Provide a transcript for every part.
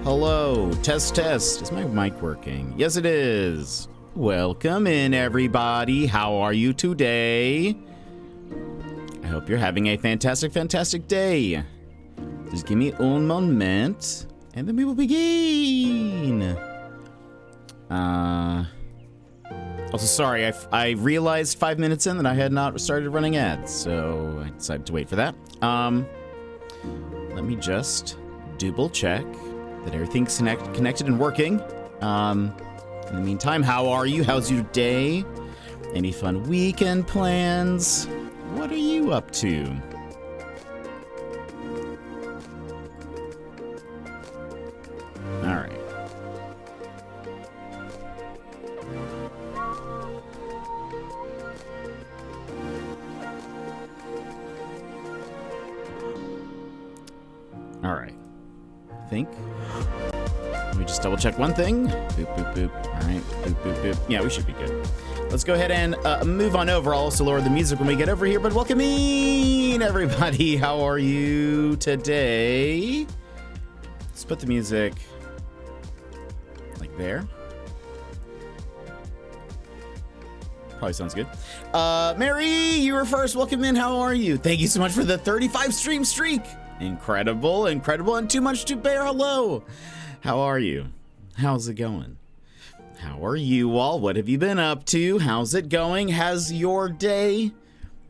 Hello, test, test. Is my mic working? Yes, it is. Welcome in, everybody. How are you today? I hope you're having a fantastic, fantastic day. Just give me un moment, and then we will begin. Also, sorry, I realized 5 minutes in that I had not started running ads, so I decided to wait for that. Let me just double check that everything's connected and working. In the meantime, how are you? How's your day? Any fun weekend plans? What are you up to? All right. All right. I think. Let me just double check one thing. Boop, boop, boop. All right. Boop, boop, boop. Yeah, we should be good. Let's go ahead and move on over. I'll also lower the music when we get over here, but welcome in, everybody. How are you today? Let's put the music like there. Probably sounds good. Mary, you were first. Welcome in. How are you? Thank you so much for the 35 stream streak. Incredible, incredible, and too much to bear. Hello. How are you? How's it going? How are you all? What have you been up to? How's it going? Has your day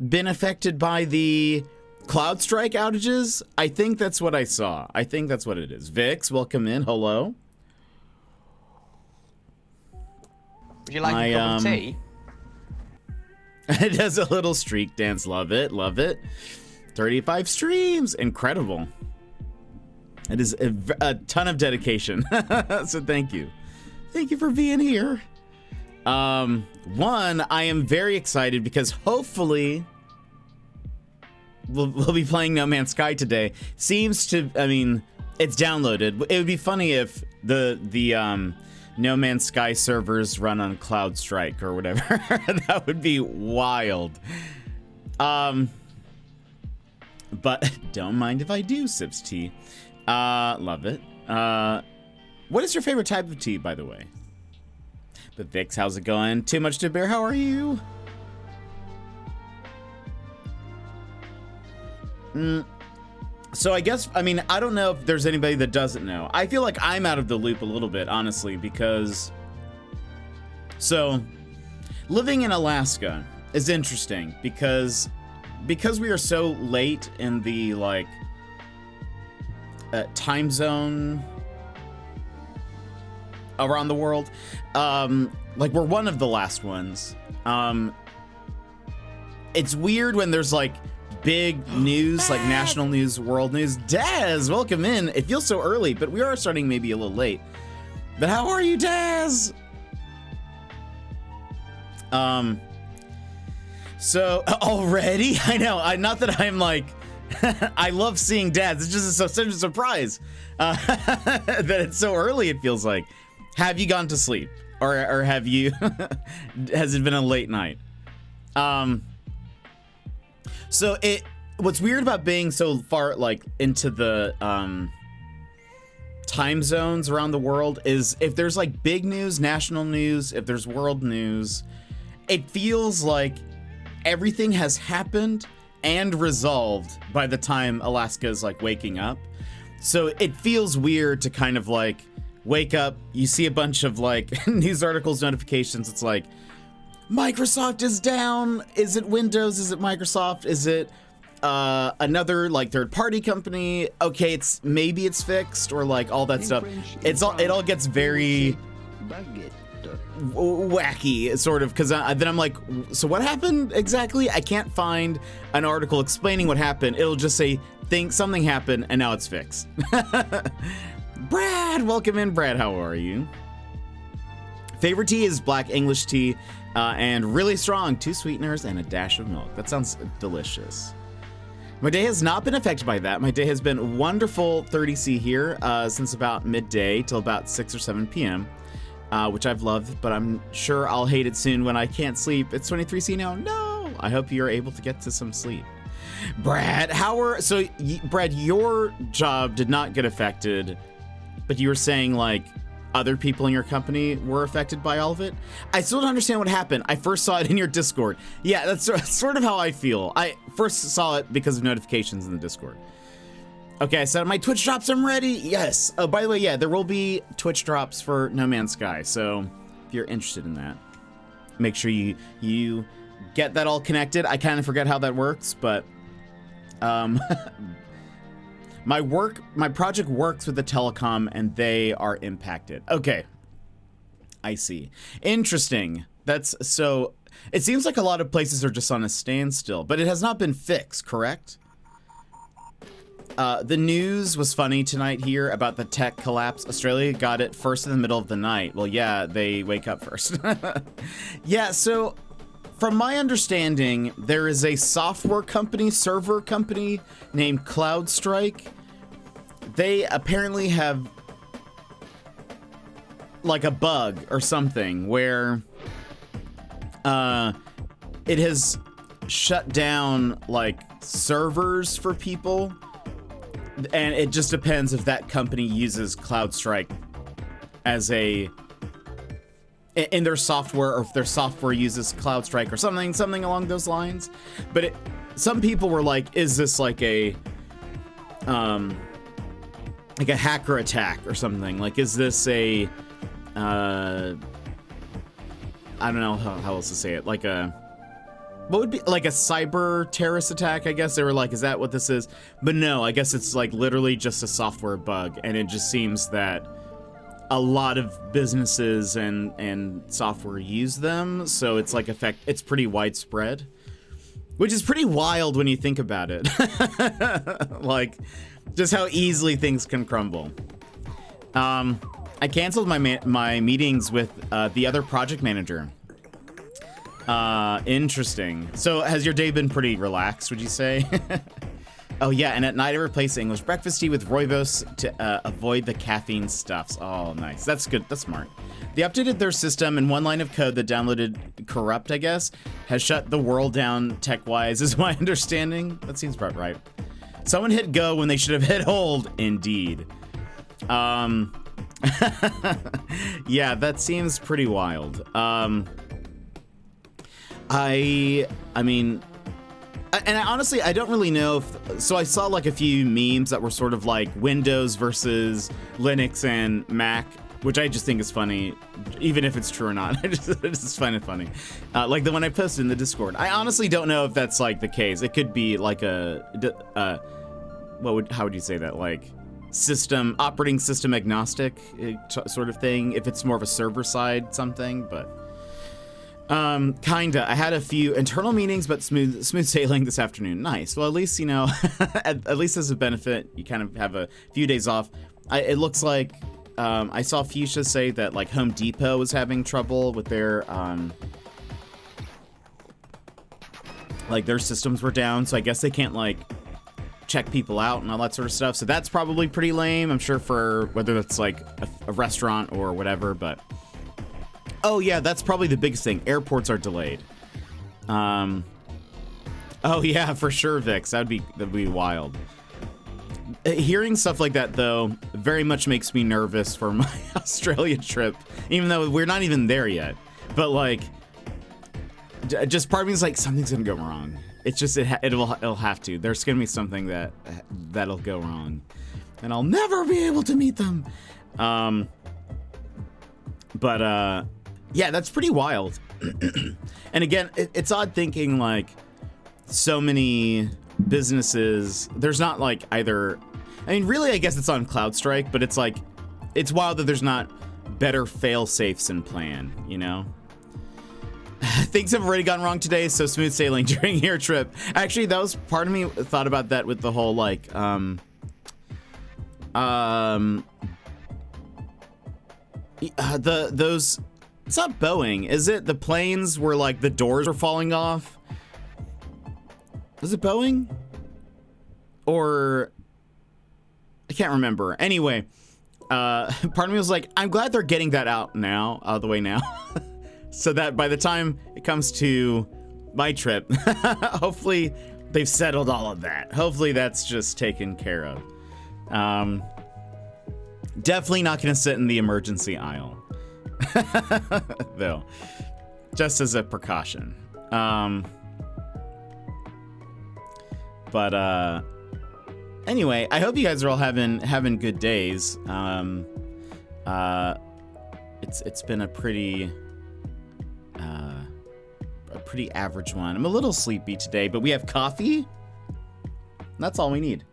been affected by the CloudStrike outages? I think that's what I saw. I think that's what it is. Vix, welcome in. Hello. Would you like a cup of tea? It does a little streak dance. Love it. Love it. 35 streams. Incredible. It is a ton of dedication. So thank you. Thank you for being here. One, I am very excited because hopefully we'll be playing No Man's Sky today. Seems to, I mean, it's downloaded. It would be funny if the No Man's Sky servers run on CloudStrike or whatever. That would be wild. But don't mind if I do, Sips Tea. Love it. What is your favorite type of tea, by the way? But Vix, how's it going? Too much to bear. How are you? So I guess, I mean, I don't know if there's anybody that doesn't know. I feel like I'm out of the loop a little bit, honestly, because... So, living in Alaska is interesting because we are so late in the, like, time zone around the world. Like, we're one of the last ones. It's weird when there's, like, big news, like national news, world news. Daz, welcome in. It feels so early, but we are starting maybe a little late. But how are you, Daz? So already, I know. Not that I'm like, I love seeing Daz. It's just such a surprise that it's so early. It feels like. Have you gone to sleep, or have you? Has it been a late night? So what's weird about being so far like into the time zones around the world is if there's like big news, national news, if there's world news, it feels like everything has happened and resolved by the time Alaska is like waking up. So it feels weird to kind of like wake up, you see a bunch of like news articles, notifications. It's like, Microsoft is down. Is it Windows? Is it Microsoft? Is it another like third-party company? Okay, maybe it's fixed, or like all that stuff. It all gets very wacky, sort of, because then I'm like, so what happened exactly? I can't find an article explaining what happened. It'll just say something happened and now it's fixed. Brad, welcome in. Brad, how are you? Favorite tea is black English tea. And really strong, 2 sweeteners and a dash of milk. That sounds delicious. My day has not been affected by that. My day has been wonderful 30C here since about midday till about 6 or 7 p.m., which I've loved, but I'm sure I'll hate it soon when I can't sleep. It's 23C now. No! I hope you're able to get to some sleep. Brad, Brad, your job did not get affected, but you were saying like other people in your company were affected by all of it. I still don't understand what happened. I first saw it in your Discord. Yeah, that's sort of how I feel. I first saw it because of notifications in the Discord. Okay, I set up my Twitch drops. I'm ready. Yes. Oh, by the way, yeah, there will be Twitch drops for No Man's Sky. So if you're interested in that, make sure you get that all connected. I kind of forget how that works, but my project works with the telecom and they are impacted. Okay. I see. Interesting. That's so it seems like a lot of places are just on a standstill, but it has not been fixed, correct? The news was funny tonight here about the tech collapse. Australia got it first in the middle of the night. Well, yeah, they wake up first. Yeah, so from my understanding, there is a software company, server company named CloudStrike. They apparently have like a bug or something where it has shut down like servers for people. And it just depends if that company uses CloudStrike as in their software, or if their software uses CloudStrike or something along those lines. But some people were like, is this like a hacker attack or something? Like, is this a, I don't know how else to say it, like what would be like a cyber terrorist attack? I guess they were like, is that what this is? But no, I guess it's like literally just a software bug, and it just seems that a lot of businesses and software use them, so it's like it's pretty widespread, which is pretty wild when you think about it. Like just how easily things can crumble. I canceled my meetings with the other project manager. Interesting. So has your day been pretty relaxed, would you say? Oh yeah, and at night I replaced English breakfast tea with Rooibos to avoid the caffeine stuffs. Oh, nice. That's good. That's smart. They updated their system, and one line of code that downloaded corrupt, I guess, has shut the world down tech-wise, is my understanding. That seems about right. Someone hit go when they should have hit hold. Indeed. Yeah, that seems pretty wild. I mean, and honestly, I don't really know if, so I saw like a few memes that were sort of like Windows versus Linux and Mac, which I just think is funny, even if it's true or not. I just find it funny. Like the one I posted in the Discord. I honestly don't know if that's like the case. It could be like how would you say that? Like operating system agnostic sort of thing, if it's more of a server side something, but kinda. I had a few internal meetings, but smooth sailing this afternoon. Nice. Well, at least, you know, at least as a benefit, you kind of have a few days off. It looks like, I saw Fuchsia say that, like, Home Depot was having trouble with their, like, their systems were down, so I guess they can't, like, check people out and all that sort of stuff. So that's probably pretty lame, I'm sure, for whether that's, like, a restaurant or whatever, but... Oh yeah, that's probably the biggest thing. Airports are delayed. Oh yeah, for sure, Vix. That'd be wild. Hearing stuff like that, though, very much makes me nervous for my Australia trip, even though we're not even there yet. But like, just part of me is like, something's gonna go wrong. It's just it'll have to. There's gonna be something that'll go wrong, and I'll never be able to meet them. But yeah, that's pretty wild. And again, it's odd thinking like so many businesses, there's not like either, I mean, really, I guess it's on CloudStrike, but it's like, it's wild that there's not better fail-safes in plan, you know? Things have already gone wrong today, so smooth sailing during your trip. Actually, that was part of me thought about that with the whole like, those, it's not Boeing, is it? The planes where like the doors are falling off. Was it Boeing? Or I can't remember. Anyway, part of me was like, I'm glad they're getting that out of the way now. So that by the time it comes to my trip, hopefully they've settled all of that. Hopefully that's just taken care of. Definitely not going to sit in the emergency aisle. Though. Just as a precaution. But anyway, I hope you guys are all having good days. It's been a pretty average one. I'm a little sleepy today, but we have coffee. That's all we need.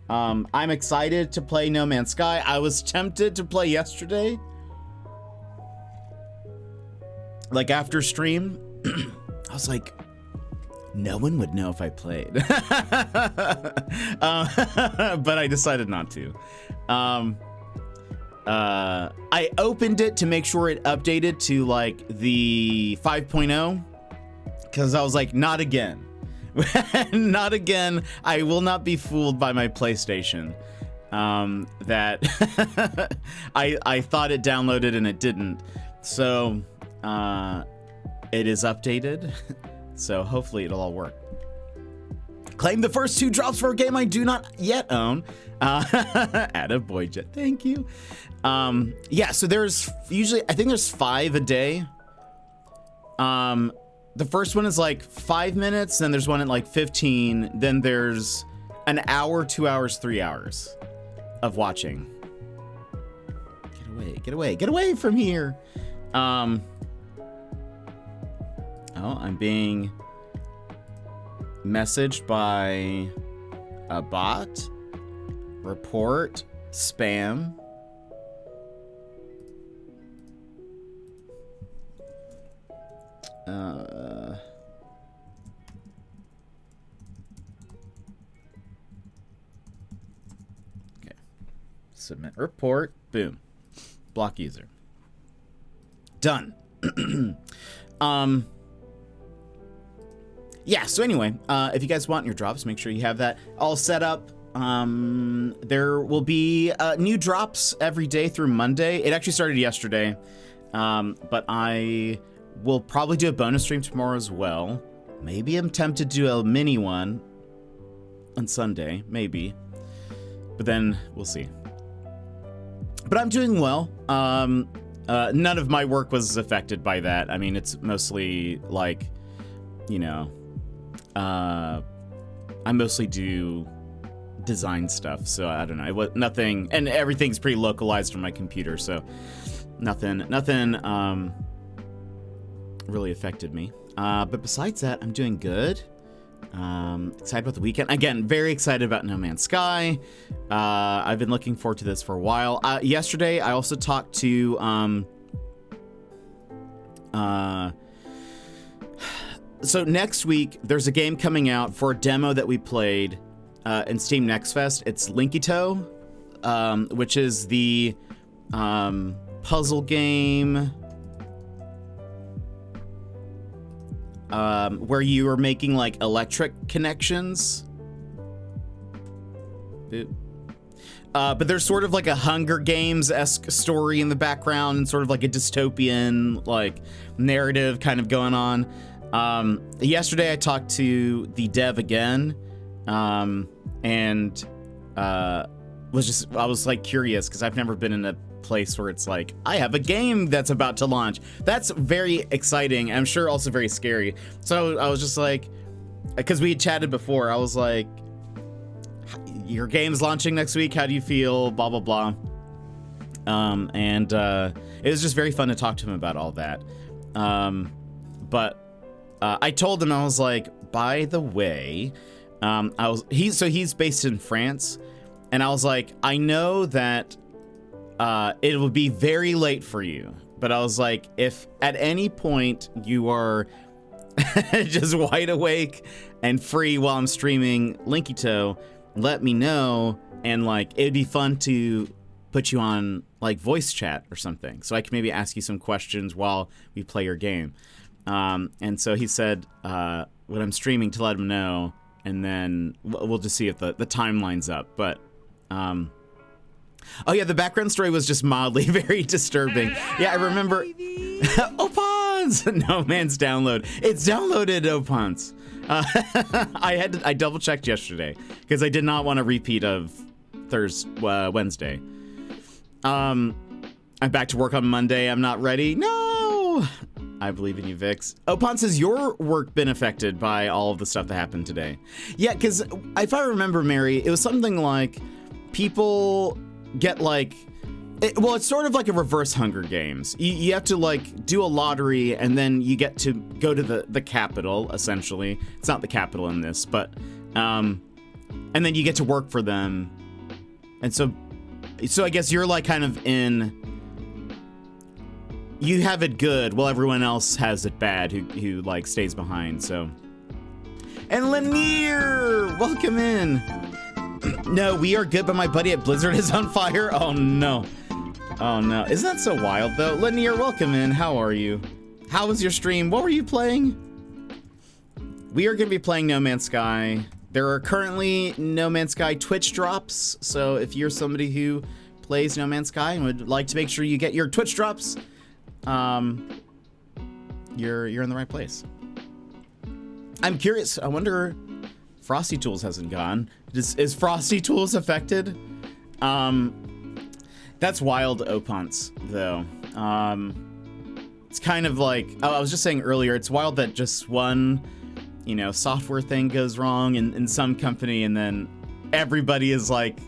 I'm excited to play No Man's Sky. I was tempted to play yesterday. Like after stream, I was like, no one would know if I played. But I decided not to. I opened it to make sure it updated to like the 5.0 because I was like, not again. Not again. I will not be fooled by my PlayStation. That I thought it downloaded and it didn't. So it is updated. So hopefully it'll all work. Claim the first 2 drops for a game I do not yet own. Attaboyjet, thank you. Yeah, so there's usually, I think there's 5 a day. The first one is like 5 minutes, then there's one at like 15, then there's an hour, 2 hours, 3 hours of watching. Get away from here. Oh, I'm being messaged by a bot. Report spam. Okay. Submit report. Boom. Block user. Done. Yeah, so anyway, if you guys want your drops, make sure you have that all set up. There will be new drops every day through Monday. It actually started yesterday, but I will probably do a bonus stream tomorrow as well. Maybe I'm tempted to do a mini one on Sunday, maybe. But then we'll see. But I'm doing well. None of my work was affected by that. I mean, it's mostly like, you know, I mostly do design stuff, so I don't know. It was nothing, and everything's pretty localized from my computer, so nothing really affected me. But besides that, I'm doing good. Excited about the weekend. Again, very excited about No Man's Sky. I've been looking forward to this for a while. Yesterday, I also talked to so next week, there's a game coming out for a demo that we played in Steam Next Fest. It's Linkito, which is the puzzle game where you are making like electric connections. But there's sort of like a Hunger Games-esque story in the background and sort of like a dystopian like narrative kind of going on. Yesterday I talked to the dev again, and I was like curious because I've never been in a place where it's like, I have a game that's about to launch. That's very exciting. I'm sure also very scary. So I was just like, because we had chatted before, I was like, your game's launching next week. How do you feel? Blah, blah, blah. It was just very fun to talk to him about all that. But I told him, I was like, by the way, he's based in France, and I was like, I know that it will be very late for you, but I was like, if at any point you are just wide awake and free while I'm streaming Linkito, let me know, and like it'd be fun to put you on like voice chat or something, so I can maybe ask you some questions while we play your game. And so he said when I'm streaming to let him know, and then we'll just see if the time lines up. But oh yeah, the background story was just mildly very disturbing. Yeah, I remember. Opans! No Man's download. It's downloaded, Opans. I double checked yesterday because I did not want a repeat of Wednesday. I'm back to work on Monday. I'm not ready. No! I believe in you, Vix. Opons, has your work been affected by all of the stuff that happened today? Yeah, because if I remember, Mary, it was something like people get like... well, it's sort of like a reverse Hunger Games. You have to like do a lottery and then you get to go to the capital, essentially. It's not the capital in this, but... and then you get to work for them. And so I guess you're like kind of in... You have it good while everyone else has it bad who like stays behind, so. And Lanier, welcome in. No, we are good, but my buddy at Blizzard is on fire. Oh no. Oh no. Isn't that so wild though? Lanier, welcome in. How are you? How was your stream? What were you playing? We are gonna be playing No Man's Sky. There are currently No Man's Sky Twitch drops, so if you're somebody who plays No Man's Sky and would like to make sure you get your Twitch drops, you're in the right place. I'm curious. I wonder, Frosty Tools hasn't gone. Is Frosty Tools affected? That's wild, Opons, though. It's kind of like, I was just saying earlier, it's wild that just one, software thing goes wrong in some company, and then everybody is like,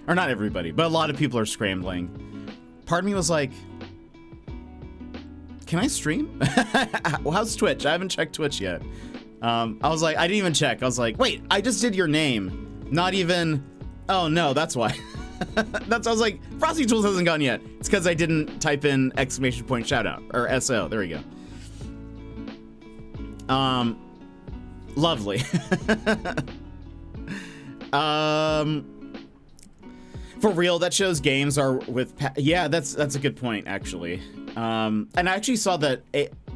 or not everybody, but a lot of people are scrambling. Part of me was like, can I stream? Well, how's Twitch? I haven't checked Twitch yet. I was like, I didn't even check. I was like, wait, I just did your name. Not even, oh no, that's why. I was like, Frosty Tools hasn't gone yet. It's because I didn't type in ! Shoutout, or SO, there we go. Lovely. For real, that shows games are with, yeah, that's a good point, actually. And I actually saw that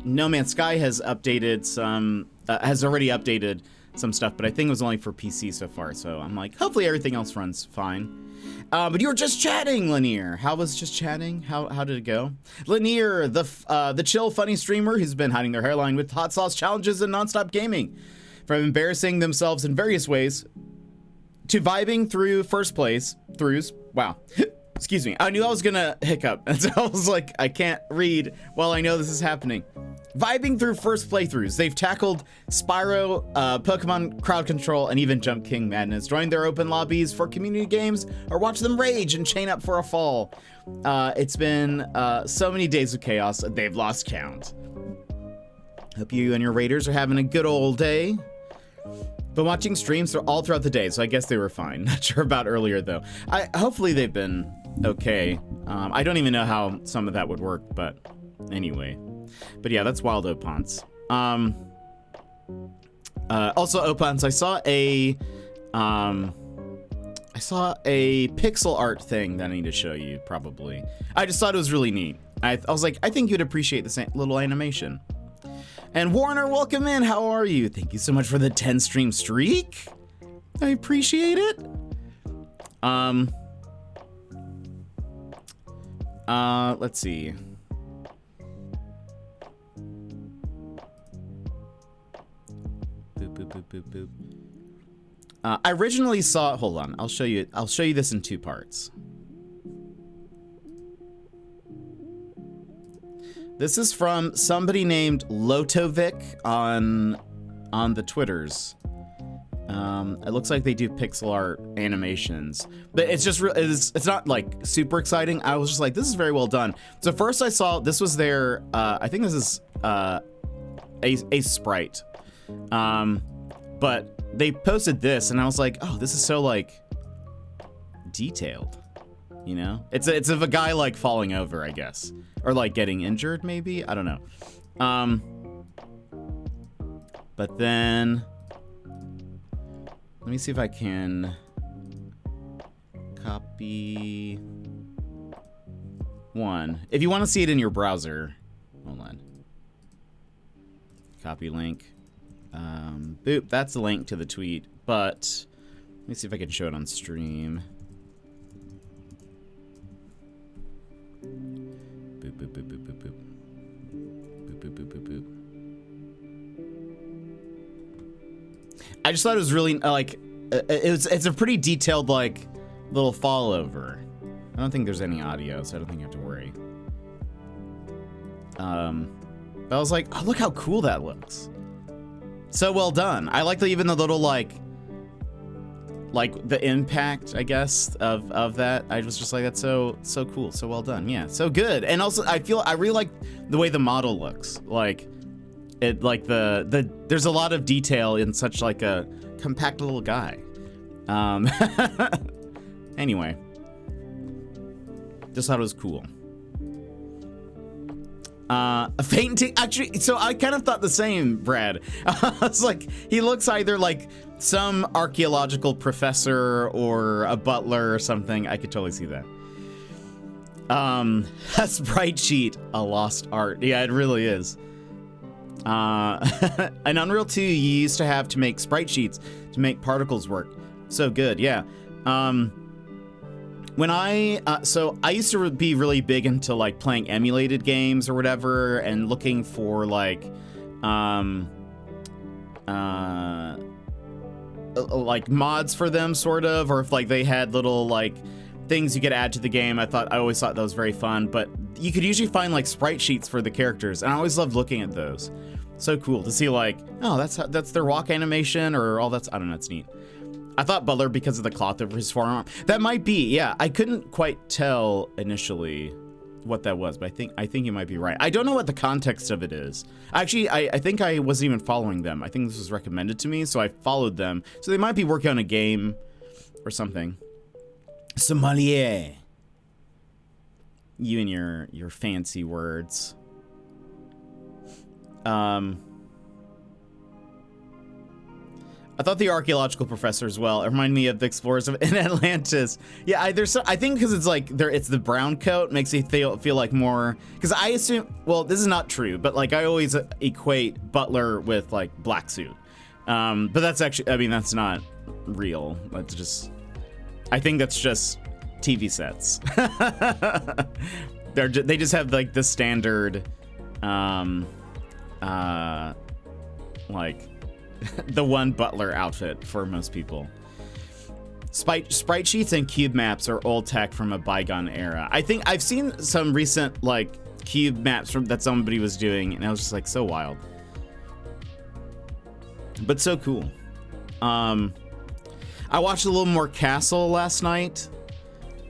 No Man's Sky has updated some, has already updated some stuff, but I think it was only for PC so far. So I'm like, hopefully everything else runs fine. But you were just chatting, Lanier. How was just chatting? How did it go? Lanier, the chill, funny streamer who's been hiding their hairline with hot sauce challenges and nonstop gaming, from embarrassing themselves in various ways to vibing through first place throughs. Wow. Excuse me. I knew I was gonna hiccup, and so I was like, I can't read while I know this is happening. Vibing through first playthroughs, they've tackled Spyro, Pokemon Crowd Control, and even Jump King Madness. Join their open lobbies for community games, or watch them rage and chain up for a fall. It's been so many days of chaos, they've lost count. Hope you and your raiders are having a good old day. Been watching streams all throughout the day, so I guess they were fine. Not sure about earlier, though. Hopefully they've been okay. I don't even know how some of that would work, but anyway. But yeah, that's wild, Opons. Also, Opons, I saw a pixel art thing that I need to show you, probably. I just thought it was really neat. I was like, I think you'd appreciate this little animation. And Warner, welcome in. How are you? Thank you so much for the 10 stream streak. I appreciate it. Let's see. Boop, boop, boop, boop, boop. I originally saw, hold on, I'll show you this in two parts. This is from somebody named Lotovic on the Twitters. It looks like they do pixel art animations, but it's just it's not like super exciting. I was just like, this is very well done. So first I saw this was their I think this is a sprite, but they posted this and I was like, oh, this is so like detailed. You know, it's of a guy like falling over, I guess, or like getting injured, maybe. I don't know. But then let me see if I can copy one. If you want to see it in your browser, hold on. Copy link. Boop. That's the link to the tweet. But let me see if I can show it on stream. Boop, boop, boop, boop, boop, boop. Boop, boop, boop, boop, boop. I just thought it was really, like, it's a pretty detailed, like, little fall over. I don't think there's any audio, so I don't think you have to worry. But I was like, oh, look how cool that looks. So well done. I like even the little like the impact, I guess, of that. I was just like, that's so cool, so well done. Yeah, so good. And also I really like the way the model looks. Like it, like the there's a lot of detail in such like a compact little guy. Anyway, just thought it was cool. Fainting, actually, so I kind of thought the same, Brad. I was like, he looks either like some archaeological professor or a butler or something. I could totally see that. A sprite sheet, a lost art. Yeah, it really is. In Unreal 2, you used to have to make sprite sheets to make particles work. So good, yeah. When so I used to be really big into like playing emulated games or whatever and looking for like mods for them, sort of, or if like they had little like things you could add to the game. I always thought that was very fun, but you could usually find like sprite sheets for the characters, and I always loved looking at those. So cool to see like, oh, that's their walk animation or all that's, I don't know, it's neat. I thought Butler because of the cloth over his forearm. That might be, yeah. I couldn't quite tell initially what that was, but I think you might be right. I don't know what the context of it is. Actually, I think I wasn't even following them. I think this was recommended to me, so I followed them. So they might be working on a game or something. Sommelier. You and your fancy words. I thought the archaeological professor as well. It reminded me of the explorers in Atlantis. Yeah, I think because it's like it's the brown coat makes you feel like more. Because I assume, well, this is not true, but like I always equate Butler with like black suit. But that's actually, I mean, that's not real. That's just, I think that's just TV sets. They just have like the standard, like. The one Butler outfit for most people. Sprite sheets and cube maps are old tech from a bygone era. I think I've seen some recent like cube maps that somebody was doing, and I was just like, so wild, but so cool. I watched a little more Castle last night.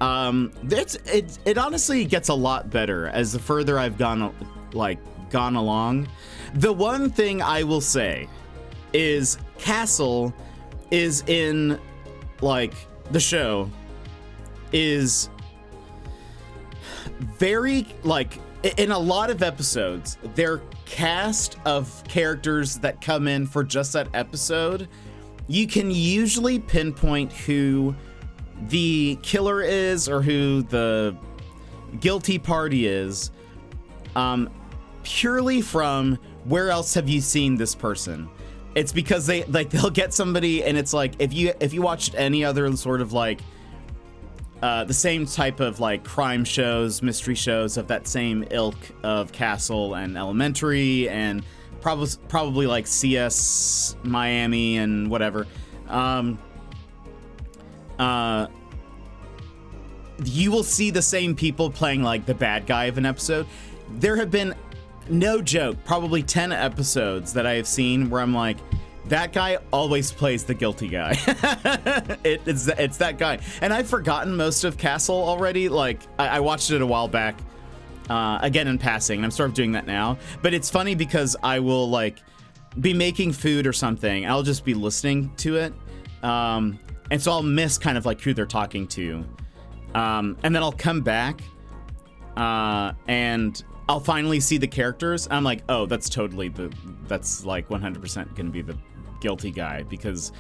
It honestly gets a lot better as the further I've gone along. The one thing I will say is Castle is in like the show is very like in a lot of episodes their cast of characters that come in for just that episode, you can usually pinpoint who the killer is or who the guilty party is, purely from where else have you seen this person. It's because they'll get somebody, and it's like if you watched any other sort of like the same type of like crime shows, mystery shows of that same ilk of Castle and Elementary and probably like CS Miami and whatever, you will see the same people playing like the bad guy of an episode. There have been, no joke, probably 10 episodes that I have seen where I'm like, that guy always plays the guilty guy. It's that guy. And I've forgotten most of Castle already. Like, I watched it a while back, again in passing, and I'm sort of doing that now. But it's funny because I will like be making food or something. I'll just be listening to it. And so I'll miss kind of like who they're talking to. And then I'll come back and I'll finally see the characters. I'm like, oh, that's like 100% gonna be the guilty guy, because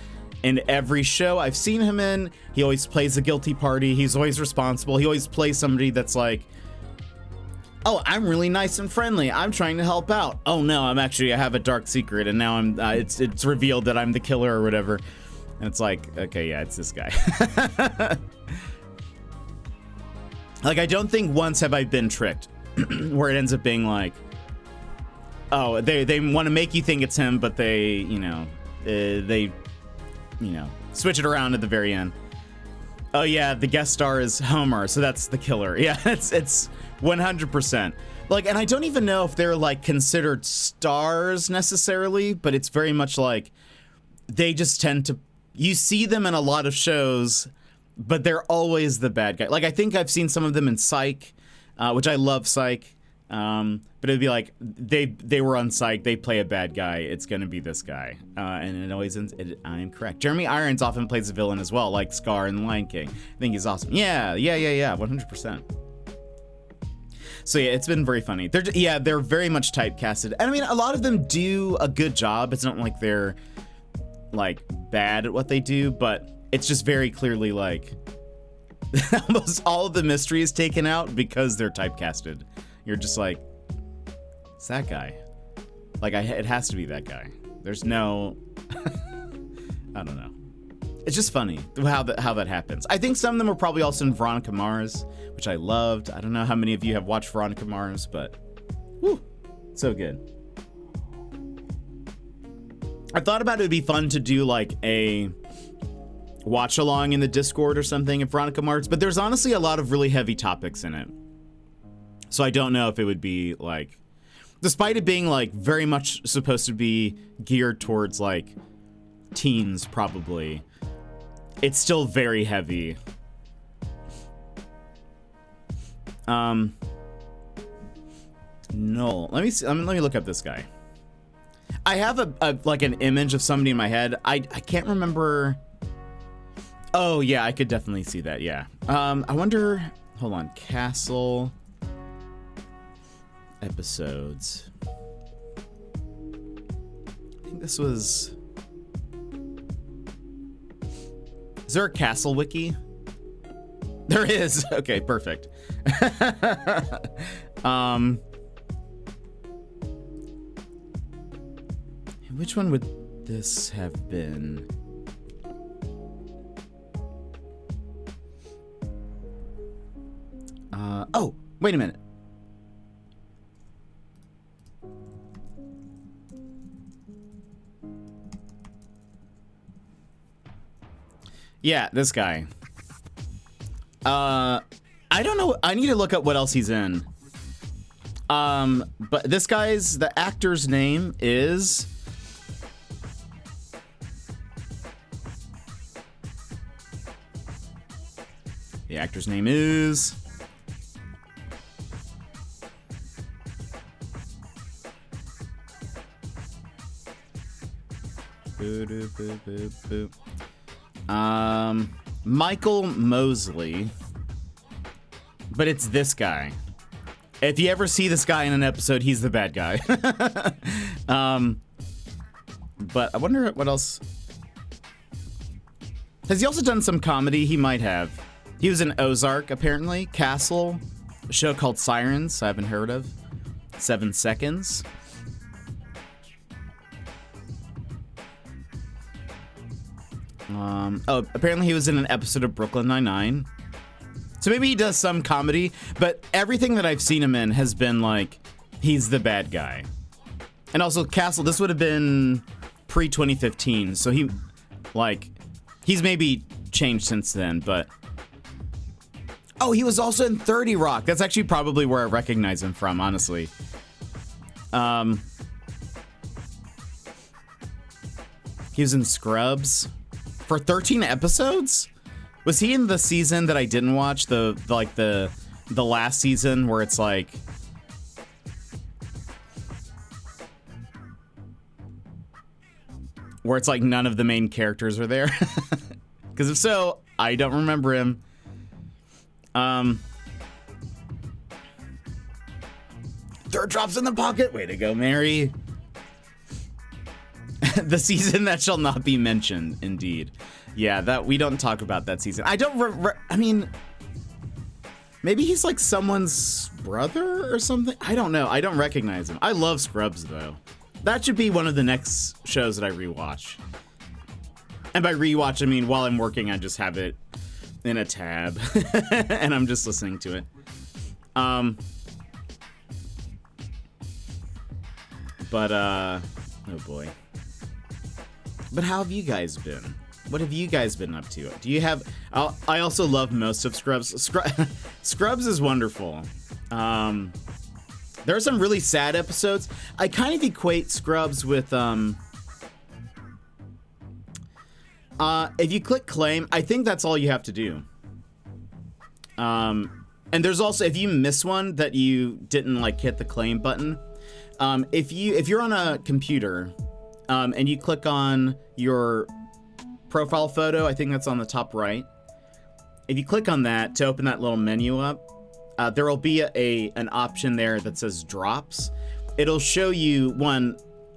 in every show I've seen him in, he always plays the guilty party. He's always responsible. He always plays somebody that's like, oh, I'm really nice and friendly. I'm trying to help out. Oh no, I have a dark secret, and now I'm it's revealed that I'm the killer or whatever. And it's like, okay, yeah, it's this guy. Like, I don't think once have I been tricked where it ends up being like, oh, they want to make you think it's him, but they switch it around at the very end. Oh yeah, the guest star is Homer, so that's the killer. Yeah, it's 100%. Like, and I don't even know if they're like considered stars necessarily, but it's very much like they just tend to, you see them in a lot of shows, but they're always the bad guy. Like, I think I've seen some of them in Psych, which I love Psych. But it'd be like they were on Psych, they play a bad guy, it's gonna be this guy, and it always ends. I am correct. Jeremy Irons often plays a villain as well, like Scar in The Lion King. I think he's awesome. Yeah, 100%. So yeah, it's been very funny. They're very much typecasted, and I mean, a lot of them do a good job. It's not like they're like bad at what they do, but it's just very clearly like almost all of the mystery is taken out because they're typecasted. You're just like, it's that guy. Like, it has to be that guy. There's no, I don't know. It's just funny how that happens. I think some of them are probably also in Veronica Mars, which I loved. I don't know how many of you have watched Veronica Mars, but whew, so good. I thought about it would be fun to do like a watch along in the Discord or something of Veronica Mars, but there's honestly a lot of really heavy topics in it. So I don't know if it would be like, despite it being like very much supposed to be geared towards like teens probably, it's still very heavy. No, let me see, let me look up this guy. I have a like an image of somebody in my head. I can't remember. Oh yeah, I could definitely see that. Yeah. I wonder. Hold on, Castle episodes. I think this was. Is there a Castle wiki? There is. Okay, perfect. Which one would this have been? Oh, wait a minute. Yeah, this guy. I don't know. I need to look up what else he's in. But this guy's, the actor's name is... The actor's name is... Michael Mosley. But it's this guy. If you ever see this guy in an episode, he's the bad guy. But I wonder what else. Has he also done some comedy? He might have. He was in Ozark, apparently. Castle, a show called Sirens, I haven't heard of. 7 Seconds. Oh, apparently he was in an episode of Brooklyn Nine-Nine. So maybe he does some comedy, but everything that I've seen him in has been like, he's the bad guy. And also Castle, this would have been pre-2015, so he, like, he's maybe changed since then, but... Oh, he was also in 30 Rock. That's actually probably where I recognize him from, honestly. He was in Scrubs for 13 episodes? Was he in the season that I didn't watch? The last season where it's like... Where it's like none of the main characters are there? Because if so, I don't remember him. Dirt drops in the pocket. Way to go, Mary. The season that shall not be mentioned, indeed. Yeah, that we don't talk about that season. I don't. I mean, maybe he's like someone's brother or something. I don't know. I don't recognize him. I love Scrubs though. That should be one of the next shows that I rewatch. And by rewatch, I mean while I'm working, I just have it in a tab and I'm just listening to it. But oh boy. But how have you guys been? what have you guys been up to? Do you have? I also love most of Scrubs. Scrubs is wonderful. There are some really sad episodes. I kind of equate Scrubs with if you click claim, I think that's all you have to do. And there's also, if you miss one that you didn't like hit the claim button, if you're on a computer and you click on your profile photo, I think that's on the top right. If you click on that to open that little menu up, there will be an option there that says drops. It'll show you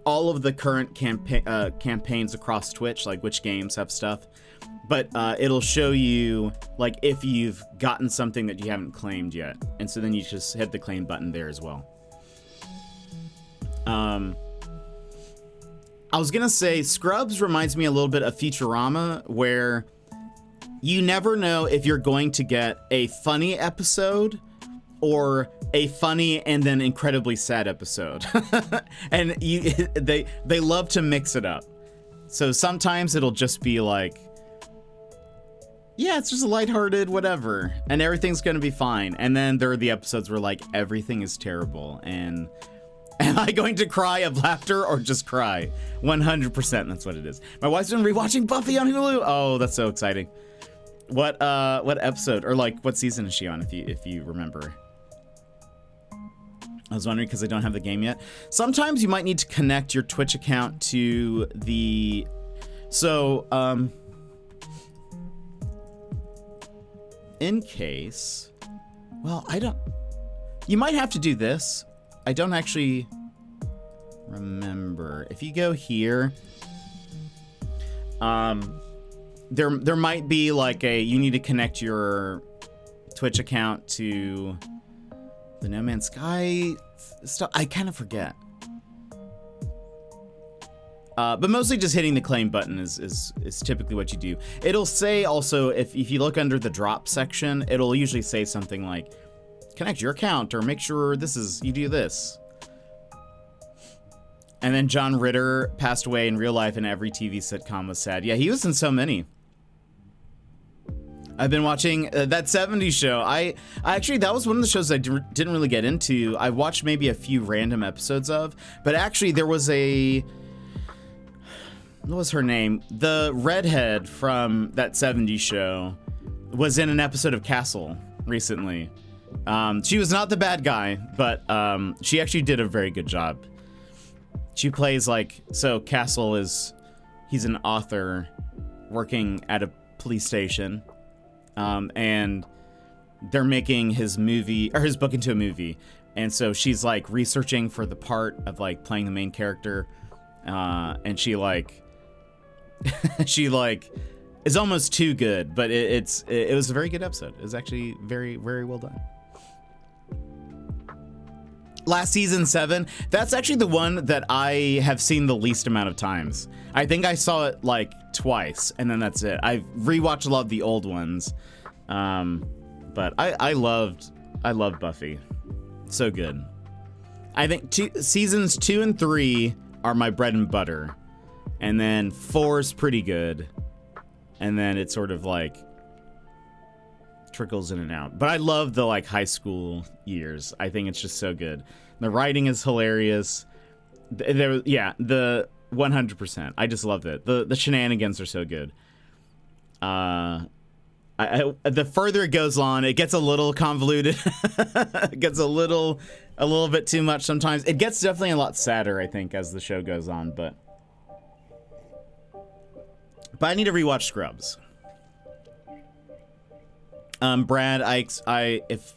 all of the current campaigns across Twitch, like which games have stuff. But it'll show you like if you've gotten something that you haven't claimed yet, and so then you just hit the claim button there as well. I was gonna say Scrubs reminds me a little bit of Futurama, where you never know if you're going to get a funny episode or a funny and then incredibly sad episode. And they love to mix it up. So sometimes it'll just be like, yeah, it's just a lighthearted whatever, and everything's gonna be fine. And then there are the episodes where like everything is terrible, and am I going to cry of laughter or just cry? 100%, that's what it is. My wife's been rewatching Buffy on Hulu. Oh, that's so exciting. What episode or like what season is she on, if you remember? I was wondering because I don't have the game yet. Sometimes you might need to connect your Twitch account to the in case, well, you might have to do this. I don't actually remember. If you go here, there might be like you need to connect your Twitch account to the No Man's Sky stuff. I kind of forget. But mostly just hitting the claim button is typically what you do. It'll say also, if you look under the drop section, it'll usually say something like, connect your account or make sure you do this. And then John Ritter passed away in real life, and every TV sitcom was sad. Yeah, he was in so many. I've been watching that 70s show. I actually, that was one of the shows I didn't really get into. I watched maybe a few random episodes of, but actually there was what was her name? The redhead from that 70s show was in an episode of Castle recently. She was not the bad guy, but she actually did a very good job. She plays Castle he's an author working at a police station, and they're making his book into a movie. And so she's like researching for the part of like playing the main character, and she is almost too good, but it was a very good episode. It was actually very, very well done. Last season 7, that's actually the one that I have seen the least amount of times. I think I saw it like twice, and then that's it. I've rewatched a lot of the old ones, but I loved Buffy. So good. I think seasons 2 and 3 are my bread and butter. And then 4 is pretty good. And then it sort of like trickles in and out. But I love the like high school years. I think it's just so good. The writing is hilarious. The 100%. I just loved it. The shenanigans are so good. The further it goes on, it gets a little convoluted. It gets a little bit too much sometimes. It gets definitely a lot sadder, I think, as the show goes on, but I need to rewatch Scrubs. Brad, if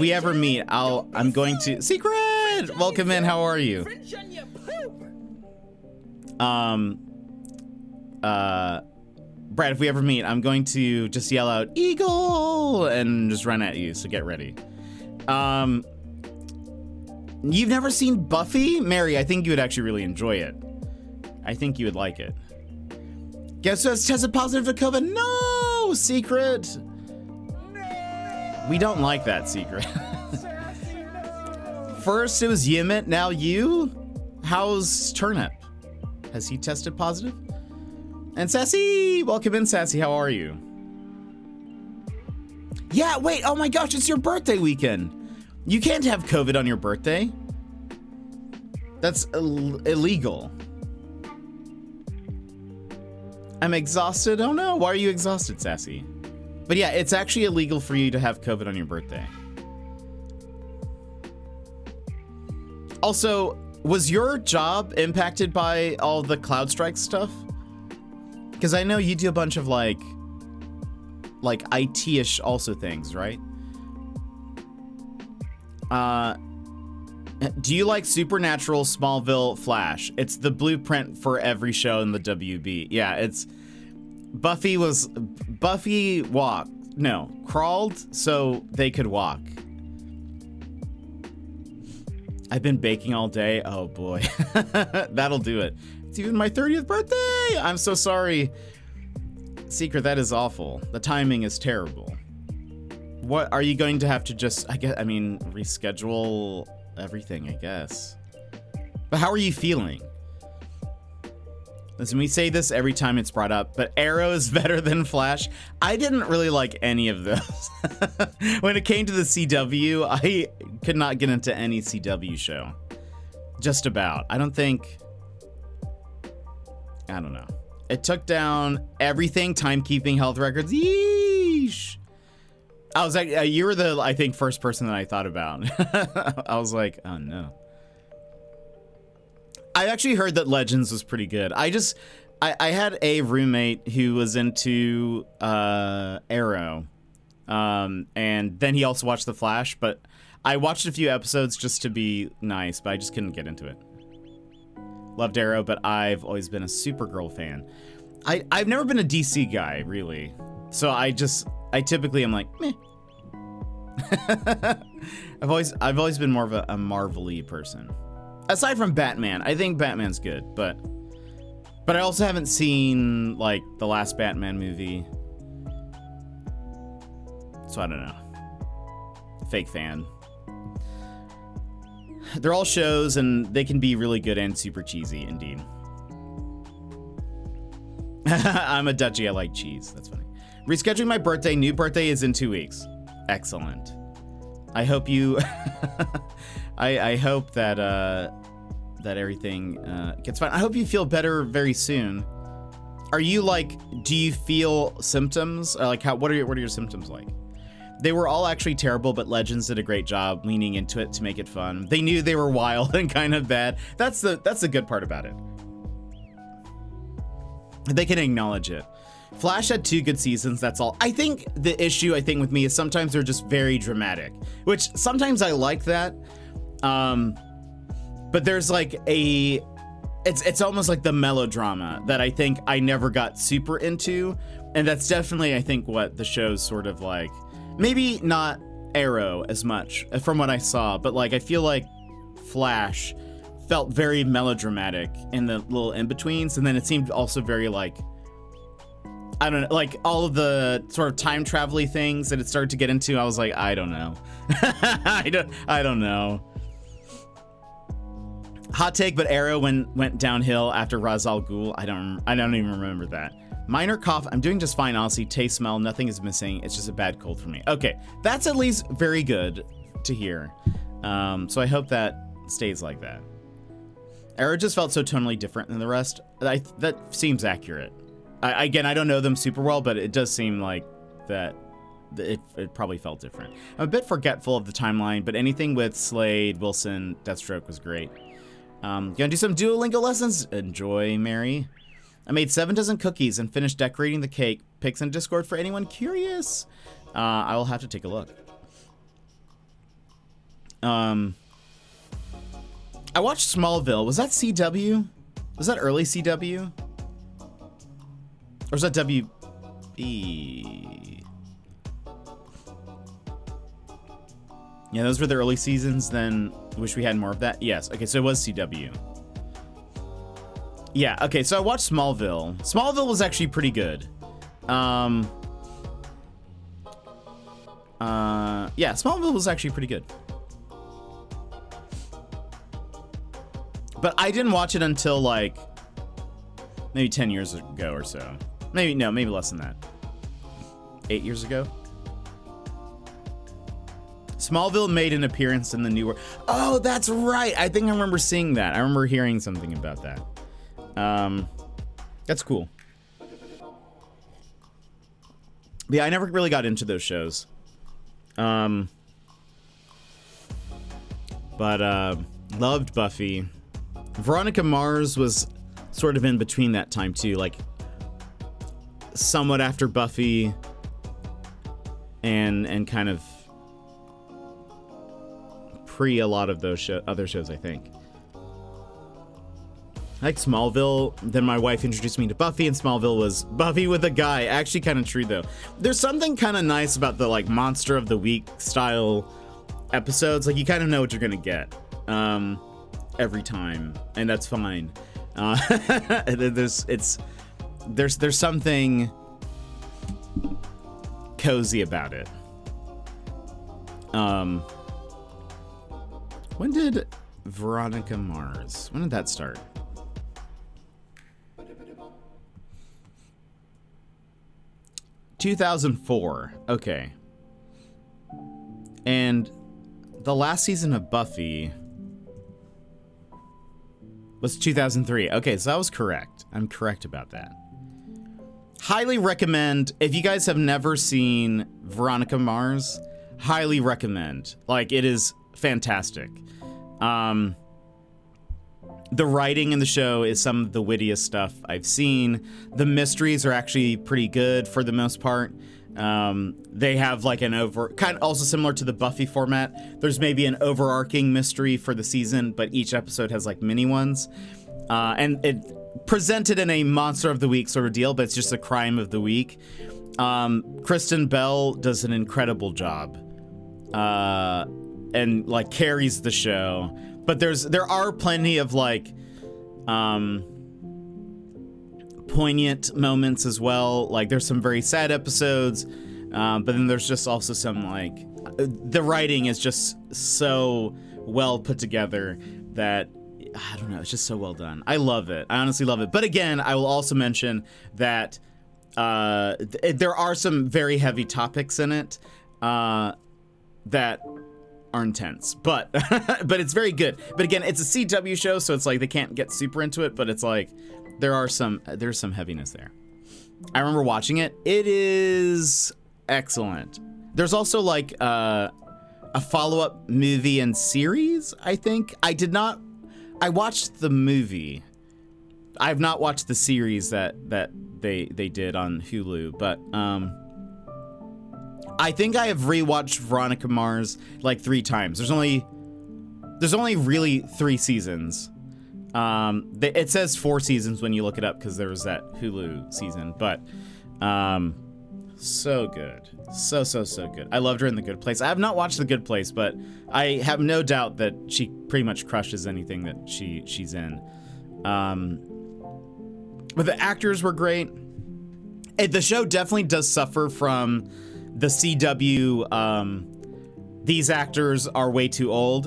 we ever meet, I'm going to Secret. Welcome in. How are you? Brad, if we ever meet, I'm going to just yell out Eagle and just run at you. So get ready. You've never seen Buffy? Mary, I think you would actually really enjoy it. I think you would like it. Guess who has tested positive for COVID? No, Secret. No. We don't like that, Secret. First it was Yimit, now you? How's Turnip? Has he tested positive? And Sassy, welcome in, Sassy. How are you? Yeah, wait. Oh my gosh, it's your birthday weekend. You can't have COVID on your birthday. That's illegal. I'm exhausted. Oh no, why are you exhausted, Sassy? But yeah, it's actually illegal for you to have COVID on your birthday. Also, was your job impacted by all the CloudStrike stuff? Because I know you do a bunch of like IT-ish also things, right? Do you like Supernatural, Smallville, Flash? It's the blueprint for every show in the WB. Yeah, it's Buffy crawled so they could walk. I've been baking all day. Oh boy, that'll do it. It's even my 30th birthday. I'm so sorry. Secret, that is awful. The timing is terrible. What are you going to have to just, reschedule everything, I guess. But how are you feeling? Listen, we say this every time it's brought up, but Arrow is better than Flash. I didn't really like any of those. When it came to the CW, I could not get into any CW show. Just about. I don't know. It took down everything, timekeeping, health records. Yeesh. I was like, you were the, I think, first person that I thought about. I was like, oh no. I actually heard that Legends was pretty good. I had a roommate who was into Arrow. And then he also watched The Flash, but I watched a few episodes just to be nice, but I just couldn't get into it. Loved Arrow, but I've always been a Supergirl fan. I've never been a DC guy, really. So I typically am like, meh. I've always been more of a Marvel-y person. Aside from Batman, I think Batman's good, but I also haven't seen like the last Batman movie. So I don't know. Fake fan. They're all shows and they can be really good and super cheesy, indeed. I'm a Dutchie, I like cheese. That's funny. Rescheduling my birthday. New birthday is in 2 weeks. Excellent. I hope you... I hope that that everything gets fine. I hope you feel better very soon. Are you like... Do you feel symptoms? Like what are your symptoms like? They were all actually terrible, but Legends did a great job leaning into it to make it fun. They knew they were wild and kind of bad. That's the good part about it. They can acknowledge it. Flash had 2 good seasons, that's all. I think the issue, with me is sometimes they're just very dramatic, which sometimes I like that. But there's like it's almost like the melodrama that I think I never got super into. And that's definitely, I think, what the show's sort of like. Maybe not Arrow as much from what I saw, but like I feel like Flash felt very melodramatic in the little in-betweens, and then it seemed also very like, I don't know, like all of the sort of time travel-y things that it started to get into. I was like, I don't know. I don't know. Hot take, but Arrow went downhill after Ra's al Ghul. I don't even remember that. Minor cough. I'm doing just fine, honestly. Taste, smell, nothing is missing. It's just a bad cold for me. Okay, that's at least very good to hear. So I hope that stays like that. Arrow just felt so tonally different than the rest. That seems accurate. Again, I don't know them super well, but it does seem like that it probably felt different. I'm a bit forgetful of the timeline, but anything with Slade, Wilson, Deathstroke was great. Gonna do some Duolingo lessons? Enjoy, Mary. I made 7 dozen cookies and finished decorating the cake. Pics in Discord for anyone curious. I will have to take a look. I watched Smallville. Was that CW? Was that early CW? Or was that WB? Yeah, those were the early seasons. Then wish we had more of that. Yes. Okay, so it was CW. Yeah, okay, so I watched Smallville. Smallville was actually pretty good. Yeah, Smallville was actually pretty good. But I didn't watch it until, like, maybe 10 years ago or so. Maybe less than that. 8 years ago. Smallville made an appearance in the new world. Oh, that's right. I think I remember seeing that. I remember hearing something about that. That's cool. But yeah, I never really got into those shows. But loved Buffy. Veronica Mars was sort of in between that time too, like somewhat after Buffy and kind of pre a lot of those other shows, I think. I like Smallville. Then my wife introduced me to Buffy, and Smallville was Buffy with a guy. Actually kind of true though. There's something kind of nice about the like Monster of the Week style episodes. Like you kind of know what you're gonna get every time, and that's fine. There's something cozy about it. When did Veronica Mars? When did that start? ...2004. Okay. And the last season of Buffy was 2003. Okay, so I was correct. I'm correct about that. Highly recommend, if you guys have never seen Veronica Mars, highly recommend. Like, it is fantastic. The writing in the show is some of the wittiest stuff I've seen. The mysteries are actually pretty good for the most part. They have like kind of also similar to the Buffy format. There's maybe an overarching mystery for the season, but each episode has like mini ones. And it presented in a Monster of the Week sort of deal, but it's just a crime of the week. Kristen Bell does an incredible job. And like carries the show. But there are plenty of like poignant moments as well. Like there's some very sad episodes, but then there's just also some like the writing is just so well put together that I don't know, it's just so well done. I love it. I honestly love it. But again, I will also mention that there are some very heavy topics in it that are intense, but but it's very good. But again, it's a CW show, so it's like they can't get super into it, but it's like there's some heaviness there. I remember watching it. It is excellent. There's also like a follow-up movie and series, I think. I watched the movie. I've not watched the series that they did on Hulu, but I think I have rewatched Veronica Mars like 3 times. There's only really 3 seasons. It says 4 seasons when you look it up because there was that Hulu season, but so good. So good. I loved her in The Good Place. I have not watched The Good Place, but I have no doubt that she pretty much crushes anything that she's in. But the actors were great. The show definitely does suffer from the CW, these actors are way too old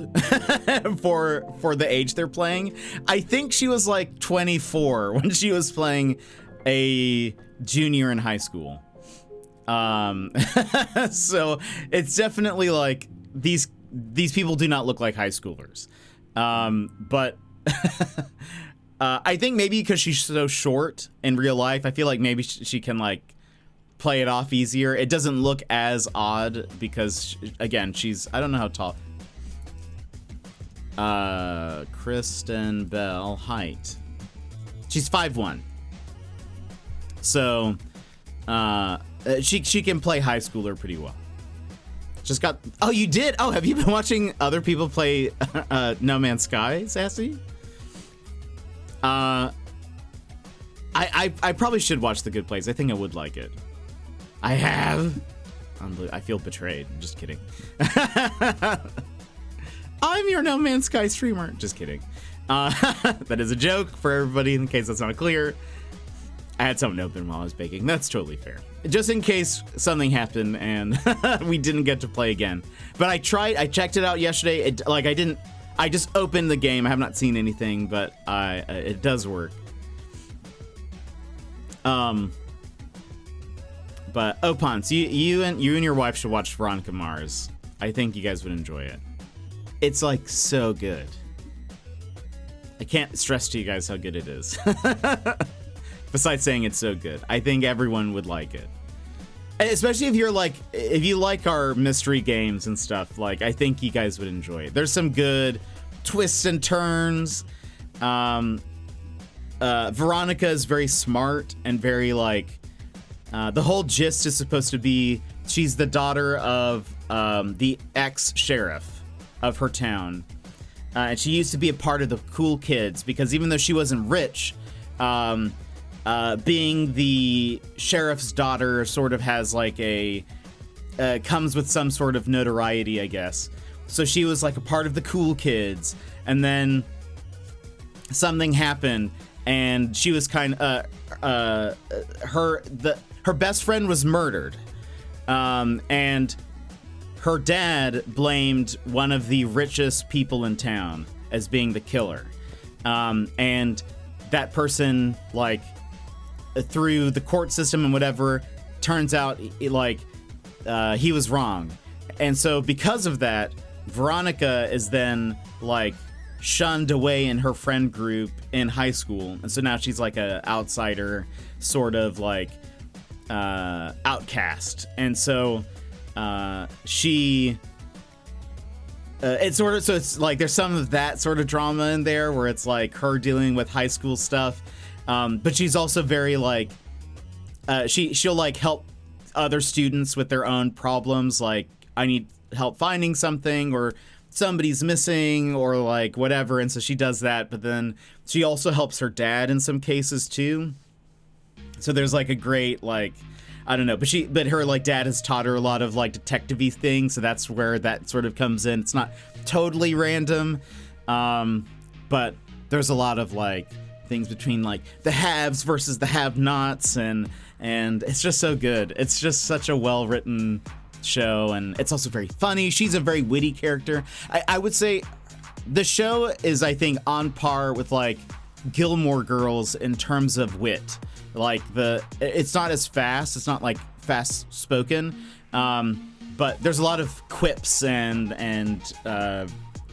for the age they're playing. I think she was like 24 when she was playing a junior in high school. So it's definitely like these people do not look like high schoolers. But I think maybe because she's so short in real life, I feel like maybe she can like play it off easier. It doesn't look as odd because, again, I don't know how tall. Kristen Bell, height. She's 5'1". So, she can play high schooler pretty well. Oh, you did? Oh, have you been watching other people play No Man's Sky, Sassy? I probably should watch The Good Place. I think I would like it. I have. I feel betrayed. I'm just kidding. I'm your No Man's Sky streamer. Just kidding. That is a joke for everybody in case that's not clear. I had something open while I was baking. That's totally fair. Just in case something happened and we didn't get to play again. But I checked it out yesterday. I just opened the game. I have not seen anything, but it does work. But Ponce, you and your wife should watch Veronica Mars. I think you guys would enjoy it. It's like so good. I can't stress to you guys how good it is. Besides saying it's so good, I think everyone would like it. Especially if you like our mystery games and stuff. Like, I think you guys would enjoy it. There's some good twists and turns. Veronica is very smart and very like. The whole gist is supposed to be she's the daughter of the ex-sheriff of her town. And she used to be a part of the cool kids because even though she wasn't rich, being the sheriff's daughter sort of has like comes with some sort of notoriety, I guess. So she was like a part of the cool kids, and then something happened, and she was her best friend was murdered, and her dad blamed one of the richest people in town as being the killer, and that person, like, through the court system and whatever, turns out he was wrong. And so because of that, Veronica is then like shunned away in her friend group in high school, and so now she's like a outsider, sort of like outcast. And so it's like there's some of that sort of drama in there where it's like her dealing with high school stuff, but she's also very like she'll like help other students with their own problems, like I need help finding something or somebody's missing or like whatever, and so she does that. But then she also helps her dad in some cases too, so there's like a great like I don't know, but her like dad has taught her a lot of like detective-y things, so that's where that sort of comes in. It's not totally random, but there's a lot of like things between like the haves versus the have-nots, and it's just so good. It's just such a well-written show, and it's also very funny. She's a very witty character. I would say the show is, I think, on par with like Gilmore Girls in terms of wit. Like it's not as fast. It's not like fast spoken, but there's a lot of quips and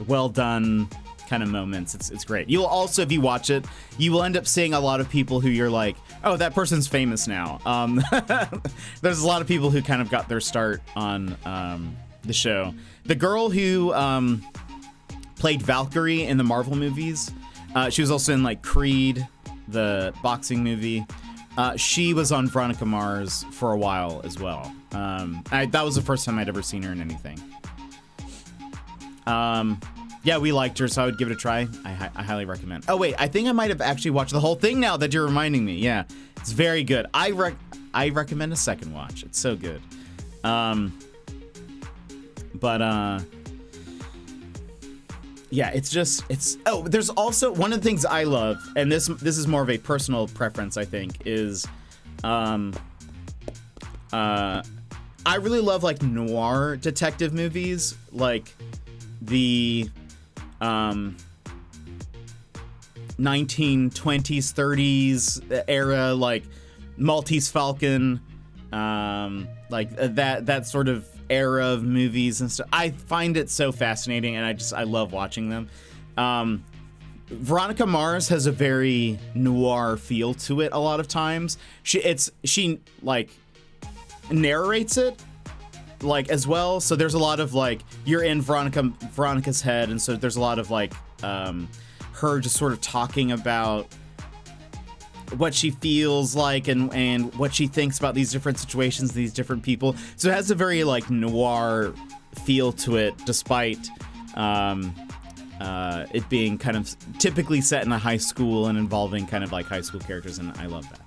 well done kind of moments. It's great. You'll also, if you watch it, you will end up seeing a lot of people who you're like, oh, that person's famous now. There's a lot of people who kind of got their start on the show. The girl who played Valkyrie in the Marvel movies, she was also in like Creed, the boxing movie. She was on Veronica Mars for a while as well. That was the first time I'd ever seen her in anything. Yeah, we liked her, so I would give it a try. I highly recommend. Oh wait, I think I might have actually watched the whole thing now that you're reminding me. Yeah, it's very good. I recommend a second watch. It's so good. Yeah, there's also one of the things I love, and this is more of a personal preference, I think, is I really love like noir detective movies, like the 1920s, 30s era, like Maltese Falcon, like that sort of era of movies and stuff. I find it so fascinating, and I love watching them. Veronica Mars has a very noir feel to it a lot of times. She like narrates it like as well, so there's a lot of like you're in Veronica's head, and so there's a lot of like her just sort of talking about what she feels like and what she thinks about these different situations, these different people. So it has a very like noir feel to it, despite it being kind of typically set in a high school and involving kind of like high school characters, and I love that.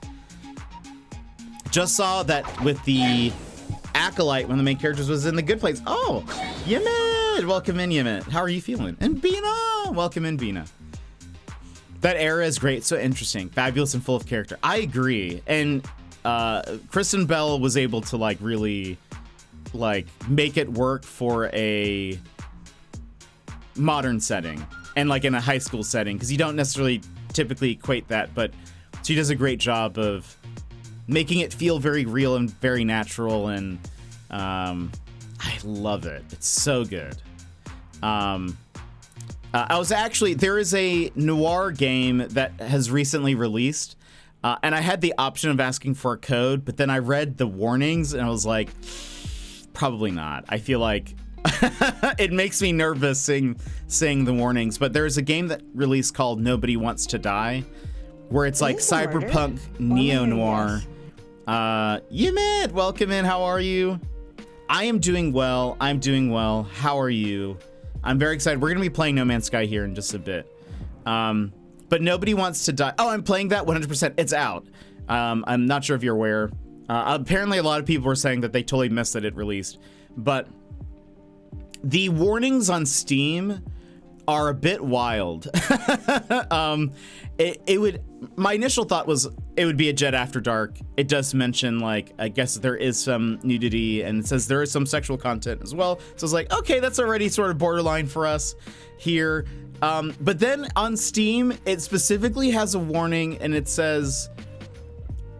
Just saw that with the Acolyte, one of the main characters was in The Good Place. Oh, Yemit! Welcome in, Yemit. How are you feeling? And Bina! Welcome in, Bina. That era is great, so interesting, fabulous, and full of character. I agree, and Kristen Bell was able to like really like make it work for a modern setting and like in a high school setting, because you don't necessarily typically equate that, but she does a great job of making it feel very real and very natural, and I love it. It's so good. There is a noir game that has recently released, and I had the option of asking for a code, but then I read the warnings and I was like, probably not. I feel like it makes me nervous saying the warnings, but there's a game that released called Nobody Wants to Die, where it's like cyberpunk neo-noir. Yimit, welcome in. How are you? I am doing well. How are you? I'm very excited. We're going to be playing No Man's Sky here in just a bit. But Nobody Wants to Die. Oh, I'm playing that 100%. It's out. I'm not sure if you're aware. Apparently, a lot of people were saying that they totally missed that it released. But the warnings on Steam are a bit wild. My initial thought was it would be a Jet After Dark. It does mention, like, I guess there is some nudity, and it says there is some sexual content as well. So it's like, okay, that's already sort of borderline for us here. But then on Steam, it specifically has a warning, and it says,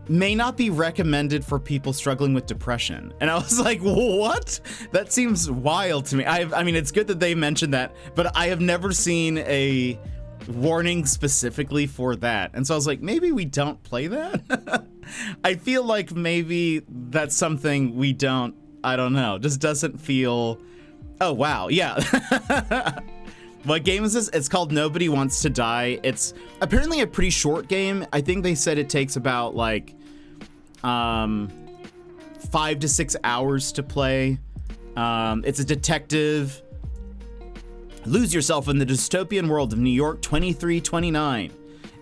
may not be recommended for people struggling with depression. And I was like, what? That seems wild to me. I mean, it's good that they mentioned that, but I have never seen a warning specifically for that. And so I was like, maybe we don't play that? I feel like maybe that's something we don't, I don't know, just doesn't feel, oh, wow, yeah. What game is this? It's called Nobody Wants to Die. It's apparently a pretty short game. I think they said it takes about like 5 to 6 hours to play. It's a detective. Lose yourself in the dystopian world of New York 2329.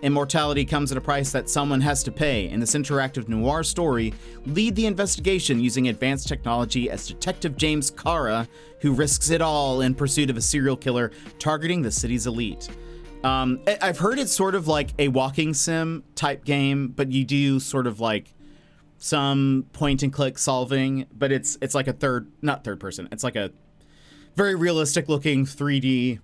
Immortality comes at a price that someone has to pay. In this interactive noir story, lead the investigation using advanced technology as Detective James Kara, who risks it all in pursuit of a serial killer targeting the city's elite. I've heard it's sort of like a walking sim type game, but you do sort of like some point and click solving, but it's like a not third person. It's like a very realistic looking 3D,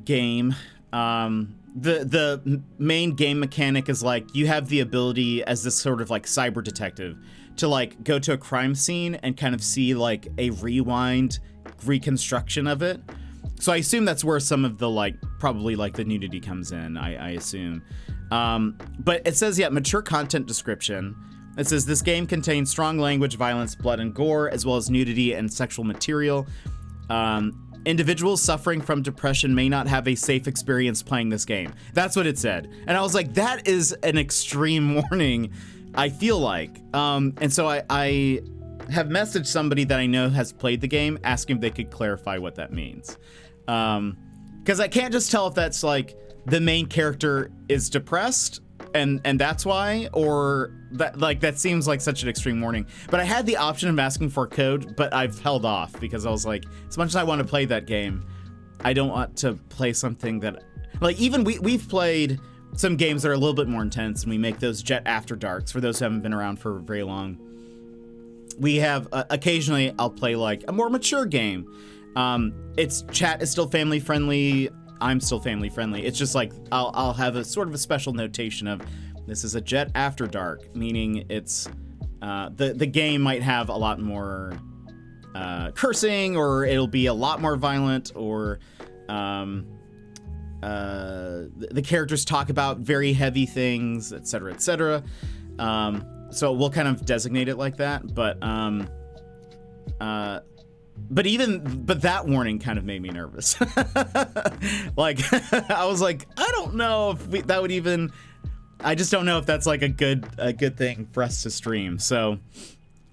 game. The main game mechanic is like you have the ability as this sort of like cyber detective to like go to a crime scene and kind of see like a rewind reconstruction of it. So I assume that's where some of the like probably like the nudity comes in, I assume. But it says, mature content description. It says this game contains strong language, violence, blood, and gore, as well as nudity and sexual material. Individuals suffering from depression may not have a safe experience playing this game. That's what it said. And I was like, that is an extreme warning, I feel like. And so I have messaged somebody that I know has played the game, asking if they could clarify what that means. Because I can't just tell if that's like the main character is depressed and that's why, or that seems like such an extreme warning. But I had the option of asking for a code, but I've held off because I was like, as much as I want to play that game, I don't want to play something that, like, even we've played some games that are a little bit more intense, and we make those Jet After Darks for those who haven't been around for very long. We have occasionally I'll play like a more mature game. Its chat is still family friendly. I'm still family friendly. It's just like I'll have a sort of a special notation of this is a Jet After Dark, meaning it's the game might have a lot more cursing, or it'll be a lot more violent, or the characters talk about very heavy things, etc., etc. So we'll kind of designate it like that, but that warning kind of made me nervous. Like, I was like, I don't know if that would even, I just don't know if that's like a good thing for us to stream. So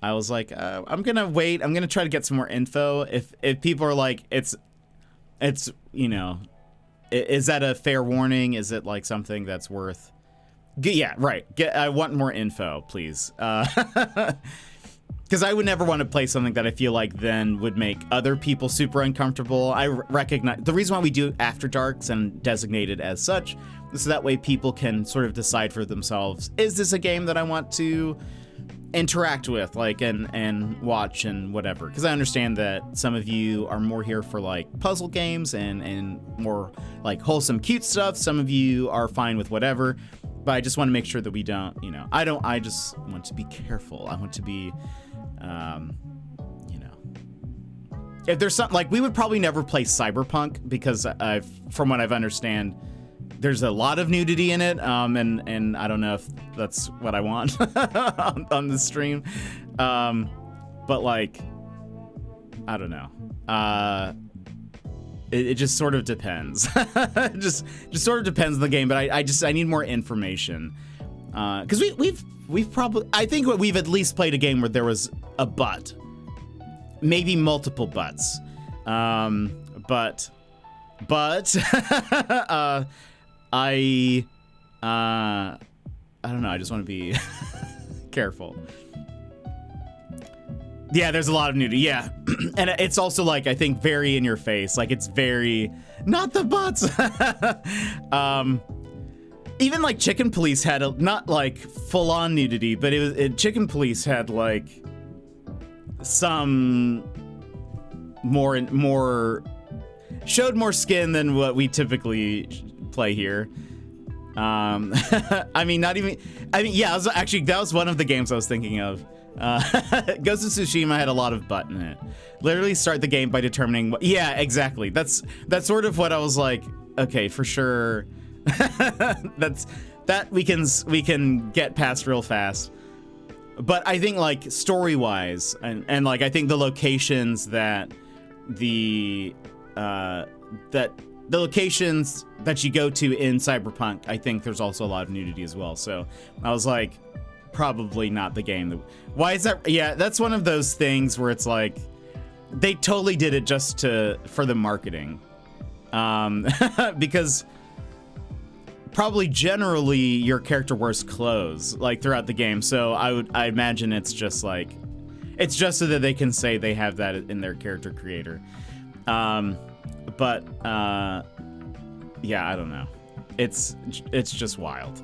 I was like, I'm gonna wait. I'm gonna try to get some more info. If people are like, it's is that a fair warning? Is it like something that's worth? Yeah, right. I want more info, please. Because I would never want to play something that I feel like then would make other people super uncomfortable. I recognize the reason why we do After Darks and designate it as such is so that way people can sort of decide for themselves, is this a game that I want to interact with, like, and watch and whatever. Because I understand that some of you are more here for like puzzle games and more like wholesome, cute stuff. Some of you are fine with whatever. but I just want to make sure that we don't, I just want to be careful. I want to be, if there's something like, we would probably never play Cyberpunk because from what I've understand, there's a lot of nudity in it. And I don't know if that's what I want on the stream. But like, I don't know. It just sort of depends. just sort of depends on the game, but I need more information. Because we've probably, I think we've at least played a game where there was a butt, maybe multiple butts. But I don't know. I just want to be careful. Yeah, there's a lot of nudity. Yeah, and it's also like, I think, very in your face. Like, it's very not the butts. Even like Chicken Police had not like full on nudity, but Chicken Police had like some showed more skin than what we typically play here. Yeah, that was one of the games I was thinking of. Ghost of Tsushima had a lot of butt in it. Literally start the game by determining what, yeah, exactly. That's sort of what I was like, okay, for sure. that we can get past real fast. But I think like story-wise and like I think the locations that the locations that you go to in Cyberpunk, I think there's also a lot of nudity as well. So I was like, probably not the game. Why is that? Yeah, that's one of those things where it's like they totally did it just for the marketing, because probably generally your character wears clothes like throughout the game. So I imagine it's just so that they can say they have that in their character creator. But yeah, I don't know. It's just wild.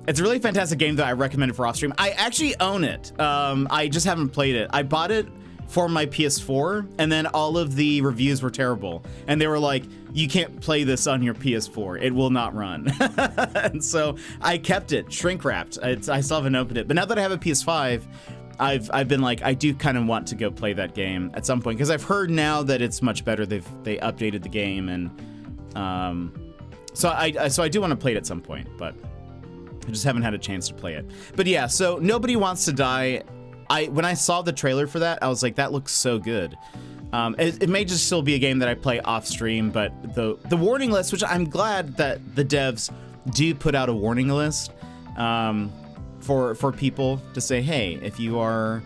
It's a really fantastic game that I recommend it for off stream. I actually own it. I just haven't played it. I bought it for my PS4, and then all of the reviews were terrible. And they were like, you can't play this on your PS4. It will not run. And so I kept it shrink wrapped. I still haven't opened it. But now that I have a PS5, I've been like, I do kind of want to go play that game at some point, because I've heard now that it's much better. They updated the game, and so I do want to play it at some point, but I just haven't had a chance to play it. But yeah, so Nobody Wants to Die. When I saw the trailer for that, I was like, that looks so good. It may just still be a game that I play off stream, but the warning list, which I'm glad that the devs do put out a warning list for people to say, hey, if you are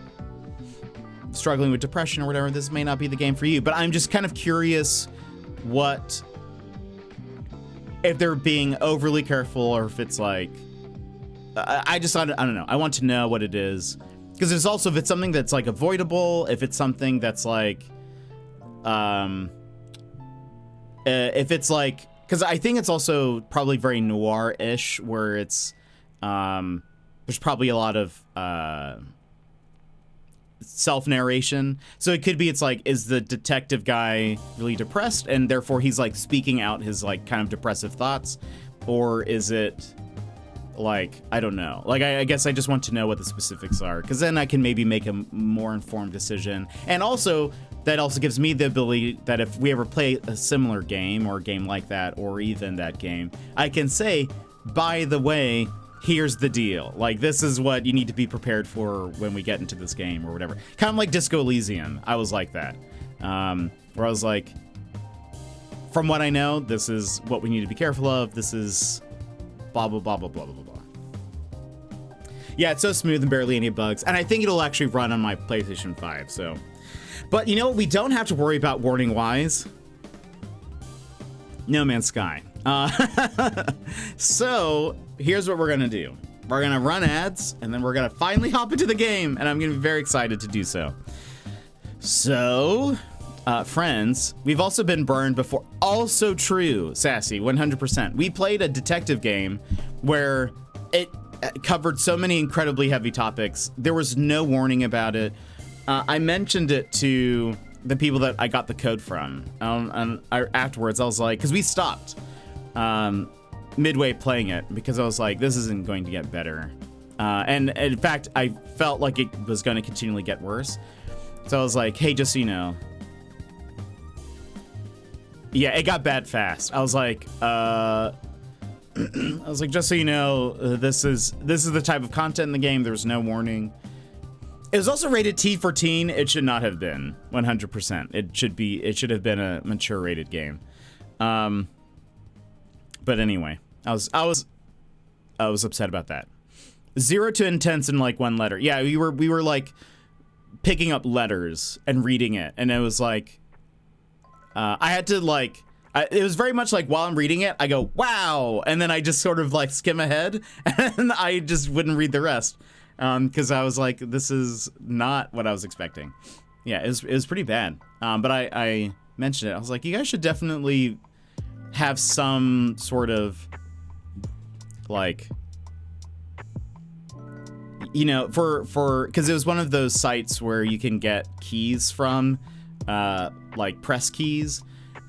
struggling with depression or whatever, this may not be the game for you. But I'm just kind of curious if they're being overly careful, or if it's like, I don't know. I want to know what it is. Because there's also, if it's something that's like avoidable, if it's something that's like, if it's like, because I think it's also probably very noir-ish, where it's, there's probably a lot of self-narration. So it could be, it's like, is the detective guy really depressed, and therefore he's like speaking out his like kind of depressive thoughts? Or is it like, I don't know. Like, I guess I just want to know what the specifics are, because then I can maybe make a more informed decision. And also, that also gives me the ability that if we ever play a similar game, or a game like that, or even that game, I can say, by the way, here's the deal. Like, this is what you need to be prepared for when we get into this game, or whatever. Kind of like Disco Elysium. I was like that. Where I was like, from what I know, this is what we need to be careful of. This is blah, blah, blah, blah, blah, blah, blah. Yeah, it's so smooth and barely any bugs. And I think it'll actually run on my PlayStation 5, so. But you know what we don't have to worry about warning-wise? No Man's Sky. So, here's what we're gonna do. We're gonna run ads, and then we're gonna finally hop into the game, and I'm gonna be very excited to do so. So, friends, we've also been burned before. Also true, Sassy, 100%. We played a detective game where it covered so many incredibly heavy topics. There was no warning about it. I mentioned it to the people that I got the code from. And afterwards, I was like, because we stopped. midway playing it because I was like, this isn't going to get better. And in fact, I felt like it was going to continually get worse. So I was like, hey, just so you know. Yeah, it got bad fast. I was like, just so you know, this is the type of content in the game. There's no warning. It was also rated T for teen. It should not have been 100%. It should have been a mature rated game. But anyway, I was upset about that. 0 to intense in like one letter. Yeah, we were like picking up letters and reading it, and it was like I had to like. It was very much like while I'm reading it, I go, wow, and then I just sort of like skim ahead, and I just wouldn't read the rest because I was like, this is not what I was expecting. Yeah, it was pretty bad. But I mentioned it. I was like, you guys should definitely have some sort of like, you know, for because it was one of those sites where you can get keys from, like press keys.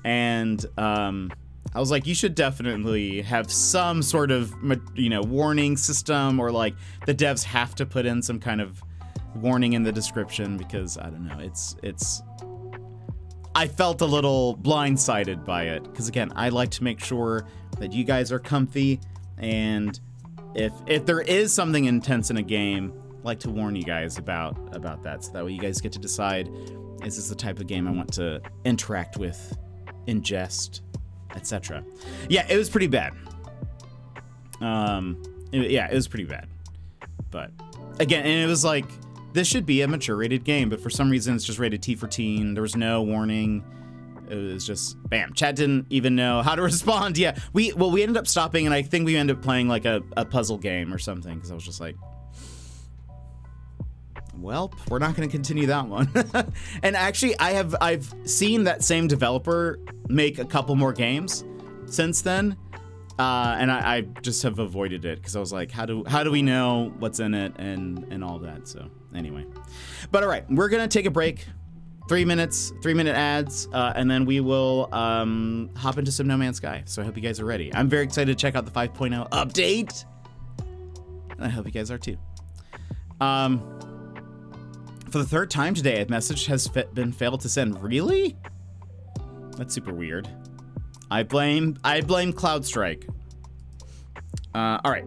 And I was like, you should definitely have some sort of, you know, warning system, or like the devs have to put in some kind of warning in the description because I don't know, it's I felt a little blindsided by it because again, I like to make sure that you guys are comfy, and if there is something intense in a game, I like to warn you guys about that, so that way you guys get to decide, is this the type of game I want to interact with, ingest, etc. Yeah, it was pretty bad. It was pretty bad. But again, and it was like, this should be a mature rated game, but for some reason it's just rated T for teen. There was no warning. It was just bam. Chat didn't even know how to respond. Yeah, we ended up stopping, and I think we ended up playing like a puzzle game or something because I was just like, well, we're not going to continue that one. And actually, I've seen that same developer make a couple more games since then, and I just have avoided it because I was like, how do we know what's in it and all that. So anyway, but all right, we're gonna take a break, 3 minutes, 3-minute ads, and then we will hop into some No Man's Sky. So I hope you guys are ready. I'm very excited to check out the 5.0 update, and I hope you guys are too. For the third time today, a message has been failed to send. Really? That's super weird. I blame CloudStrike. All right.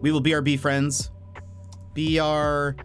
We will BRB friends. BRB.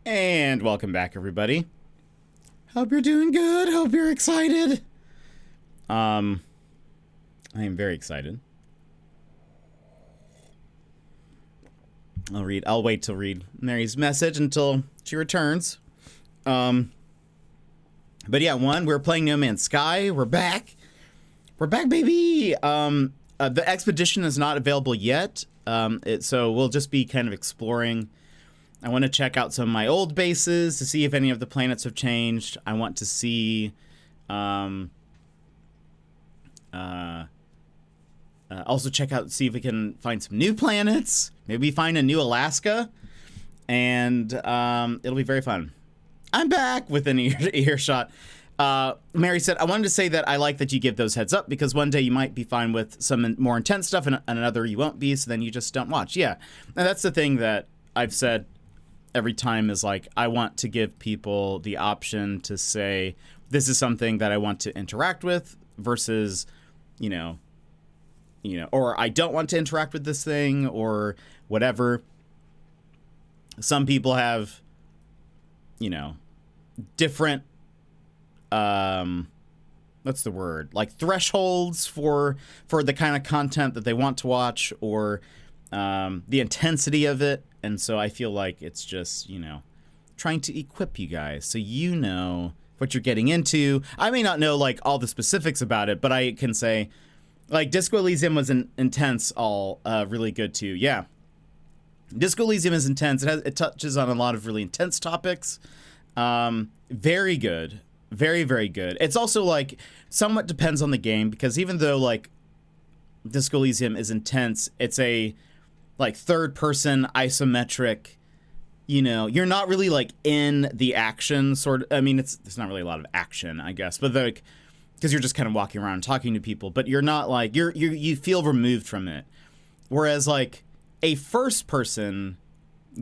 And welcome back, everybody. Hope you're doing good. Hope you're excited. I am very excited. I'll wait to read Mary's message until she returns. But yeah, we're playing No Man's Sky. We're back. We're back, baby. The expedition is not available yet. So we'll just be kind of exploring. I want to check out some of my old bases to see if any of the planets have changed. I want to see, also see if we can find some new planets. Maybe find a new Alaska, and it'll be very fun. I'm back with an earshot. Mary said, I wanted to say that I like that you give those heads up because one day you might be fine with some more intense stuff and another you won't be, so then you just don't watch. Yeah, and that's the thing that I've said every time is like, I want to give people the option to say, this is something that I want to interact with versus, or I don't want to interact with this thing or whatever. Some people have, different, what's the word? Like thresholds for the kind of content that they want to watch or the intensity of it. And so I feel like it's just, trying to equip you guys so you know what you're getting into. I may not know like all the specifics about it, but I can say like Disco Elysium was intense, really good too. Yeah. Disco Elysium is intense. It touches on a lot of really intense topics. Very good. Very, very good. It's also like somewhat depends on the game because even though like Disco Elysium is intense, it's a like third person isometric, you're not really like in the action sort of. I mean, there's not really a lot of action, I guess, but like, because you're just kind of walking around and talking to people, but you're not like, you feel removed from it. Whereas like a first person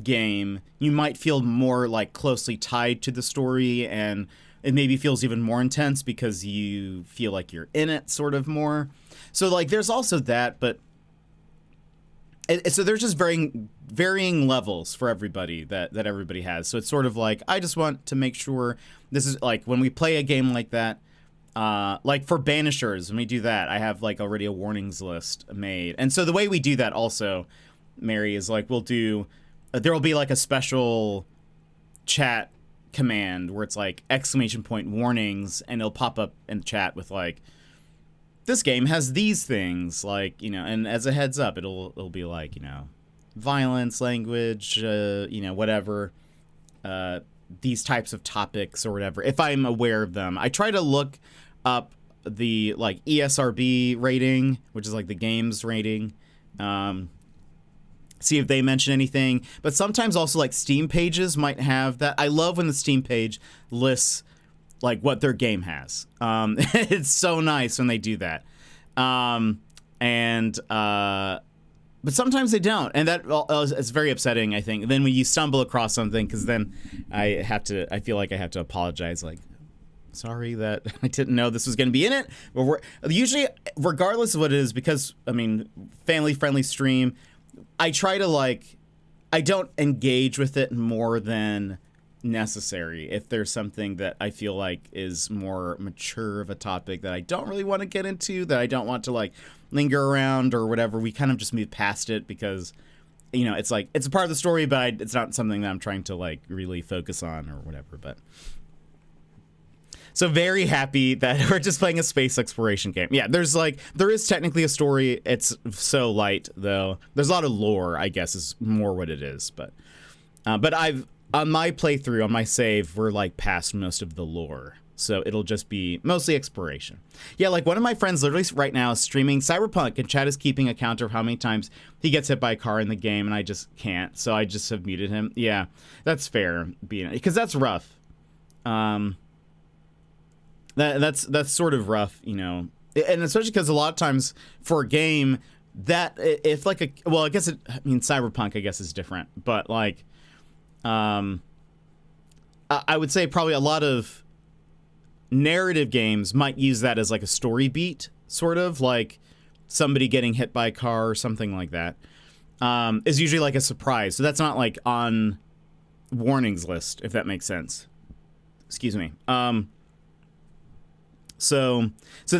game, you might feel more like closely tied to the story and it maybe feels even more intense because you feel like you're in it sort of more. So like there's also that, but so there's just varying levels for everybody that everybody has. So it's sort of like, I just want to make sure this is like when we play a game like that, like for Banishers, when we do that, I have like already a warnings list made. And so the way we do that also, Mary, is like there'll be like a special chat command where it's like ! warnings, and it'll pop up in chat with like, this game has these things, like, and as a heads up, it'll be like, violence, language, whatever, these types of topics or whatever, if I'm aware of them. I try to look up the like ESRB rating, which is like the games rating, see if they mention anything. But sometimes also like Steam pages might have that. I love when the Steam page lists like what their game has. It's so nice when they do that. But sometimes they don't, and that it's very upsetting, I think. And then when you stumble across something, because then I feel like I have to apologize, like, sorry that I didn't know this was going to be in it. But we're usually, regardless of what it is, because I mean, family-friendly stream, I try to like, I don't engage with it more than necessary. If there's something that I feel like is more mature of a topic that I don't really want to get into, that I don't want to like linger around or whatever, we kind of just move past it because, it's like, it's a part of the story, but it's not something that I'm trying to like really focus on or whatever. But so very happy that we're just playing a space exploration game. Yeah, there is technically a story. It's so light though. There's a lot of lore, I guess, is more what it is. But on my playthrough, on my save, we're like past most of the lore. So it'll just be mostly exploration. Yeah, like one of my friends literally right now is streaming Cyberpunk, and Chad is keeping a count of how many times he gets hit by a car in the game, and I just can't. So I just have muted him. Yeah, that's fair, because that's rough. That's sort of rough, you know, and especially because a lot of times for a game that if like Cyberpunk I guess is different, but like, I would say probably a lot of narrative games might use that as like a story beat, sort of like somebody getting hit by a car or something like that, is usually like a surprise. So that's not like on warnings list, if that makes sense. Excuse me. So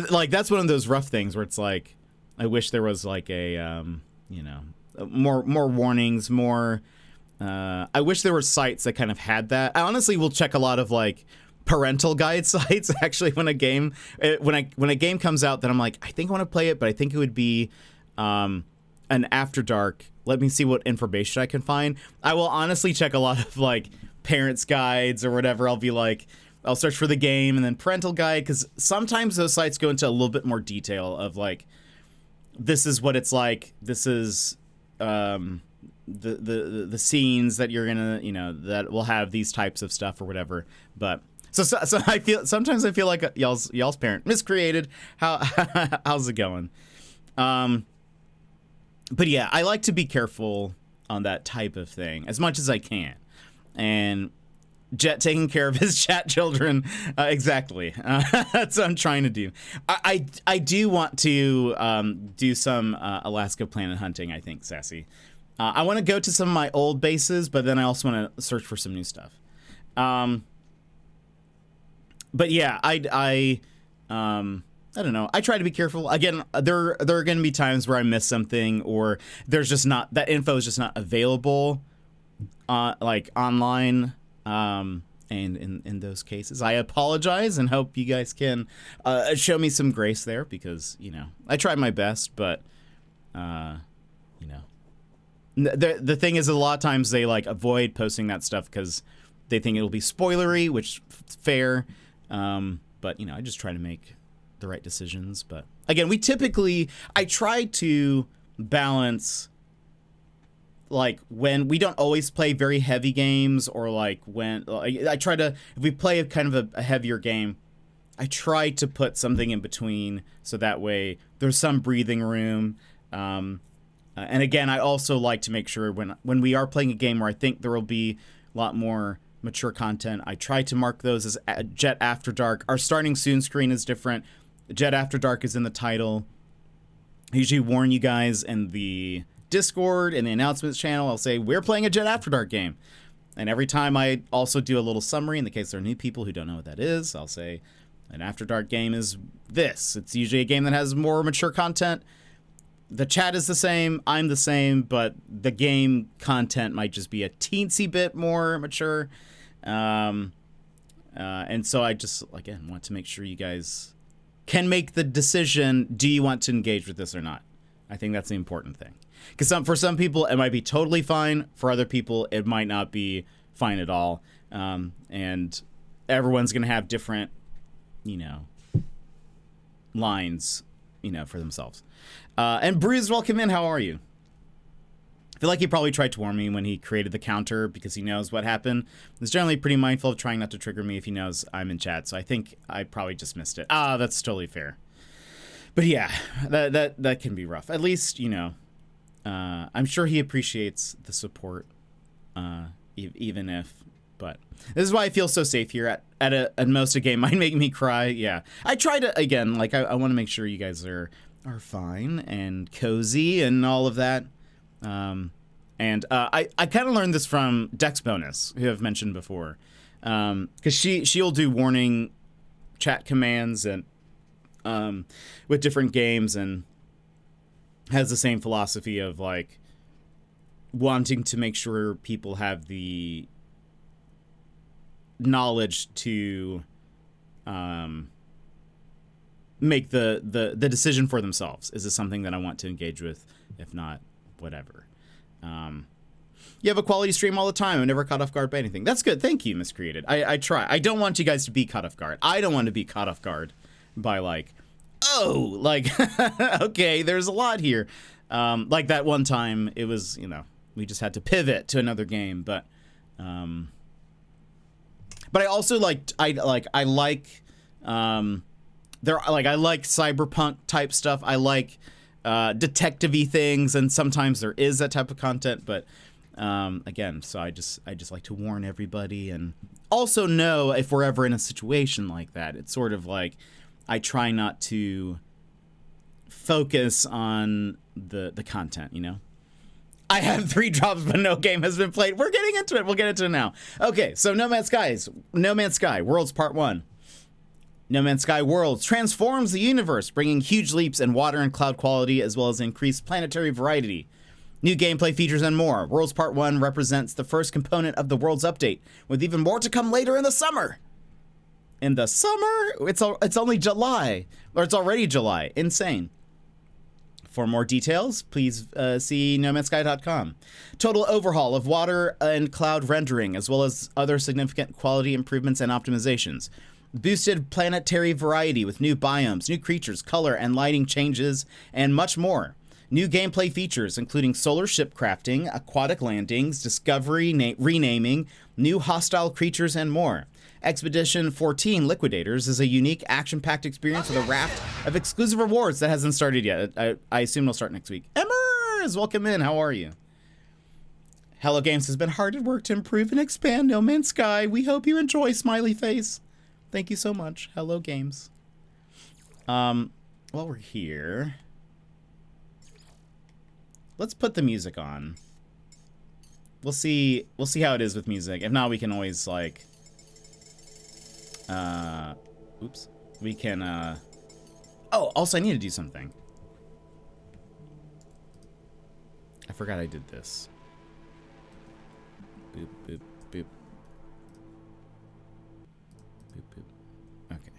like that's one of those rough things where it's like, I wish there was like a, you know, more warnings, more. I wish there were sites that kind of had that. I honestly will check a lot of like parental guide sites actually when a game comes out that I'm like, I think I want to play it, but I think it would be an After Dark. Let me see what information I can find. I will honestly check a lot of like parents guides or whatever. I'll be like, I'll search for the game and then parental guide, because sometimes those sites go into a little bit more detail of like, this is what it's like, this is the scenes that you're gonna, you know, that will have these types of stuff or whatever. But so I feel like y'all's parent miscreated. How's it going? But yeah, I like to be careful on that type of thing as much as I can. And Jet taking care of his chat children, exactly. That's what I'm trying to do. I do want to do some Alaska planet hunting, I think, Sassy. I want to go to some of my old bases, but then I also want to search for some new stuff. But yeah, I don't know. I try to be careful. Again, there are going to be times where I miss something, or there's just not, that info is just not available, like online. And in those cases, I apologize and hope you guys can show me some grace there, because, you know, I tried my best, but you know, the thing is, a lot of times they like avoid posting that stuff because they think it'll be spoilery, which is fair. But you know, I just try to make the right decisions. But again, I try to balance, like, when we don't always play very heavy games, or like when I try to, if we play kind of a heavier game, I try to put something in between, so that way there's some breathing room. And again, I also like to make sure when we are playing a game where I think there will be a lot more mature content, I try to mark those as Jet After Dark. Our starting soon screen is different. Jet After Dark is in the title. I usually warn you guys in the Discord and the announcements channel. I'll say we're playing a Jet After Dark game, and every time I also do a little summary in the case there are new people who don't know what that is. I'll say an After Dark game is this. It's usually a game that has more mature content. The chat is the same, I'm the same, but the game content might just be a teensy bit more mature. And so I just, again, want to make sure you guys can make the decision, do you want to engage with this or not? I think that's the important thing. Because for some people, it might be totally fine. For other people, it might not be fine at all. And everyone's going to have different, you know, lines, you know, for themselves. And Bruce, welcome in. How are you? I feel like he probably tried to warn me when he created the counter, because he knows what happened. He's generally pretty mindful of trying not to trigger me if he knows I'm in chat. So I think I probably just missed it. That's totally fair. But yeah, that can be rough. At least, you know, I'm sure he appreciates the support, even if. But this is why I feel so safe here. At most, a game might make me cry. Yeah, I try to, again, like, I want to make sure you guys are fine and cozy and all of that. And I kind of learned this from Dex Bonus, who I've mentioned before, because she'll do warning chat commands and with different games, and has the same philosophy of like wanting to make sure people have the knowledge to make the decision for themselves. Is this something that I want to engage with? If not, whatever. You have a quality stream all the time. I'm never caught off guard by anything. That's good. Thank you, Miscreated. I try. I don't want you guys to be caught off guard. I don't want to be caught off guard by like, oh, like, okay, there's a lot here. Like that one time, it was, you know, we just had to pivot to another game, but I also I like cyberpunk type stuff. I like detective-y things, and sometimes there is that type of content, but again, so I just like to warn everybody, and also know if we're ever in a situation like that, it's sort of like I try not to focus on the content, you know. I have 3 drops, but no game has been played. We're getting into it. We'll get into it now. Okay, so No Man's Sky Worlds Part 1. No Man's Sky Worlds transforms the universe, bringing huge leaps in water and cloud quality, as well as increased planetary variety. New gameplay features and more. Worlds Part 1 represents the first component of the Worlds update, with even more to come later in the summer. In the summer? It's only July. Or it's already July. Insane. For more details, please see nomansky.com. Total overhaul of water and cloud rendering, as well as other significant quality improvements and optimizations. Boosted planetary variety with new biomes, new creatures, color and lighting changes, and much more. New gameplay features, including solar ship crafting, aquatic landings, discovery renaming, new hostile creatures, and more. Expedition 14 Liquidators is a unique, action-packed experience with a raft of exclusive rewards that hasn't started yet. I assume it'll start next week. Emmers, welcome in. How are you? Hello Games has been hard at work to improve and expand No Man's Sky. We hope you enjoy, smiley face. Thank you so much. Hello Games. While we're here, let's put the music on. We'll see how it is with music. If not, we can always like oops. We can, oh, also I need to do something. I forgot I did this. Boop, boop, boop. Boop, boop. Okay.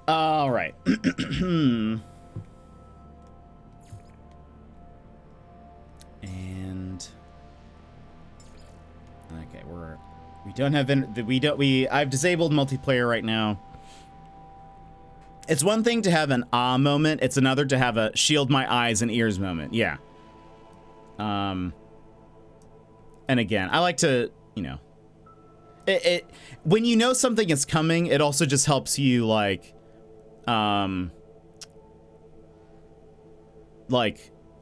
All right. And okay, I've disabled multiplayer right now. It's one thing to have an moment, it's another to have a shield my eyes and ears moment. Yeah. And again, I like to, you know, when you know something is coming, it also just helps you like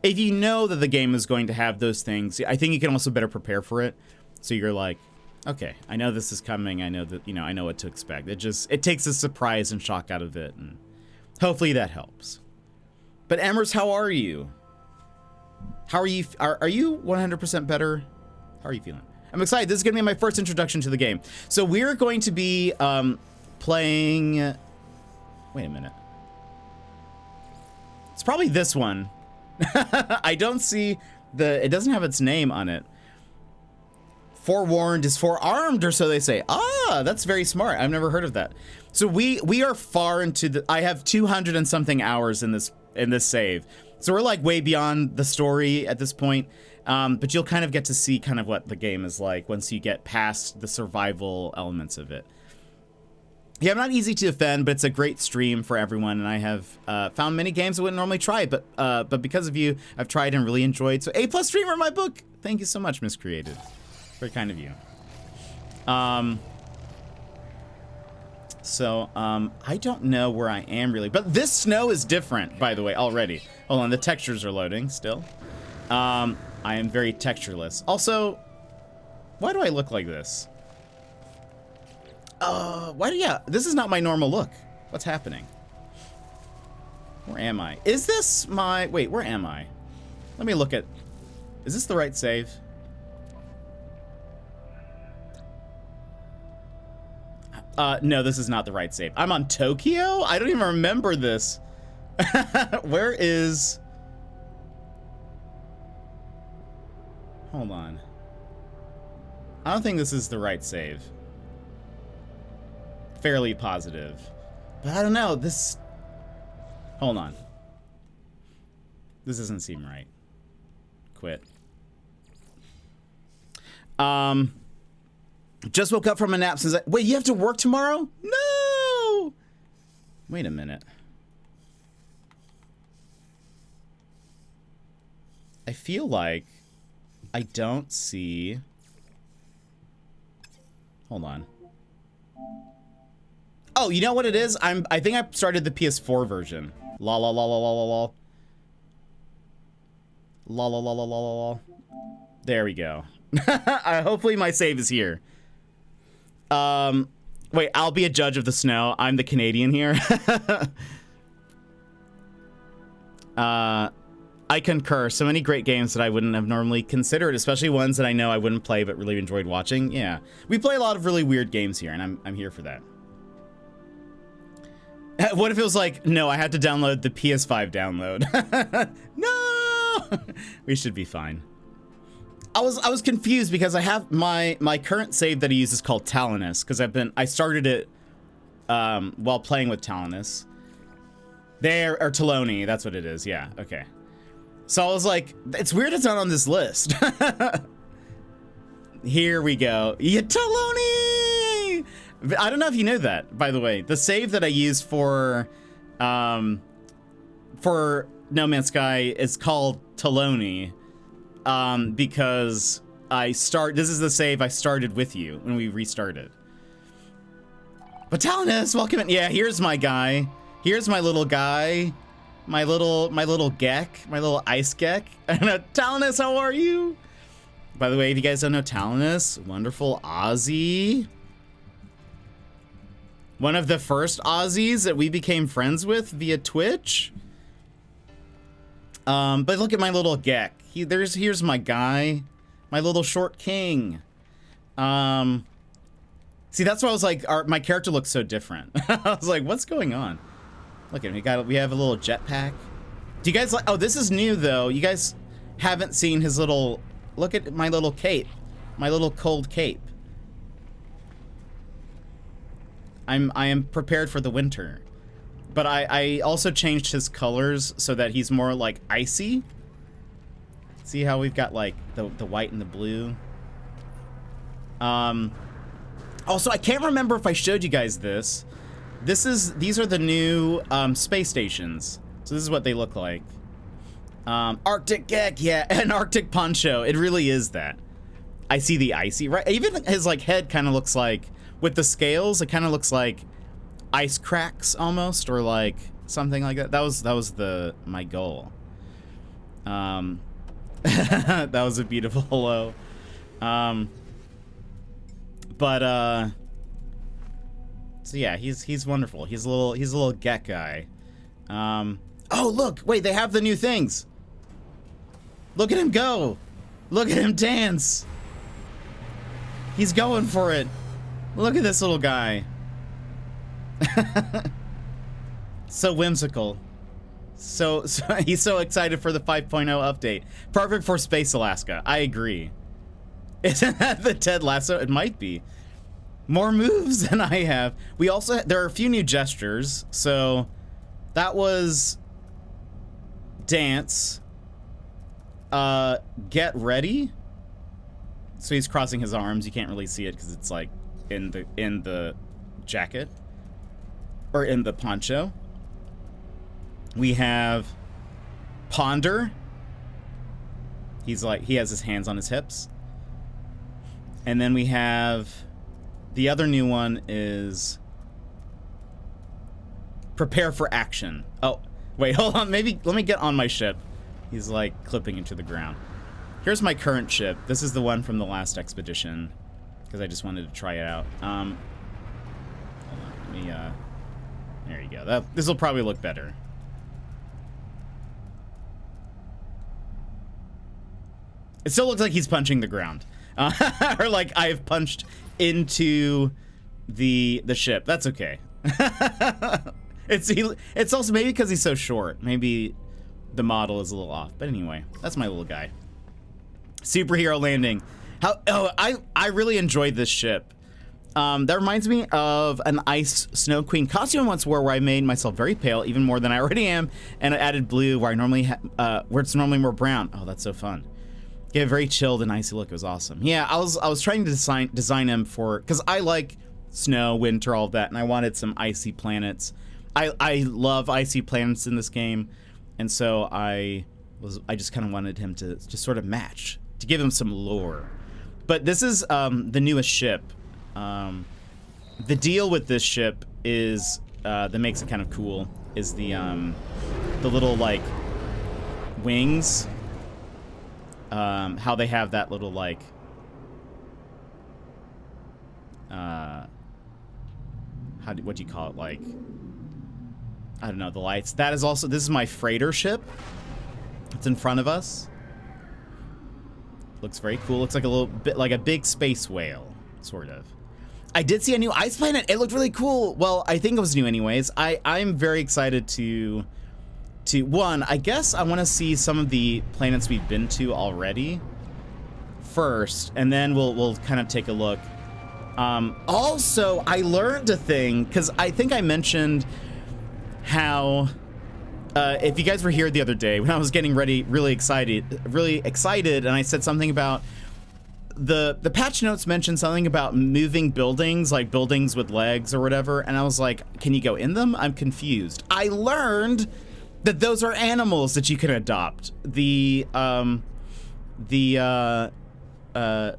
if you know that the game is going to have those things, I think you can also better prepare for it. So you're like, okay, I know this is coming. I know that, you know, I know what to expect. It takes the surprise and shock out of it, and hopefully that helps. But Emmers, how are you? How are you? Are you 100% better? How are you feeling? I'm excited. This is going to be my first introduction to the game. So we're going to be playing... Wait a minute. It's probably this one. I don't see it doesn't have its name on it. Forewarned is forearmed, or so they say. Ah, that's very smart. I've never heard of that. So we are far into I have 200 and something hours in this save. So we're like way beyond the story at this point. But you'll kind of get to see kind of what the game is like once you get past the survival elements of it. Yeah, I'm not easy to defend, but it's a great stream for everyone, and I have found many games I wouldn't normally try, but because of you, I've tried and really enjoyed. So A+ streamer in my book. Thank you so much, Miscreated. Very kind of you. I don't know where I am really, but this snow is different, by the way, already. Hold on, the textures are loading still. I am very textureless. Also, why do I look like this? Yeah, this is not my normal look. What's happening? Where am I? Is this my, wait, where am I? Let me look at, is this the right save? No, this is not the right save. I'm on Tokyo? I don't even remember this. Where is, hold on. I don't think this is the right save. Fairly positive. But I don't know, this... Hold on. This doesn't seem right. quit. Just woke up from a nap since wait, you have to work tomorrow? No! Wait a minute. I feel like I don't see... Hold on. Oh, you know what it is? I think I started the PS4 version. La la la la la la la. La la la la la la la. There we go. Hopefully my save is here. Wait, I'll be a judge of the snow. I'm the Canadian here. I concur. So many great games that I wouldn't have normally considered, especially ones that I know I wouldn't play but really enjoyed watching. Yeah, we play a lot of really weird games here, and I'm here for that. What if it was like, no, I had to download the PS5 download? No, we should be fine. I was confused because I have my current save that I use is called Talonus because I started it while playing with Talonus. There, or Taloni, that's what it is. Yeah, okay. So I was like, it's weird it's not on this list. Here we go. Yeah, Taloni! I don't know if you know that, by the way. The save that I used for No Man's Sky is called Taloni. Because this is the save I started with you when we restarted. But Talonus, welcome in. Yeah, here's my guy. Here's my little guy. My little Gek, my little ice Gek. Talonus, how are you? By the way, if you guys don't know Talonus, wonderful Aussie. One of the first Aussies that we became friends with via Twitch. But look at my little Gek. Here's my guy, my little short king. See, that's why I was like, my character looks so different. I was like, what's going on? Look at him. We have a little jetpack. Do you guys like? Oh, this is new though. You guys haven't seen his little. Look at my little cape, my little cold cape. I am prepared for the winter, but I also changed his colors so that he's more like icy. See how we've got like the white and the blue. Also, I can't remember if I showed you guys this. These are the new space stations. So this is what they look like. Arctic Gek, yeah, an Arctic poncho. It really is that. I see the icy, right? Even his like head kind of looks like, with the scales, it kind of looks like ice cracks almost, or like something like that. That was my goal. That was a beautiful hello. So yeah, he's wonderful. He's a little Gek guy. Oh look, wait, they have the new things. Look at him go. Look at him dance. He's going for it. Look at this little guy. So whimsical. So he's so excited for the 5.0 update. Perfect for Space Alaska. I agree. Isn't that the Ted Lasso? It might be. More moves than I have. There are a few new gestures. So that was dance. Get ready. So he's crossing his arms. You can't really see it because it's like in the jacket or in the poncho. We have ponder. He has his hands on his hips. And then we have the other new one is prepare for action. Oh, wait, hold on. Maybe let me get on my ship. He's like clipping into the ground. Here's my current ship. This is the one from the last expedition because I just wanted to try it out. Hold on. Let me, there you go. This will probably look better. It still looks like he's punching the ground. Or like I've punched into the ship. That's okay. It's also maybe because he's so short. Maybe the model is a little off. But anyway, that's my little guy. Superhero landing. I really enjoyed this ship. That reminds me of an Ice Snow Queen costume I once wore where I made myself very pale, even more than I already am, and I added blue where I normally where it's normally more brown. Oh, that's so fun. Gave a very chilled and icy look. It was awesome. Yeah, I was trying to design him for, because I like snow, winter, all of that, and I wanted some icy planets. I love icy planets in this game, and so I just kind of wanted him to just sort of match, to give him some lore. But this is the newest ship. The deal with this ship is that makes it kind of cool is the little like wings. How they have that little like what do you call it, like, I don't know, the lights. That is also, this is my freighter ship. It's in front of us. Looks very cool. Looks like a little bit like a big space whale, sort of. I did see a new ice planet. It looked really cool. Well, I think it was new anyways. I'm very excited to one, I guess I want to see some of the planets we've been to already first, and then we'll kind of take a look. Also, I learned a thing, because I think I mentioned how if you guys were here the other day when I was getting ready, really excited, and I said something about the patch notes mentioned something about moving buildings, like buildings with legs or whatever, and I was like, can you go in them? I'm confused. I learned that those are animals that you can adopt. The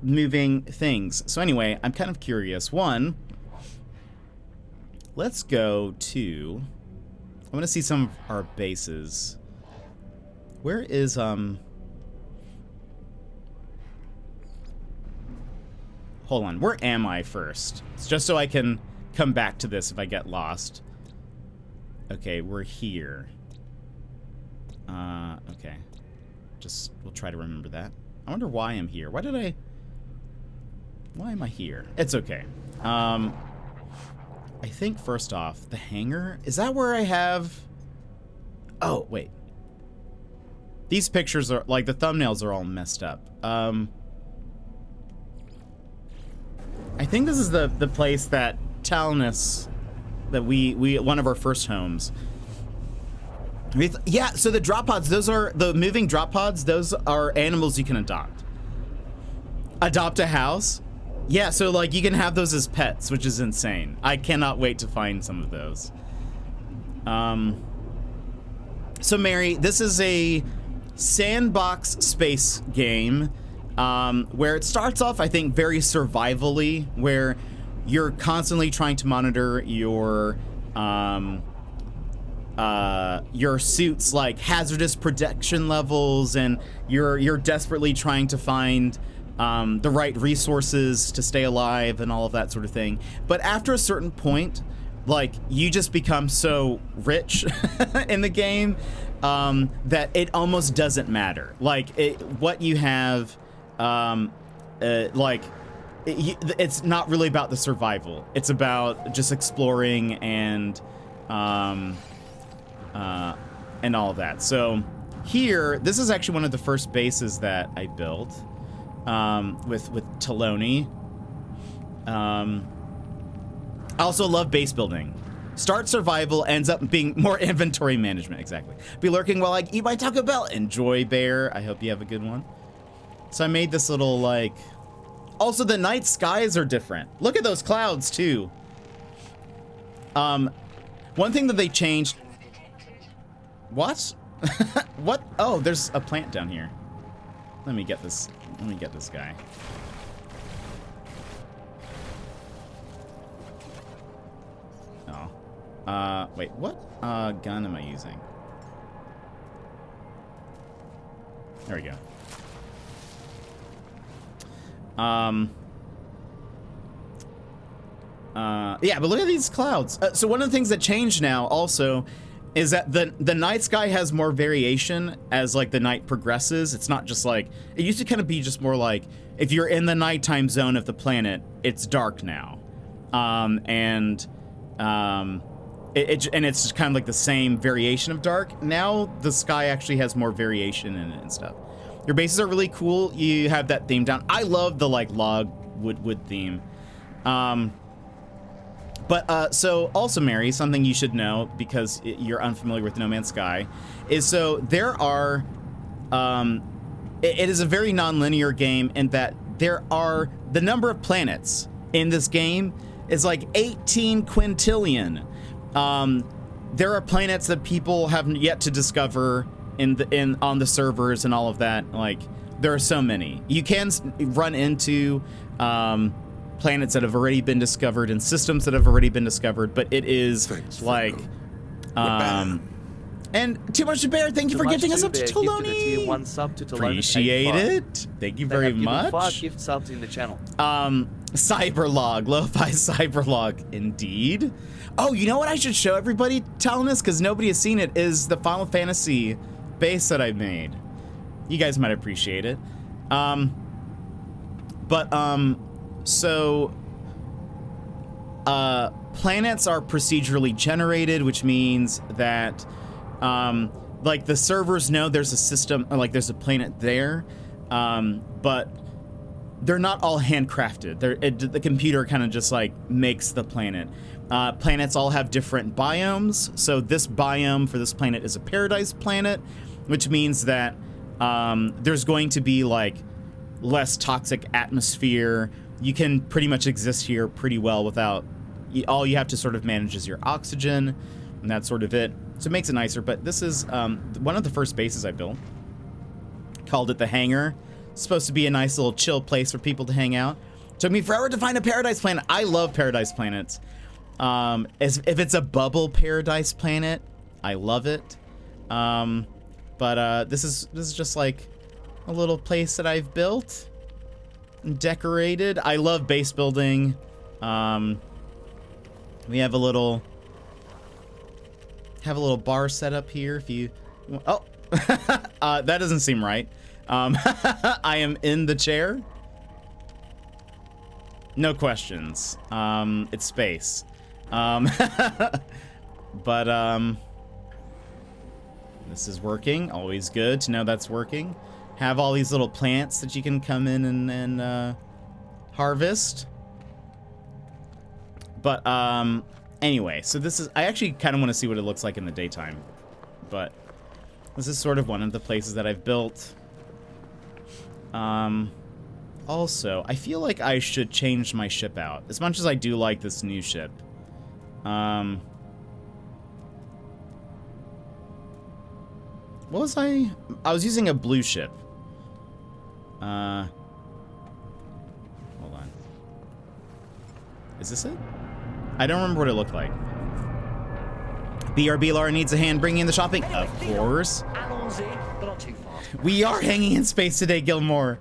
moving things. So anyway, I'm kind of curious. One, let's go to, I want to see some of our bases. Where is, hold on, where am I first? It's just so I can come back to this if I get lost. Okay, we're here. Okay. Just, we'll try to remember that. I wonder why I'm here. Why am I here? It's okay. I think first off, the hangar, is that where I have, oh, wait. These pictures are, like, the thumbnails are all messed up. I think this is the place that Talnus, that we one of our first homes. Yeah, so the drop pods, those are the moving drop pods. Those are animals you can adopt. Adopt a house? Yeah, so like you can have those as pets, which is insane. I cannot wait to find some of those. So Mary, this is a sandbox space game where it starts off, I think, very survivally, where you're constantly trying to monitor your suit's like hazardous protection levels, and you're desperately trying to find the right resources to stay alive and all of that sort of thing. But after a certain point, like, you just become so rich in the game that it almost doesn't matter. Like, what you have, it's not really about the survival. It's about just exploring and all of that. So here, this is actually one of the first bases that I built with Taloni. I also love base building. Start survival, ends up being more inventory management. Exactly. Be lurking while I eat my Taco Bell. Enjoy, Bear. I hope you have a good one. So I made this little, like... Also, the night skies are different. Look at those clouds, too. One thing that they changed... What? What? Oh, there's a plant down here. Let me get this. Let me get this guy. Oh. Wait, what gun am I using? There we go. Yeah, but look at these clouds. So one of the things that changed now also is that the night sky has more variation as like the night progresses. It's not just like, it used to kind of be just more like, if you're in the nighttime zone of the planet, it's dark now. And it's just kind of like the same variation of dark. Now the sky actually has more variation in it and stuff. Your bases are really cool. You have that theme down. I love the like log wood theme. But so also, Mary, something you should know because you're unfamiliar with No Man's Sky is, so there are it is a very non-linear game in that the number of planets in this game is like 18 quintillion. There are planets that people have yet to discover on the servers and all of that. Like, there are so many. You can run into planets that have already been discovered and systems that have already been discovered, but it is like and Too Much to Bear, thank you for gifting us up to Toloni. Appreciate it. Thank you very much. 5 gift subs in the channel. Cyberlog, Lo-Fi Cyberlog, indeed. Oh, you know what I should show everybody, telling us, because nobody has seen it, is the Final Fantasy base that I made. You guys might appreciate it. So planets are procedurally generated, which means that like the servers know there's a system, or like there's a planet there, but they're not all handcrafted. The computer kind of just like makes the planet. Planets all have different biomes. So this biome for this planet is a paradise planet, which means that there's going to be like less toxic atmosphere. You can pretty much exist here pretty well without, all you have to sort of manage is your oxygen, and that's sort of it. So it makes it nicer, but this is one of the first bases I built. Called it the Hangar. It's supposed to be a nice little chill place for people to hang out. Took me forever to find a paradise planet. I love paradise planets. If it's a bubble paradise planet, I love it. But this is just like a little place that I've built and decorated. I love base building. We have a little bar set up here. If you, oh, that doesn't seem right. I am in the chair. No questions. It's space. But this is working. Always good to know that's working. Have all these little plants that you can come in and harvest. But anyway, so this is, I actually kind of want to see what it looks like in the daytime. But this is sort of one of the places that I've built. Also, I feel like I should change my ship out. As much as I do like this new ship. What was I was using a blue ship. Hold on. Is this it? I don't remember what it looked like. BRB Lara needs a hand bringing in the shopping. Of course. We are hanging in space today, Gilmore.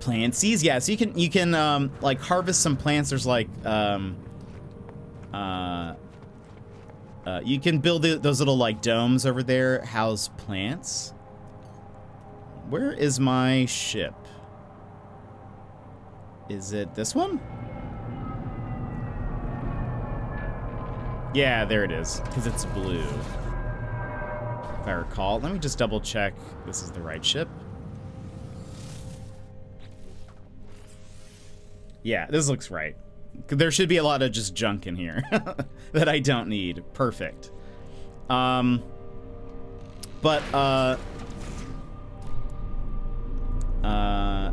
Plantsies, yeah. So you can like harvest some plants. There's like you can build those little like domes over there, house plants. Where is my ship? Is it this one? Yeah, there it is, because it's blue. If I recall. Let me just double check this is the right ship. Yeah, this looks right. There should be a lot of just junk in here that I don't need. Perfect.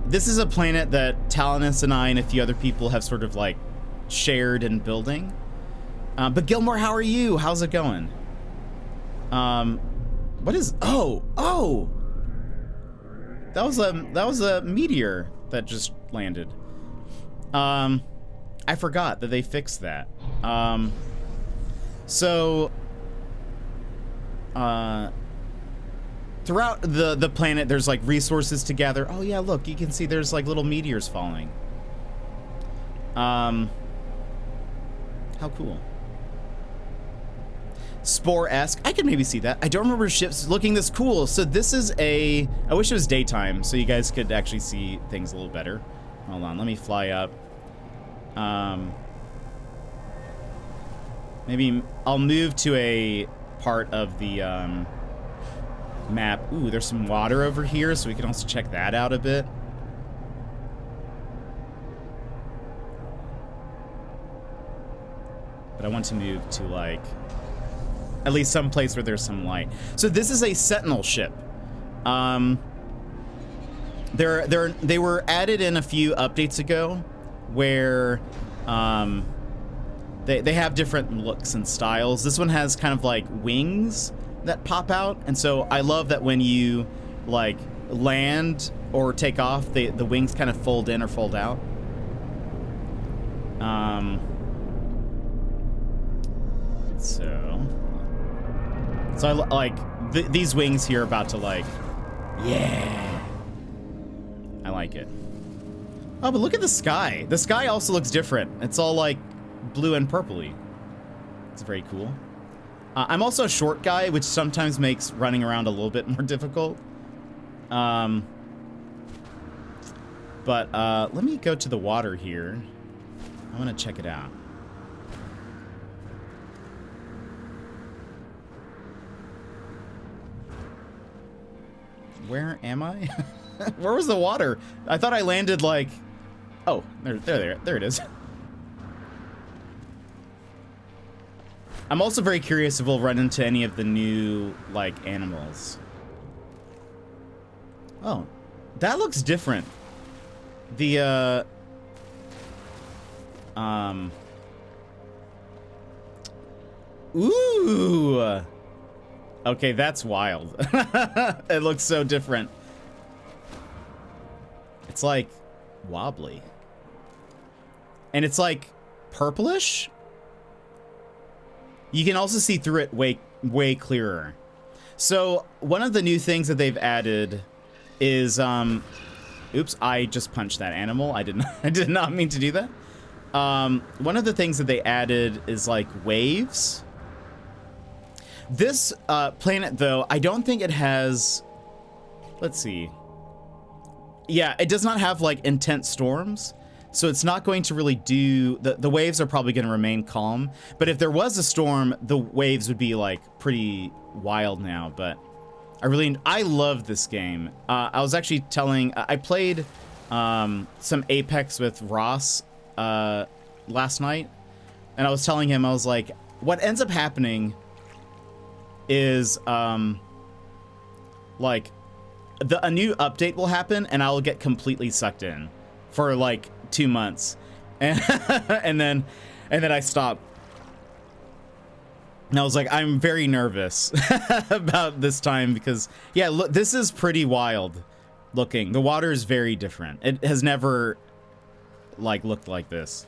This is a planet that Talinus and I and a few other people have sort of like shared in building. But Gilmore, how are you? How's it going? What is, oh! That was a meteor that just landed. I forgot that they fixed that. Throughout the planet, there's like resources to gather. Oh yeah, look, you can see there's like little meteors falling. How cool. Spore-esque. I could maybe see that. I don't remember ships looking this cool. So this is I wish it was daytime so you guys could actually see things a little better. Hold on, let me fly up. Maybe I'll move to a part of the map. Ooh, there's some water over here, so we can also check that out a bit. But I want to move to like at least some place where there's some light. So this is a Sentinel ship. They were added in a few updates ago, where they have different looks and styles. This one has kind of like wings that pop out, and so I love that when you like land or take off, the wings kind of fold in or fold out. So I like these wings here are about to like, yeah, I like it. Oh, but look at the sky. The sky also looks different. It's all like blue and purpley. It's very cool. I'm also a short guy, which sometimes makes running around a little bit more difficult. But let me go to the water here. I want to check it out. Where am I? Where was the water? I thought I landed like... Oh, there it is. I'm also very curious if we'll run into any of the new, like, animals. Oh, that looks different. The, Ooh! Okay, that's wild. It looks so different. It's, like, wobbly. And it's, like, purplish? You can also see through it way clearer. So one of the new things that they've added is oops, I just punched that animal. I did not mean to do that. One of the things that they added is like waves. This planet though, I don't think it has, let's see. Yeah, it does not have like intense storms. So it's not going to really do, the waves are probably going to remain calm. But if there was a storm, the waves would be like pretty wild now. But I love this game. I was actually telling, I played some Apex with Ross last night. And I was telling him, I was like, what ends up happening is like a new update will happen and I'll get completely sucked in for like 2 months, and then I stopped. And I was like, I'm very nervous about this time because, yeah, look, this is pretty wild looking. The water is very different. It has never like looked like this.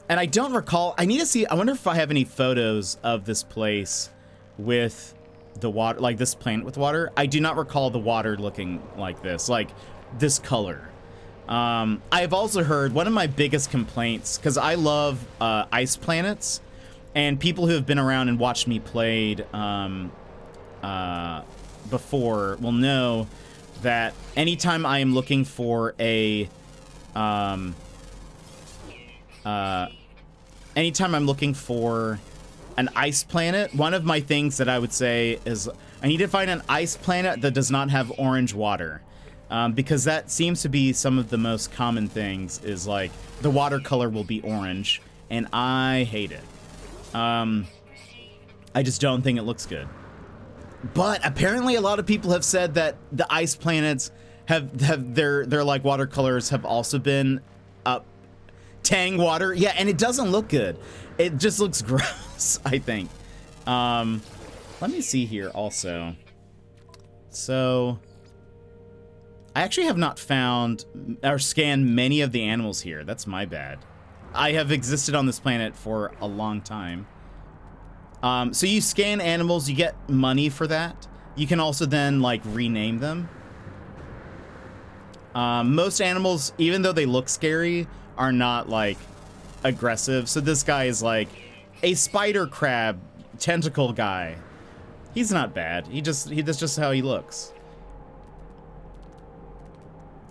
And I don't recall. I need to see. I wonder if I have any photos of this place with the water, like this planet with water. I do not recall the water looking like this color. I've also heard one of my biggest complaints, because I love ice planets, and people who have been around and watched me played before will know that anytime I am looking for anytime I'm looking for an ice planet, one of my things that I would say is I need to find an ice planet that does not have orange water. Because that seems to be some of the most common things, is like the watercolor will be orange, and I hate it. I just don't think it looks good. But apparently a lot of people have said that the ice planets have their like watercolors have also been tang water. Yeah, and it doesn't look good. It just looks gross, I think. Let me see here also. So I actually have not found or scanned many of the animals here. That's my bad. I have existed on this planet for a long time. So you scan animals, you get money for that. You can also then like rename them. Most animals, even though they look scary, are not like aggressive. So this guy is like a spider crab tentacle guy. He's not bad. That's just how he looks.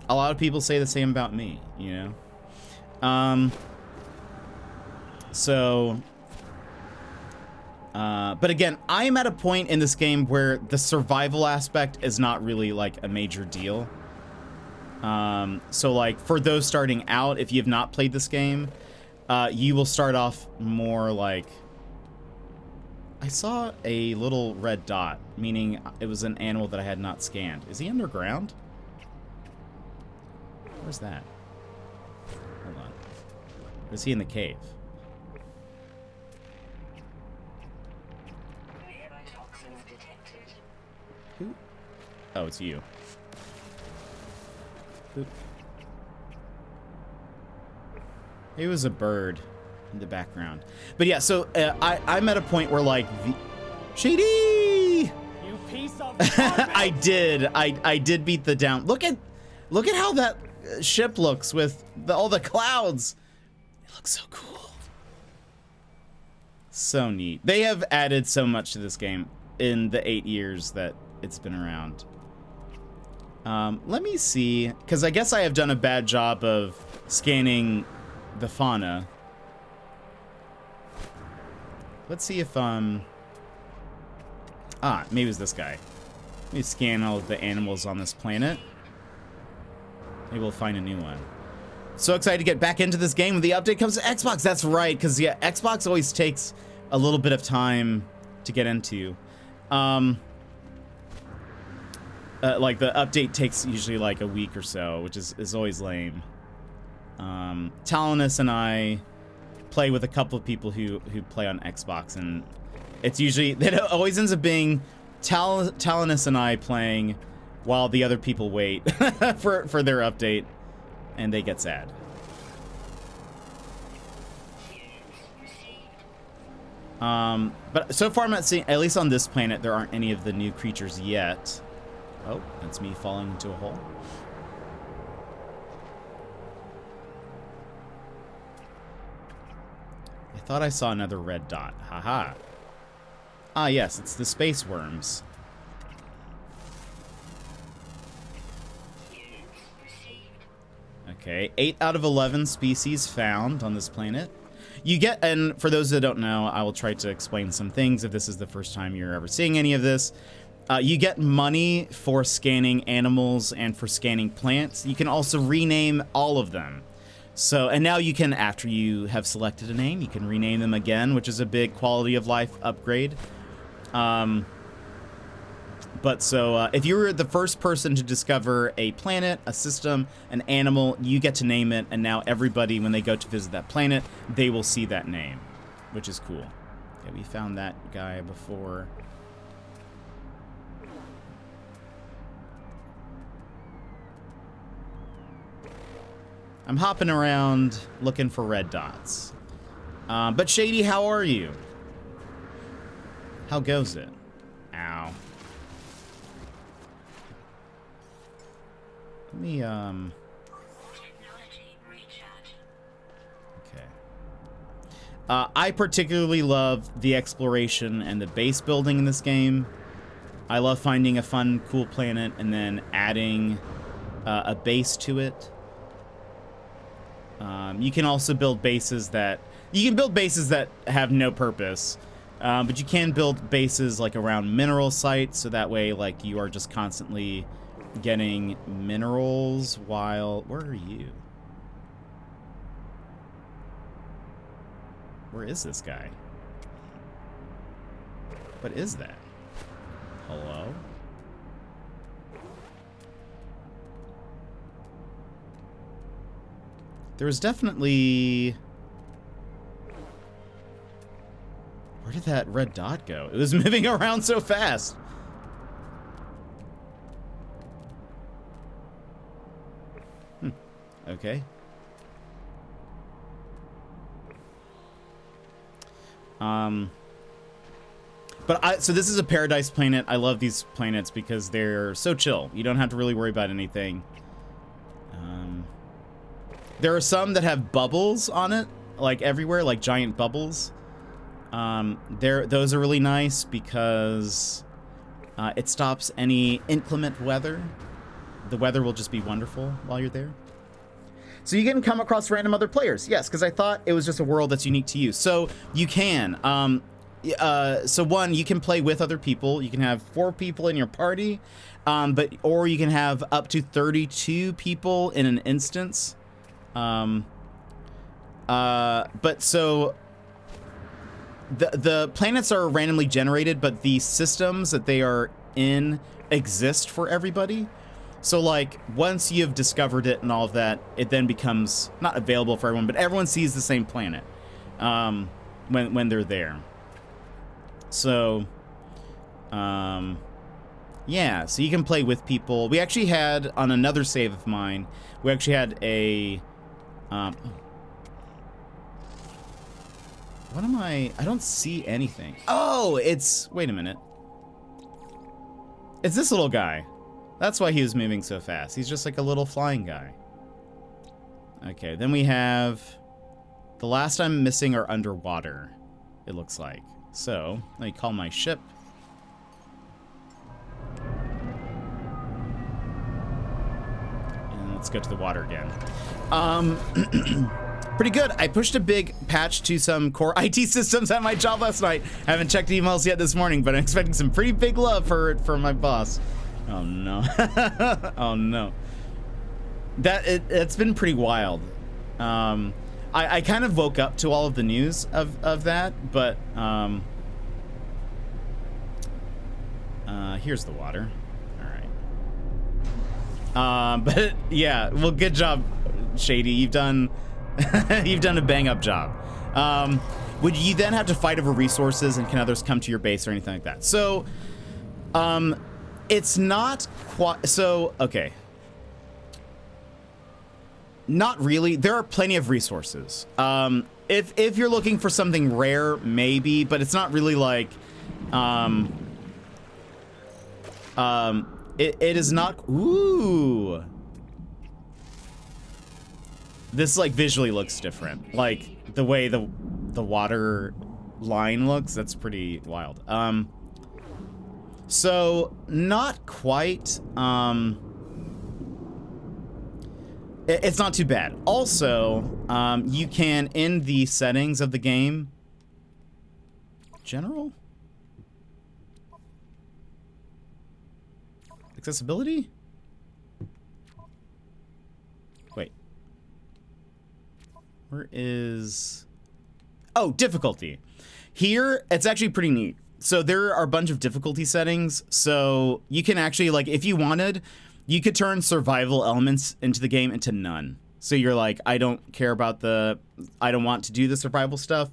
A lot of people say the same about me, you know? But again, I am at a point in this game where the survival aspect is not really like a major deal. So like for those starting out, if you have not played this game, you will start off more like I saw a little red dot, meaning it was an animal that I had not scanned. Is he underground? Where's that? Hold on. Or is he in the cave? Who? Oh, it's you. Who? It was a bird in the background. But yeah, so I'm at a point where like Shady! You piece of I did beat the down. Look at how that ship looks with all the clouds. It looks so cool. So neat. They have added so much to this game in the 8 years that it's been around. Let me see, because I guess I have done a bad job of scanning the fauna. Let's see if maybe it was this guy. Let me scan all of the animals on this planet. Maybe we'll find a new one. So excited to get back into this game when the update comes to Xbox. That's right, because yeah, Xbox always takes a little bit of time to get into. Like the update takes usually like a week or so, which is always lame. Talonus and I play with a couple of people who play on Xbox, and it's usually, it always ends up being Talonus and I playing while the other people wait for their update, and they get sad. But so far I'm not seeing, at least on this planet, there aren't any of the new creatures yet. Oh, that's me falling into a hole. I thought I saw another red dot. Haha. Ah, yes, it's the space worms. Okay, 8 out of 11 species found on this planet. You get, and for those that don't know, I will try to explain some things if this is the first time you're ever seeing any of this. You get money for scanning animals and for scanning plants. You can also rename all of them. So, and now you can, after you have selected a name, you can rename them again, which is a big quality of life upgrade. But so, if you were the first person to discover a planet, a system, an animal, you get to name it, and now everybody, when they go to visit that planet, they will see that name, which is cool. Okay, we found that guy before. I'm hopping around looking for red dots. But Shady, how are you? How goes it? Ow. Let me, okay. I particularly love the exploration and the base building in this game. I love finding a fun, cool planet and then adding a base to it. You can also build bases that... You can build bases that have no purpose. But you can build bases like around mineral sites, so that way like you are just constantly getting minerals while... Where are you? Where is this guy? What is that? Hello? There was definitely... Where did that red dot go? It was moving around so fast. Okay. So this is a paradise planet. I love these planets because they're so chill. You don't have to really worry about anything. There are some that have bubbles on it, like everywhere, like giant bubbles. Those are really nice because it stops any inclement weather. The weather will just be wonderful while you're there. So you can come across random other players. Yes, because I thought it was just a world that's unique to you. So you can. So one, you can play with other people. You can have 4 people in your party, or you can have up to 32 people in an instance. But so the planets are randomly generated, but the systems that they are in exist for everybody. So like once you've discovered it and all of that, it then becomes not available for everyone, but everyone sees the same planet when they're there. So yeah, so you can play with people. We actually had on another save of mine, we actually had a what am I don't see anything. Oh, it's, wait a minute. It's this little guy. That's why he was moving so fast. He's just like a little flying guy. Okay, then we have the last I'm missing are underwater, it looks like. So, let me call my ship. And let's go to the water again. Pretty good. I pushed a big patch to some core IT systems at my job last night. Haven't checked emails yet this morning, but I'm expecting some pretty big love for my boss. Oh no. Oh no. It's been pretty wild. I kind of woke up to all of the news of that, but here's the water. All right. But yeah, well, good job, Shady. You've done you've done a bang up job. Would you then have to fight over resources, and can others come to your base or anything like that? So, it's not quite, so, okay. Not really. There are plenty of resources. If you're looking for something rare, maybe, but it's not really like, it is not, ooh. This like visually looks different. Like the way the water line looks, that's pretty wild. So not quite, it's not too bad. Also, you can, in the settings of the game, general? Accessibility? Wait. Where is... Oh, difficulty. Here, it's actually pretty neat. So there are a bunch of difficulty settings. So you can actually, like, if you wanted, you could turn survival elements into the game into none. So you're like, I don't care about I don't want to do the survival stuff.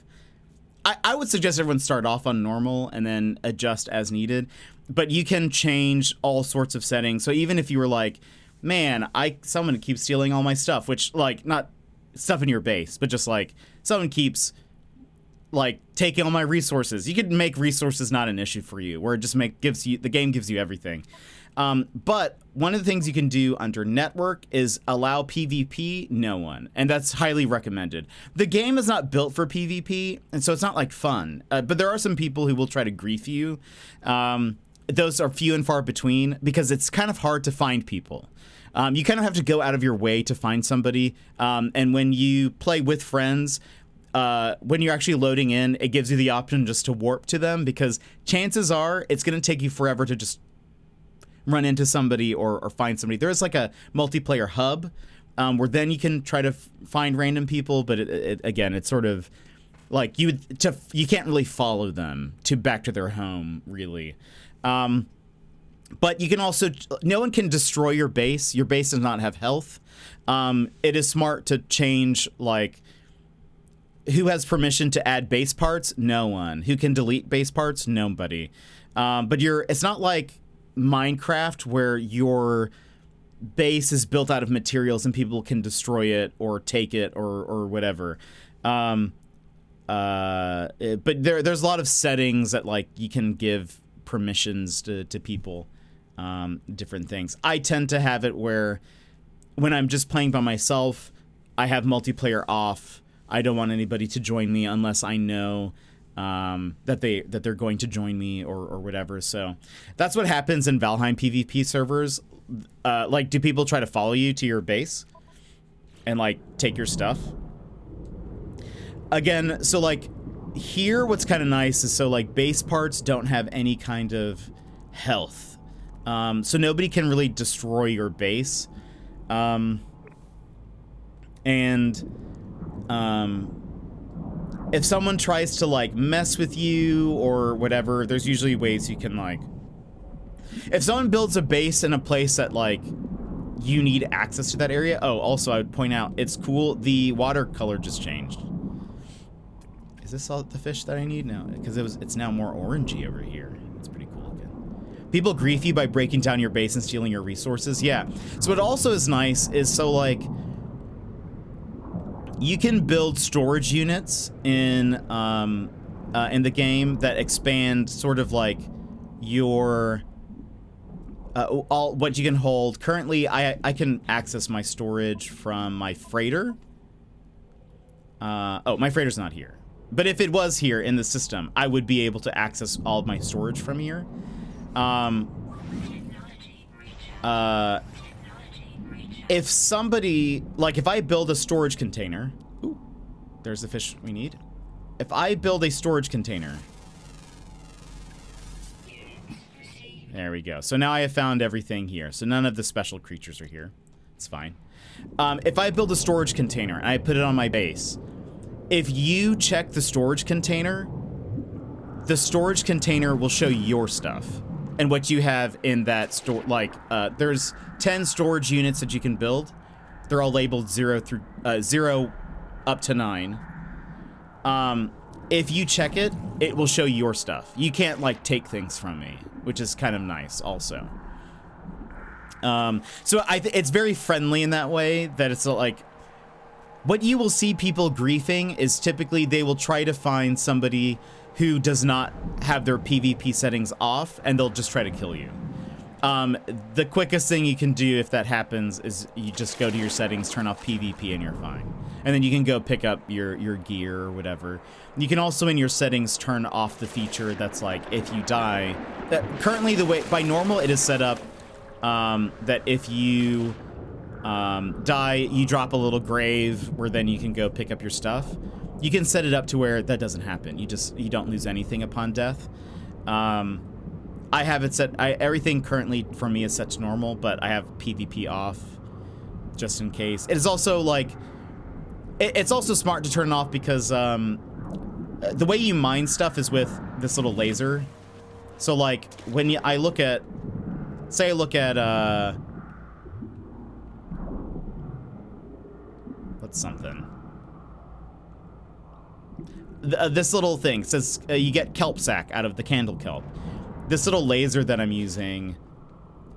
I would suggest everyone start off on normal and then adjust as needed. But you can change all sorts of settings. So even if you were like, man, someone keeps stealing all my stuff, which, like, not stuff in your base, but just like someone keeps like taking all my resources. You could make resources not an issue for you, where it just the game gives you everything. But one of the things you can do under network is allow PvP, no one, and that's highly recommended. The game is not built for PvP, and so it's not like fun, but there are some people who will try to grief you. Those are few and far between because it's kind of hard to find people. You kind of have to go out of your way to find somebody, and when you play with friends, when you're actually loading in, it gives you the option just to warp to them, because chances are it's going to take you forever to just run into somebody or find somebody. There is like a multiplayer hub where then you can try to find random people, but again, it's sort of like you can't really follow them back to their home, really. But you can also, no one can destroy your base. Your base does not have health. It is smart to change, like, who has permission to add base parts? No one. Who can delete base parts? Nobody. But it's not like Minecraft where your base is built out of materials and people can destroy it or take it or whatever. But there's a lot of settings that, like, you can give permissions to people, different things. I tend to have it where when I'm just playing by myself, I have multiplayer off. I don't want anybody to join me unless I know that they're going to join me or whatever. So that's what happens in Valheim PvP servers. Like, do people try to follow you to your base and, like, take your stuff? Again, so, like, here what's kind of nice is, so, like, base parts don't have any kind of health. So nobody can really destroy your base. if someone tries to like mess with you or whatever, there's usually ways you can like, if someone builds a base in a place that like you need access to that area. Oh, also I would point out, it's cool, the water color just changed. Is this all the fish that I need? No, because it's now more orangey over here. It's pretty cool looking. People grief you by breaking down your base and stealing your resources. Yeah. So what also is nice is, so like, you can build storage units in the game that expand sort of like your all what you can hold. Currently, I can access my storage from my freighter. Oh, my freighter's not here. But if it was here in the system, I would be able to access all of my storage from here. If somebody, like if I build a storage container, ooh, there's the fish we need. If I build a storage container, there we go. So now I have found everything here. So none of the special creatures are here. It's fine. If I build a storage container and I put it on my base, if you check the storage container will show your stuff and what you have in that store. Like, there's 10 storage units that you can build. They're all labeled 0 up to 9. If you check it, it will show your stuff. You can't like take things from me, which is kind of nice also. So it's very friendly in that way, that it's like, what you will see people griefing is typically they will try to find somebody who does not have their PvP settings off, and they'll just try to kill you. The quickest thing you can do if that happens is you just go to your settings, turn off PvP, and you're fine. And then you can go pick up your gear or whatever. You can also in your settings turn off the feature that's like, if you die, currently the way, by normal it is set up that if you die, you drop a little grave where then you can go pick up your stuff. You can set it up to where that doesn't happen. You don't lose anything upon death. I have it set, everything currently for me is set to normal, but I have PvP off just in case. It is also like, it's also smart to turn it off because the way you mine stuff is with this little laser. So like when I look at, say I look at, what's something? This little thing says you get kelp sack out of the candle kelp. This little laser that I'm using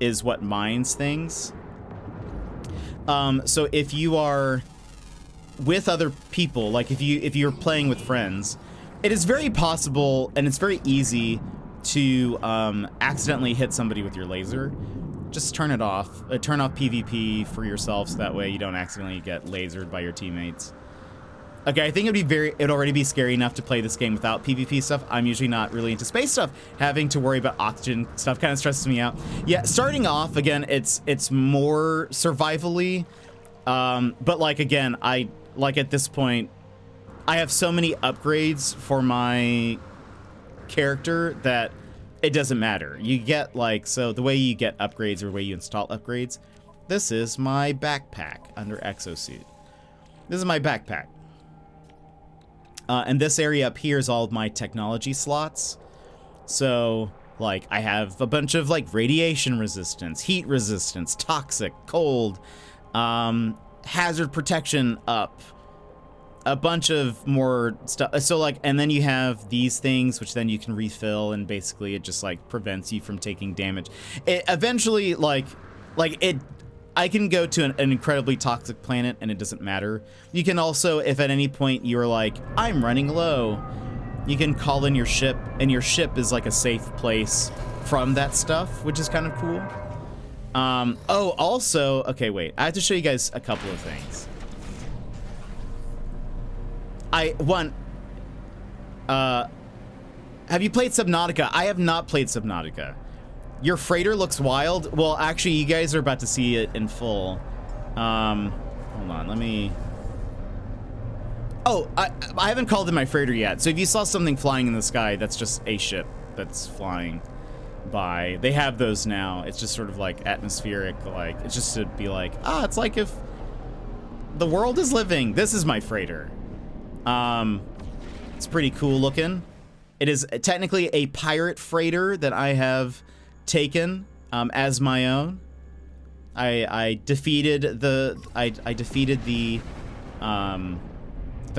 is what mines things. So if you are with other people, like if you're playing with friends, it is very possible and it's very easy to accidentally hit somebody with your laser. Just turn it off. Turn off PvP for yourself so that way you don't accidentally get lasered by your teammates. Okay, I think it'd already be scary enough to play this game without PvP stuff. I'm usually not really into space stuff. Having to worry about oxygen stuff kind of stresses me out. Yeah, starting off, again, it's more survivally. But like, again, at this point, I have so many upgrades for my character that it doesn't matter. You get like, so the way you get upgrades or the way you install upgrades, this is my backpack under Exosuit. This is my backpack. And this area up here is all of my technology slots. So, like, I have a bunch of, like, radiation resistance, heat resistance, toxic, cold, hazard protection up, a bunch of more stuff. So, like, and then you have these things, which then you can refill, and basically it just, like, prevents you from taking damage. It eventually, I can go to an incredibly toxic planet and it doesn't matter. You can also, if at any point you're like, I'm running low, you can call in your ship, and your ship is like a safe place from that stuff, which is kind of cool. Oh, also, okay, wait, I have to show you guys a couple of things. Have you played Subnautica? I have not played Subnautica. Your freighter looks wild. Well, actually, you guys are about to see it in full. Hold on, let me... Oh, I haven't called in my freighter yet. So if you saw something flying in the sky, that's just a ship that's flying by. They have those now. It's just sort of like atmospheric, like, it's just to be like, it's like if the world is living. This is my freighter. It's pretty cool looking. It is technically a pirate freighter that I have taken as my own. I defeated the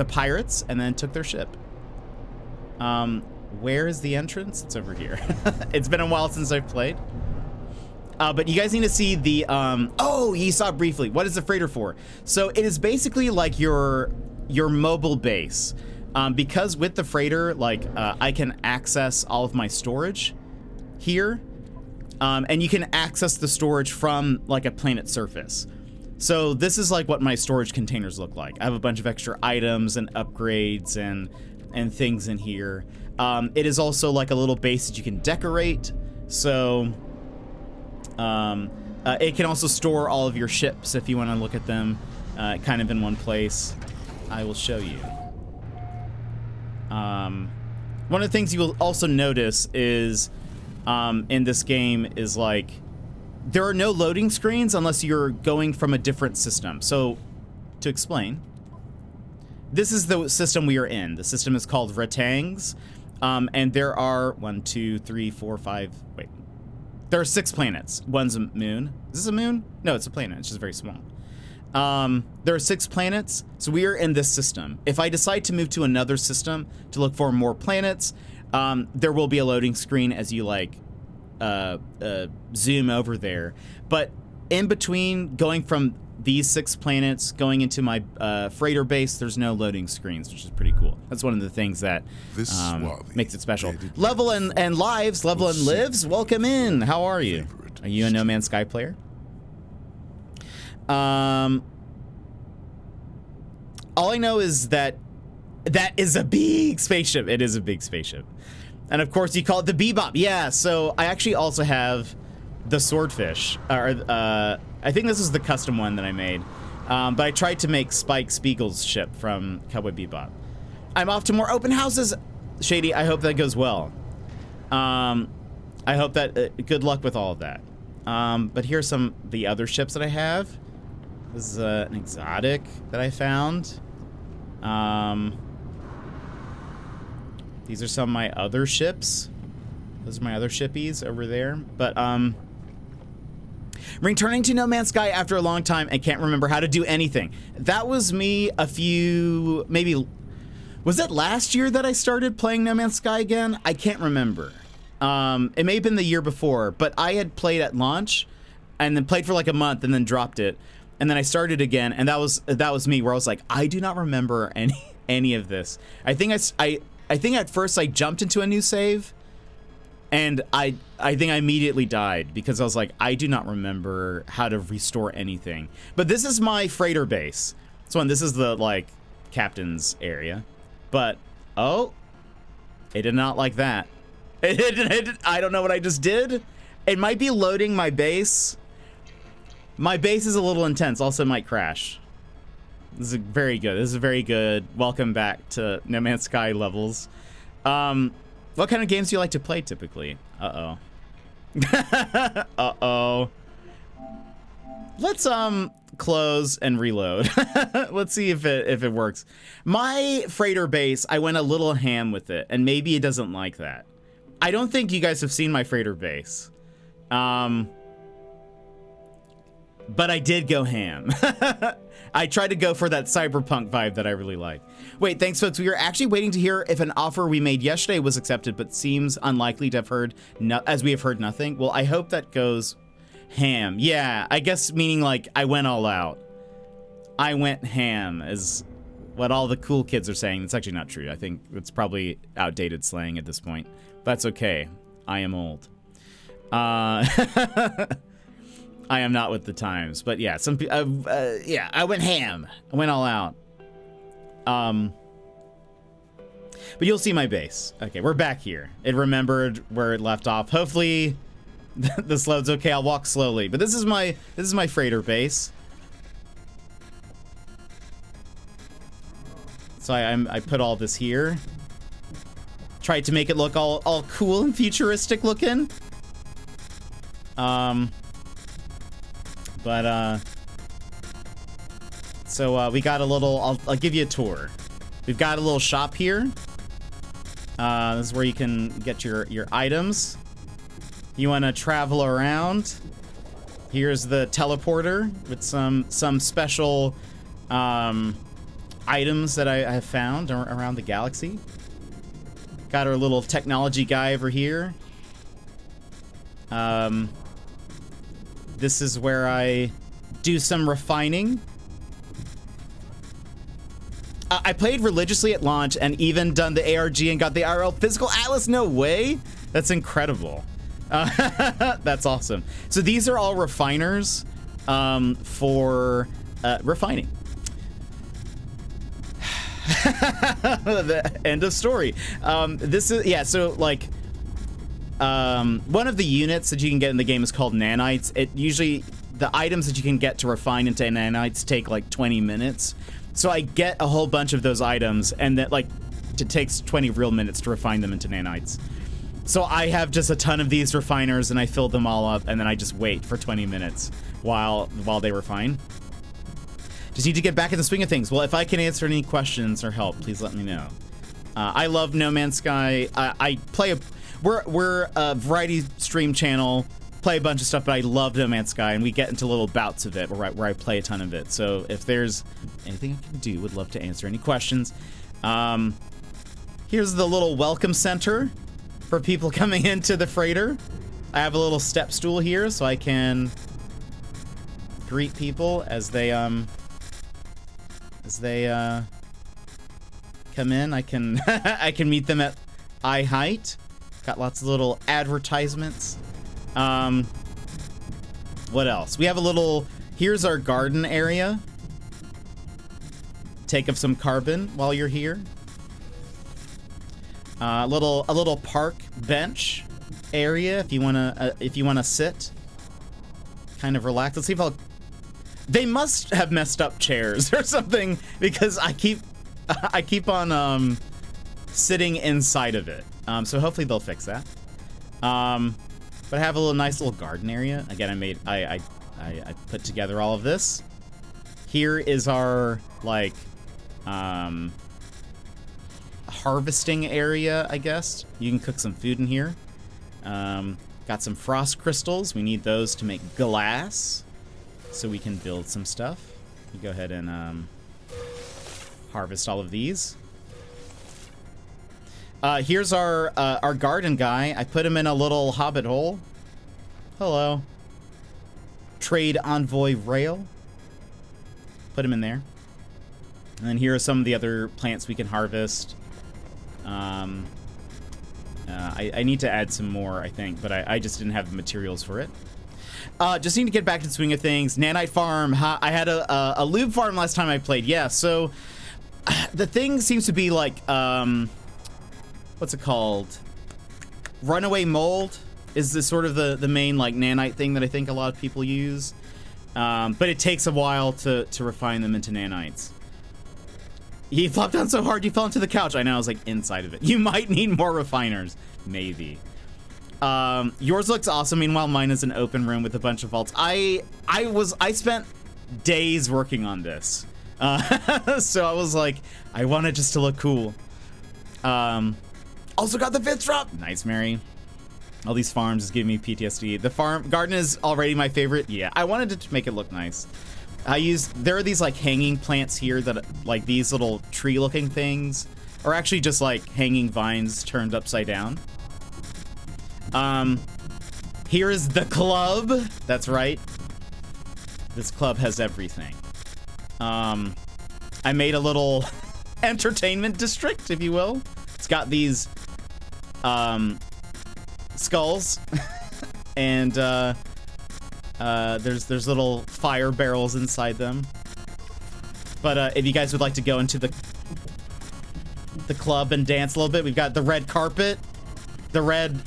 pirates and then took their ship. Where is the entrance? It's over here. It's been a while since I've played. But you guys need to see the, oh, you saw it briefly. What is the freighter for? So it is basically like your mobile base. Because with the freighter, like, I can access all of my storage here. And you can access the storage from like a planet's surface. So this is like what my storage containers look like. I have a bunch of extra items and upgrades and things in here. It is also like a little base that you can decorate. So it can also store all of your ships if you want to look at them kind of in one place. I will show you. One of the things you will also notice is in this game is like there are no loading screens unless you're going from a different system. So to explain, this is the system we are in. The system is called Ratangs, and there are 1, 2, 3, 4, 5. Wait, there are 6 planets. One's a moon. Is this a moon? No, it's a planet. It's just very small. There are 6 planets, so we are in this system. If I decide to move to another system to look for more planets, there will be a loading screen as you like zoom over there. But in between going from these 6 planets going into my freighter base, there's no loading screens, which is pretty cool. That's one of the things that makes it special. Level and Lives, Level and Lives, welcome in. How are you? Are you a No Man's Sky player? All I know is that is a big spaceship. It is a big spaceship. And of course you call it the Bebop. Yeah, so I actually also have the Swordfish. I think this is the custom one that I made. But I tried to make Spike Spiegel's ship from Cowboy Bebop. I'm off to more open houses. Shady, I hope that goes well. I hope that, good luck with all of that. But here's some of the other ships that I have. This is an exotic that I found. These are some of my other ships. Those are my other shippies over there. But, returning to No Man's Sky after a long time and can't remember how to do anything. That was me maybe, was it last year that I started playing No Man's Sky again? I can't remember. It may have been the year before, but I had played at launch and then played for like a month and then dropped it. And then I started again, and that was me, where I was like, I do not remember any of this. I think at first I jumped into a new save, and I think I immediately died because I was like, I do not remember how to restore anything. But this is my freighter base. This is the like captain's area. But oh, it did not like that. I don't know what I just did. It might be loading my base. My base is a little intense, also might crash. This is very good. This is very good. Welcome back to No Man's Sky levels. What kind of games do you like to play typically? Uh-oh. Uh-oh. Let's close and reload. Let's see if it works. My freighter base, I went a little ham with it, and maybe it doesn't like that. I don't think you guys have seen my freighter base. But I did go ham. I tried to go for that cyberpunk vibe that I really like. Wait, thanks folks. We are actually waiting to hear if an offer we made yesterday was accepted, but seems unlikely to have heard, as we have heard nothing. Well, I hope that goes ham. Yeah, I guess meaning like I went all out. I went ham is what all the cool kids are saying. It's actually not true. I think it's probably outdated slang at this point. That's okay. I am old. I am not with the times, but yeah, yeah, I went ham. I went all out. But you'll see my base. Okay, we're back here. It remembered where it left off. Hopefully, this loads okay. I'll walk slowly. But this is my freighter base. So I put all this here. Tried to make it look all cool and futuristic looking. So we got a little, I'll give you a tour. We've got a little shop here. This is where you can get your items. You want to travel around. Here's the teleporter with some special items that I have found around the galaxy. Got our little technology guy over here. This is where I do some refining. I played religiously at launch and even done the ARG and got the IRL physical atlas. No way. That's incredible. That's awesome. So these are all refiners for refining. The end of story. This is, yeah, so like one of the units that you can get in the game is called nanites. It usually, the items that you can get to refine into nanites take like 20 minutes. So I get a whole bunch of those items, and that like it takes 20 real minutes to refine them into nanites. So I have just a ton of these refiners, and I fill them all up, and then I just wait for 20 minutes while they refine. Just need to get back in the swing of things. Well, if I can answer any questions or help, please let me know. I love No Man's Sky. I play we're a variety stream channel, play a bunch of stuff, but I love No Man's Sky, and we get into little bouts of it where I play a ton of it. So if there's anything I can do, would love to answer any questions. Here's the little welcome center for people coming into the freighter. I have a little step stool here so I can greet people as they come in. I can I can meet them at eye height. Got lots of little advertisements. What else? We have a little, here's our garden area. Take up some carbon while you're here. A little park bench area if you wanna sit, kind of relax. Let's see if they must have messed up chairs or something, because I keep on sitting inside of it. So hopefully they'll fix that. But I have a nice little garden area. Again, I put together all of this. Here is our like harvesting area, I guess. You can cook some food in here. Got some frost crystals. We need those to make glass, so we can build some stuff. We go ahead and harvest all of these. Here's our garden guy. I put him in a little hobbit hole. Hello. Trade envoy rail. Put him in there. And then here are some of the other plants we can harvest. I need to add some more, I think, but I just didn't have the materials for it. Just need to get back to the swing of things. Nanite farm. I had a lube farm last time I played. Yeah, so the thing seems to be like, what's it called? Runaway mold is the sort of the main like nanite thing that I think a lot of people use. But it takes a while to refine them into nanites. He flopped down so hard you fell into the couch. I know, I was like inside of it. You might need more refiners. Maybe. Yours looks awesome. Meanwhile, mine is an open room with a bunch of vaults. I spent days working on this. So I was like, I want it just to look cool. Also got the 5th drop. Nice, Mary. All these farms is giving me PTSD. The garden is already my favorite. Yeah, I wanted to make it look nice. There are these like hanging plants here that like these little tree looking things are actually just like hanging vines turned upside down. Here is the club. That's right. This club has everything. I made a little entertainment district, if you will. It's got these skulls and there's little fire barrels inside them. But if you guys would like to go into the club and dance a little bit, we've got the red carpet, the red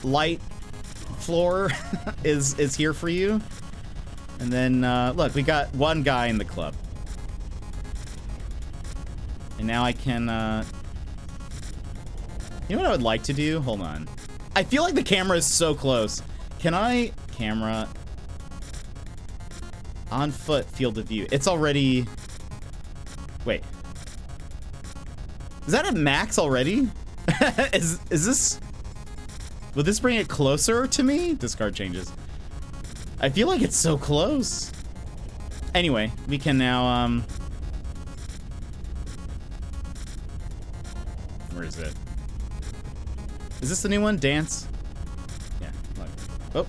light floor is here for you. And then look, we got one guy in the club. And now I can you know what I would like to do? Hold on. I feel like the camera is so close. Can I camera on foot field of view? It's already, wait. Is that at max already? Is this... Will this bring it closer to me? Discard changes. I feel like it's so close. Anyway, we can now, where is it? Is this the new one? Dance? Yeah, look. Oh,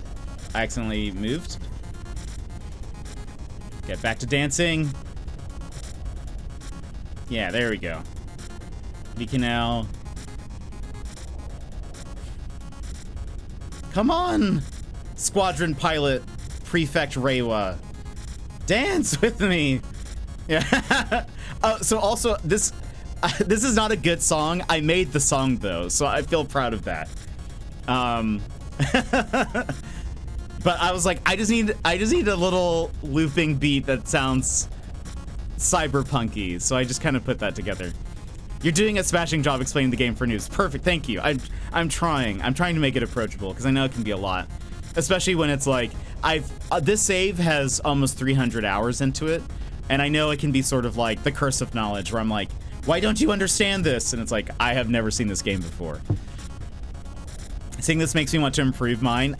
I accidentally moved. Get back to dancing. Yeah, there we go. We can now... Come on! Squadron pilot, Prefect Reiwa. Dance with me! Yeah. So also, this is not a good song. I made the song, though, so I feel proud of that. But I was like, I just need a little looping beat that sounds cyberpunky, so I just kind of put that together. You're doing a smashing job explaining the game for noobs. Perfect, thank you. I'm trying to make it approachable because I know it can be a lot, especially when it's like this save has almost 300 hours into it, and I know it can be sort of like the curse of knowledge, where I'm like, why don't you understand this? And it's like, I have never seen this game before. Saying this makes me want to improve mine.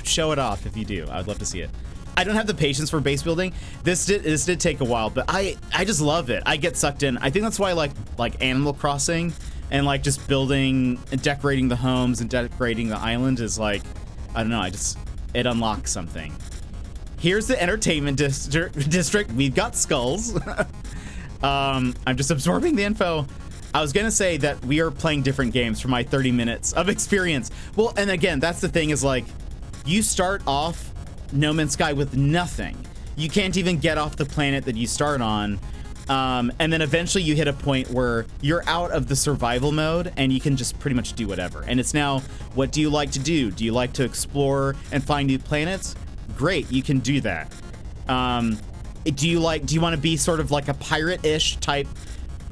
Show it off if you do. I'd love to see it. I don't have the patience for base building. This did take a while, but I just love it. I get sucked in. I think that's why I like Animal Crossing, and like just building and decorating the homes and decorating the island is like, I don't know, it unlocks something. Here's the entertainment district. We've got skulls. I'm just absorbing the info. I was gonna say that we are playing different games for my 30 minutes of experience. Well, and again, that's the thing, is like, you start off No Man's Sky with nothing. You can't even get off the planet that you start on. And then eventually you hit a point where you're out of the survival mode and you can just pretty much do whatever. And it's now, what do you like to do? Do you like to explore and find new planets? Great, you can do that. Do you want to be sort of like a pirate-ish type,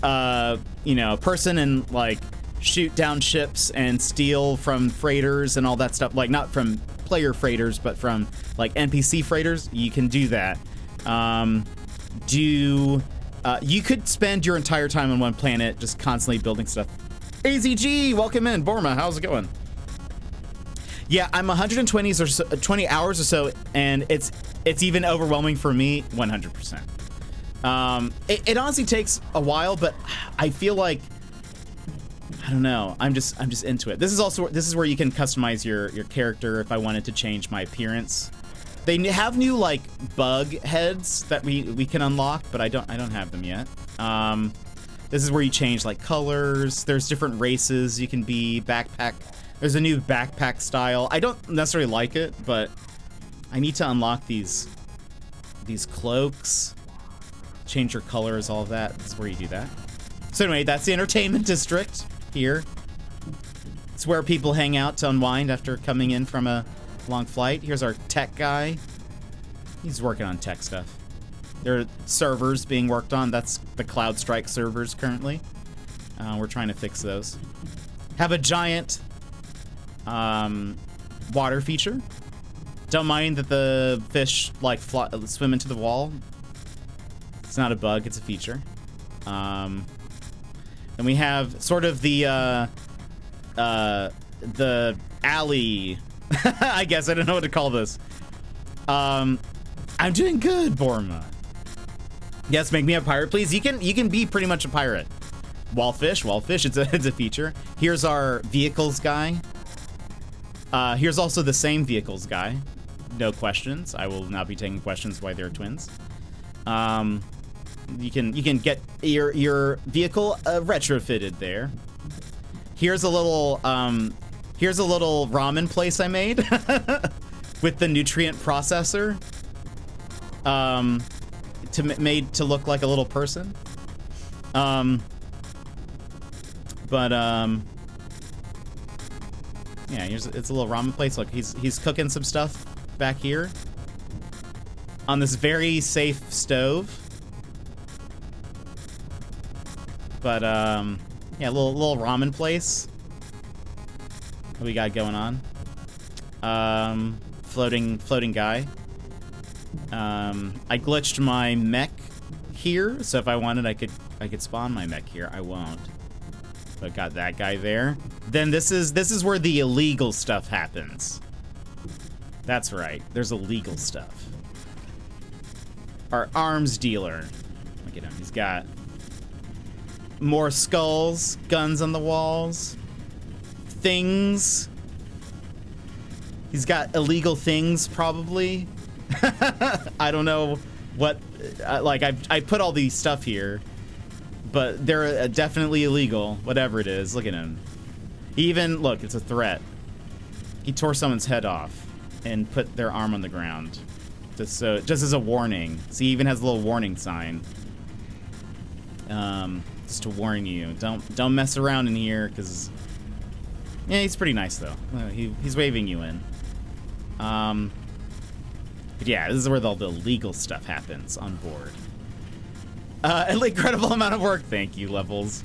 person and like shoot down ships and steal from freighters and all that stuff? Like, not from player freighters, but from like NPC freighters. You can do that. You could spend your entire time on one planet just constantly building stuff. AZG, welcome in. Borma, how's it going? Yeah, I'm 120 or so, 20 hours or so, and it's even overwhelming for me. 100%. It honestly takes a while, but I feel like, I don't know, I'm just into it. This is where you can customize your character. If I wanted to change my appearance, they have new like bug heads that we can unlock, but I don't have them yet. This is where you change like colors. There's different races you can be. Backpack. There's a new backpack style. I don't necessarily like it, but I need to unlock these cloaks. Change your colors, all of that. This is where you do that. So anyway, that's the entertainment district here. It's where people hang out to unwind after coming in from a long flight. Here's our tech guy. He's working on tech stuff. There are servers being worked on. That's the CloudStrike servers currently. We're trying to fix those. Have a giant water feature. Don't mind that the fish like swim into the wall. It's not a bug, it's a feature. And we have sort of the alley. I guess I don't know what to call this. I'm doing good, Borma. Yes, make me a pirate, please. You can be pretty much a pirate. Wallfish, it's a feature. Here's our vehicles guy. Here's also the same vehicles guy. No questions. I will not be taking questions why they're twins. You can get your vehicle retrofitted there. Here's a little ramen place I made with the nutrient processor. Made to look like a little person. Yeah, it's a little ramen place. Look, he's cooking some stuff back here on this very safe stove. But yeah, little ramen place. What we got going on? Floating guy. I glitched my mech here, so if I wanted, I could spawn my mech here. I won't. But got that guy there. Then this is where the illegal stuff happens. That's right. There's illegal stuff. Our arms dealer. Look at him. He's got more skulls, guns on the walls, things. He's got illegal things, probably. I don't know what. Like I put all these stuff here, but they're definitely illegal. Whatever it is. Look at him. He even look. It's a threat. He tore someone's head off and put their arm on the ground, just as a warning. So he even has a little warning sign. Just to warn you, don't mess around in here, because yeah, he's pretty nice though. He's waving you in. But yeah, this is where all the legal stuff happens on board. An incredible amount of work. Thank you, Levels.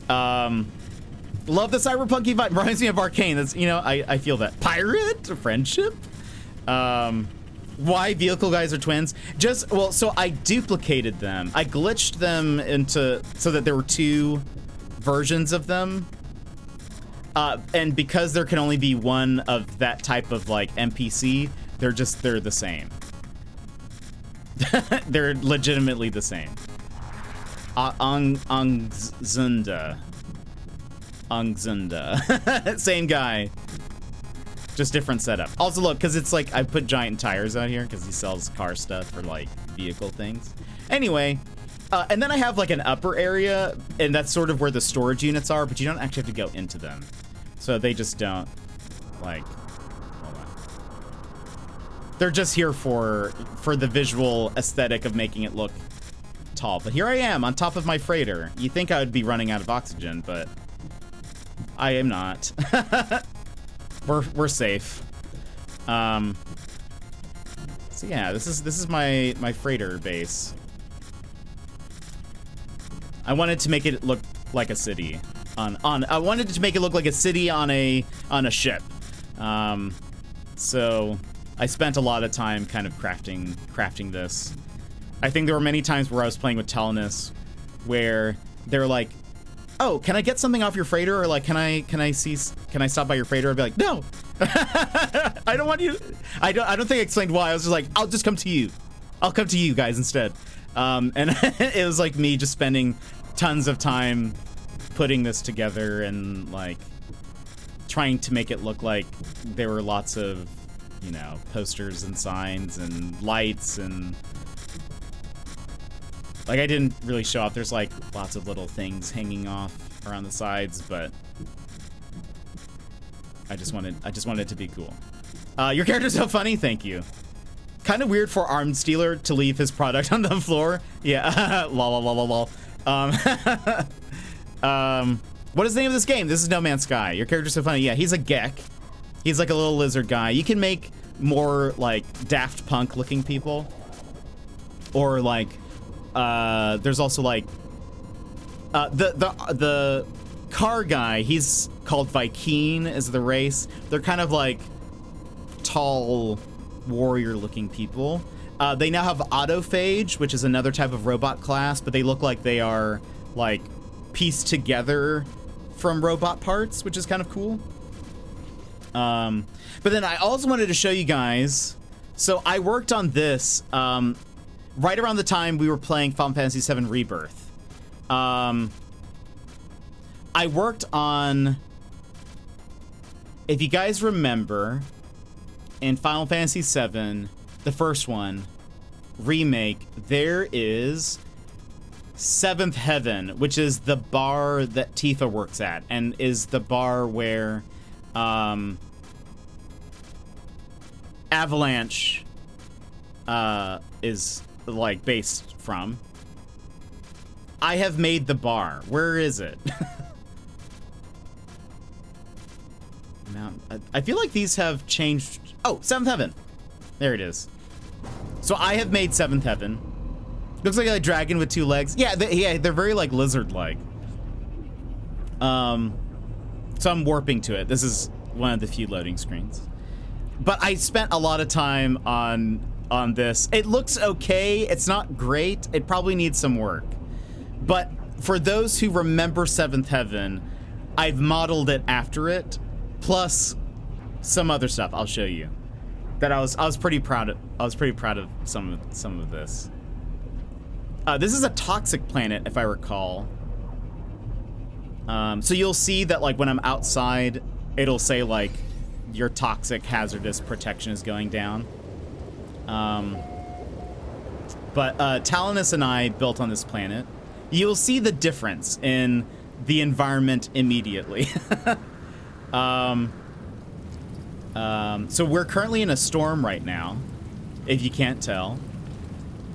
Love the cyberpunky vibe. Reminds me of Arcane. That's, you know, I feel that. Pirate friendship. Why vehicle guys are twins? Well, so I duplicated them. I glitched them into so that there were two versions of them. And because there can only be one of that type of like NPC, they're the same. They're legitimately the same. Angzunda. Same guy. Just different setup. Also, look, because it's like I put giant tires out here because he sells car stuff for like vehicle things. Anyway, and then I have like an upper area, and that's sort of where the storage units are, but you don't actually have to go into them. So they just don't, like, hold on. They're just here for the visual aesthetic of making it look tall. But here I am on top of my freighter. You think I would be running out of oxygen, but I am not. We're safe. So yeah, this is my freighter base. I wanted to make it look like a city I wanted to make it look like a city on a ship. So I spent a lot of time kind of crafting this. I think there were many times where I was playing with Telnus where they're like, "Oh, can I get something off your freighter?" Or like, "Can I stop by your freighter?" I'd be like, "No." I don't want you. I don't think I explained why. I was just like, "I'll just come to you. I'll come to you guys instead." And it was like me just spending tons of time putting this together and like trying to make it look like there were lots of, you know, posters and signs and lights, and like I didn't really show off. There's like lots of little things hanging off around the sides, but I just wanted it to be cool. Your character's so funny, thank you. Kind of weird for Arms Dealer to leave his product on the floor. Yeah, lol, lol, lol, lol. What is the name of this game? This is No Man's Sky. Your character's so funny. Yeah, he's a Gek. He's like a little lizard guy. You can make more like Daft Punk looking people. Or like, there's also like, the car guy, he's called Vy'keen is the race. They're kind of like tall warrior looking people. They now have autophage, which is another type of robot class, but they look like they are like pieced together from robot parts, which is kind of cool. But then I also wanted to show you guys, so I worked on this right around the time we were playing Final Fantasy VII Rebirth. I worked on, if you guys remember, in Final Fantasy VII, the first one, remake, there is Seventh Heaven, which is the bar that Tifa works at, and is the bar where Avalanche is like based from. I have made the bar. Where is it? I feel like these have changed. Oh, Seventh Heaven. There it is. So I have made Seventh Heaven. Looks like a dragon with two legs. Yeah, they're very like lizard-like. So I'm warping to it. This is one of the few loading screens. But I spent a lot of time on this. It looks okay. It's not great. It probably needs some work. But for those who remember Seventh Heaven, I've modeled it after it, plus some other stuff I'll show you. That I was pretty proud of. I was pretty proud of some of this. This is a toxic planet, if I recall. So you'll see that, like, when I'm outside, it'll say, like, your toxic hazardous protection is going down. But Talinus and I built on this planet. You'll see the difference in the environment immediately. So we're currently in a storm right now, if you can't tell.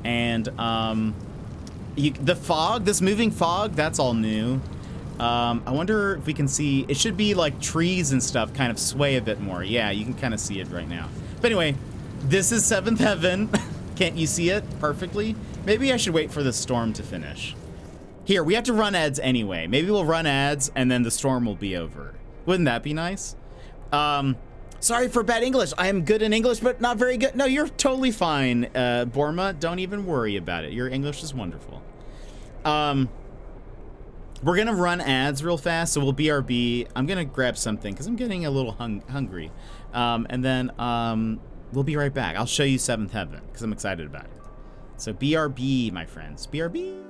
And the fog, this moving fog, that's all new. I wonder if we can see, it should be like trees and stuff kind of sway a bit more. Yeah, you can kind of see it right now. But anyway, this is Seventh Heaven. Can't you see it perfectly? Maybe I should wait for the storm to finish. Here, we have to run ads anyway. Maybe we'll run ads and then the storm will be over. Wouldn't that be nice? Sorry for bad English. I am good in English, but not very good. No, you're totally fine, Borma. Don't even worry about it. Your English is wonderful. We're gonna run ads real fast, so we'll BRB. I'm gonna grab something because I'm getting a little hungry, and then we'll be right back. I'll show you Seventh Heaven because I'm excited about it. So BRB, my friends. BRB.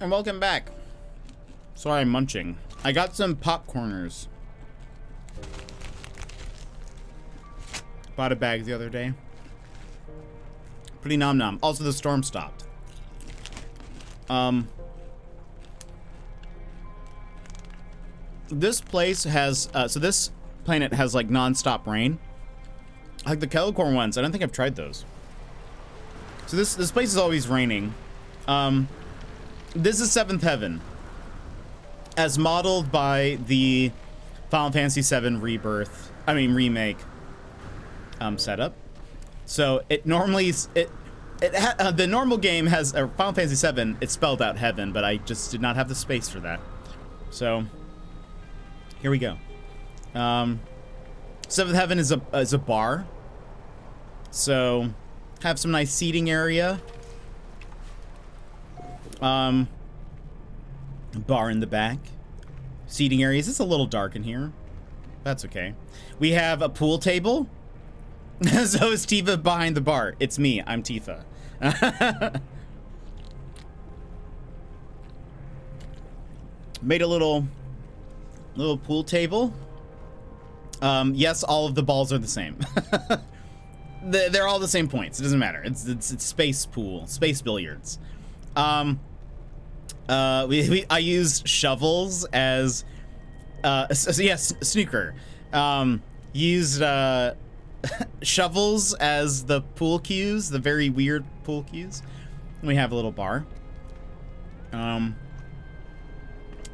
And welcome back. Sorry, I'm munching. I got some popcorners. Bought a bag the other day. Pretty nom nom. Also, the storm stopped. This place has, so this planet has like non-stop rain. Like the kettle corn ones. I don't think I've tried those. So this place is always raining. This is Seventh Heaven, as modeled by the Final Fantasy VII remake setup. So it normally the normal game has Final Fantasy VII. It's spelled out heaven, but I just did not have the space for that. So here we go. Seventh Heaven is a bar. So have some nice seating area. Bar in the back. Seating areas. It's a little dark in here. That's okay. We have a pool table. So is Tifa behind the bar. It's me. I'm Tifa. Made a little pool table. Yes, all of the balls are the same. They're all the same points. It doesn't matter. It's space pool, space billiards. I use shovels as yes, snooker. Used shovels as the pool cues, the very weird pool cues. We have a little bar.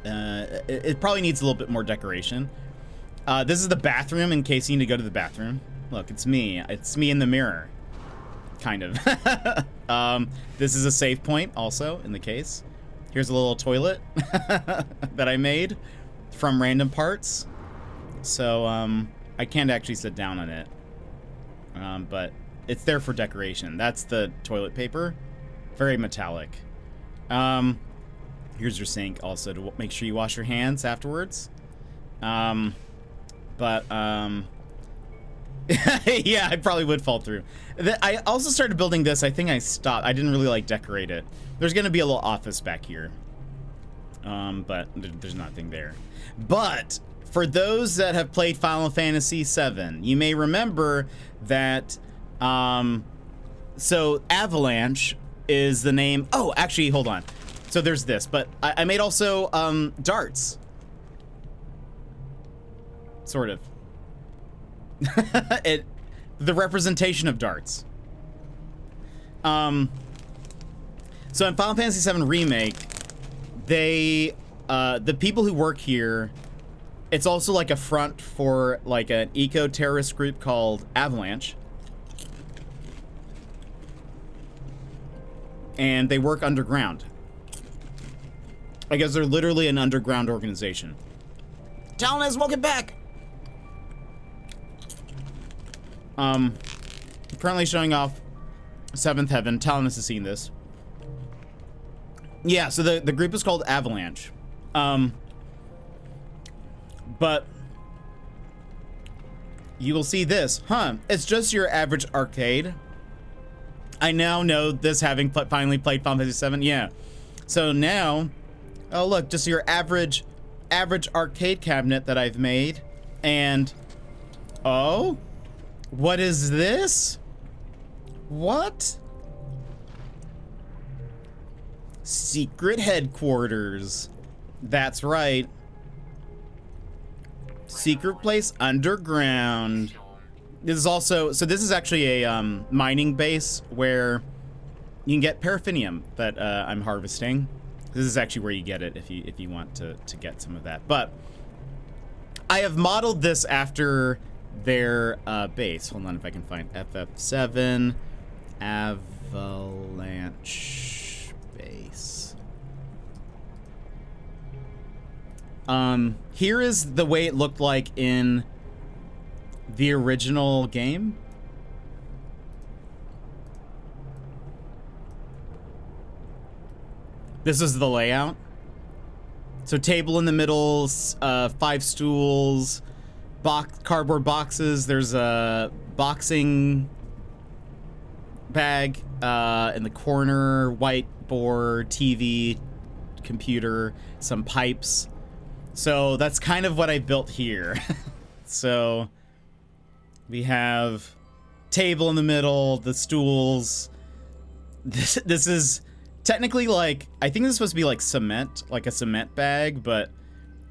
It probably needs a little bit more decoration. This is the bathroom in case you need to go to the bathroom. Look, it's me. It's me in the mirror. Kind of. This is a save point also in the case. Here's a little toilet that I made from random parts. So I can't actually sit down on it. But it's there for decoration. That's the toilet paper. Very metallic. Here's your sink also to make sure you wash your hands afterwards. Yeah, I probably would fall through. I also started building this. I think I stopped. I didn't really decorate it. There's gonna be a little office back here. But there's nothing there. But for those that have played Final Fantasy VII, you may remember that, so Avalanche is the name. Oh, actually, hold on. So there's this, but I made also, darts. Sort of. The representation of darts. So in Final Fantasy VII Remake, they, the people who work here, it's also like a front for like an eco-terrorist group called Avalanche. And they work underground. I guess they're literally an underground organization. Talon is welcome back! Currently showing off Seventh Heaven. Talon has seen this. Yeah, so the group is called Avalanche. But you will see this. It's just your average arcade. I now know this having finally played Final Fantasy VII. Yeah. So now, oh look, just your average arcade cabinet that I've made. And, oh, what is this? What? Secret headquarters. That's right. Secret place underground. This is also, so this is actually a mining base where you can get paraffinium that I'm harvesting. This is actually where you get it if you want to get some of that. But I have modeled this after their base. Hold on if I can find FF7 Avalanche base. Here is the way it looked like in the original game. This is the layout. So table in the middle, 5 stools, cardboard boxes. There's a boxing bag in the corner, whiteboard, TV, computer, some pipes. So that's kind of what I built here. So we have table in the middle, the stools. This is technically like, I think this is supposed to be like cement, like a cement bag, but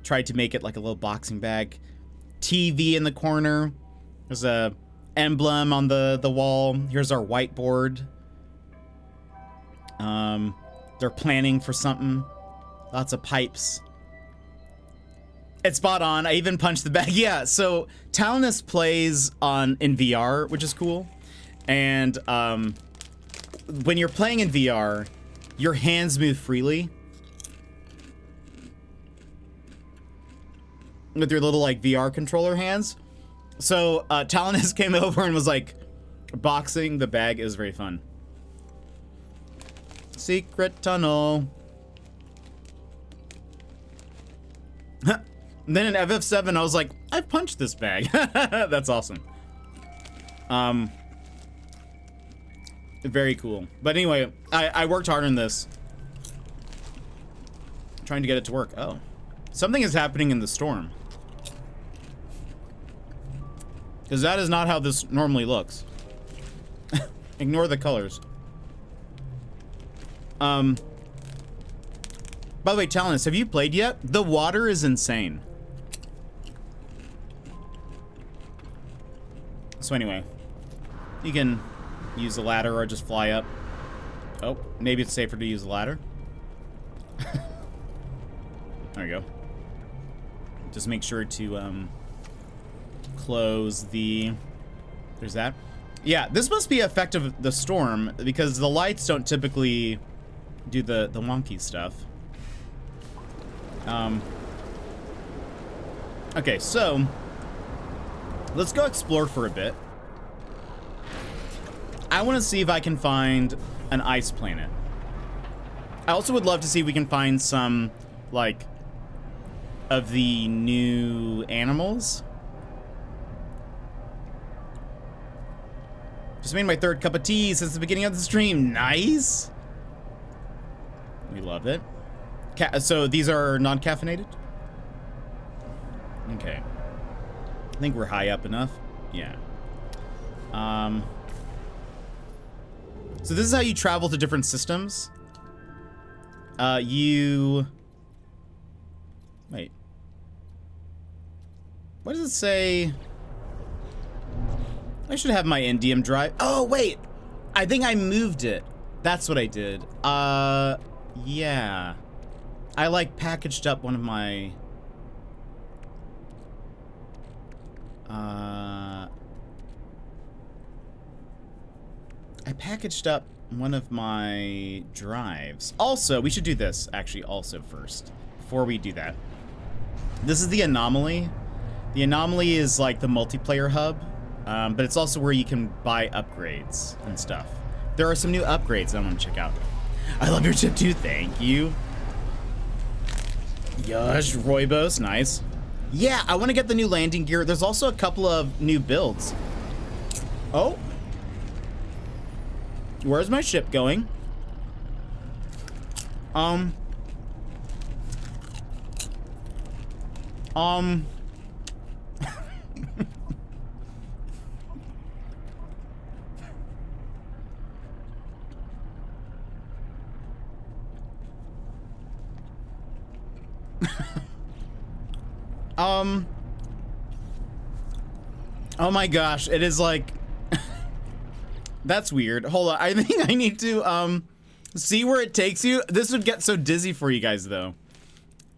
tried to make it like a little boxing bag. TV in the corner. There's a emblem on the wall. Here's our whiteboard. They're planning for something. Lots of pipes. It's spot on. I even punched the bag. Yeah, so Talonus plays in VR, which is cool. And when you're playing in VR, your hands move freely. With your little like VR controller hands. So Talonus came over and was like boxing the bag. It was very fun. Secret tunnel. And then in FF7 I was like, I punched this bag. That's awesome. Very cool. But anyway, I worked hard on this. Trying to get it to work. Oh. Something is happening in the storm. Because that is not how this normally looks. Ignore the colors. By the way, Talonus, have you played yet? The water is insane. So anyway, you can use the ladder or just fly up. Oh, maybe it's safer to use the ladder. There you go. Just make sure to close the... There's that. Yeah, this must be effect of the storm because the lights don't typically do the wonky stuff. Okay, so let's go explore for a bit. I want to see if I can find an ice planet. I also would love to see if we can find some, like, of the new animals. Just made my 3rd cup of tea since the beginning of the stream. Nice. We love it. So these are non-caffeinated? Okay. I think we're high up enough. Yeah. So this is how you travel to different systems. Wait. What does it say? I should have my Indium drive. Oh, wait. I think I moved it. That's what I did. Yeah. I, like, packaged up one of my... I packaged up one of my drives. Also, we should do this, actually, also first. Before we do that. This is the Anomaly. The Anomaly is, like, the multiplayer hub. But it's also where you can buy upgrades and stuff. There are some new upgrades I want to check out. I love your chip too, thank you. Yush, Roybos, nice. Yeah, I want to get the new landing gear. There's also a couple of new builds. Oh. Where's my ship going? Oh my gosh, it is like... That's weird. Hold on, I think I need to, see where it takes you. This would get so dizzy for you guys, though.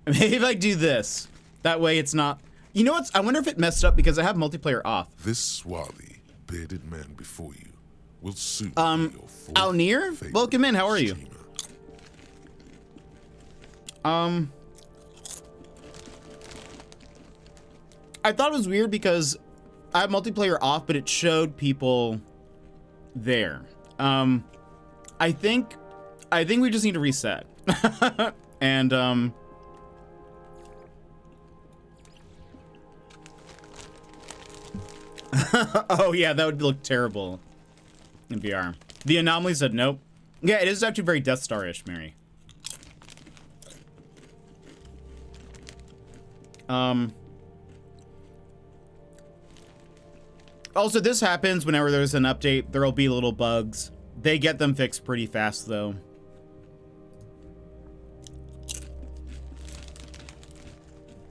Maybe if I do this. That way it's not... You know what? I wonder if it messed up because I have multiplayer off. This swarthy, bearded man before you will soon Alnir? Welcome in, how are you? I thought it was weird because I have multiplayer off, but it showed people there. I think we just need to reset. And oh yeah, that would look terrible in VR. The Anomaly said nope. Yeah, it is actually very Death Star-ish, Mary. Also, this happens whenever there's an update. There'll be little bugs. They get them fixed pretty fast, though.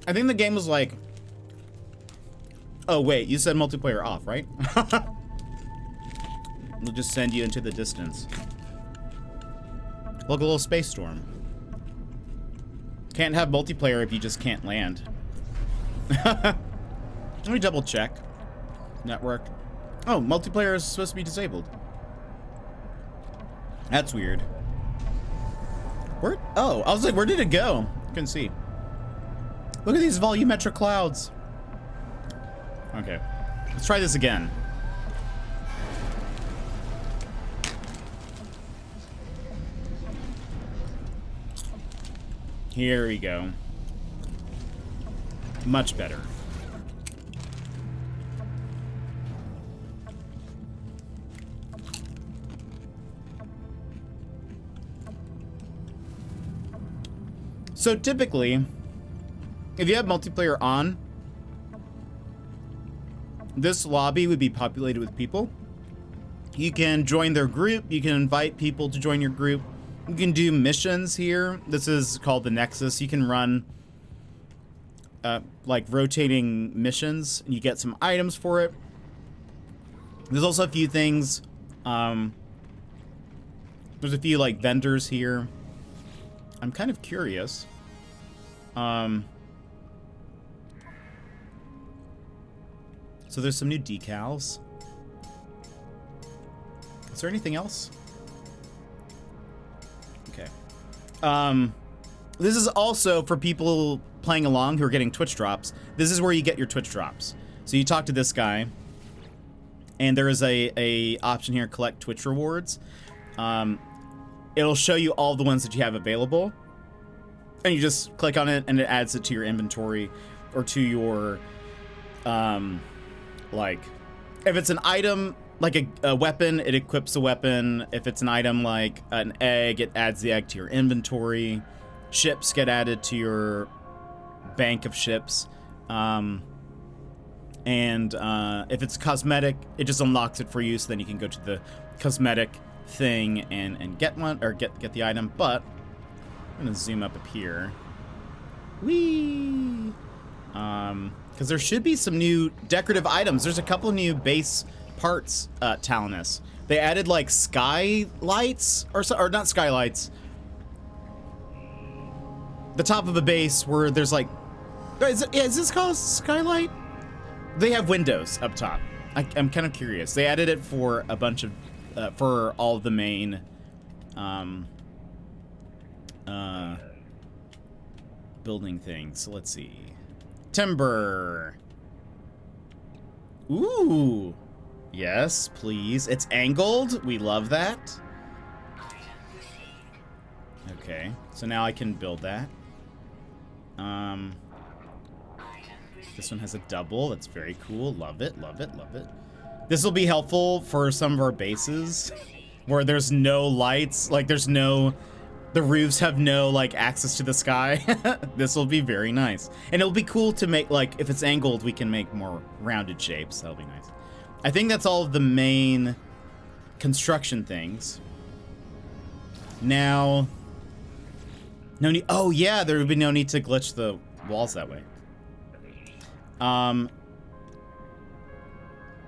I think the game was like... Oh, wait. You said multiplayer off, right? We'll just send you into the distance. Look, a little space storm. Can't have multiplayer if you just can't land. Let me double check. Network. Oh, multiplayer is supposed to be disabled. That's weird. Where? Oh, I was like, where did it go? Couldn't see. Look at these volumetric clouds. Okay, let's try this again. Here we go. Much better. So typically, if you have multiplayer on, this lobby would be populated with people. You can join their group. You can invite people to join your group. You can do missions here. This is called the Nexus. You can run like rotating missions, and you get some items for it. There's also a few things. There's a few like vendors here. I'm kind of curious. So there's some new decals. Is there anything else? Okay. This is also for people playing along who are getting Twitch drops. This is where you get your Twitch drops. So you talk to this guy, and there is a option here, collect Twitch rewards. It'll show you all the ones that you have available, and you just click on it, and it adds it to your inventory or to your, like, if it's an item like a weapon, it equips a weapon. If it's an item like an egg, it adds the egg to your inventory. Ships get added to your bank of ships. And if it's cosmetic, it just unlocks it for you, so then you can go to the cosmetic thing and get one, or get the item. But I'm gonna zoom up here. Whee! Because there should be some new decorative items. There's a couple new base parts, Talonus. They added like skylights, or not skylights. The top of a base where there's like, is this called a skylight? They have windows up top. I'm kind of curious. They added it for a bunch of, for all the main, building things. So let's see. Timber. Ooh. Yes, please. It's angled. We love that. Okay, so now I can build that. This one has a double. That's very cool. Love it, love it, love it. This will be helpful for some of our bases where there's no lights. Like, there's no... The roofs have no, like, access to the sky. This will be very nice. And it'll be cool to make, like, if it's angled, we can make more rounded shapes. That'll be nice. I think that's all of the main construction things. Now... No need... Oh, yeah, there would be no need to glitch the walls that way.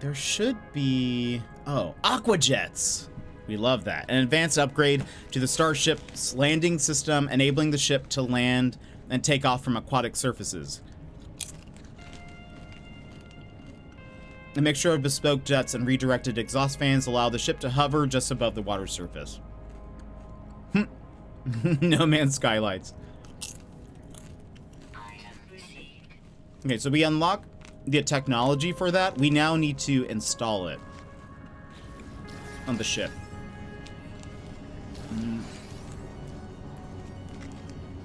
There should be... Oh, aquajets! We love that. An advanced upgrade to the starship's landing system, enabling the ship to land and take off from aquatic surfaces. A mixture of bespoke jets and redirected exhaust fans allow the ship to hover just above the water surface. No man's skylights. Okay, so we unlock the technology for that. We now need to install it on the ship.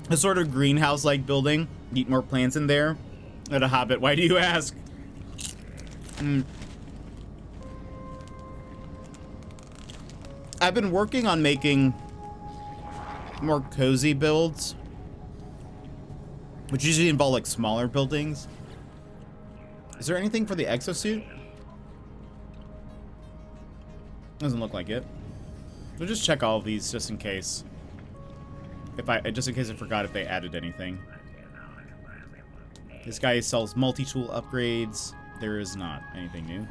A sort of greenhouse-like building. Eat more plants in there. At a Hobbit. Why do you ask? I've been working on making more cozy builds, which usually involve like smaller buildings. Is there anything for the exosuit? Doesn't look like it. We'll just check all of these just in case. Just in case I forgot if they added anything. This guy sells multi-tool upgrades. There is not anything new.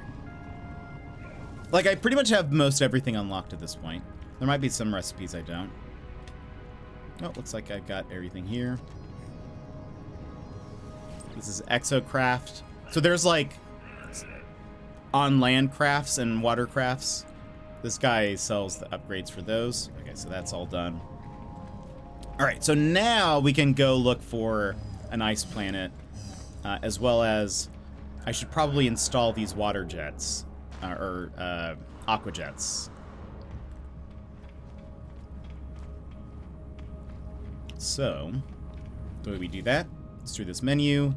Like, I pretty much have most everything unlocked at this point. There might be some recipes I don't. Oh, looks like I've got everything here. This is Exocraft. So there's, like, on-land crafts and water crafts. This guy sells the upgrades for those. Okay, so that's all done. All right, so now we can go look for an ice planet, as well as I should probably install these water jets, or aqua jets. So, the way we do that is through this menu,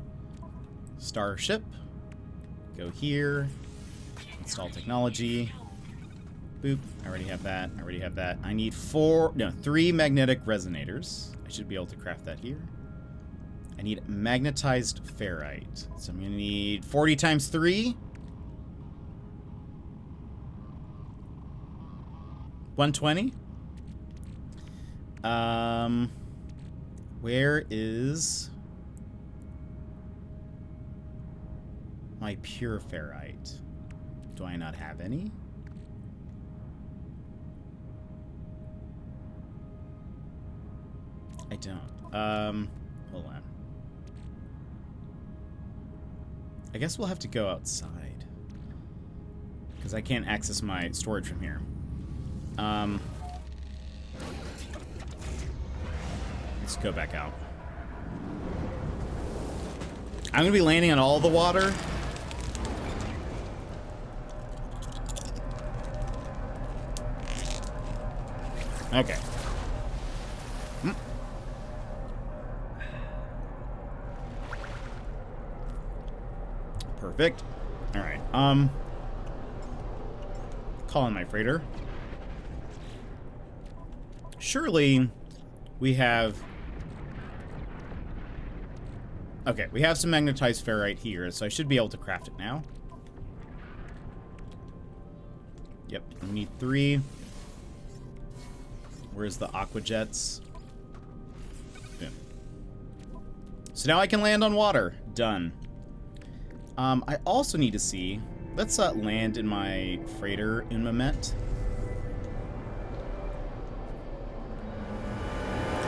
Starship, go here, install technology. Boop, I already have that, I already have that. I need 3 magnetic resonators. I should be able to craft that here. I need magnetized ferrite. So I'm gonna need 40 times 3. 120. Where is my pure ferrite? Do I not have any? I don't. Hold on. I guess we'll have to go outside, because I can't access my storage from here. Let's go back out. I'm gonna be landing on all the water. Okay. Perfect. All right. Calling my freighter. Surely we have... Okay, we have some magnetized ferrite here, so I should be able to craft it now. Yep, we need 3. Where's the aqua jets? Boom. So now I can land on water. Done. I also need to see... Let's land in my freighter in Moment.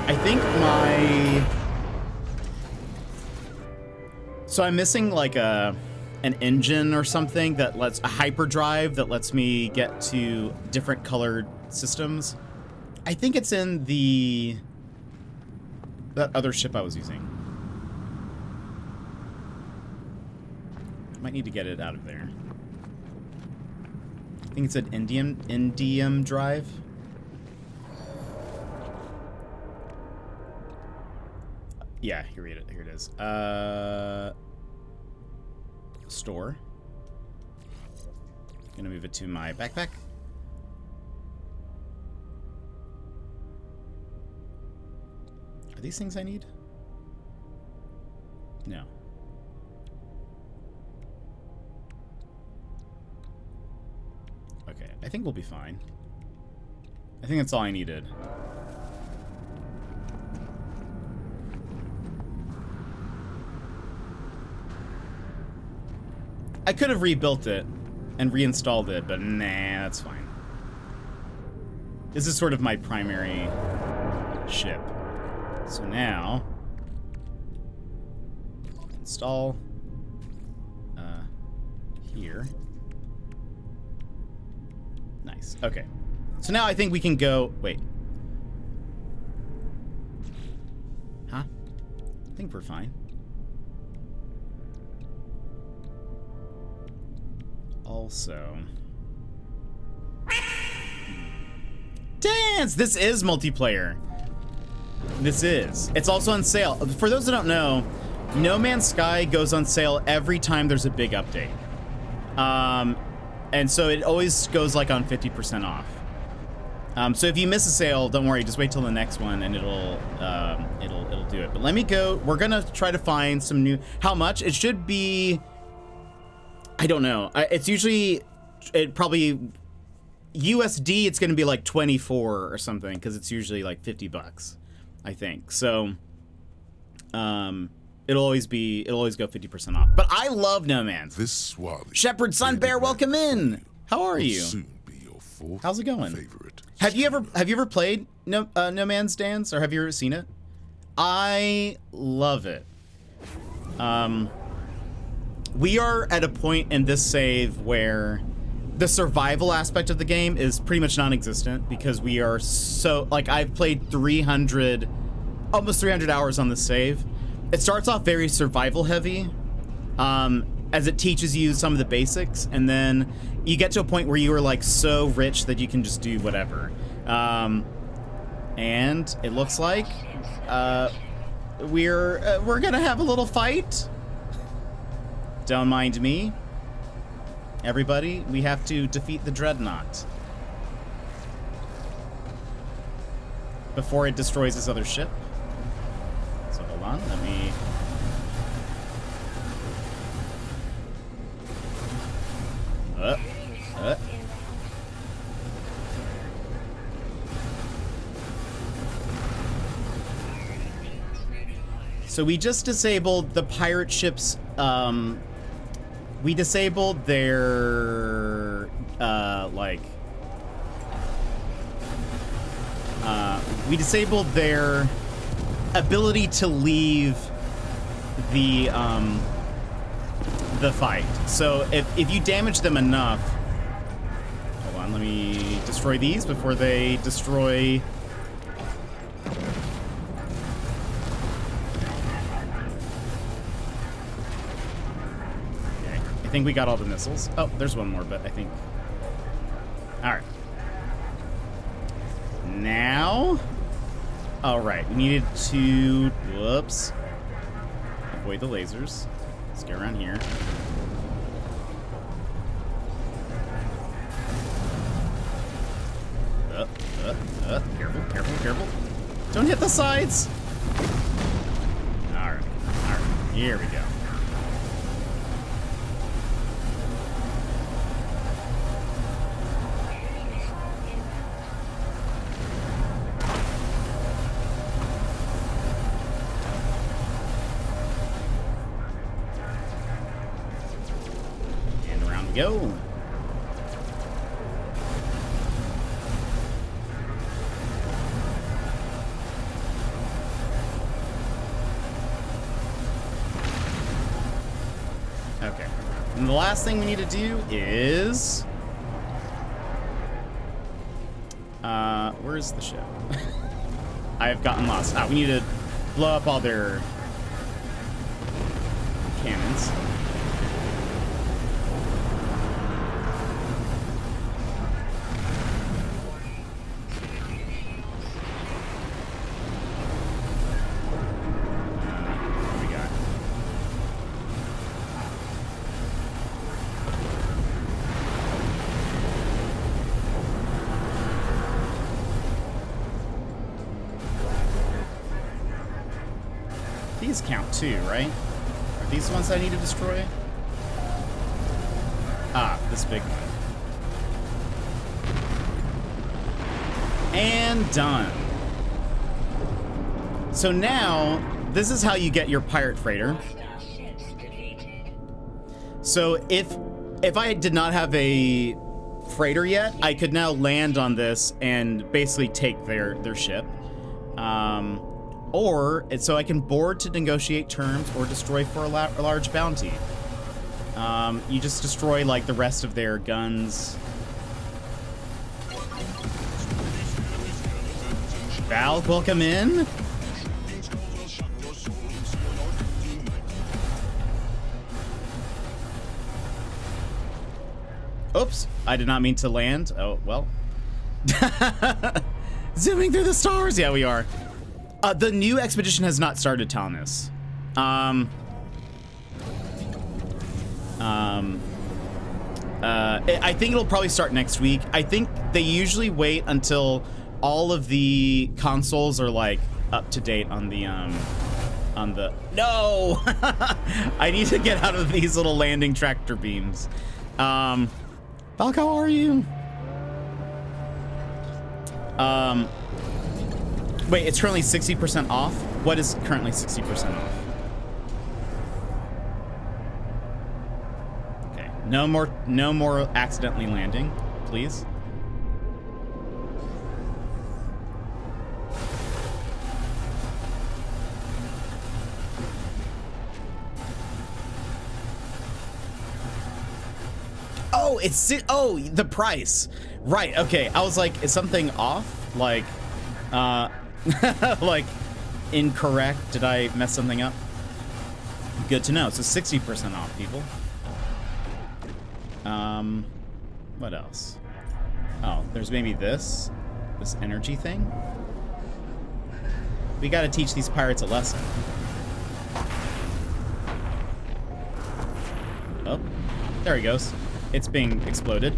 I think my... So I'm missing like an engine or something that lets... A hyperdrive that lets me get to different colored systems. I think it's in that other ship I was using. Might need to get it out of there. I think it's an indium drive. Yeah, here it is. Store. Gonna move it to my backpack. Are these things I need? No. Okay, I think we'll be fine. I think that's all I needed. I could have rebuilt it and reinstalled it, but nah, that's fine. This is sort of my primary ship. So now, install here. Nice. Okay. So now I think we can go. Wait. Huh? I think we're fine. Also, dance! This is multiplayer. This is. It's also on sale. For those that don't know, No Man's Sky goes on sale every time there's a big update. And so it always goes like on 50% off. So if you miss a sale, don't worry. Just wait till the next one, and it'll do it. But let me go. We're gonna try to find some new. How much? It should be. I don't know. It's usually, probably USD. It's gonna be like 24 or something, because it's usually like $50, I think. So, it'll always go 50% off. But I love No Man's. This swarthy Shepherd Sun bearded Bear, man welcome in. before you How are you? Soon be your fourth How's it going? favorite. Have you ever played No Man's Dance, or have you ever seen it? I love it. We are at a point in this save where the survival aspect of the game is pretty much non-existent because we are so, like, I've played almost 300 hours on the save. It starts off very survival heavy, as it teaches you some of the basics, and then you get to a point where you are like so rich that you can just do whatever. And it looks like we're gonna have a little fight. Don't mind me. Everybody, we have to defeat the Dreadnought before it destroys his other ship. So hold on, let me... So we just disabled the pirate ships, we disabled their, we disabled their ability to leave the fight. So if you damage them enough, hold on, let me destroy these before they destroy. Okay, I think we got all the missiles. Oh, there's one more, but I think. All right. Now, all right, we needed to, whoops, avoid the lasers. Let's get around here. Careful, careful, careful. Don't hit the sides. All right, here we go. Go. Okay. And the last thing we need to do is... where's the ship? I have gotten lost. We need to blow up all their cannons. These count too, right? Are these the ones I need to destroy? Ah, this big one. And done. So now, this is how you get your pirate freighter. So if I did not have a freighter yet, I could now land on this and basically take their ship. Or, so I can board to negotiate terms or destroy for a large bounty. You just destroy, like, the rest of their guns. Val, welcome in. Oops, I did not mean to land. Oh, well. Zooming through the stars. Yeah, we are. The new expedition has not started, Talnus. I think it'll probably start next week. I think they usually wait until all of the consoles are like up to date on the no. I need to get out of these little landing tractor beams. Valk, how are you? Wait, it's currently 60% off? What is currently 60% off? Okay, No more accidentally landing, please. Oh, the price. Right, okay. I was like, is something off? Like, like incorrect? Did I mess something up? Good to know. So 60% off, people. What else? Oh, there's maybe this energy thing. We gotta teach these pirates a lesson. Oh, there he goes. It's being exploded.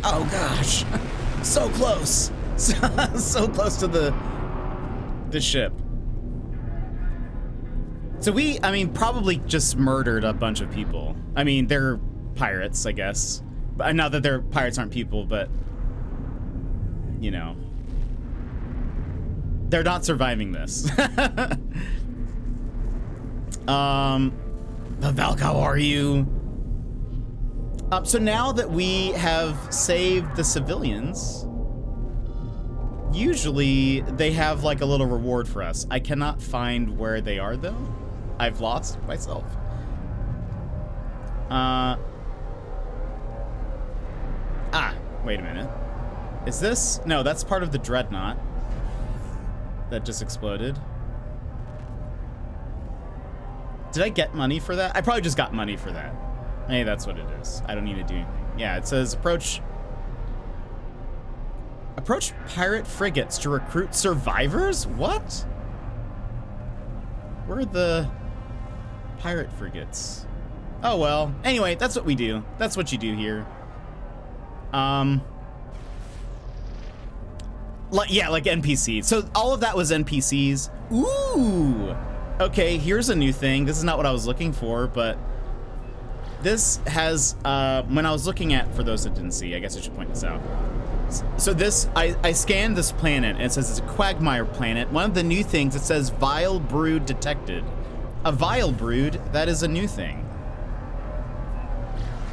Oh gosh, so close, so close to the ship. So I mean, probably just murdered a bunch of people. I mean, they're pirates, I guess. Not that their pirates aren't people, but you know, they're not surviving this. Valk, how are you? So now that we have saved the civilians, usually they have like a little reward for us. I cannot find where they are though. I've lost myself. Wait a minute. Is this? No, that's part of the dreadnought that just exploded. Did I get money for that? I probably just got money for that. Hey, that's what it is. I don't need to do anything. Yeah, it says approach pirate frigates to recruit survivors? What? Where are the pirate frigates? Oh well. Anyway, that's what we do. That's what you do here. Like NPCs. So all of that was NPCs. Ooh. Okay, here's a new thing. This is not what I was looking for, but this has, when I was looking at, for those that didn't see, I guess I should point this out. So this, I scanned this planet, and it says it's a quagmire planet. One of the new things, it says vile brood detected. A vile brood, that is a new thing.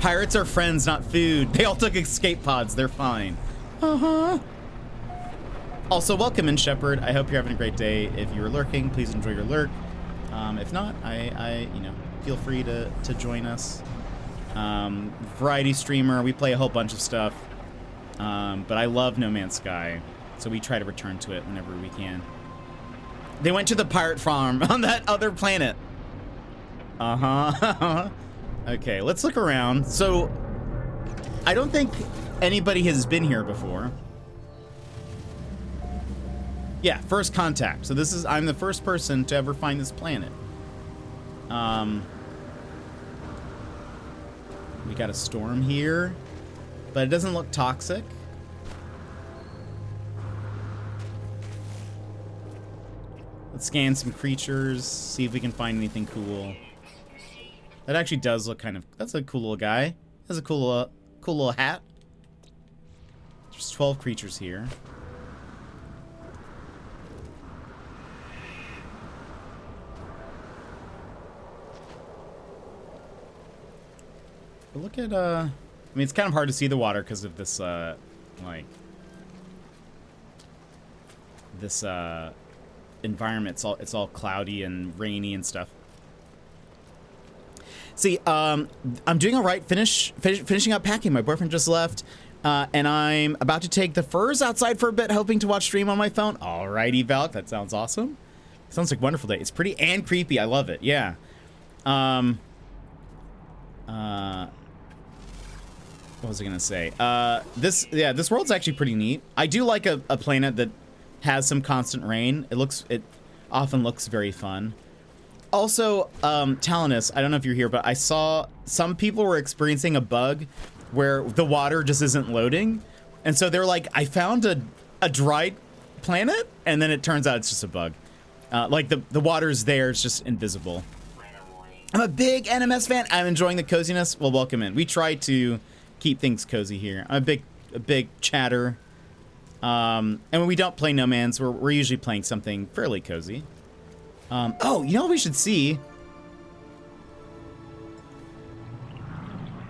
Pirates are friends, not food. They all took escape pods, they're fine. Uh-huh. Also, welcome in, Shepard. I hope you're having a great day. If you're lurking, please enjoy your lurk. If not, you know, feel free to join us. Variety streamer, we play a whole bunch of stuff. But I love No Man's Sky, so we try to return to it whenever we can. They went to the pirate farm on that other planet. Uh-huh. Okay, let's look around. So, I don't think anybody has been here before. Yeah, first contact. So I'm the first person to ever find this planet. We got a storm here, but it doesn't look toxic. Let's scan some creatures, see if we can find anything cool. That actually does look kind of, that's a cool little guy. That's a cool little hat. There's 12 creatures here. But look at, I mean, it's kind of hard to see the water because of this, like, this, environment. It's all cloudy and rainy and stuff. See, I'm doing all right. Finishing up packing. My boyfriend just left, and I'm about to take the furs outside for a bit, hoping to watch stream on my phone. Alrighty, Valk, that sounds awesome. Sounds like a wonderful day. It's pretty and creepy. I love it. Yeah. What was I gonna say? This world's actually pretty neat. I do like a planet that has some constant rain. It often looks very fun. Also, Talonus, I don't know if you're here, but I saw some people were experiencing a bug where the water just isn't loading. And so they're like, I found a dry planet, and then it turns out it's just a bug. Like the water's there, it's just invisible. I'm a big NMS fan. I'm enjoying the coziness. Well, welcome in. We try to keep things cozy here. I'm a big chatter. And when we don't play No Man's, we're usually playing something fairly cozy. Oh, you know what we should see?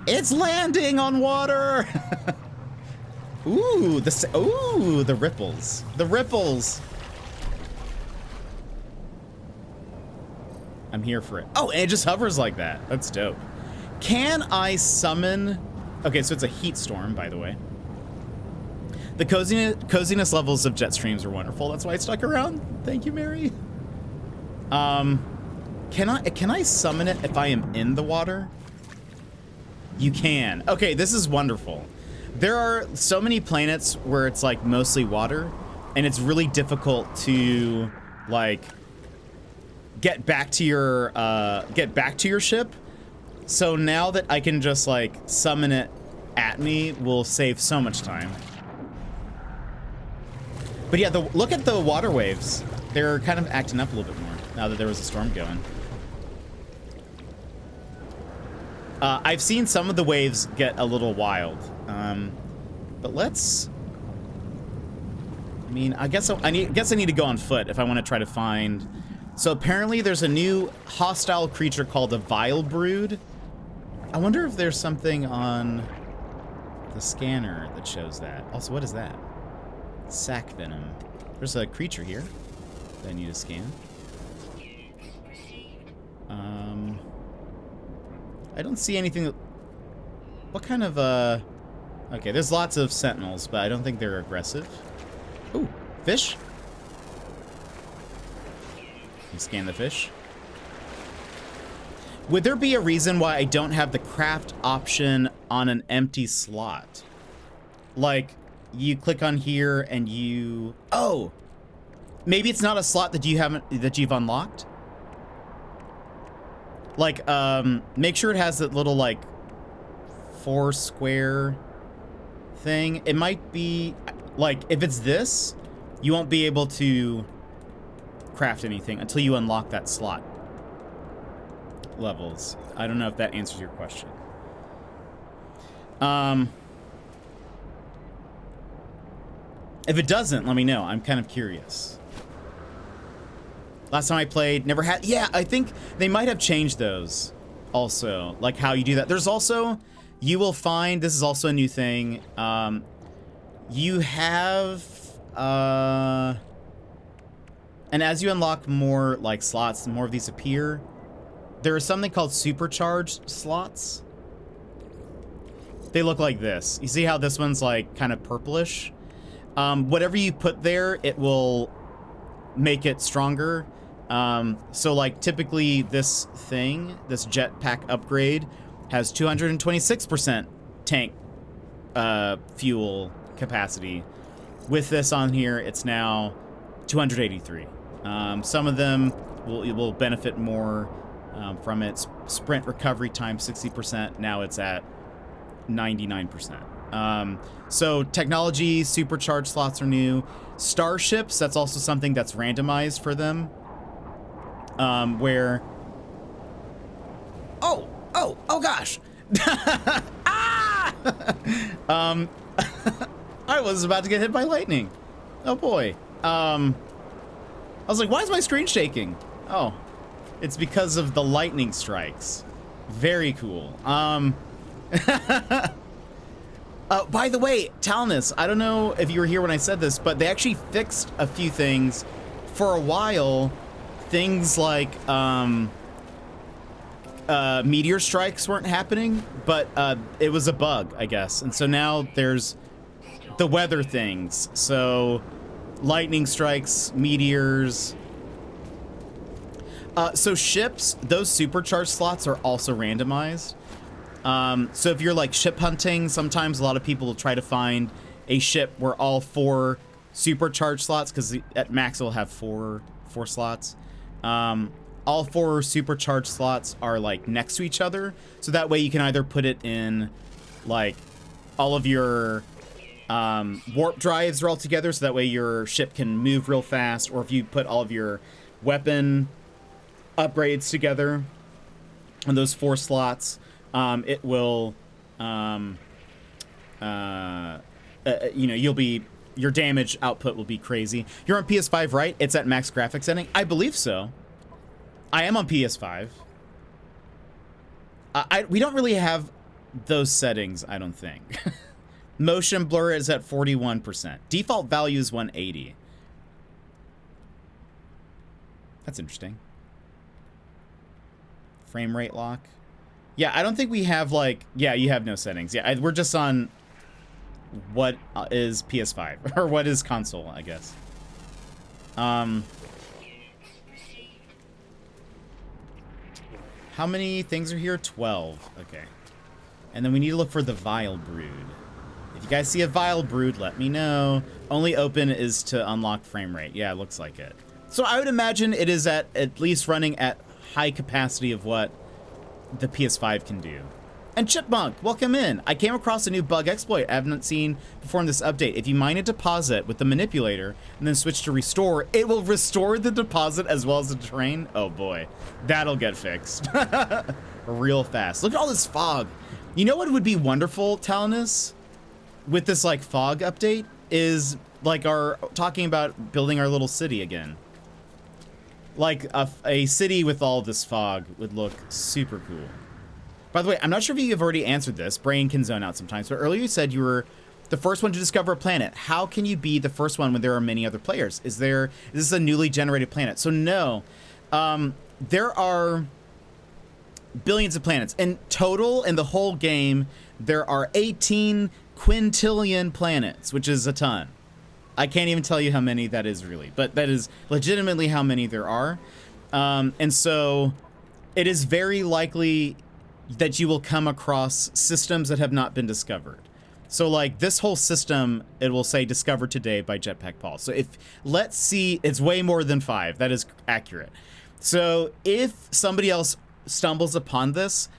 It's landing on water. Ooh, the ripples. The ripples. I'm here for it. Oh, and it just hovers like that. That's dope. Can I summon... Okay, so it's a heat storm, by the way. The coziness levels of jet streams are wonderful. That's why I stuck around. Thank you, Mary. Can I summon it if I am in the water? You can. Okay, this is wonderful. There are so many planets where it's like mostly water, and it's really difficult to like get back to your ship. So now that I can just like summon it at me will save so much time. But yeah, look at the water waves. They're kind of acting up a little bit more now that there was a storm going. I've seen some of the waves get a little wild. But let's... I mean, I guess I need to go on foot if I want to try to find... So apparently there's a new hostile creature called a Vile Brood. I wonder if there's something on the scanner that shows that. Also, what is that? Sac venom. There's a creature here that I need to scan. I don't see anything. What kind of okay, there's lots of sentinels, but I don't think they're aggressive. Ooh, fish. You scan the fish. Would there be a reason why I don't have the craft option on an empty slot? Like, you click on here and you... Oh! Maybe it's not a slot that you've unlocked? Like, make sure it has that little, like, 4 square thing. It might be... Like, if it's this, you won't be able to craft anything until you unlock that slot levels. I don't know if that answers your question. If it doesn't, let me know. I'm kind of curious. Last time I played, never had... Yeah, I think they might have changed those also. Like how you do that. There's also... You will find... This is also a new thing. You have... and as you unlock more, like, slots, more of these appear. There is something called supercharged slots. They look like this. You see how this one's, like, kind of purplish? Whatever you put there, it will make it stronger. So like typically this thing, this jetpack upgrade has 226% tank fuel capacity. With this on here, it's now 283. Some of them will benefit more from its sprint recovery time, 60%. Now it's at 99%. So technology, supercharged slots are new. Starships, that's also something that's randomized for them. Where... Oh gosh! Ah! I was about to get hit by lightning. Oh boy. I was like, why is my screen shaking? Oh, it's because of the lightning strikes. Very cool. By the way, Talnus, I don't know if you were here when I said this, but they actually fixed a few things. For a while, things like meteor strikes weren't happening, but it was a bug, I guess. And so now there's the weather things. So lightning strikes, meteors. So ships, those supercharged slots are also randomized. So if you're like ship hunting, sometimes a lot of people will try to find a ship where all 4 supercharged slots, because at max it'll have four slots. All 4 supercharged slots are like next to each other, so that way you can either put it in like all of your warp drives are all together, so that way your ship can move real fast, or if you put all of your weapon upgrades together on those 4 slots, it will, you know, your damage output will be crazy. You're on PS5, right? It's at max graphics setting? I believe so. I am on PS5. We don't really have those settings, I don't think. Motion blur is at 41%. Default value is 180. That's interesting. Frame rate lock. Yeah, I don't think we have like... Yeah, you have no settings. Yeah, we're just on what is PS5 or what is console, I guess. How many things are here? 12. Okay. And then we need to look for the Vile Brood. If you guys see a Vile Brood, let me know. Only open is to unlock frame rate. Yeah, it looks like it. So I would imagine it is at least running at high capacity of what the PS5 can do. And Chipmunk, welcome in. I came across a new bug exploit I haven't seen before in this update. If you mine a deposit with the manipulator and then switch to restore, it will restore the deposit as well as the terrain. Oh boy, that'll get fixed real fast. Look at all this fog. You know what would be wonderful, Talinus, with this like fog update is like our talking about building our little city again. Like a city with all this fog would look super cool. By the way, I'm not sure if you've already answered this. Brain can zone out sometimes. But earlier you said you were the first one to discover a planet. How can you be the first one when there are many other players? Is this a newly generated planet? So no, there are billions of planets. In total, in the whole game, there are 18 quintillion planets, which is a ton. I can't even tell you how many that is really, but that is legitimately how many there are. And so it is very likely that you will come across systems that have not been discovered. So like this whole system, it will say discovered today by Jetpack Paul. So if, let's see, it's way more than 5. That is accurate. So if somebody else stumbles upon this,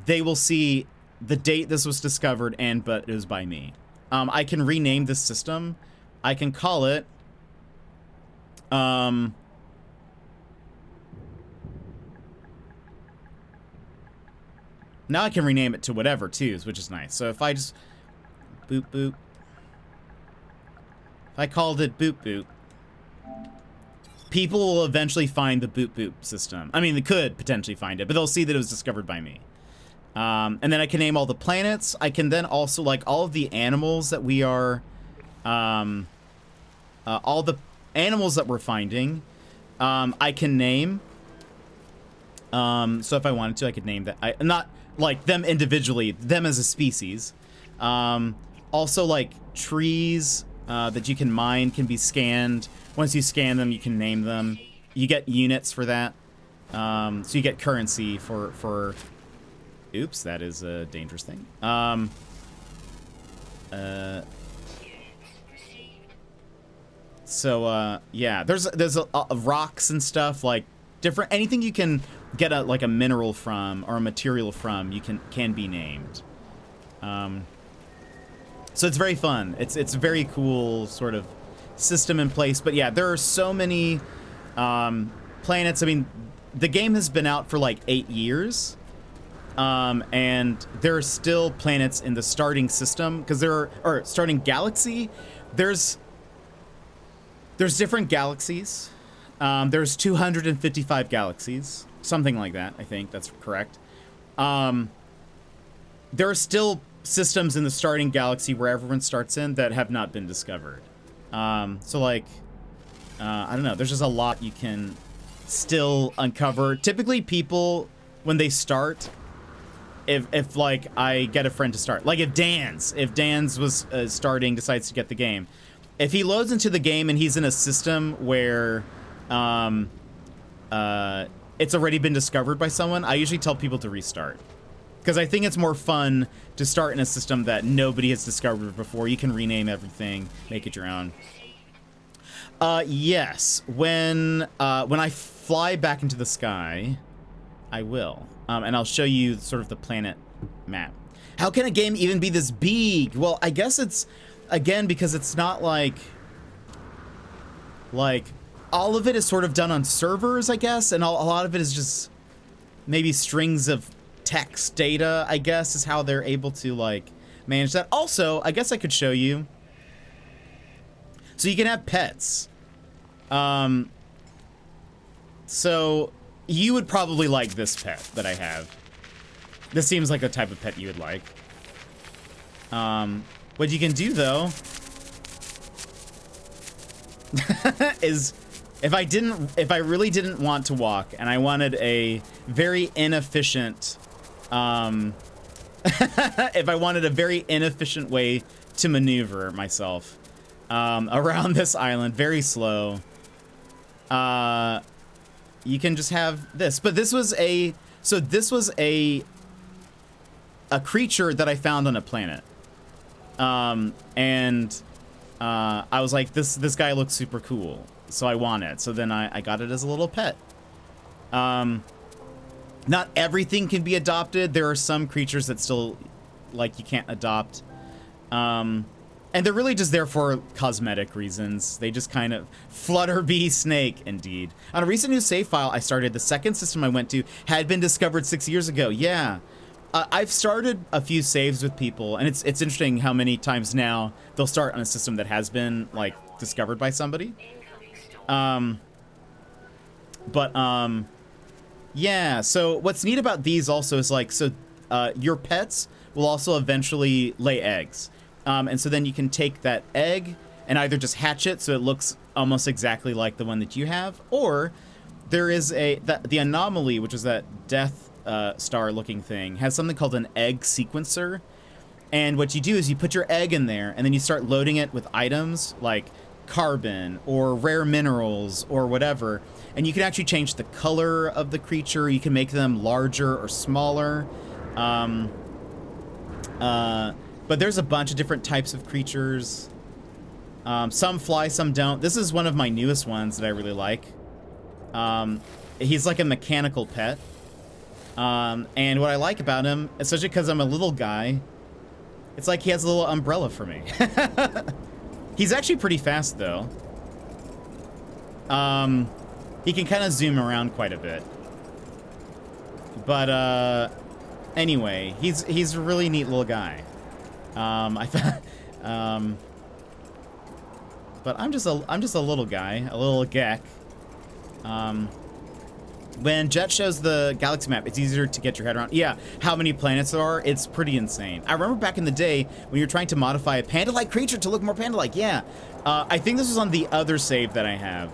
they will see the date this was discovered but it was by me. I can rename this system. I can call it, now I can rename it to whatever too, which is nice. So if I just boop boop, if I called it boop boop, people will eventually find the boop boop system. I mean, they could potentially find it, but they'll see that it was discovered by me. And then I can name all the planets. I can then also like all of the animals that we are, all the animals that we're finding, I can name. So if I wanted to, I could name that. Not like them individually, them as a species. Also like trees that you can mine can be scanned. Once you scan them, you can name them. You get units for that. So you get currency for oops, that is a dangerous thing. So yeah, there's a rocks and stuff, like different, anything you can get like a mineral from or a material from, you can be named. So it's very fun. It's a very cool sort of system in place. But yeah, there are so many planets. I mean, the game has been out for like 8 years. And there are still planets in the starting system because or starting galaxy. There's different galaxies. There's 255 galaxies, something like that. I think that's correct. There are still systems in the starting galaxy where everyone starts in that have not been discovered. So like, I don't know. There's just a lot you can still uncover. Typically, people when they start. If like I get a friend to start, like if Dan's was starting, decides to get the game, if he loads into the game and he's in a system where it's already been discovered by someone, I usually tell people to restart because I think it's more fun to start in a system that nobody has discovered before. You can rename everything, make it your own. Yes, when I fly back into the sky, I will. And I'll show you sort of the planet map. How can a game even be this big? Well, I guess it's, again, because it's not like all of it is sort of done on servers, I guess, and a lot of it is just maybe strings of text data, I guess, is how they're able to like manage that. Also, I guess I could show you. So you can have pets. So you would probably like this pet that I have. This seems like the type of pet you would like. What you can do though is if I really didn't want to walk and I wanted a very inefficient if I wanted a very inefficient way to maneuver myself around this island, very slow, you can just have this. But this was a creature that I found on a planet, and I was like, this guy looks super cool, so I want it. So then I got it as a little pet. Not everything can be adopted. There are some creatures that still, like, you can't adopt. And they're really just there for cosmetic reasons. They just kind of... Flutterbee snake, indeed. On a recent new save file I started, the second system I went to had been discovered 6 years ago. Yeah. I've started a few saves with people, and it's interesting how many times now they'll start on a system that has been, like, discovered by somebody. Yeah, so what's neat about these also is, like, so your pets will also eventually lay eggs. And so then you can take that egg and either just hatch it so it looks almost exactly like the one that you have, or there is the anomaly, which is that Death Star looking thing, has something called an egg sequencer. And what you do is you put your egg in there and then you start loading it with items like carbon or rare minerals or whatever, and you can actually change the color of the creature. You can make them larger or smaller, but there's a bunch of different types of creatures. Some fly, some don't. This is one of my newest ones that I really like. He's like a mechanical pet, and what I like about him, especially because I'm a little guy, it's like he has a little umbrella for me. He's actually pretty fast, though. He can kind of zoom around quite a bit. But, anyway, he's a really neat little guy. But I'm just a little guy, a little geck. When Jet shows the galaxy map, it's easier to get your head around. Yeah, how many planets there are, it's pretty insane. I remember back in the day when you're trying to modify a panda-like creature to look more panda-like. Yeah, I think this was on the other save that I have.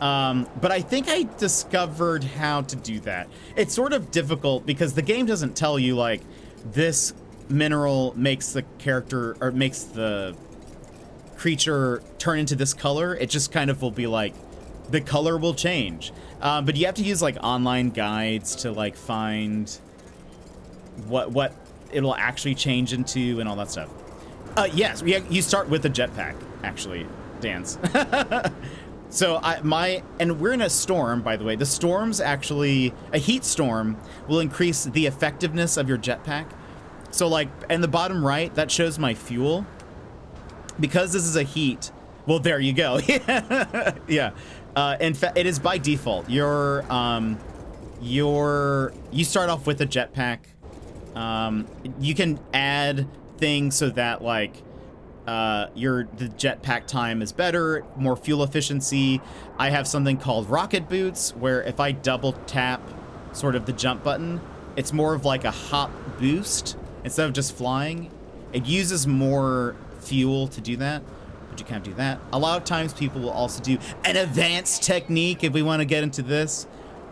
But I think I discovered how to do that. It's sort of difficult because the game doesn't tell you, like, this mineral makes the character, or makes the creature turn into this color. It just kind of will be like, the color will change. But you have to use, like, online guides to, like, find what it'll actually change into and all that stuff. Yes, you start with a jetpack, actually, Dance. So and we're in a storm, by the way. The storm's actually, a heat storm will increase the effectiveness of your jetpack. So, like, in the bottom right, that shows my fuel. Because this is a heat, well, there you go. Yeah. In fact, it is by default. You start off with a jetpack. You can add things so that, like, the jetpack time is better, more fuel efficiency. I have something called rocket boots, where if I double tap sort of the jump button, it's more of like a hop boost instead of just flying. It uses more fuel to do that, but you can't do that. A lot of times people will also do an advanced technique if we want to get into this.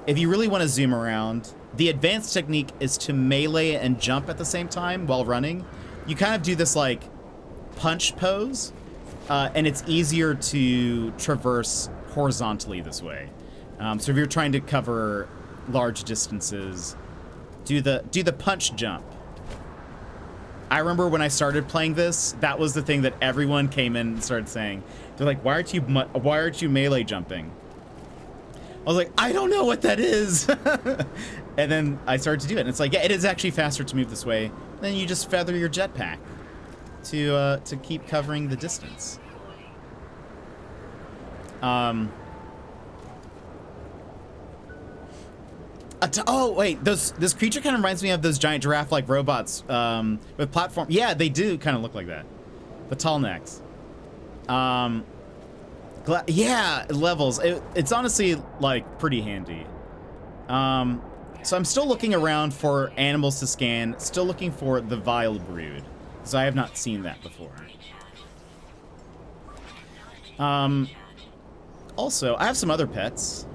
If you really want to zoom around, the advanced technique is to melee and jump at the same time while running. You kind of do this like punch pose, and it's easier to traverse horizontally this way. So if you're trying to cover large distances, do the punch jump. I remember when I started playing this, that was the thing that everyone came in and started saying. They're like, why aren't you melee jumping? I was like, I don't know what that is. And then I started to do it, and it's like, yeah, it is actually faster to move this way. Then you just feather your jetpack to keep covering the distance. Oh wait, this creature kind of reminds me of those giant giraffe-like robots with platform. Yeah, they do kind of look like that. The tall necks. Yeah, levels. It's honestly like pretty handy. So I'm still looking around for animals to scan, still looking for the Vile Brood, because I have not seen that before. Also, I have some other pets.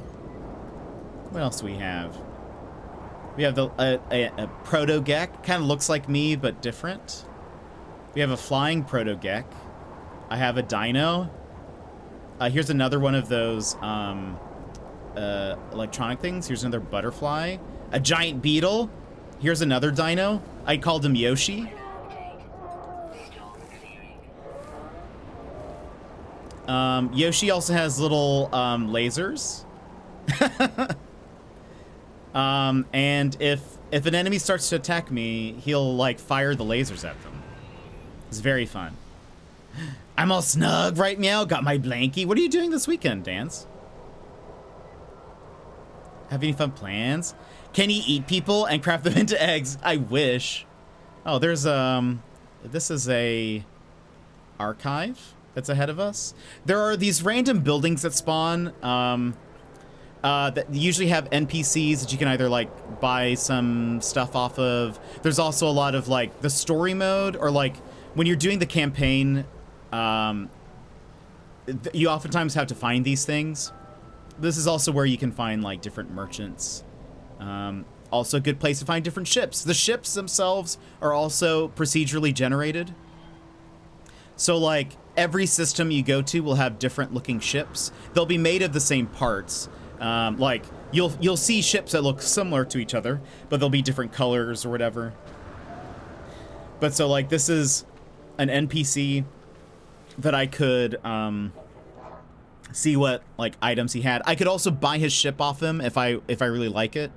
What else do we have? We have a Proto-Gek, kind of looks like me, but different. We have a flying Proto-Gek. I have a dino. Here's another one of those electronic things. Here's another butterfly. A giant beetle. Here's another dino. I called him Yoshi. Yoshi also has little lasers. And if an enemy starts to attack me, he'll like fire the lasers at them. It's very fun. I'm all snug right now. Got my blankie. What are you doing this weekend, Dance? Have any fun plans? Can he eat people and craft them into eggs? I wish. Oh, there's this is a archive that's ahead of us. There are these random buildings that spawn that usually have NPCs that you can either like buy some stuff off of. There's also a lot of like the story mode, or like when you're doing the campaign, you oftentimes have to find these things. This is also where you can find like different merchants. Also a good place to find different ships. The ships themselves are also procedurally generated. So like every system you go to will have different looking ships. They'll be made of the same parts. Like you'll see ships that look similar to each other, but they'll be different colors or whatever. But so like this is an NPC that I could see what like items he had. I could also buy his ship off him if I really like it.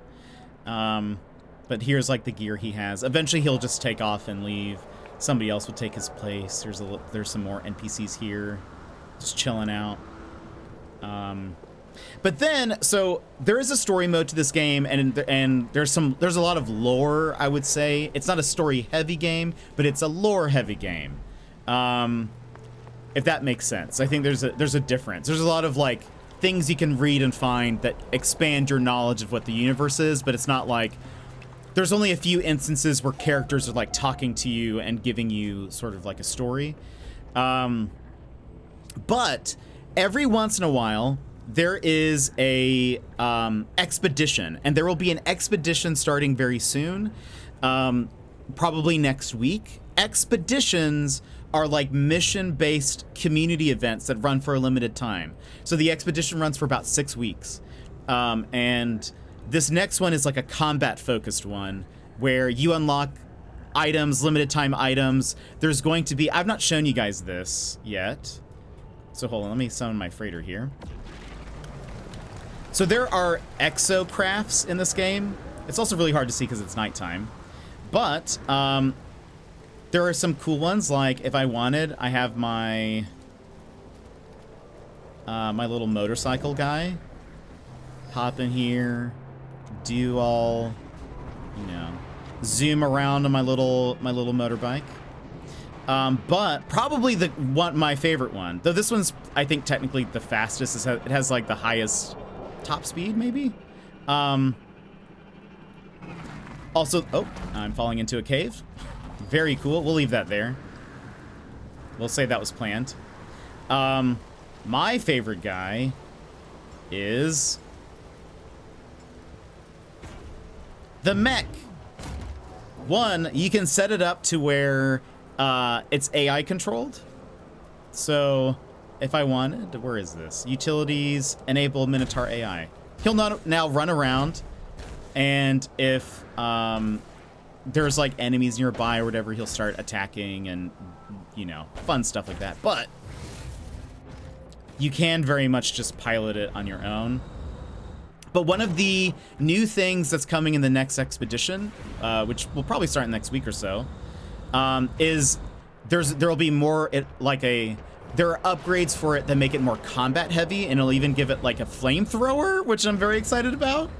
But here's like the gear he has. Eventually he'll just take off and leave. Somebody else will take his place. There's some more NPCs here, just chilling out. But then, so there is a story mode to this game, and there's a lot of lore. I would say it's not a story heavy game, but it's a lore heavy game. If that makes sense. I think there's a difference. There's a lot of like things you can read and find that expand your knowledge of what the universe is, but it's not like there's only a few instances where characters are like talking to you and giving you sort of like a story. But every once in a while there is a expedition, and there will be an expedition starting very soon, probably next week. Expeditions are like mission-based community events that run for a limited time. So the expedition runs for about 6 weeks. And this next one is like a combat-focused one where you unlock items, limited time items. There's going to be... I've not shown you guys this yet. So hold on, let me summon my freighter here. So there are exocrafts in this game. It's also really hard to see because it's nighttime. But there are some cool ones, like if I wanted, I have my my little motorcycle guy. Hop in here, do all, you know, zoom around on my little motorbike. But probably my favorite one, though this one's I think technically the fastest. It has like the highest top speed, maybe. Also, oh, I'm falling into a cave. Very cool. We'll leave that there. We'll say that was planned. My favorite guy is the mech. One, you can set it up to where it's AI controlled. So if I wanted, where is this? Utilities, enable Minotaur AI. He'll now run around, and if there's like enemies nearby or whatever, he'll start attacking and, you know, fun stuff like that. But you can very much just pilot it on your own. But one of the new things that's coming in the next expedition, which will probably start next week or so, is there'll be more there are upgrades for it that make it more combat heavy, and it'll even give it like a flamethrower, which I'm very excited about.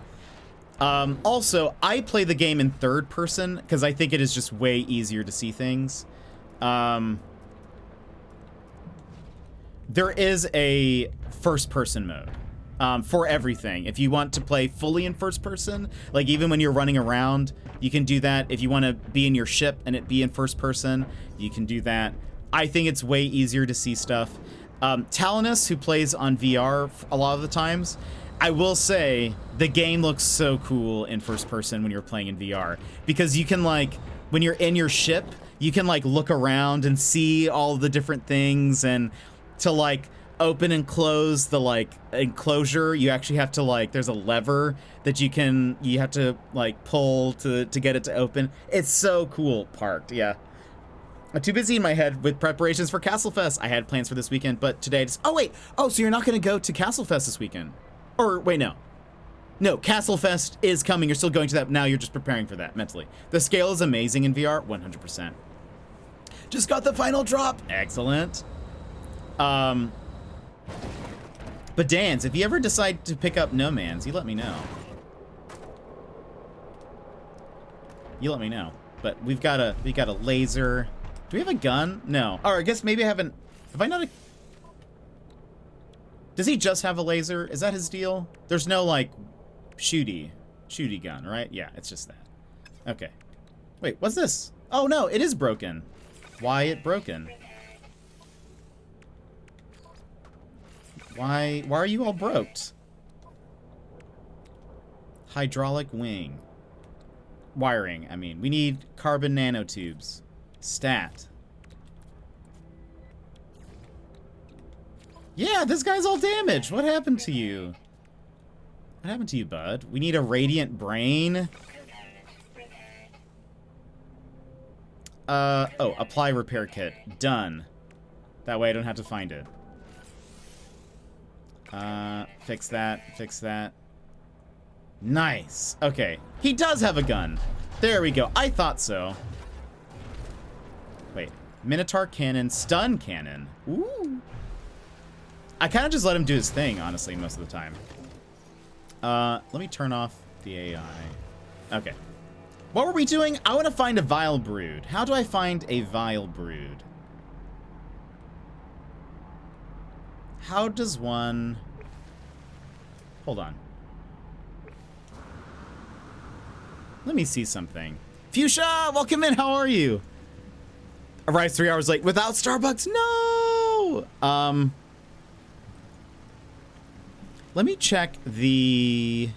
Also, I play the game in third person because I think it is just way easier to see things. There is a first person mode. for everything. If you want to play fully in first person, like even when you're running around, you can do that. If you want to be in your ship and it be in first person, you can do that. I think it's way easier to see stuff. Talinus, who plays on VR a lot of the times, I will say the game looks so cool in first person when you're playing in VR, because you can, like, when you're in your ship, you can like look around and see all the different things, and to like open and close the like enclosure, you actually have to like, there's a lever that you have to like pull to get it to open. It's so cool parked. Yeah. I'm too busy in my head with preparations for Castlefest. I had plans for this weekend, but today I just, oh wait, oh, so you're not gonna go to Castlefest this weekend? Or wait, no. No, Castlefest is coming. You're still going to that. Now you're just preparing for that mentally. The scale is amazing in VR, 100%. Just got the final drop. Excellent. But Dans, if you ever decide to pick up No Man's, you let me know. You let me know. But we got a laser. Do we have a gun? No. Or I guess maybe I haven't. Have I not a... Does he just have a laser? Is that his deal? There's no like shooty gun, right? Yeah, it's just that. Okay. Wait, what's this? Oh no, it is broken. Why it broken? Why are you all broked? Hydraulic wing. Wiring, I mean. We need carbon nanotubes. Stat. Yeah, this guy's all damaged. What happened to you? What happened to you, bud? We need a radiant brain. Oh, apply repair kit. Done. That way I don't have to find it. Fix that. Fix that. Nice. Okay. He does have a gun. There we go. I thought so. Wait. Minotaur cannon, stun cannon. Ooh. I kind of just let him do his thing, honestly, most of the time. Let me turn off the AI. Okay. What were we doing? I want to find a Vile Brood. How do I find a Vile Brood? How does one... Hold on. Let me see something. Fuchsia, welcome in. How are you? Arrives 3 hours late without Starbucks. No! Let me check the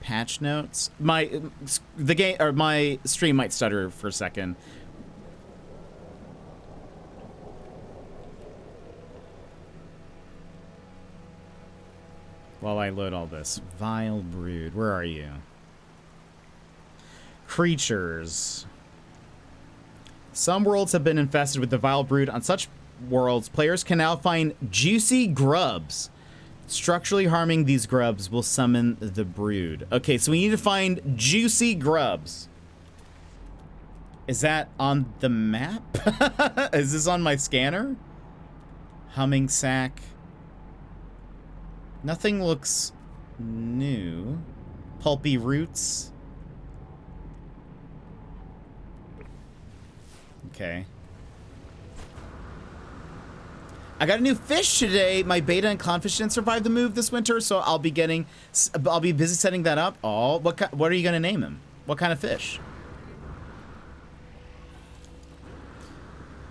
patch notes. My stream might stutter for a second. While I load all this. Vile Brood, where are you? Creatures. Some worlds have been infested with the Vile Brood. On such worlds, players can now find juicy grubs. Structurally harming these grubs will summon the brood. Okay, so we need to find juicy grubs. Is that on the map? Is this on my scanner? Humming sack. Nothing looks new. Pulpy roots. Okay. I got a new fish today. My beta and clownfish didn't survive the move this winter, so I'll be busy setting that up. Oh, what are you gonna name him? What kind of fish?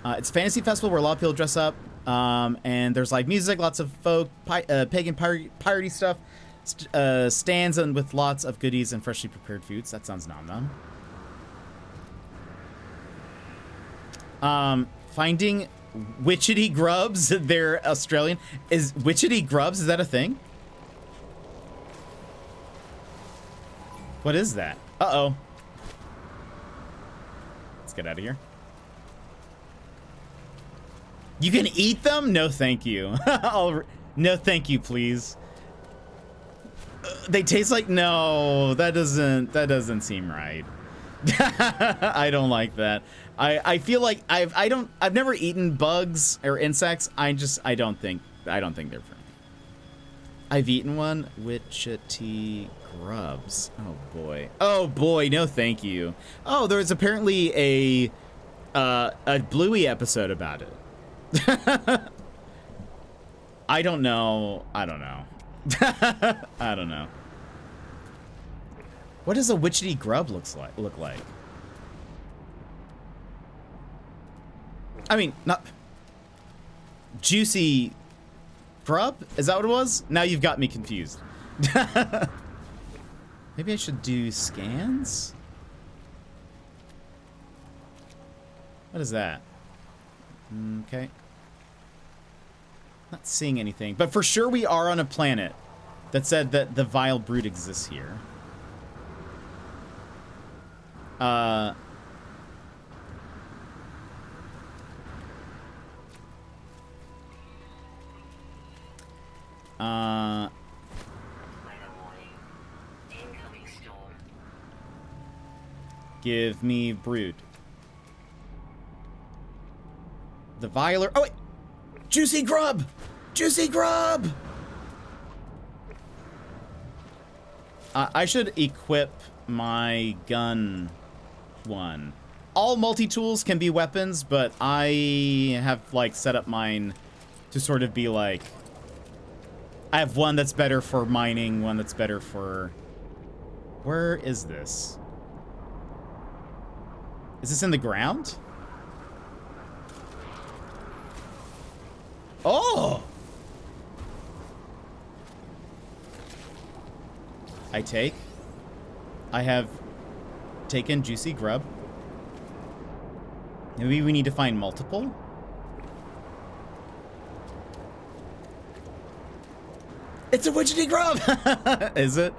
It's a fantasy festival where a lot of people dress up, and there's like music, lots of folk, pagan, piratey stuff, stands and with lots of goodies and freshly prepared foods. That sounds nom nom. Finding witchetty grubs. They're Australian. Is witchetty grubs, is that a thing? What is that? Uh-oh. Let's get out of here. You can eat them? No, thank you. No, thank you, please. They taste like, no, that doesn't seem right. I don't like that. I feel like I've never eaten bugs or insects. I don't think they're for me. I've eaten one. Witchetty grubs. Oh boy. Oh boy. No, thank you. Oh, there's apparently a Bluey episode about it. I don't know. I don't know. What does a witchetty grub look like? I mean, not juicy grub? Is that what it was? Now you've got me confused. Maybe I should do scans? What is that? Okay. Not seeing anything, but for sure we are on a planet that said that the vile brood exists here. Give me brood. The viler. Oh wait, juicy grub, juicy grub. I should equip my gun one. All multi-tools can be weapons, but I have like set up mine to sort of be like, I have one that's better for mining, one that's better for, where is this? Is this in the ground? Oh! I have taken juicy grub. Maybe we need to find multiple? It's a witchetty grub! Is it?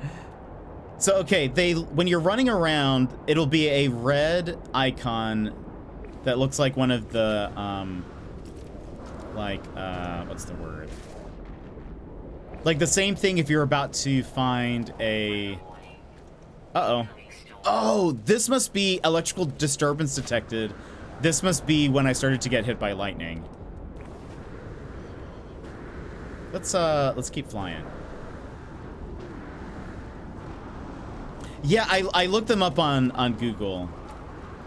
So, okay, when you're running around, it'll be a red icon that looks like one of the, what's the word? Like the same thing if you're about to find a... Uh-oh. Oh, this must be electrical disturbance detected. This must be when I started to get hit by lightning. Let's keep flying. Yeah, I looked them up on Google.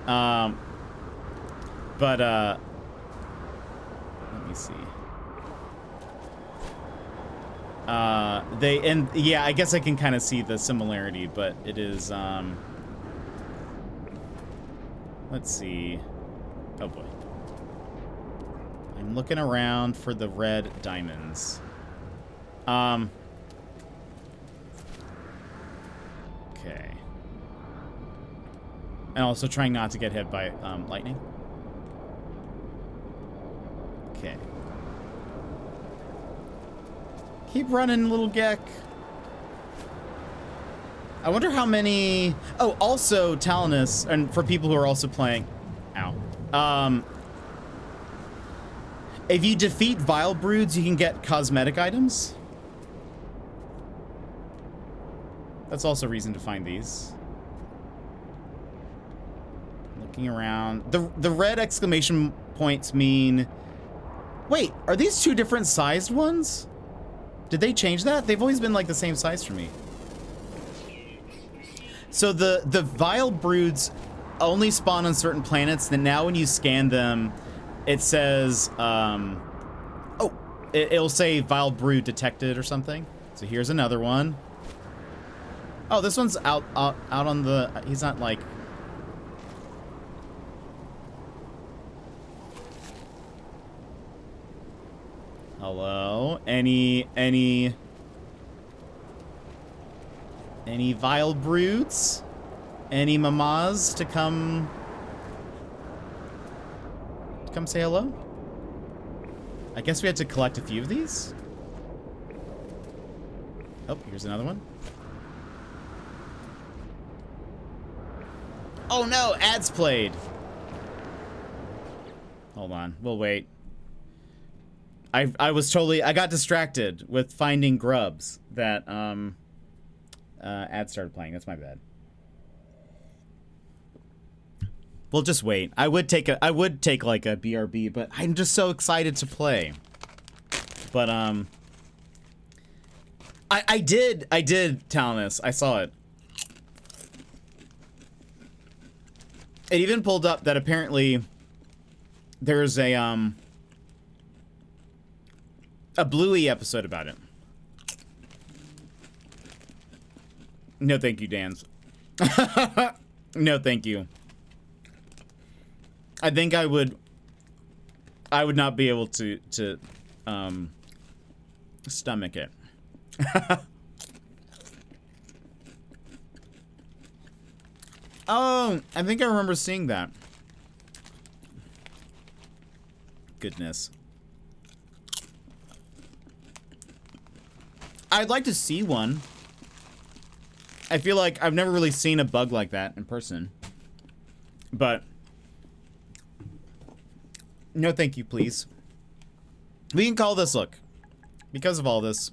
Let me see. Yeah, I guess I can kind of see the similarity, but it is, let's see. Oh boy. I'm looking around for the red diamonds. Okay. And also trying not to get hit by, lightning. Okay. Keep running, little Gek. I wonder how many... Oh, also, Talonus, and for people who are also playing... Ow. If you defeat Vile Broods, you can get cosmetic items. That's also a reason to find these. Looking around. The red exclamation points mean... Wait, are these two different sized ones? Did they change that? They've always been like the same size for me. So the Vile Broods only spawn on certain planets, then now when you scan them, it says, it'll say Vile Brood detected or something. So here's another one. Oh, this one's out on the, he's not like... Hello? Any Vile Broods? Any mamas to come say hello? I guess we had to collect a few of these. Oh, here's another one. Oh no, ads played. Hold on, we'll wait. I got distracted with finding grubs that ads started playing. That's my bad. We'll just wait. I would take like a BRB, but I'm just so excited to play. But I did Talonus. I saw it. It even pulled up that apparently there's a Bluey episode about it. No, thank you, Dan's. No, thank you. I think I would not be able to stomach it. Oh, I think I remember seeing that. Goodness. I'd like to see one. I feel like I've never really seen a bug like that in person. But no thank you, please. We can call this, look, because of all this,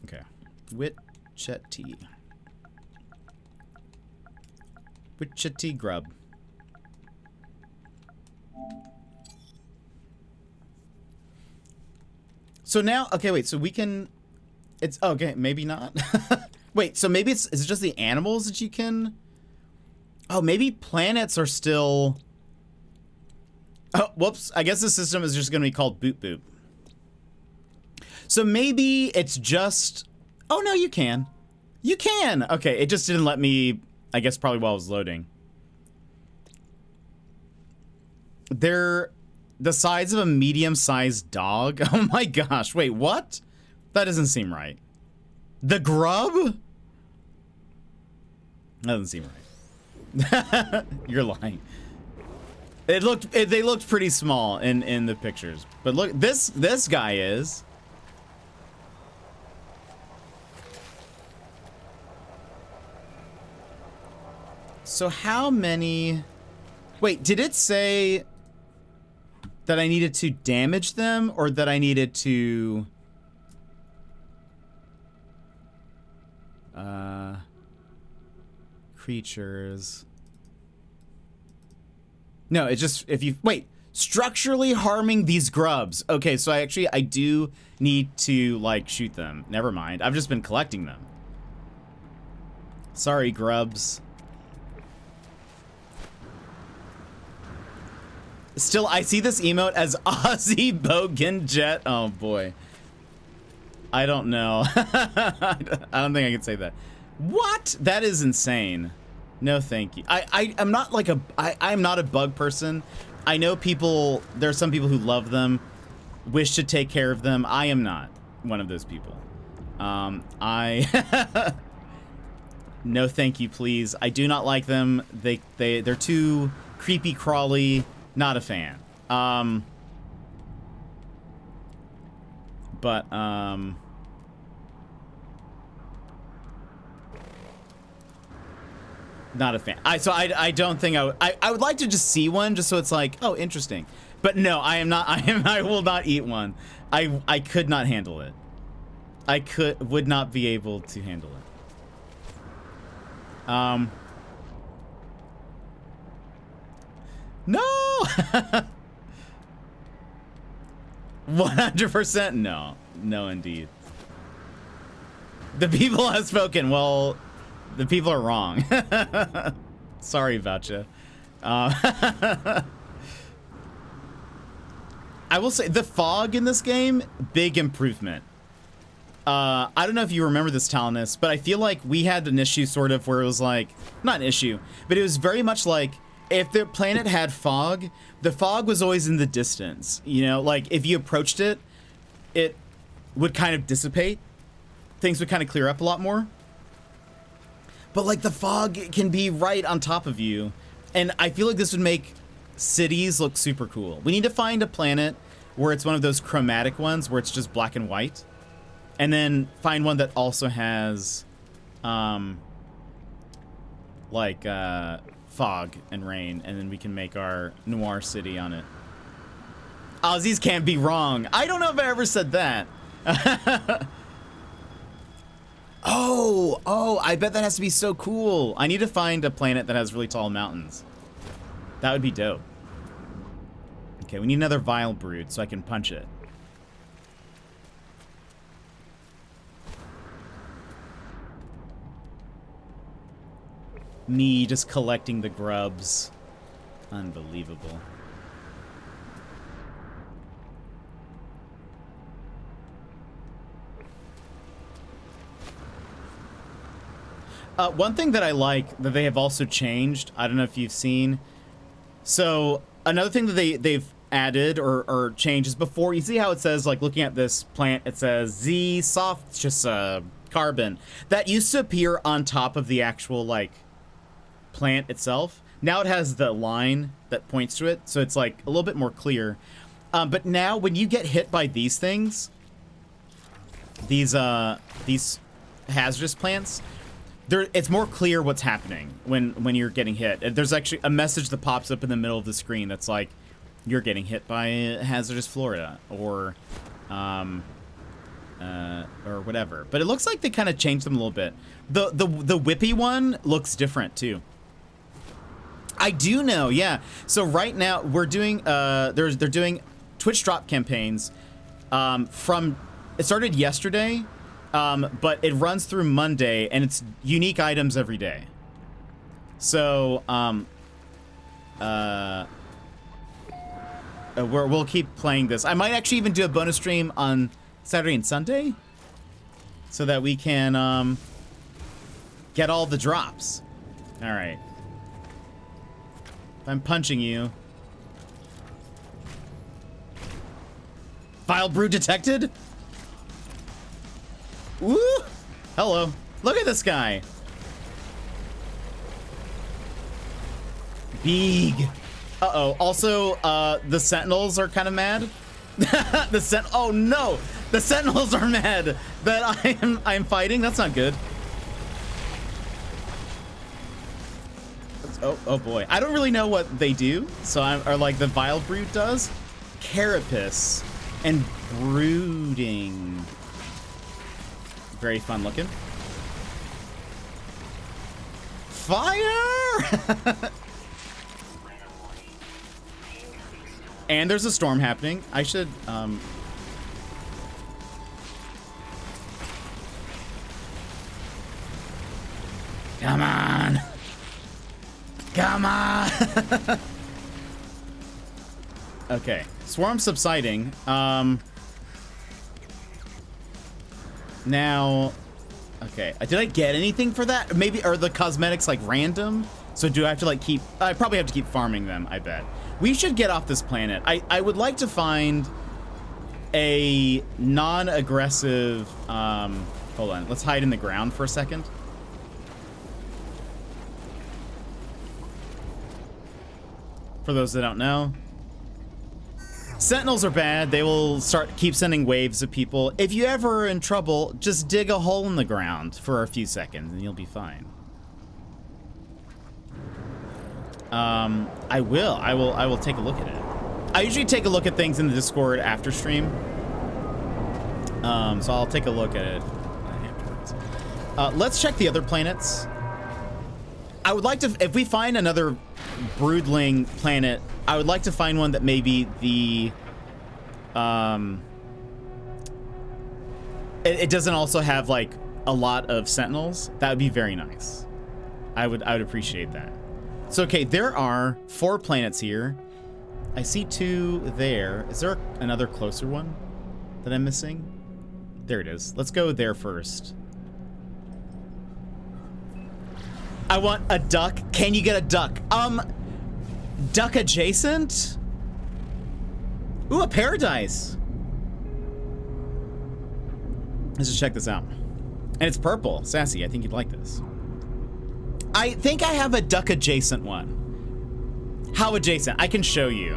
okay. Witchetty. Witchetty grub. So now, okay, wait, so we can, it's, okay, maybe not. Wait, so maybe is it just the animals that you can, oh, maybe planets are still, oh, whoops, I guess the system is just gonna be called Boop Boop. So maybe it's just, oh no, you can. You can, okay, it just didn't let me, I guess probably while I was loading. They're the size of a medium-sized dog. Oh my gosh, wait, what? That doesn't seem right. The grub? That doesn't seem right. You're lying. They looked pretty small in the pictures. But look, this guy is. So how many? Wait, did it say that I needed to damage them or that I needed to creatures? No, it's just if you wait, structurally harming these grubs. Okay, so I do need to like shoot them. Never mind. I've just been collecting them. Sorry, grubs. Still, I see this emote as Ozzy Bogan Jet. Oh boy. I don't know. I don't think I can say that. What? That is insane. No, thank you. I'm not like I'm not a bug person. I know people, there are some people who love them, wish to take care of them. I am not one of those people. No, thank you, please. I do not like them. They're too creepy crawly. Not a fan. Not a fan. I don't think I would like to just see one just so it's like, oh, interesting. But no, I am not. I will not eat one. I could not handle it. Would not be able to handle it. No. 100% no. No, indeed. The people have spoken. Well, the people are wrong. Sorry about you. I will say the fog in this game, big improvement. I don't know if you remember this, Talinus, but I feel like we had an issue sort of where it was like, not an issue, but it was very much like if the planet had fog, the fog was always in the distance. You know, like if you approached it, it would kind of dissipate. Things would kind of clear up a lot more. But like the fog can be right on top of you. And I feel like this would make cities look super cool. We need to find a planet where it's one of those chromatic ones where it's just black and white. And then find one that also has fog and rain, and then we can make our noir city on it. Aussies can't be wrong. I don't know if I ever said that. Oh, I bet that has to be so cool. I need to find a planet that has really tall mountains. That would be dope. Okay, we need another vile brood so I can punch it. Me just collecting the grubs. Unbelievable. One thing that I like that they have also changed, I don't know if you've seen. So another thing that they've added or changed is before, you see how it says, like looking at this plant, it says Z soft, it's just carbon. That used to appear on top of the actual like plant itself. Now it has the line that points to it, so it's like a little bit more clear. But now when you get hit by these things, these hazardous plants, it's more clear what's happening when you're getting hit. There's actually a message that pops up in the middle of the screen that's like, you're getting hit by hazardous flora or whatever. But it looks like they kind of changed them a little bit. The whippy one looks different too. I do know, yeah. So right now we're doing they're doing Twitch drop campaigns from, it started yesterday. But it runs through Monday, and it's unique items every day. So, we'll keep playing this. I might actually even do a bonus stream on Saturday and Sunday, so that we can get all the drops. All right. If I'm punching you. Vile brew detected? Woo! Hello. Look at this guy. Big. Uh-oh. Also, the Sentinels are kind of mad. Oh no! The Sentinels are mad that I'm fighting. That's not good. Oh boy. I don't really know what they do. So or like the Vile Brood does. Carapace and Brooding. Very fun looking. Fire! And there's a storm happening. I should, Come on! Come on! Okay. Swarm subsiding. Now, okay. Did I get anything for that? Maybe, are the cosmetics like random? So do I have to like keep, I probably have to keep farming them, I bet. We should get off this planet. I would like to find a non-aggressive, hold on, let's hide in the ground for a second. For those that don't know, Sentinels are bad. They will keep sending waves of people. If you ever are in trouble, just dig a hole in the ground for a few seconds and you'll be fine. I will take a look at it. I usually take a look at things in the Discord after stream. So I'll take a look at it afterwards. Let's check the other planets. I would like to, if we find another broodling planet, I would like to find one that maybe the, it doesn't also have like a lot of Sentinels. That would be very nice. I would appreciate that. So, okay, there are 4 planets here. I see 2 there. Is there another closer one that I'm missing? There it is. Let's go there first. I want a duck. Can you get a duck? Duck adjacent? Ooh, a paradise. Let's just check this out. And it's purple. Sassy, I think you'd like this. I think I have a duck adjacent one. How adjacent? I can show you.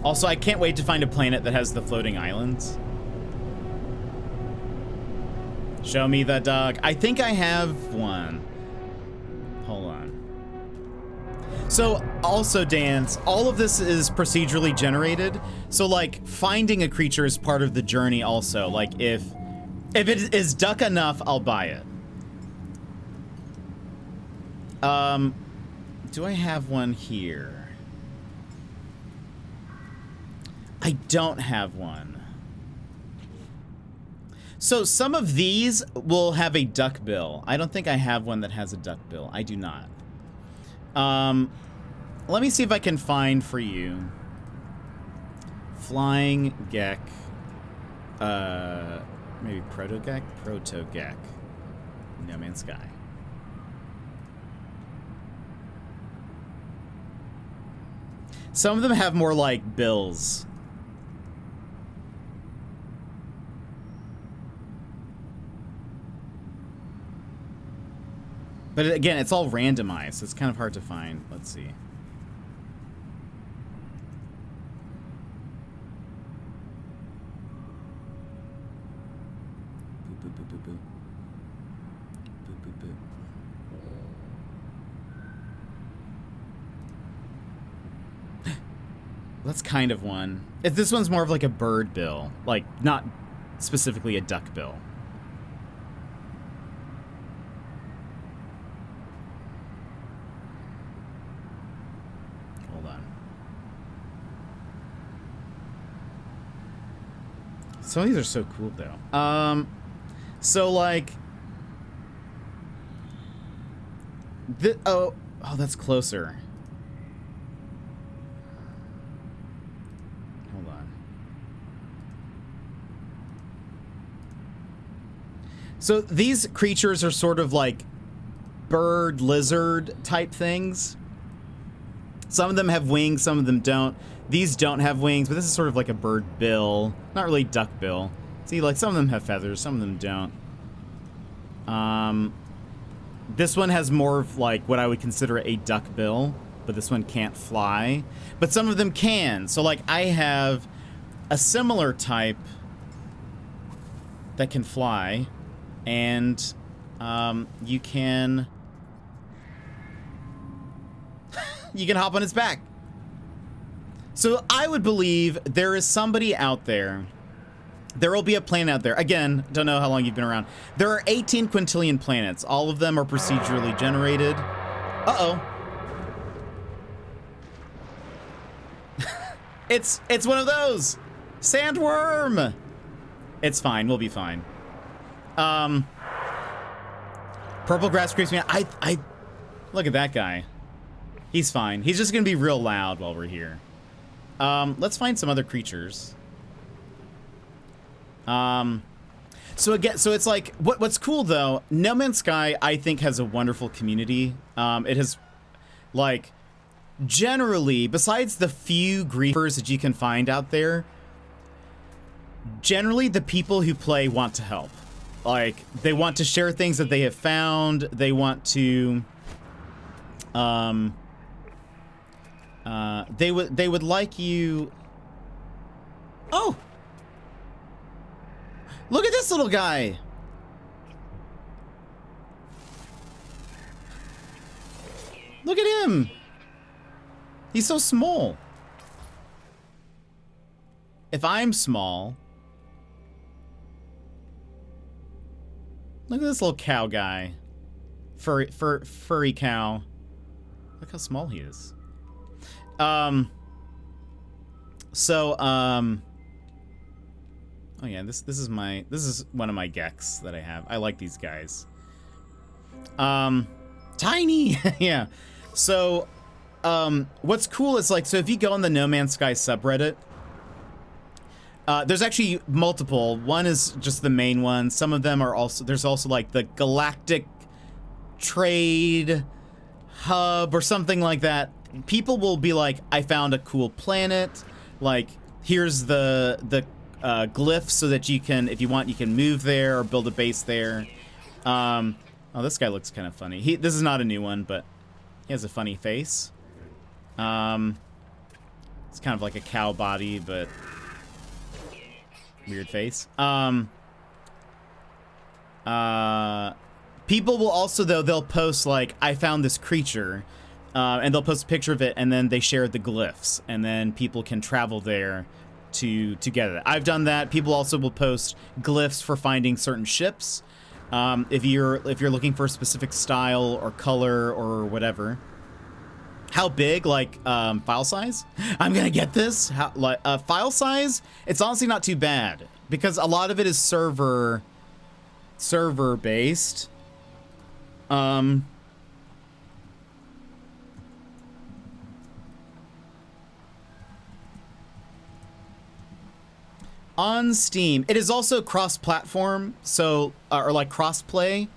Also, I can't wait to find a planet that has the floating islands. Show me the duck. I think I have one. Hold on. So, also, Dance, all of this is procedurally generated. So, like, finding a creature is part of the journey also. Like, if it is duck enough, I'll buy it. Do I have one here? I don't have one. So some of these will have a duck bill. I don't think I have one that has a duck bill. I do not. Let me see if I can find for you. Flying Gek. Maybe Protogek? Protogek. No Man's Sky. Some of them have more like bills. But again, it's all randomized, so it's kind of hard to find. Let's see. Boop, boop, boop, boop, boop. Boop, boop, boop. That's kind of one. If this one's more of like a bird bill, like not specifically a duck bill. Hold on. Some of these are so cool though. So like oh, that's closer. Hold on. So these creatures are sort of like bird, lizard type things. Some of them have wings, some of them don't. These don't have wings, but this is sort of like a bird bill. Not really duck bill. See, like some of them have feathers, some of them don't. This one has more of like what I would consider a duck bill, but this one can't fly. But some of them can. So like I have a similar type that can fly, and you can you can hop on its back. So I would believe there is somebody out there. There will be a planet out there. Again, don't know how long you've been around. There are 18 quintillion planets. All of them are procedurally generated. Uh-oh. It's one of those. Sandworm. It's fine. We'll be fine. Purple grass creeps me out. I look at that guy. He's fine. He's just gonna be real loud while we're here. Let's find some other creatures. So again, so it's like, what's cool though, No Man's Sky, I think, has a wonderful community. It has, like, generally, besides the few griefers that you can find out there, generally the people who play want to help. Like, they want to share things that they have found. They want to, they would like you. Oh! Look at this little guy! Look at him! He's so small. If I'm small... Look at this little cow guy. Furry cow. Look how small he is. Oh yeah, this is one of my Geks that I have. I like these guys. Tiny! Yeah. So, what's cool is, like, so if you go on the No Man's Sky subreddit, there's actually multiple. One is just the main one. Some of them are also, there's also like the Galactic Trade Hub or something like that. People will be like, I found a cool planet. Like, here's the glyphs so that you can, if you want, you can move there or build a base there. Oh, this guy looks kind of funny. This is not a new one, but he has a funny face. It's kind of like a cow body, but weird face. People will also, though, they'll post like, I found this creature, and they'll post a picture of it, and then they share the glyphs, and then people can travel there to get it. I've done that. People also will post glyphs for finding certain ships. If you're looking for a specific style or color or whatever. How big, like, file size? I'm gonna get this. How, like, file size? It's honestly not too bad because a lot of it is server based. On Steam. It is also cross-platform, so or like cross-play.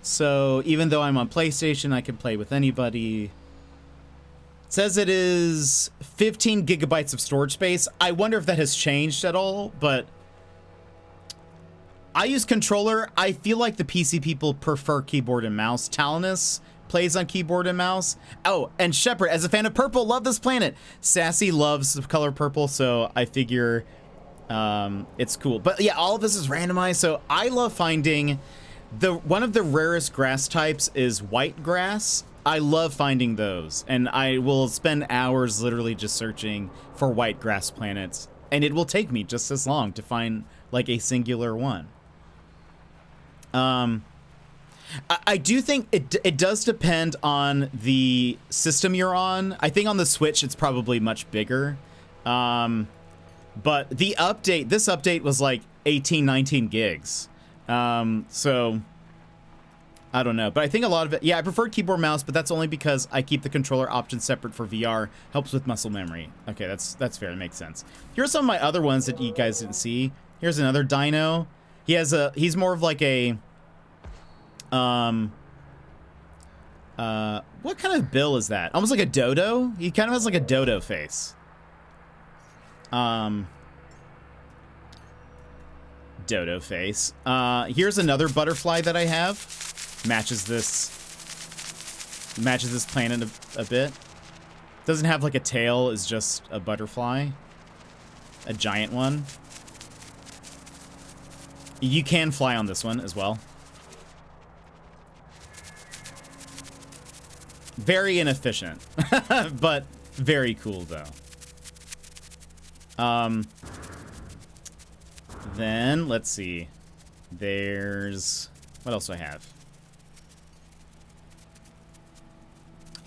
So even though I'm on PlayStation, I can play with anybody. It says it is 15 gigabytes of storage space. I wonder if that has changed at all, but I use controller. I feel like the PC people prefer keyboard and mouse. Talinus plays on keyboard and mouse. Oh, and Shepard, as a fan of purple, love this planet. Sassy loves the color purple, so I figure it's cool. But yeah, all of this is randomized, so I love finding one of the rarest grass types is white grass. I love finding those, and I will spend hours literally just searching for white grass planets, and it will take me just as long to find like a singular one. I do think it does depend on the system you're on. I think on the Switch it's probably much bigger. But this update was like 18, 19 gigs. So I don't know, but I think a lot of it, yeah, I prefer keyboard mouse, but that's only because I keep the controller option separate for VR. Helps with muscle memory. Okay, that's fair. That makes sense. Here's some of my other ones that you guys didn't see. Here's another dino. He's more of like a, what kind of bill is that? Almost like a dodo? He kind of has like a dodo face. Dodo face. Here's another butterfly that I have. Matches this planet a bit. Doesn't have like a tail, is just a butterfly. A giant one. You can fly on this one as well. Very inefficient, but very cool though. Then let's see. There's what else do I have?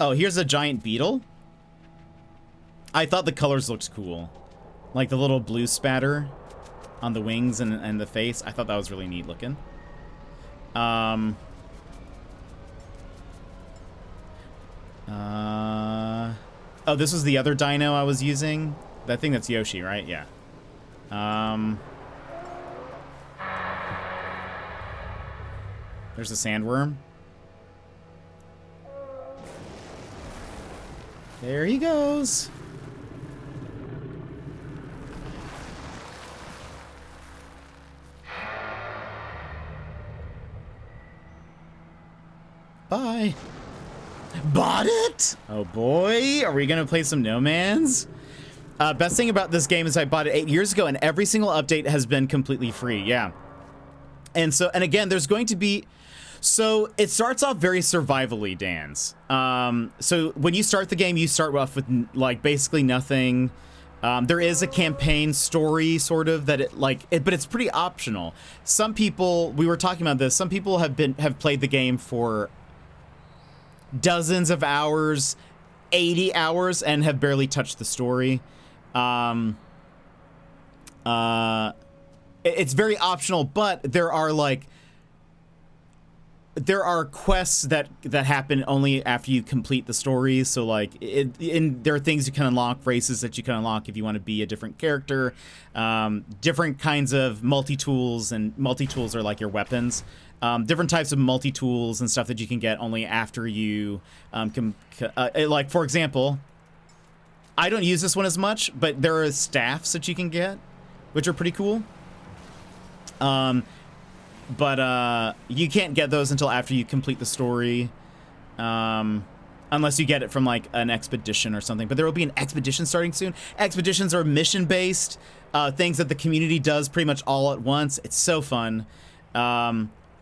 Oh, here's a giant beetle. I thought the colors looked cool, like the little blue spatter on the wings and the face. I thought that was really neat looking. Oh, this was the other dino I was using. I think that's Yoshi, right? Yeah. There's a sandworm. There he goes. Bye. Bought it? Oh boy, are we gonna play some No Man's? Best thing about this game is I bought it 8 years ago and every single update has been completely free, yeah. And again, there's going to be, so it starts off very survivally, Dan's. So when you start the game, you start off with like basically nothing. There is a campaign story sort of but it's pretty optional. Some people, we were talking about this, some people have played the game for dozens of hours, 80 hours, and have barely touched the story. It's very optional, but there are quests that happen only after you complete the story. So like there are things you can unlock, races that you can unlock if you want to be a different character, different kinds of multi-tools, and multi-tools are like your weapons. Different types of multi-tools and stuff that you can get only after you like, for example, I don't use this one as much, but there are staffs that you can get, which are pretty cool. But you can't get those until after you complete the story, unless you get it from like an expedition or something. But there will be an expedition starting soon. Expeditions are mission-based things that the community does pretty much all at once. It's so fun.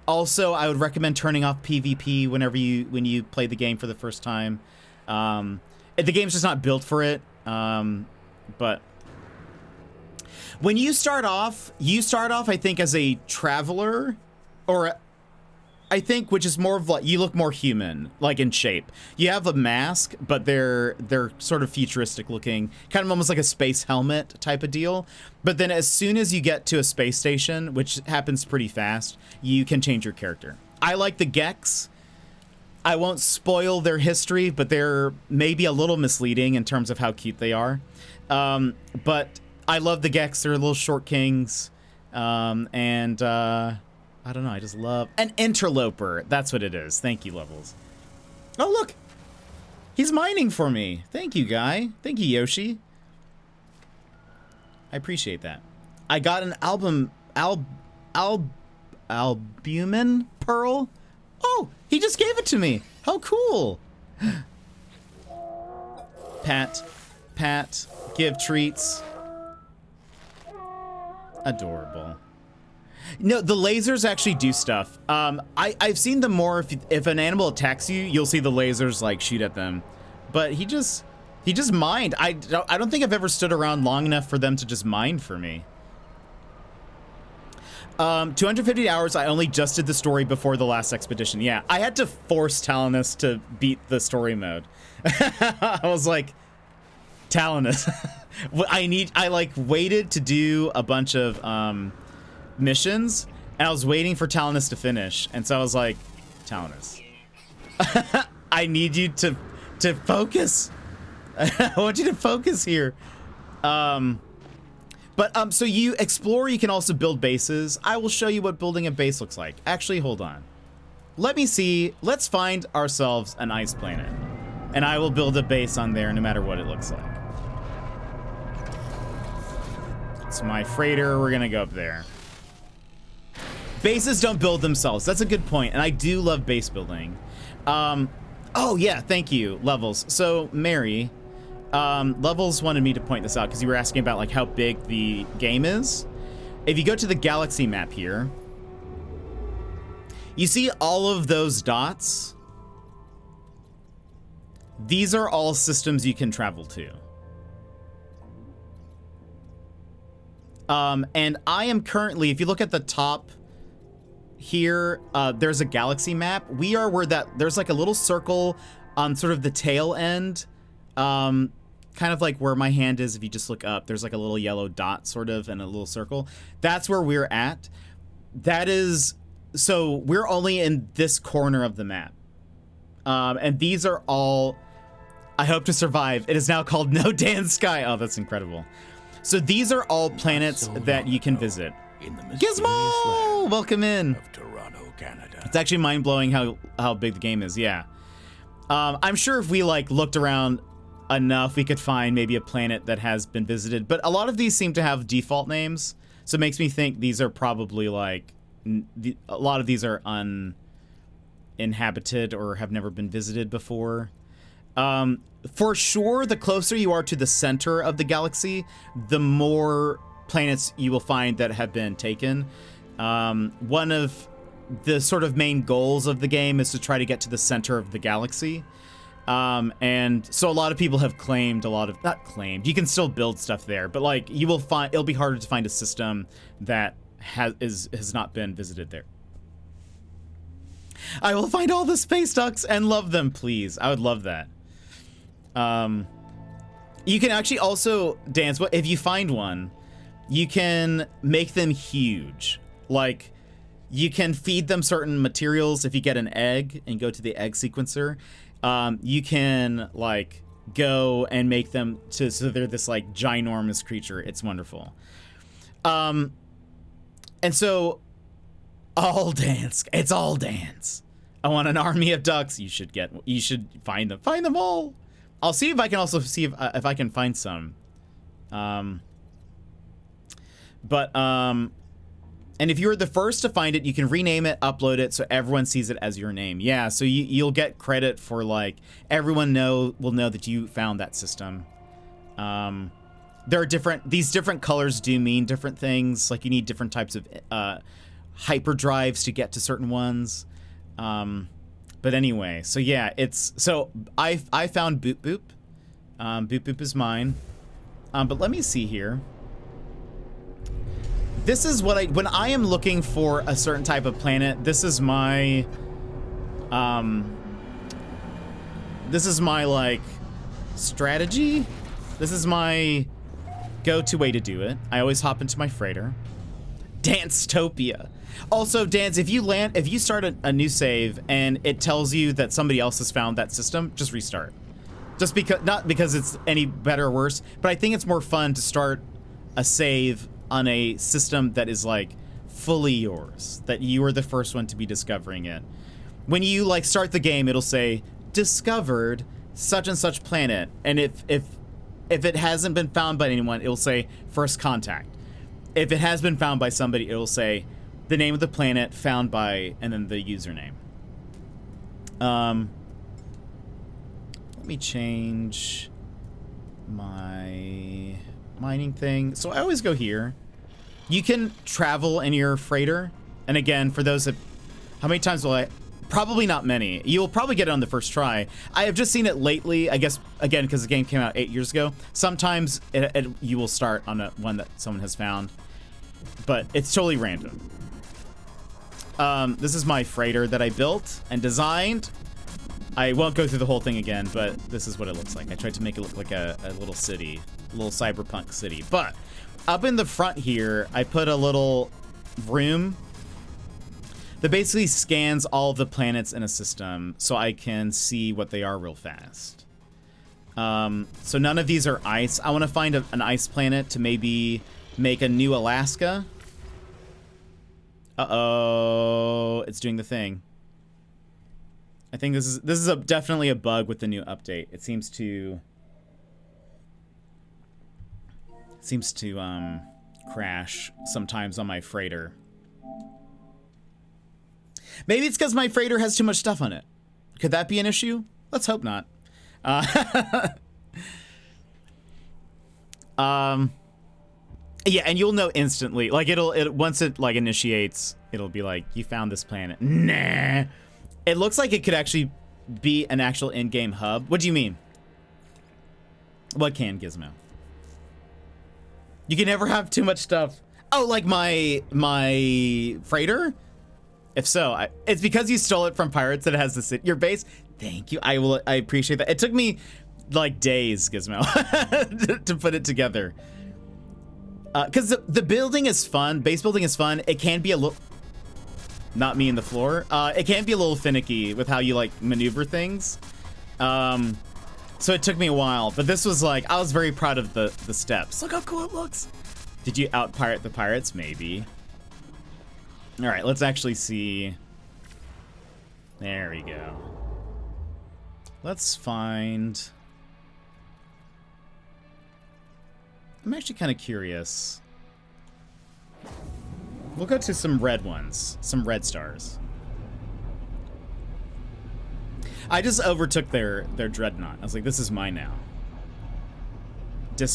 Also, I would recommend turning off PvP when you play the game for the first time. The game's just not built for it. But when you start off, I think, as a traveler, or I think, which is more of like, you look more human, like in shape. You have a mask, but they're sort of futuristic looking, kind of almost like a space helmet type of deal. But then as soon as you get to a space station, which happens pretty fast, you can change your character. I like the Geks. I won't spoil their history, but they're maybe a little misleading in terms of how cute they are. But I love the Geks. They're little short kings. And I don't know. I just love an interloper. That's what it is. Thank you, Levels. Oh, look. He's mining for me. Thank you, guy. Thank you, Yoshi. I appreciate that. I got an albumin pearl. Oh, he just gave it to me. How cool. Pat, give treats. Adorable. No, the lasers actually do stuff. I've seen them more. If an animal attacks you, you'll see the lasers like shoot at them. But he just mined. I don't think I've ever stood around long enough for them to just mine for me. 250 hours. I only just did the story before the last expedition. Yeah, I had to force Talonus to beat the story mode. I was like, Talonus, I like waited to do a bunch of missions, and I was waiting for Talonus to finish, and so I was like, Talonus, I need you to focus. I want you to focus here. So you explore, you can also build bases. I will show you what building a base looks like. Actually, hold on. Let me see. Let's find ourselves an ice planet, and I will build a base on there no matter what it looks like. It's my freighter. We're gonna go up there. Bases don't build themselves. That's a good point, and I do love base building. Oh yeah, thank you, Levels. So Mary, Levels wanted me to point this out because you were asking about like how big the game is. If you go to the galaxy map here, you see all of those dots. These are all systems you can travel to. And I am currently, if you look at the top here, there's a galaxy map. We are where there's like a little circle on sort of the tail end, kind of like where my hand is. If you just look up, there's like a little yellow dot sort of and a little circle. That's where we're at. So we're only in this corner of the map. And these are all, I hope to survive. It is now called No Dan's Sky. Oh, that's incredible. So these are all planets that you can visit. Gizmo! Welcome in. Of Toronto, Canada. It's actually mind-blowing how big the game is, yeah. I'm sure if we like looked around enough, we could find maybe a planet that has been visited. But a lot of these seem to have default names. So it makes me think these are probably like, a lot of these are uninhabited or have never been visited before. For sure, the closer you are to the center of the galaxy, the more planets you will find that have been taken. One of the sort of main goals of the game is to try to get to the center of the galaxy. And so a lot of people have claimed not claimed, you can still build stuff there, but like you will find, it'll be harder to find a system that has not been visited there. I will find all the space ducks and love them, please. I would love that. You can actually also dance, if you find one, you can make them huge. Like, you can feed them certain materials. If you get an egg and go to the egg sequencer, you can like go and make them so they're this like ginormous creature. It's wonderful. And so all dance. It's all dance. I want an army of ducks. You should find them. Find them all. I'll see if I can also see if I can find some. And if you're the first to find it, you can rename it, upload it, so everyone sees it as your name. Yeah, so you'll get credit for like everyone will know that you found that system. There are these different colors do mean different things. Like you need different types of hyperdrives to get to certain ones. But anyway, so yeah, I found Boop Boop. Boop Boop is mine. But let me see here. This is what when I am looking for a certain type of planet, this is my like strategy. This is my go-to way to do it. I always hop into my freighter. Dance-topia. Also, Dance, if you start a new save and it tells you that somebody else has found that system, just restart. Just because, not because it's any better or worse, but I think it's more fun to start a save on a system that is like fully yours, that you are the first one to be discovering it. When you like start the game, it'll say discovered such and such planet, and if it hasn't been found by anyone, it'll say first contact. If it has been found by somebody, it'll say the name of the planet found by, and then the username. Let me change my mining thing. So I always go here. You can travel in your freighter. And again, for those that, how many times will I? Probably not many. You'll probably get it on the first try. I have just seen it lately, I guess, again, because the game came out 8 years ago. Sometimes you will start on one that someone has found, but it's totally random. This is my freighter that I built and designed. I won't go through the whole thing again, but this is what it looks like. I tried to make it look like a little city, a little cyberpunk city. But up in the front here, I put a little room that basically scans all of the planets in a system so I can see what they are real fast. So none of these are ice. I want to find an ice planet to maybe make a new Alaska. Uh-oh, it's doing the thing. I think this is definitely a bug with the new update. It seems to crash sometimes on my freighter. Maybe it's because my freighter has too much stuff on it. Could that be an issue? Let's hope not. Yeah, and you'll know instantly. Like once it like initiates, it'll be like, you found this planet. Nah. It looks like it could actually be an actual in-game hub. What do you mean? What can, Gizmo? You can never have too much stuff. Oh, like my freighter? If so, it's because you stole it from pirates that it has your base. Thank you. I appreciate that. It took me like days, Gizmo, to put it together. Because the building is fun. Base building is fun. It can be a little... Not me in the floor. It can be a little finicky with how you like maneuver things. So it took me a while, but this was like, I was very proud of the steps. Look how cool it looks. Did you out-pirate the pirates? Maybe. All right, let's actually see. There we go. Let's find... I'm actually kind of curious. We'll go to some red ones, some red stars. I just overtook their dreadnought. I was like, this is mine now.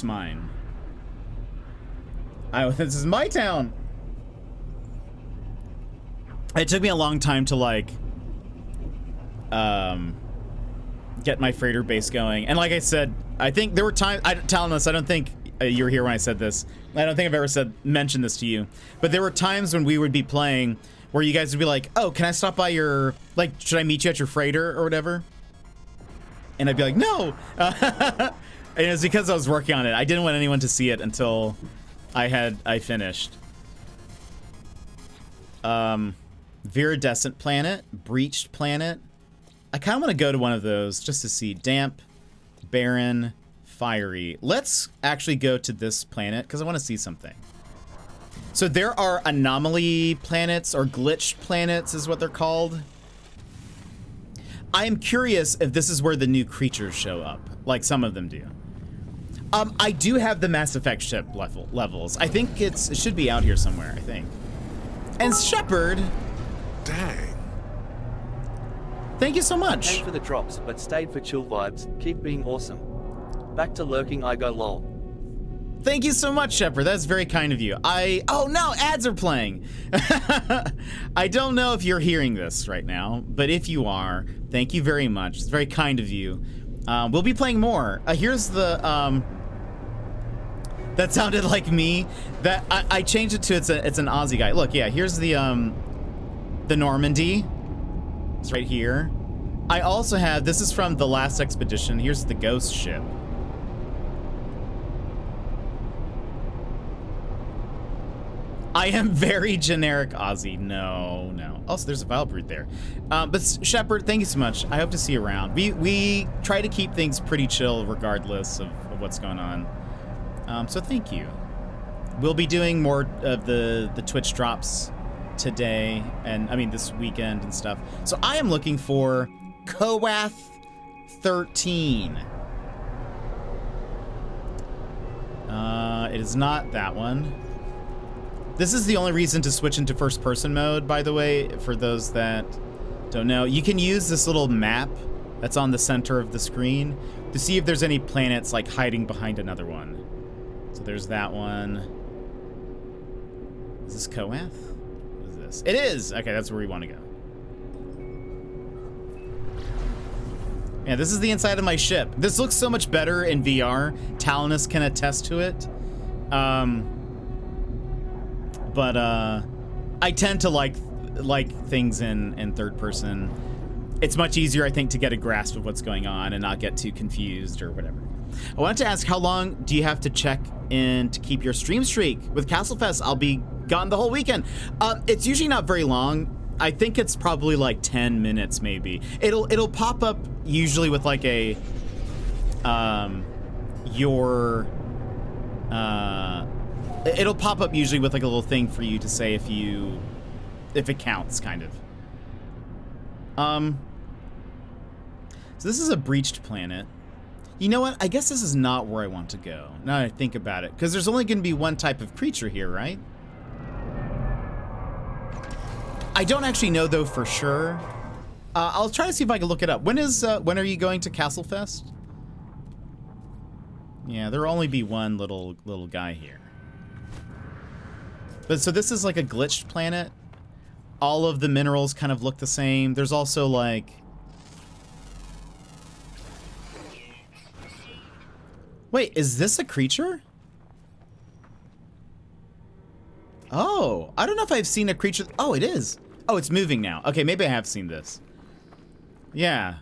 Mine. This is my town. It took me a long time to like get my freighter base going. And like I said, I think there were times, Talanos, I don't think you were here when I said this. I don't think I've ever mentioned this to you. But there were times when we would be playing where you guys would be like, oh, can I stop by your, like, should I meet you at your freighter or whatever? And I'd be like, no. And it was because I was working on it. I didn't want anyone to see it until I finished. Viridescent planet, breached planet. I kind of want to go to one of those just to see. Damp, barren, fiery. Let's actually go to this planet because I want to see something. So there are anomaly planets, or glitch planets is what they're called. I am curious if this is where the new creatures show up, like some of them do. I do have the Mass Effect ship levels. I think it should be out here somewhere, I think. And Shepard. Dang. Thank you so much. Came for the drops, but stayed for chill vibes. Keep being awesome. Back to lurking, I go lol. Thank you so much, Shepard. That's very kind of you. Oh no, ads are playing. I don't know if you're hearing this right now, but if you are, thank you very much. It's very kind of you. We'll be playing more. Here's the, that sounded like me. That I changed it to it's an Aussie guy. Look, yeah, here's the Normandy. It's right here. I also have, this is from the last expedition. Here's the ghost ship. I am very generic Aussie. No. Also, there's a Vileprude there. But Shepard, thank you so much. I hope to see you around. We try to keep things pretty chill regardless of what's going on. So thank you. we'll be doing more of the Twitch drops today, and I mean this weekend and stuff. So I am looking for Koath 13. It is not that one. This is the only reason to switch into first person mode, by the way, for those that don't know. You can use this little map that's on the center of the screen to see if there's any planets like hiding behind another one. So there's that one. Is this Koath? What is this? It is! Okay, that's where we want to go. Yeah, this is the inside of my ship. This looks so much better in VR. Talinus can attest to it. But I tend to like things in third person. It's much easier, I think, to get a grasp of what's going on and not get too confused or whatever. I wanted to ask, how long do you have to check in to keep your stream streak? With CastleFest, I'll be gone the whole weekend. It's usually not very long. I think it's probably like 10 minutes, maybe. It'll pop up usually with like a it'll pop up usually with like a little thing for you to say if it counts, kind of. So this is a breached planet. You know what? I guess this is not where I want to go, now that I think about it. Because there's only going to be one type of creature here, right? I don't actually know, though, for sure. I'll try to see if I can look it up. When are you going to CastleFest? Yeah, there'll only be one little guy here. But so this is like a glitched planet. All of the minerals kind of look the same. There's also like... Wait, is this a creature? Oh, I don't know if I've seen a creature. Oh, it is. Oh, it's moving now. Okay, maybe I have seen this. Yeah.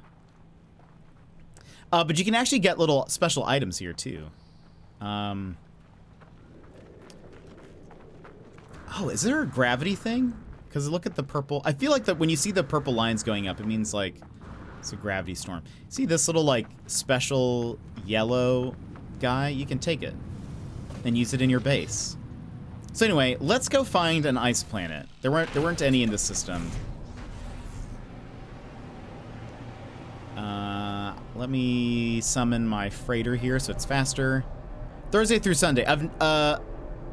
But you can actually get little special items here too. Oh, is there a gravity thing? Because look at the purple. I feel like that when you see the purple lines going up, it means like it's a gravity storm. See this little like special yellow guy? You can take it and use it in your base. So anyway, let's go find an ice planet. There weren't any in this system. Let me summon my freighter here so it's faster. Thursday through Sunday.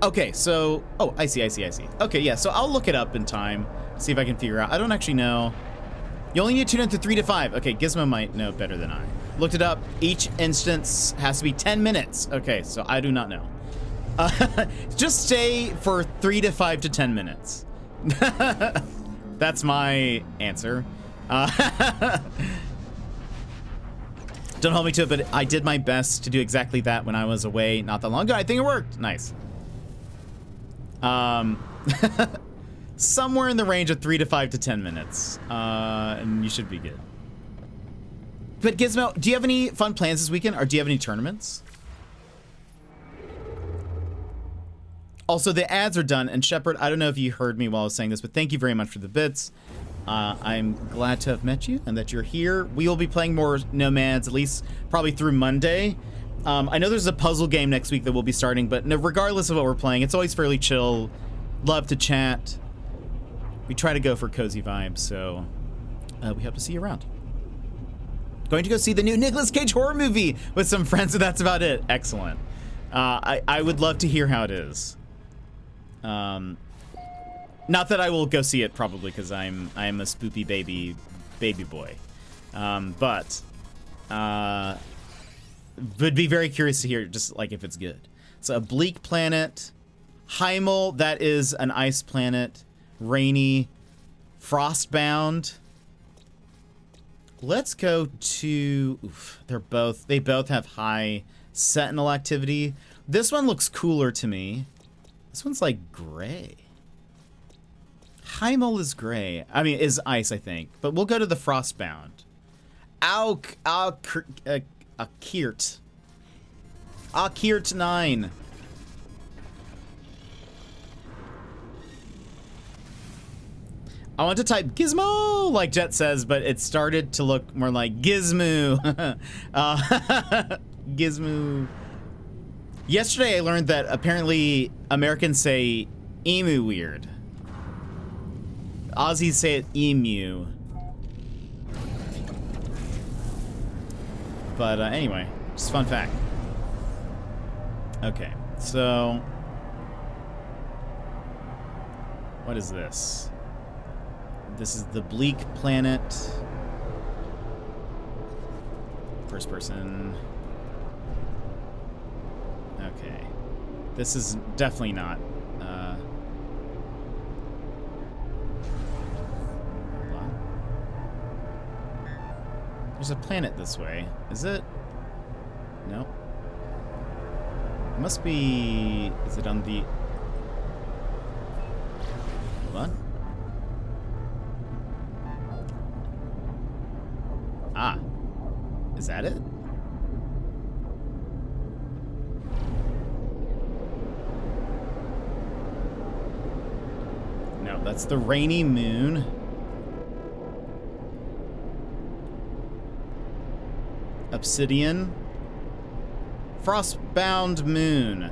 Okay, so... Oh, I see. Okay, yeah, so I'll look it up in time, see if I can figure out. I don't actually know. You only need to tune in to 3 to 5. Okay, Gizmo might know better than I. Looked it up. Each instance has to be 10 minutes. Okay, so I do not know. Just stay for 3 to 5 to 10 minutes. That's my answer. Don't hold me to it, but I did my best to do exactly that when I was away not that long ago. I think it worked. Nice. Somewhere in the range of 3 to 5 to 10 minutes. And you should be good. But Gizmo, do you have any fun plans this weekend, or do you have any tournaments? Also, the ads are done, and Shepard, I don't know if you heard me while I was saying this, but thank you very much for the bits. I'm glad to have met you and that you're here. We will be playing more Nomads, at least probably through Monday. I know there's a puzzle game next week that we'll be starting, but regardless of what we're playing, it's always fairly chill. Love to chat. We try to go for cozy vibes, so we hope to see you around. Going to go see the new Nicolas Cage horror movie with some friends, and that's about it. Excellent. I would love to hear how it is. Not that I will go see it probably, because I'm a spoopy baby boy. But would be very curious to hear just like if it's good. So a bleak planet, Heimel, that is an ice planet, rainy, frostbound. Let's go to, they both have high sentinel activity. This one looks cooler to me. This one's like gray. Heimel is gray. I mean, is ice, I think. But we'll go to the frostbound. Akirt. Akirt 9. I want to type Gizmo, like Jet says, but it started to look more like Gizmo. Gizmo. Yesterday I learned that apparently Americans say emu weird. Aussies say it emu. But anyway, just a fun fact. Okay, so what is this? This is the Bleak Planet. First person. Okay. This is definitely not. Hold on. There's a planet this way. Is it? No. It must be. Is it on the. Hold on. Ah. Is that it? No, that's the rainy moon. Obsidian. Frostbound moon.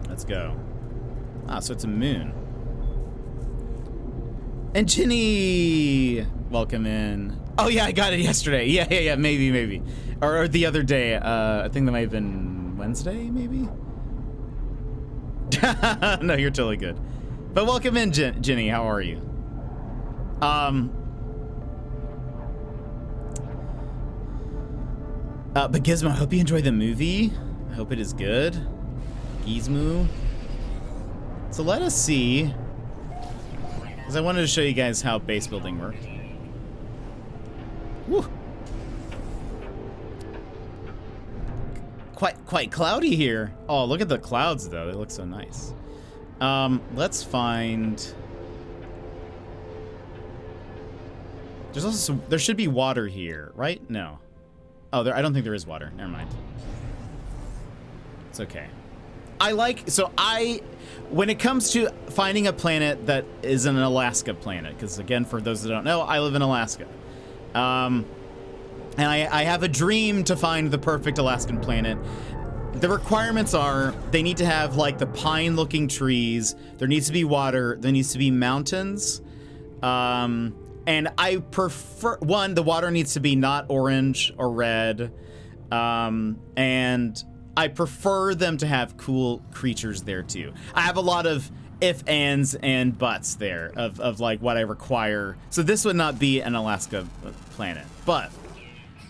Let's go. Ah, so it's a moon. And Ginny! Welcome in. Oh yeah, I got it yesterday. Yeah, maybe. Or the other day. I think that might have been Wednesday, maybe? No, you're totally good. But welcome in, Ginny. How are you? But Gizmo, I hope you enjoy the movie. I hope it is good. Gizmo. So let us see. Because I wanted to show you guys how base building worked. Woo. Quite cloudy here. Oh, look at the clouds though. They look so nice. Let's find. There's also there should be water here, right? No. Oh, I don't think there is water. Never mind. It's okay. When it comes to finding a planet that is an Alaska planet, because again, for those that don't know, I live in Alaska. And I have a dream to find the perfect Alaskan planet. The requirements are they need to have like the pine looking trees. There needs to be water. There needs to be mountains. And I prefer, the water needs to be not orange or red. And I prefer them to have cool creatures there too. I have a lot of if, ands, and buts there of like what I require. So this would not be an Alaska planet, but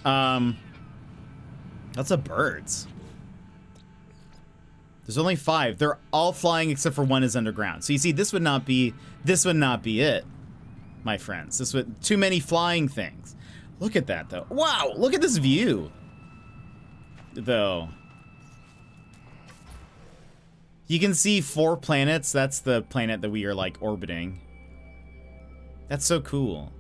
lots of birds. There's only 5. They're all flying except for one is underground. So you see, this would not be it, my friends. This would too many flying things. Look at that though. Wow, look at this view. Though. You can see 4 planets. That's the planet that we are like orbiting. That's so cool.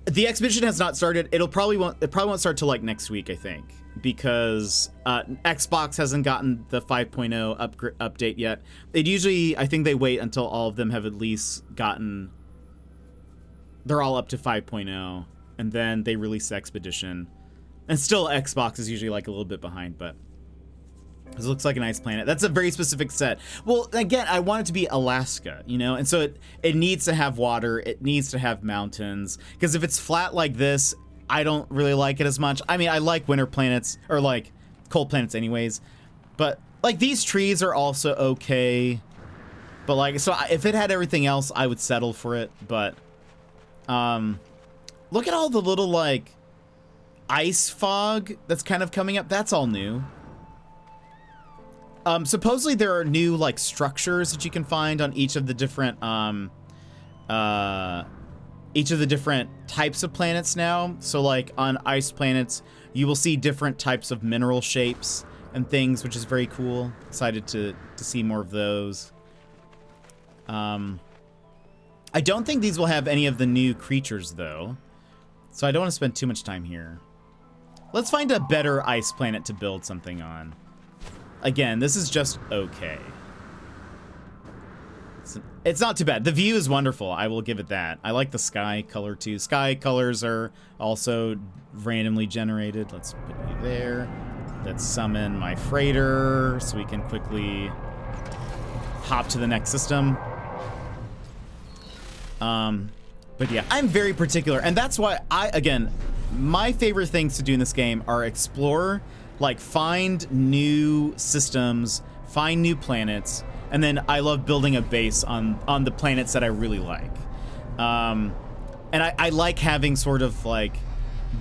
The expedition has not started. It probably won't start till like next week, I think, because Xbox hasn't gotten the 5.0 update yet. It usually, I think they wait until all of them have at least gotten. They're all up to 5.0, and then they release the expedition. And still, Xbox is usually like a little bit behind, but this looks like a nice planet. That's a very specific set. Well, again, I want it to be Alaska, you know? And so it needs to have water. It needs to have mountains. Because if it's flat like this, I don't really like it as much. I mean, I like winter planets, or like cold planets anyways. But like these trees are also okay. But like, so if it had everything else, I would settle for it. But look at all the little like ice fog that's kind of coming up. That's all new. Supposedly there are new like structures that you can find on each of the different types of planets now. So like on ice planets, you will see different types of mineral shapes and things, which is very cool. Excited to see more of those. I don't think these will have any of the new creatures though, so I don't want to spend too much time here. Let's find a better ice planet to build something on. Again, this is just okay. It's not too bad. The view is wonderful. I will give it that. I like the sky color too. Sky colors are also randomly generated. Let's put you there. Let's summon my freighter so we can quickly hop to the next system. But yeah, I'm very particular, and that's why again, my favorite things to do in this game are explore, like find new systems, find new planets, and then I love building a base on the planets that I really like. And I like having sort of like,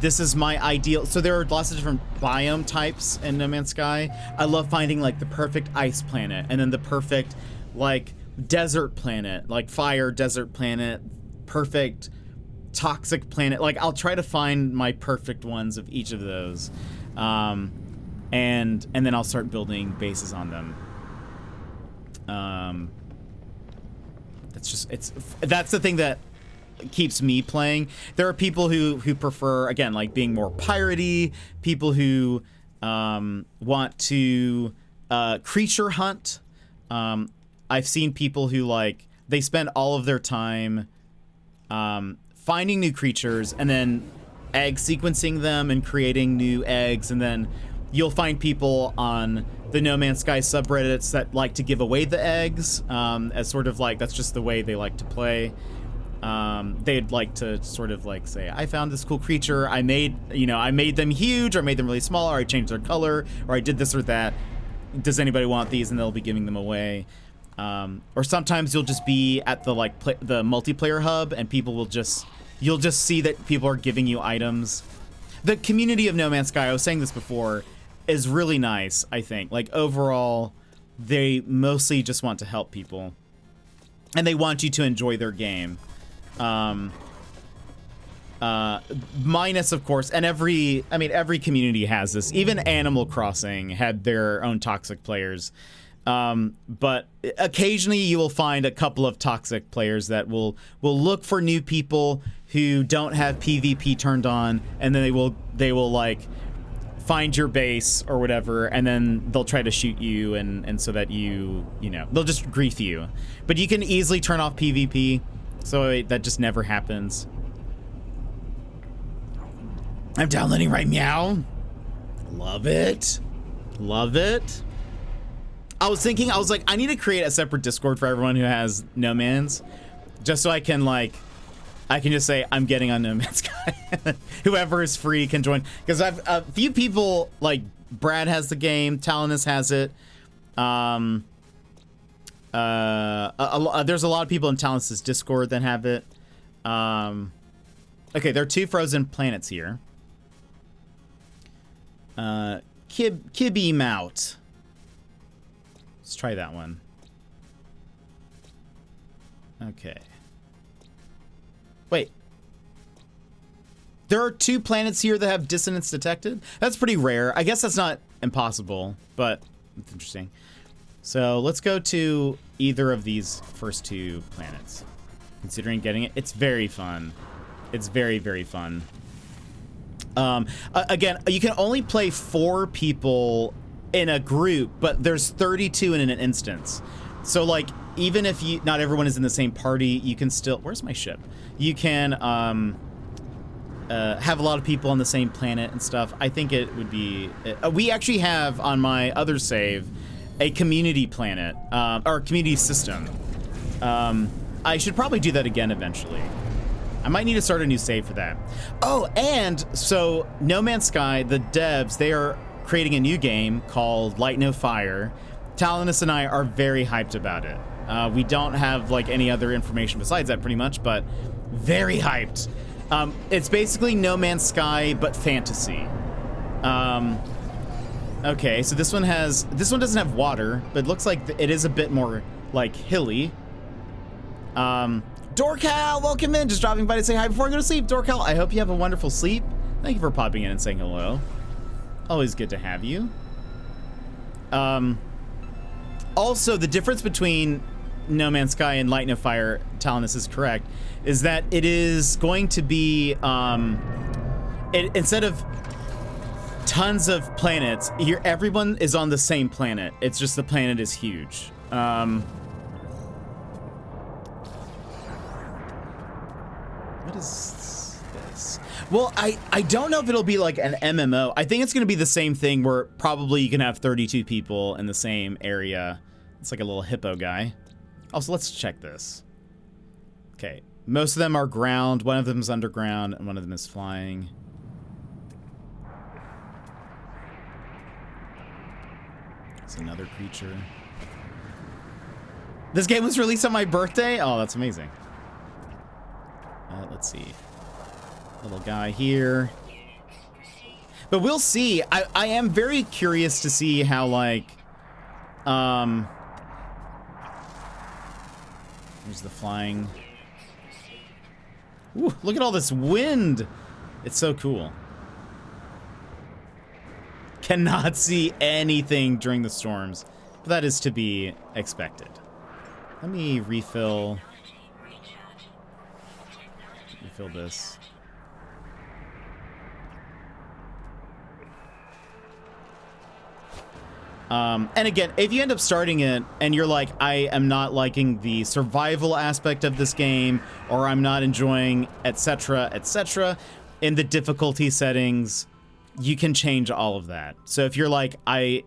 this is my ideal. So there are lots of different biome types in No Man's Sky. I love finding like the perfect ice planet, and then the perfect like desert planet, like fire desert planet, perfect toxic planet. Like I'll try to find my perfect ones of each of those, and then I'll start building bases on them. That's the thing that keeps me playing. There are people who prefer, again, like being more piratey, people who want to creature hunt. I've seen people who like, they spend all of their time finding new creatures and then egg sequencing them and creating new eggs, and then you'll find people on the No Man's Sky subreddits that like to give away the eggs, as sort of like, that's just the way they like to play. They'd like to sort of like say, I found this cool creature, I made them huge, or I made them really small, or I changed their color, or I did this or that. Does anybody want these? And they'll be giving them away. Or sometimes you'll just be at the like the multiplayer hub, and you'll just see that people are giving you items. The community of No Man's Sky, I was saying this before, is really nice, I think. Like overall, they mostly just want to help people, and they want you to enjoy their game. Minus, of course, and every community has this. Even Animal Crossing had their own toxic players. But occasionally you will find a couple of toxic players that will look for new people who don't have PvP turned on, and then they will like find your base or whatever, and then they'll try to shoot you, and so that they'll just grief you. But you can easily turn off PvP, so that just never happens. I'm downloading right meow. Love it. Love it. I was like, I need to create a separate Discord for everyone who has No Man's, just so I can just say I'm getting on No Man's Sky. Whoever is free can join, because I've a few people, like Brad has the game, Talinus has it. There's a lot of people in Talinus's Discord that have it. Okay, there are 2 frozen planets here. Kibby Mout. Let's try that one. Okay. Wait. There are 2 planets here that have dissonance detected? That's pretty rare. I guess that's not impossible, but it's interesting. So let's go to either of these first 2 planets. Considering getting it, it's very fun. It's very, very fun. Again, you can only play 4 people in a group, but there's 32 in an instance. So like, even if not everyone is in the same party, you can still, where's my ship? You can have a lot of people on the same planet and stuff. I think it would be, we actually have on my other save a community planet, or community system. I should probably do that again eventually. I might need to start a new save for that. Oh, and so No Man's Sky, the devs, they are creating a new game called Light No Fire. Talinus and I are very hyped about it. We don't have like any other information besides that pretty much, but very hyped. It's basically No Man's Sky, but fantasy. Okay, so this one doesn't have water, but it looks like it is a bit more like hilly. Dorcal, welcome in. Just dropping by to say hi before I go to sleep. Dorcal, I hope you have a wonderful sleep. Thank you for popping in and saying hello. Always good to have you. Also, the difference between No Man's Sky and Light No Fire, Talinus is correct, is that it is going to be, instead of tons of planets, here everyone is on the same planet. It's just the planet is huge. What is this? Well, I don't know if it'll be like an MMO. I think it's going to be the same thing where probably you can have 32 people in the same area. It's like a little hippo guy. Also, let's check this. Okay. Most of them are ground. One of them is underground, and one of them is flying. It's another creature. This game was released on my birthday? Oh, that's amazing. Let's see. Little guy here. But we'll see. I am very curious to see how, like, there's the flying. Ooh, look at all this wind. It's so cool. Cannot see anything during the storms, but that is to be expected. Let me refill this. And again, if you end up starting it and you're like, I am not liking the survival aspect of this game, or I'm not enjoying, etc., etc., in the difficulty settings, you can change all of that. So if you're like, I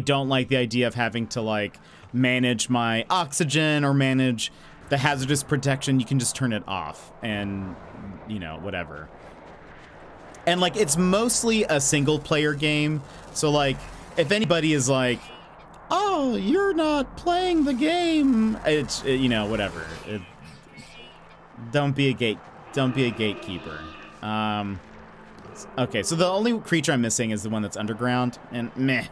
don't like the idea of having to like manage my oxygen or manage the hazardous protection, you can just turn it off and, you know, whatever. And like, it's mostly a single player game. So like, if anybody is like, oh, you're not playing the game, it's, you know, whatever. Don't be a gatekeeper. Okay, so the only creature I'm missing is the one that's underground, and meh.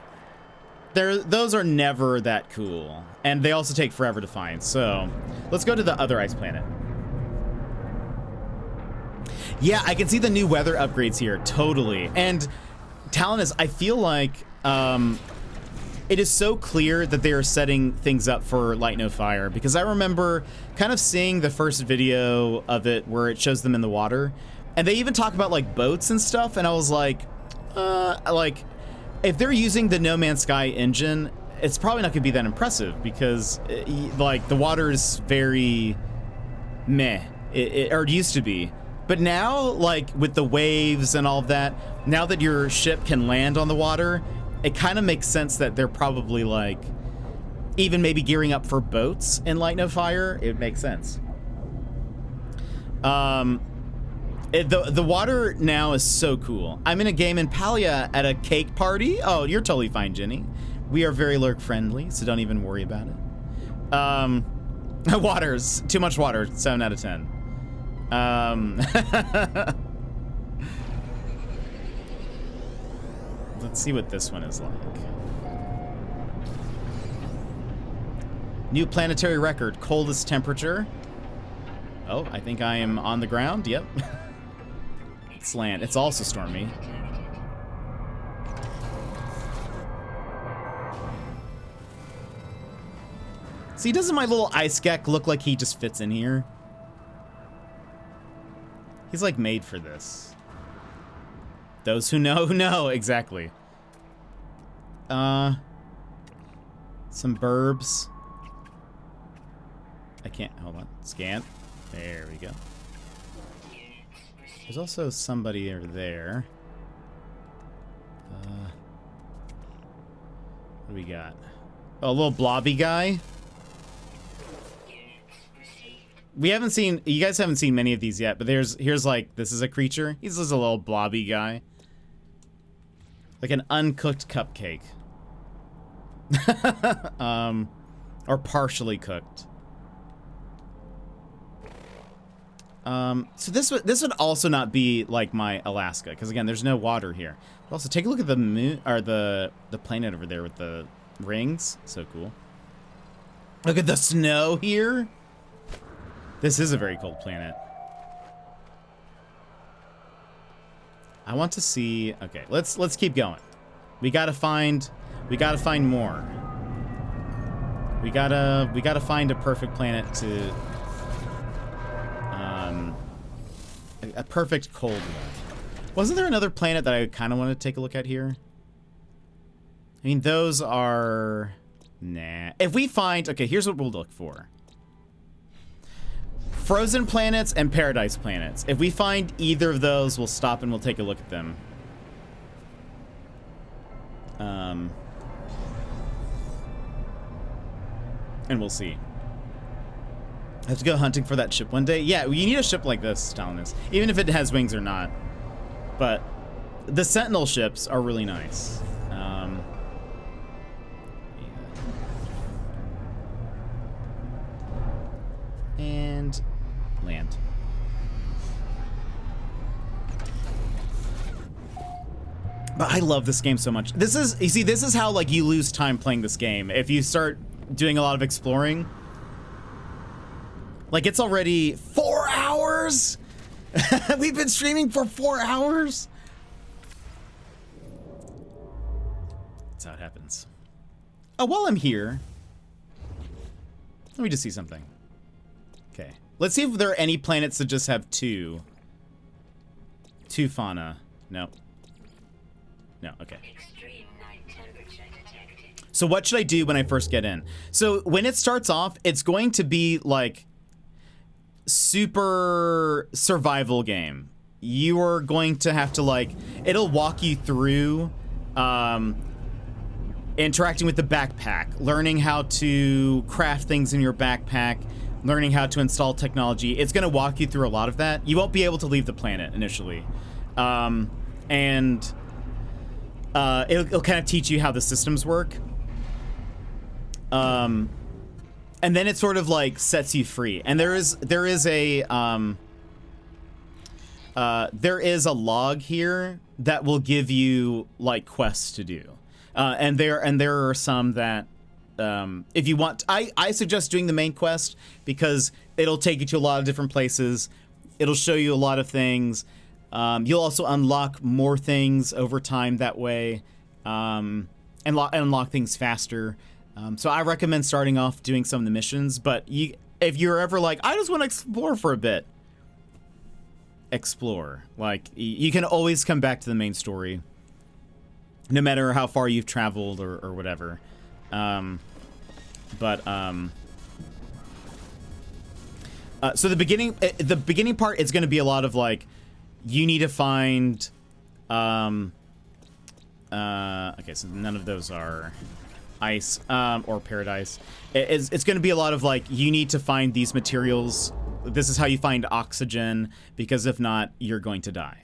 Those are never that cool, and they also take forever to find. So let's go to the other ice planet. Yeah, I can see the new weather upgrades here, totally. And Talonus, I feel like it is so clear that they are setting things up for Light No Fire, because I remember kind of seeing the first video of it where it shows them in the water, and they even talk about like boats and stuff, and I was like if they're using the No Man's Sky engine, it's probably not gonna be that impressive, because like the water is very meh, or it used to be. But now, like with the waves and all of that, now that your ship can land on the water, it kind of makes sense that they're probably like even maybe gearing up for boats in Light No Fire. It makes sense. The water now is so cool. I'm in a game in Palia at a cake party. Oh, you're totally fine, Jenny. We are very lurk friendly, so don't even worry about it. Water's too much water. 7 out of 10. Let's see what this one is like. New planetary record, coldest temperature. Oh, I think I am on the ground. Yep. It's land. It's also stormy. See, doesn't my little ice gek look like he just fits in here? He's like made for this. Those who know, exactly. Some burbs. I can't, hold on, scan. There we go. There's also somebody over there. What do we got? Oh, a little blobby guy. We haven't seen, you guys haven't seen many of these yet, but here's like, this is a creature. He's just a little blobby guy. Like an uncooked cupcake. Or partially cooked. So this would also not be like my Alaska, because again, there's no water here. But also, take a look at the moon, or the planet over there with the rings. So cool. Look at the snow here. This is a very cold planet. I want to see. Okay, let's keep going. We gotta find more. We gotta find a perfect planet to. A perfect cold one. Wasn't there another planet that I kind of want to take a look at here? I mean, those are... Nah. If we find... Okay, here's what we'll look for. Frozen planets and paradise planets. If we find either of those, we'll stop and we'll take a look at them. And we'll see. I have to go hunting for that ship one day. Yeah, you need a ship like this, Stalinus. Even if it has wings or not. But the Sentinel ships are really nice. And land. But I love this game so much. This is, you see, this is how like you lose time playing this game. If you start doing a lot of exploring. Like it's already 4 hours. We've been streaming for 4 hours. That's how it happens. Oh, while I'm here, let me just see something. Okay, let's see if there are any planets that just have two fauna. No. No, okay. So what should I do when I first get in? So when it starts off, it's going to be like super survival game. You are going to have to like, it'll walk you through interacting with the backpack, learning how to craft things in your backpack, learning how to install technology. It's going to walk you through a lot of that. You won't be able to leave the planet initially. It'll kind of teach you how the systems work. And then it sort of like sets you free. And there is a log here that will give you like quests to do. And there are some that if you want, I suggest doing the main quest because it'll take you to a lot of different places. It'll show you a lot of things. You'll also unlock more things over time that way, and unlock things faster. So I recommend starting off doing some of the missions, but if you're ever like, I just want to explore for a bit, explore. Like, you can always come back to the main story, no matter how far you've traveled or whatever. So the beginning part is going to be a lot of like, you need to find, okay, so none of those are ice, or paradise. It's going to be a lot of like, you need to find these materials. This is how you find oxygen, because if not, you're going to die.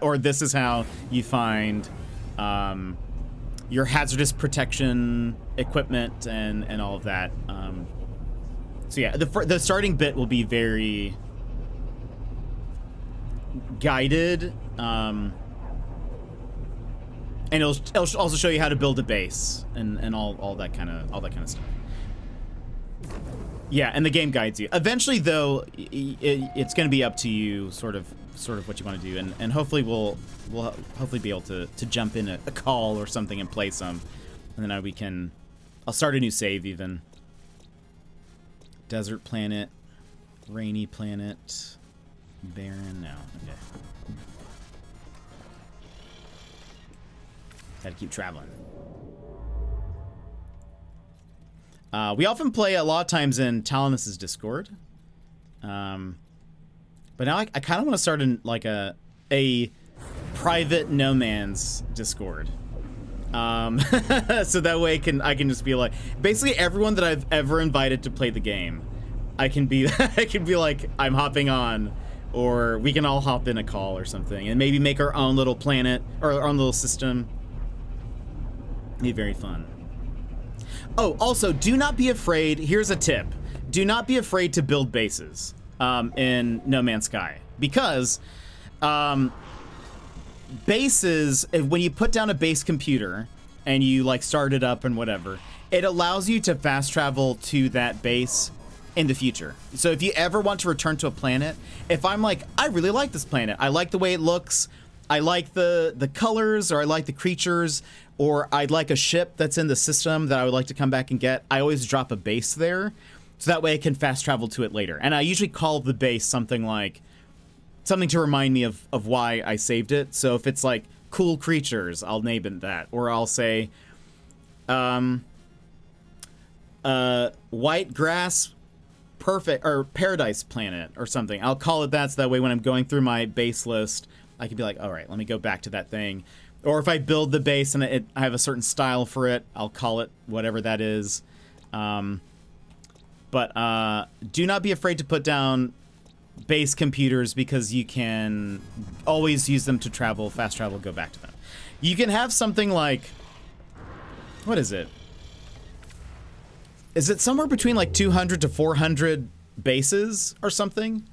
Or this is how you find, your hazardous protection equipment and all of that. So yeah, the starting bit will be very guided, and it'll also show you how to build a base and all that kind of stuff. Yeah, and the game guides you. Eventually, though, it's going to be up to you, sort of what you want to do, and hopefully we'll hopefully be able to jump in a call or something and play some, and then I'll start a new save even. Desert planet, rainy planet, barren. No, okay. Gotta keep traveling. We often play a lot of times in Talinus's Discord. But now I kind of want to start in like a private no man's Discord. So that way I can just be like, basically everyone that I've ever invited to play the game, I can be like, I'm hopping on, or we can all hop in a call or something, and maybe make our own little planet or our own little system. It'd be very fun. Oh, also, do not be afraid. Here's a tip. Do not be afraid to build bases in No Man's Sky, because bases, when you put down a base computer and you like start it up and whatever, it allows you to fast travel to that base in the future. So if you ever want to return to a planet, if I'm like, I really like this planet, I like the way it looks, I like the colors, or I like the creatures, or I'd like a ship that's in the system that I would like to come back and get, I always drop a base there, so that way I can fast travel to it later. And I usually call the base something to remind me of why I saved it. So if it's like cool creatures, I'll name it that, or I'll say white grass perfect or paradise planet or something. I'll call it that, so that way when I'm going through my base list, I can be like, all right, let me go back to that thing. Or if I build the base and I have a certain style for it, I'll call it whatever that is. But do not be afraid to put down base computers, because you can always use them to travel, fast travel, go back to them. You can have something like, what is it? Is it somewhere between like 200 to 400 bases or something?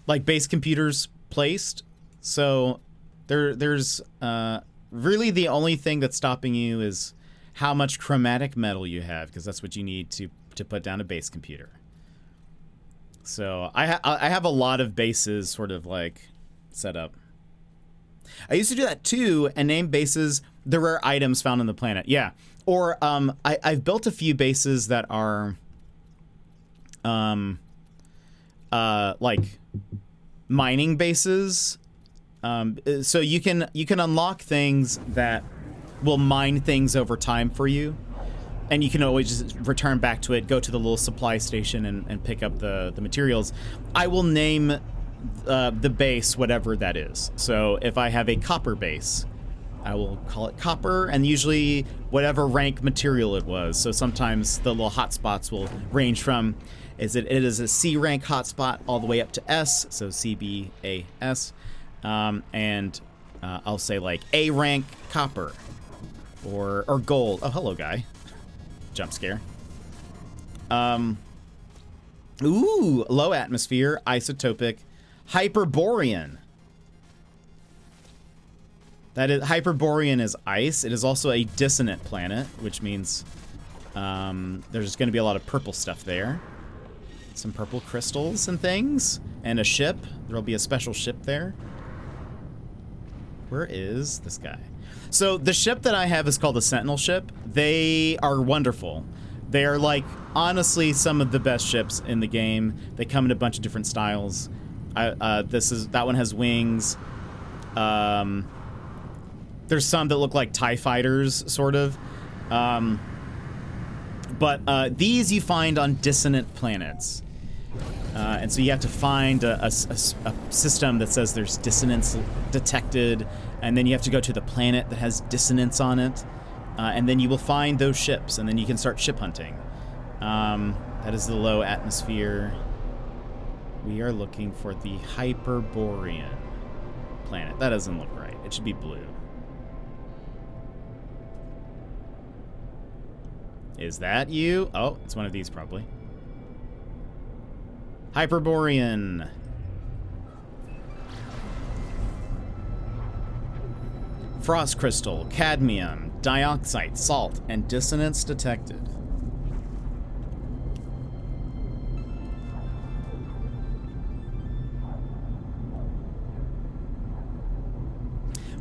Like base computers placed. So there's really the only thing that's stopping you is how much chromatic metal you have, because that's what you need to put down a base computer. So I have a lot of bases sort of like set up. I used to do that too, and name bases the rare items found on the planet. Yeah. Or I've built a few bases that are like mining bases. So you can unlock things that will mine things over time for you. And you can always just return back to it, go to the little supply station and pick up the materials. I will name the base whatever that is. So if I have a copper base, I will call it copper, and usually whatever rank material it was. So sometimes the little hotspots will range from, it is a C rank hotspot all the way up to S, so CBAS. And I'll say like A rank copper or gold. Oh, hello, guy. Jump scare. Ooh, low atmosphere, isotopic, Hyperborean. That is, Hyperborean is ice. It is also a dissonant planet, which means there's going to be a lot of purple stuff there. Some purple crystals and things, and a ship. There'll be a special ship there. Where is this guy? So the ship that I have is called the Sentinel ship. They are wonderful. They are like, honestly, some of the best ships in the game. They come in a bunch of different styles. That one has wings. There's some that look like TIE fighters, sort of. But these you find on dissonant planets. And so you have to find a system that says there's dissonance detected, and then you have to go to the planet that has dissonance on it, and then you will find those ships, and then you can start ship hunting. That is the low atmosphere. We are looking for the Hyperborean planet. That doesn't look right. It should be blue. Is that you? Oh, it's one of these probably. Hyperborean. Frost crystal, cadmium, dioxide, salt, and dissonance detected.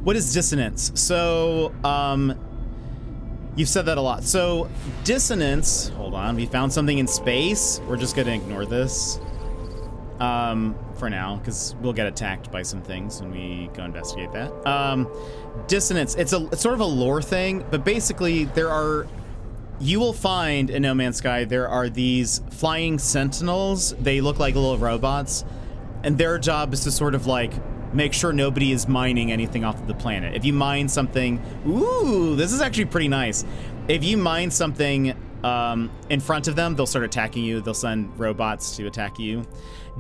What is dissonance? So, you've said that a lot. So, dissonance, hold on, we found something in space. We're just gonna ignore this. For now, because we'll get attacked by some things when we go investigate that. Dissonance, it's sort of a lore thing, but basically you will find in No Man's Sky, there are these flying sentinels. They look like little robots, and their job is to sort of like make sure nobody is mining anything off of the planet. If you mine something, ooh, this is actually pretty nice. If you mine something in front of them, they'll start attacking you. They'll send robots to attack you.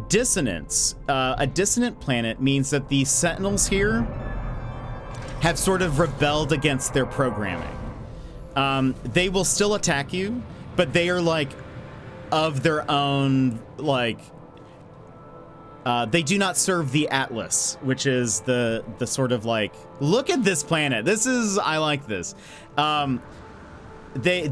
Dissonance. A dissonant planet means that the sentinels here have sort of rebelled against their programming. They will still attack you, but they are like of their own, like, they do not serve the Atlas, which is the sort of like, look at this planet. I like this. They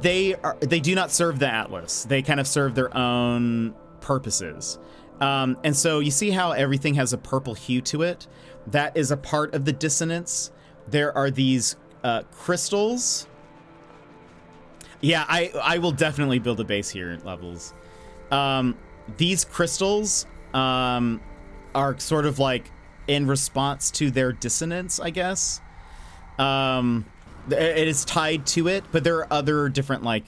do not serve the Atlas. They kind of serve their own purposes. And so you see how everything has a purple hue to it? That is a part of the dissonance. There are these crystals. Yeah, I will definitely build a base here at Levels. These crystals are sort of like in response to their dissonance, I guess. It is tied to it, but there are other different like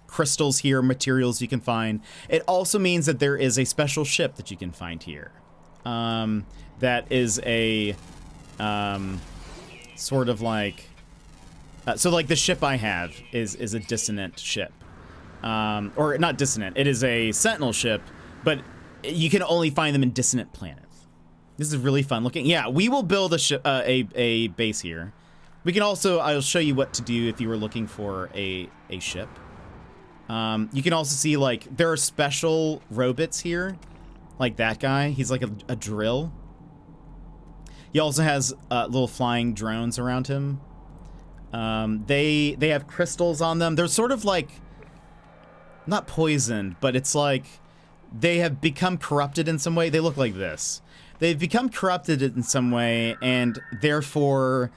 crystals here, materials you can find. It also means that there is a special ship that you can find here. That is a sort of like... so like the ship I have is a dissonant ship. Or not dissonant, it is a sentinel ship, but you can only find them in dissonant planets. This is really fun looking. Yeah, we will build a base here. We can also, I'll show you what to do if you were looking for a ship. You can also see, like, there are special robots here. Like that guy, he's like a drill. He also has little flying drones around him. They have crystals on them. They're sort of like, not poisoned, but it's like they have become corrupted in some way. They look like this. They've become corrupted in some way and therefore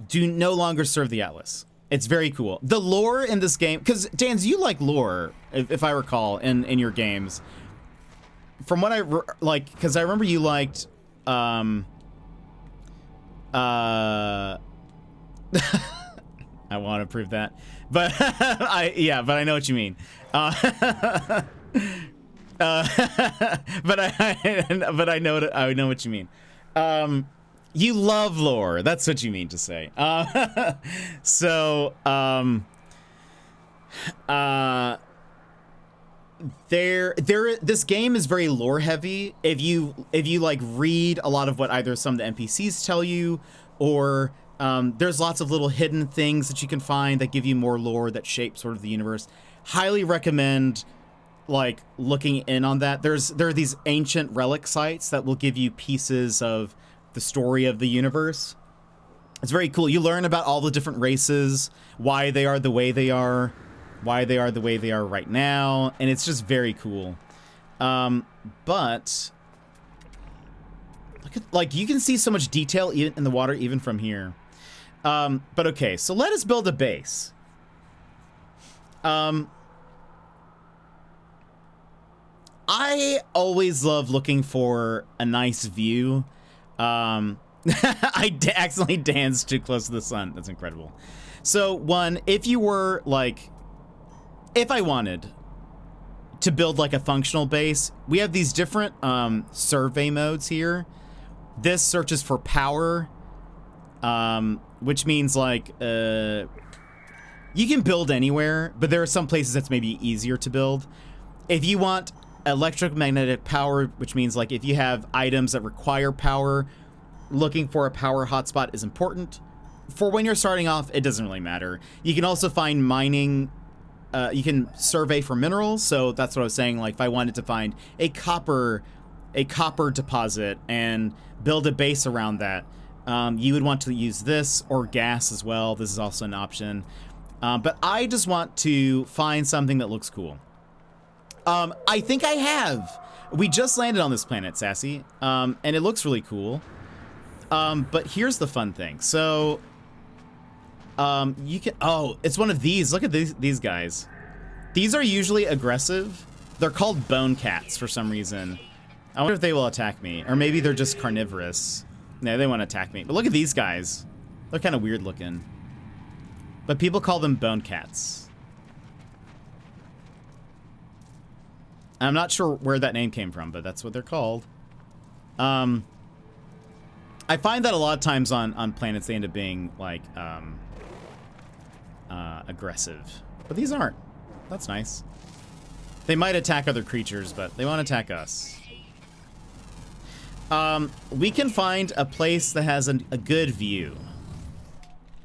do no longer serve the Atlas. It's very cool. The lore in this game, because Dans, you like lore, if I recall, in your games. From what I like, because I remember you liked, I want to prove that, but but I know what you mean. But I know what you mean. You love lore. That's what you mean to say. This game is very lore heavy. If you like read a lot of what either some of the NPCs tell you, or there's lots of little hidden things that you can find that give you more lore that shape sort of the universe. Highly recommend like looking in on that. There are these ancient relic sites that will give you pieces of the story of the universe. It's very cool. You learn about all the different races, why they are the way they are, why they are the way they are right now, and it's just very cool. But look at, like, you can see so much detail even in the water, even from here. But okay, so let us build a base. I always love looking for a nice view. I accidentally danced too close to the sun. That's incredible. So one, if you were like, if I wanted to build like a functional base, we have these different survey modes here. This searches for power, which means like you can build anywhere, but there are some places that's maybe easier to build. If you want electromagnetic power, which means like if you have items that require power, looking for a power hotspot is important. For when you're starting off, it doesn't really matter. You can also find mining. You can survey for minerals, so that's what I was saying. Like if I wanted to find a copper deposit and build a base around that, you would want to use this, or gas as well. This is also an option. But I just want to find something that looks cool. I think I have. We just landed on this planet, Sassy, and it looks really cool. But here's the fun thing. So, you can, oh, it's one of these. Look at these guys. These are usually aggressive. They're called bone cats for some reason. I wonder if they will attack me, or maybe they're just carnivorous. No, they won't attack me. But look at these guys. They're kind of weird looking. But people call them bone cats. I'm not sure where that name came from, but that's what they're called. I find that a lot of times on planets they end up being like aggressive, but these aren't. That's nice. They might attack other creatures, but they won't attack us. We can find a place that has a good view.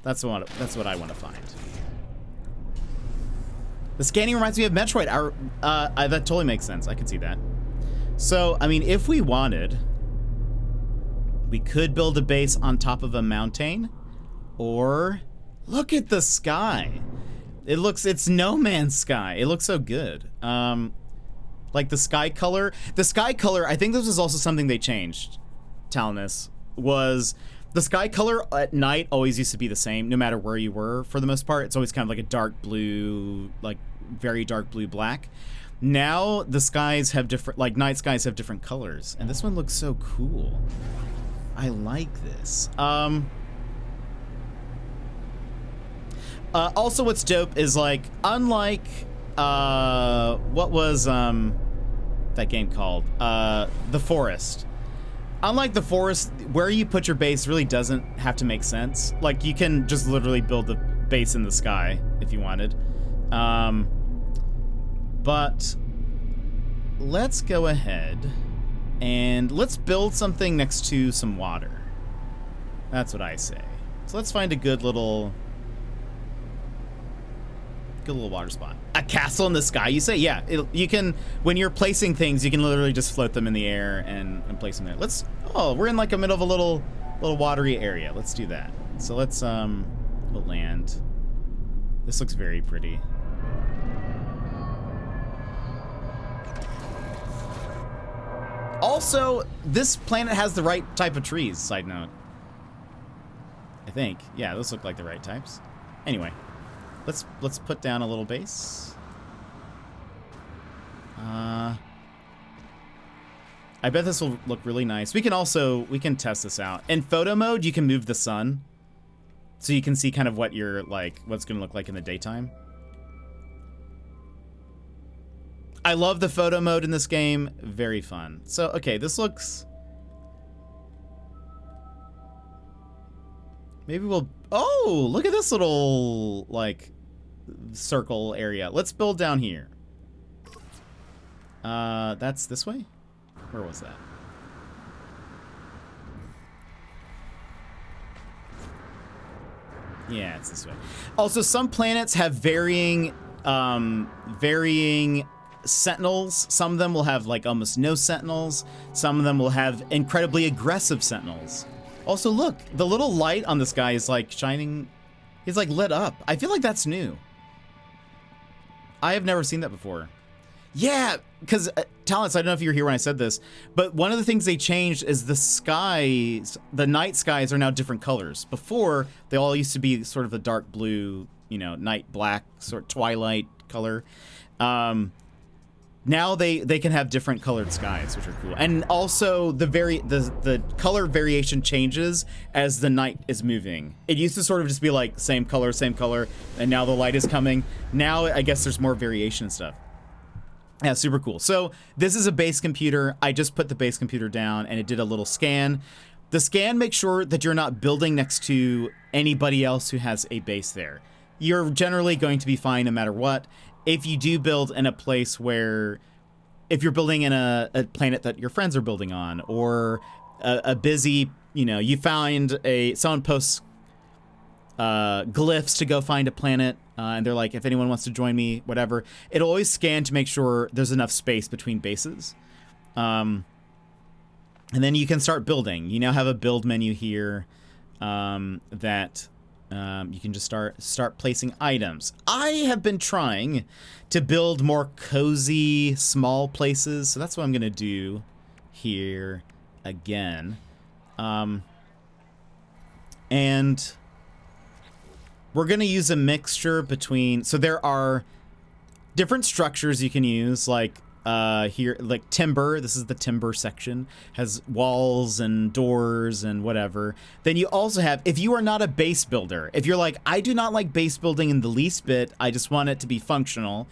That's what I want to find. The scanning reminds me of Metroid. That totally makes sense. I can see that. So, I mean, if we wanted, we could build a base on top of a mountain, or look at the sky. It's No Man's Sky. It looks so good. Like the sky color. The sky color, I think this was also something they changed, Talonus, was the sky color at night always used to be the same, no matter where you were, for the most part. It's always kind of like a dark blue, like very dark blue black. Now the skies have different, like night skies have different colors, and this one looks so cool. I like this. Also what's dope is like, unlike what was that game called? The Forest. Unlike The Forest, where you put your base really doesn't have to make sense. Like, you can just literally build the base in the sky if you wanted. But let's go ahead and let's build something next to some water. That's what I say. So let's find a good little water spot. A castle in the sky, you say? Yeah, you can, when you're placing things, you can literally just float them in the air and place them there. We're in like a middle of a little watery area. Let's do that. So let's we'll land. This looks very pretty. Also, this planet has the right type of trees, side note. I think. Yeah, those look like the right types. Anyway, let's put down a little base. I bet this will look really nice. We can test this out. In photo mode, you can move the sun. So you can see kind of what what's gonna look like in the daytime. I love the photo mode in this game. Very fun. So, okay, this looks... Maybe we'll... Oh, look at this little, like, circle area. Let's build down here. That's this way? Where was that? Yeah, it's this way. Also, some planets have varying sentinels. Some of them will have like almost no sentinels. Some of them will have incredibly aggressive sentinels. Also, look, the little light on this guy is like shining. He's like lit up. I feel like that's new. I have never seen that before. Yeah, because Talents, I don't know if you were here when I said this, but one of the things they changed is the skies, the night skies are now different colors. Before, they all used to be sort of a dark blue, night black, sort of twilight color. Now they can have different colored skies, which are cool. And also the color variation changes as the night is moving. It used to sort of just be like same color, and now the light is coming. Now I guess there's more variation and stuff. Yeah, super cool. So this is a base computer. I just put the base computer down and it did a little scan. The scan makes sure that you're not building next to anybody else who has a base there. You're generally going to be fine no matter what. If you do build in a place where, if you're building in a planet that your friends are building on, or a busy, you find someone posts glyphs to go find a planet, and they're like, if anyone wants to join me, whatever, it'll always scan to make sure there's enough space between bases. And then you can start building. You now have a build menu here that you can just start placing items. I have been trying to build more cozy, small places, so that's what I'm gonna do here again. And we're gonna use a mixture between, so there are different structures you can use, like here, like timber. This is the timber section, has walls and doors and whatever. Then you also have, if you are not a base builder, if you're like, I do not like base building in the least bit, I just want it to be functional,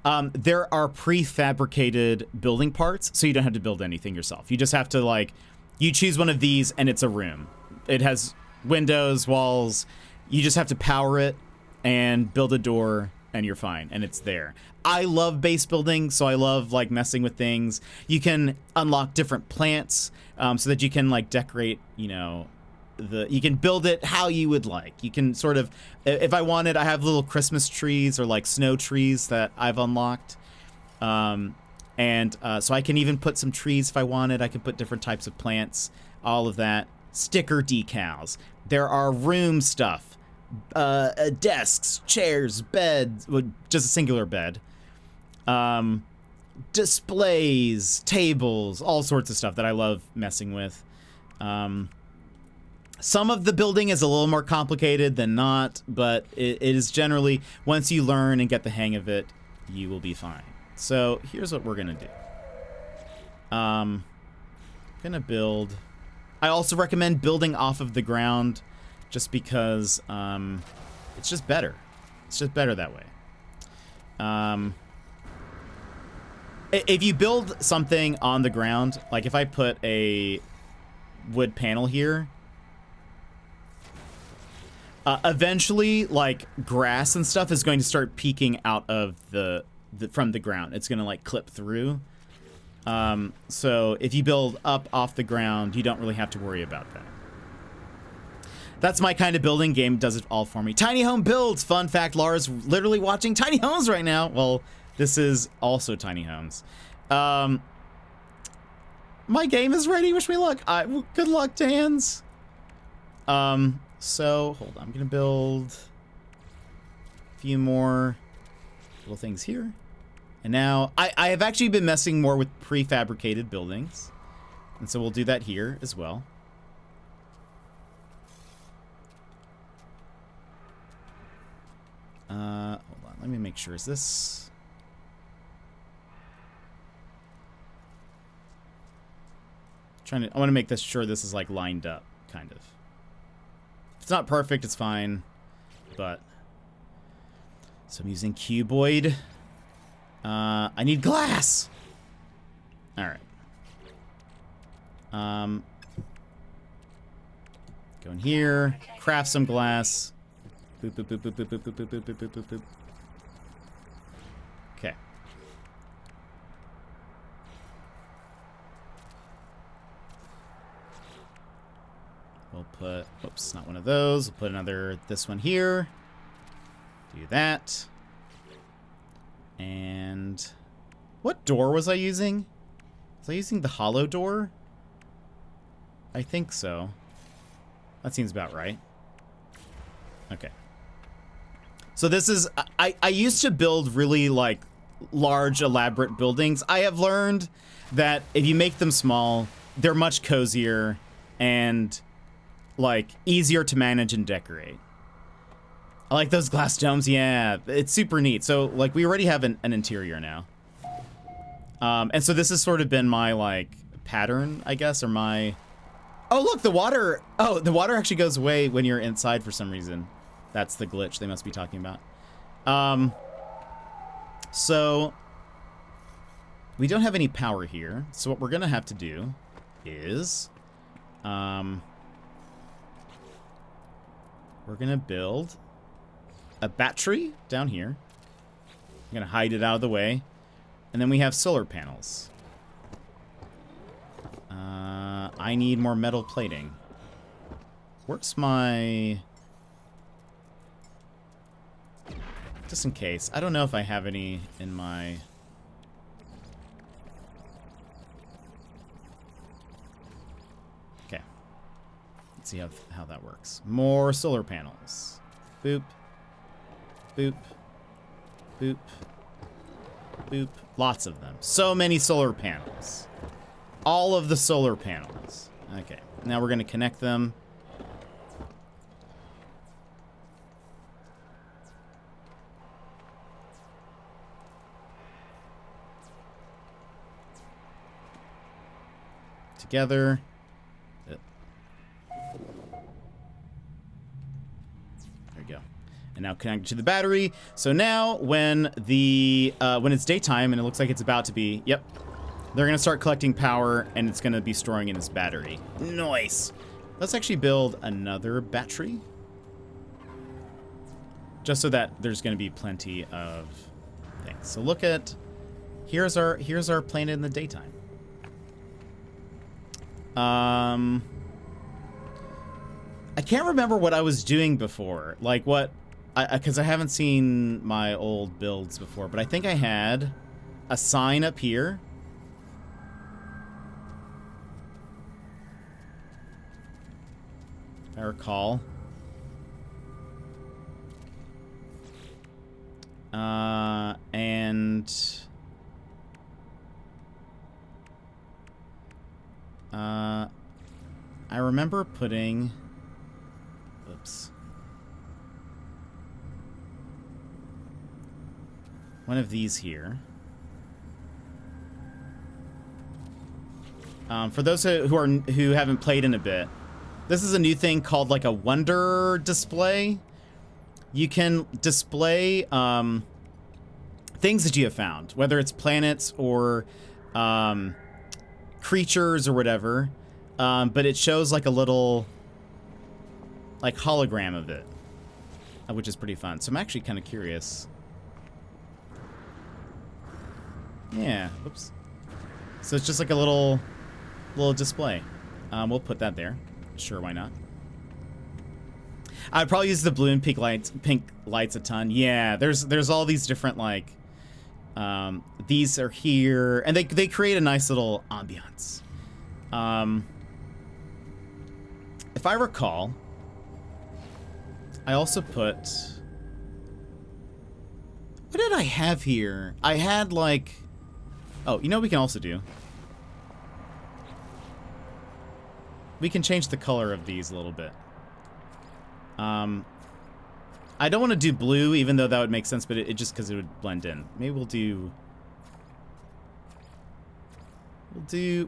there are prefabricated building parts, so you don't have to build anything yourself. You just have to you choose one of these and it's a room. It has windows, walls. You just have to power it and build a door and you're fine, and it's there. I love base building, so I love messing with things. You can unlock different plants so that you can decorate, you can build it how you would like. You can sort of, if I wanted, I have little Christmas trees or snow trees that I've unlocked. So I can even put some trees if I wanted. I can put different types of plants, all of that. Sticker decals. There are room stuff. Desks, chairs, beds, just a singular bed, displays, tables, all sorts of stuff that I love messing with. Some of the building is a little more complicated than not, but it is generally, once you learn and get the hang of it, you will be fine. So here's what we're gonna do. Gonna build. I also recommend building off of the ground, just because it's just better. It's just better that way. if you build something on the ground, like if I put a wood panel here, eventually, like, grass and stuff is going to start peeking out of from the ground. It's going to, like, clip through. So if you build up off the ground, you don't really have to worry about that. That's my kind of building. Game does it all for me. Tiny Home Builds. Fun fact, Laura's literally watching Tiny Homes right now. Well, this is also Tiny Homes. My game is ready. Wish me luck. Good luck, Dans. So, hold on. I'm going to build a few more little things here. And now, I have actually been messing more with prefabricated buildings. And so we'll do that here as well. Hold on. Let me make sure. Is this... I want to make this sure this is, like, lined up, kind of. If it's not perfect, it's fine. But... So I'm using cuboid. I need glass! Alright. Go in here. Craft some glass. Boop, boop, boop, boop, boop, boop, boop, boop, boop, boop, boop, boop. Okay. We'll put, oops, not one of those. We'll put this one here. Do that. And what door was I using? Was I using the hollow door? I think so. That seems about right. Okay. So this is, I used to build really, like, large, elaborate buildings. I have learned that if you make them small, they're much cozier and, like, easier to manage and decorate. I like those glass domes. Yeah, it's super neat. So, like, we already have an interior now. And so this has sort of been my, like, pattern, I guess, or my... Oh, look, the water... Oh, the water actually goes away when you're inside for some reason. That's the glitch they must be talking about. So, we don't have any power here. So what we're going to have to do is... we're going to build a battery down here. I'm going to hide it out of the way. And then we have solar panels. I need more metal plating. Where's my... Just in case. I don't know if I have any in my... Okay. Let's see how that works. More solar panels. Boop. Boop. Boop. Boop. Lots of them. So many solar panels. All of the solar panels. Okay. Now we're going to connect them. Together. There we go. And now connect to the battery. So now when it's daytime and it looks like it's about to be, yep, they're gonna start collecting power and it's gonna be storing in this battery. Nice. Let's actually build another battery. Just so that there's gonna be plenty of things. So look at, here's our planet in the daytime. I can't remember what I was doing before. Like what, because I haven't seen my old builds before, but I think I had a sign up here. If I recall. I remember putting, oops, one of these here. For those who haven't played in a bit, this is a new thing called like a wonder display. You can display things that you have found, whether it's planets or creatures or whatever. But it shows like a little like hologram of it, which is pretty fun. So I'm actually kind of curious. Yeah, whoops. So it's just like a little display. We'll put that there. Sure, why not? I'd probably use the blue and pink lights a ton. Yeah, there's all these different like these are here, and they create a nice little ambiance. If I recall, I also put, what did I have here? I had like, oh, you know what we can also do? We can change the color of these a little bit. I don't want to do blue, even though that would make sense, but it just because it would blend in. Maybe we'll do,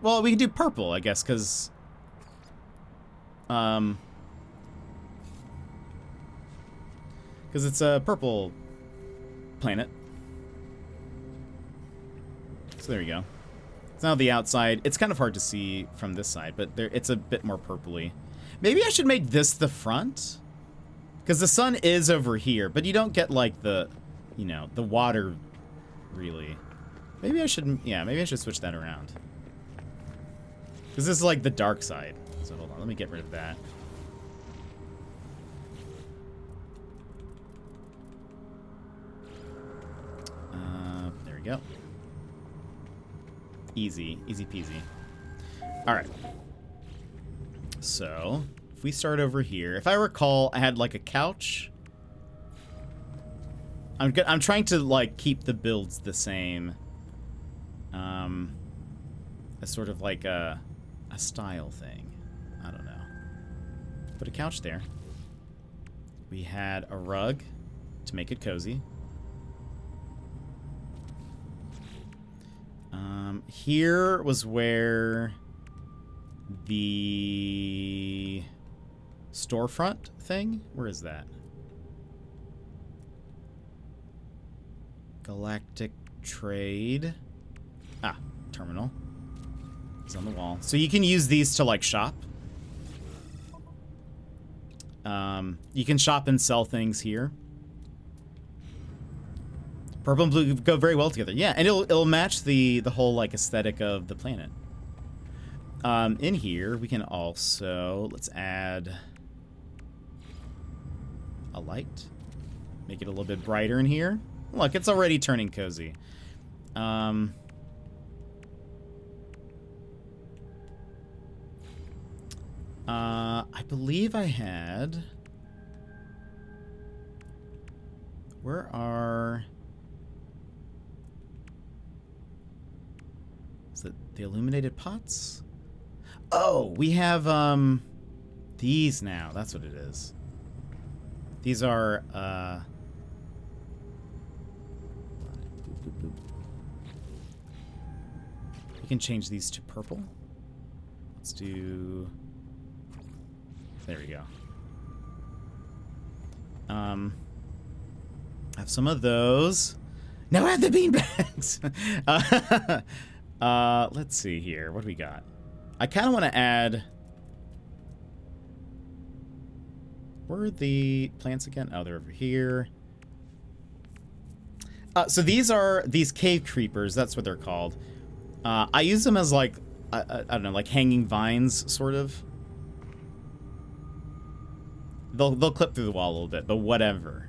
well, we can do purple, I guess, because, it's a purple planet. So there we go. It's now the outside. It's kind of hard to see from this side, but it's a bit more purpley. Maybe I should make this the front, because the sun is over here, but you don't get like the, you know, the water really. Maybe I should, yeah, maybe I should switch that around, because this is like the dark side. So hold on, let me get rid of that. There we go. Easy peasy. All right. So if we start over here, if I recall, I had like a couch. I'm trying to like keep the builds the same. As sort of like a style thing. I don't know. Put a couch there. We had a rug to make it cozy. Here was where the storefront thing, where is that? Galactic Trade. Ah, terminal. It's on the wall. So you can use these to like shop. You can shop and sell things here. Purple and blue go very well together. Yeah, and it'll match the whole like aesthetic of the planet. In here we can also, let's add a light. Make it a little bit brighter in here. Look, it's already turning cozy. I believe I had, where are, is it the illuminated pots? Oh, we have these now. That's what it is. These are we can change these to purple. Let's do, there we go. Have some of those. Now add the beanbags. Let's see here. What do we got? I kind of want to add, where are the plants again? Oh, they're over here. So these are these cave creepers. That's what they're called. I use them as like, I don't know, like hanging vines, sort of. They'll clip through the wall a little bit, but whatever.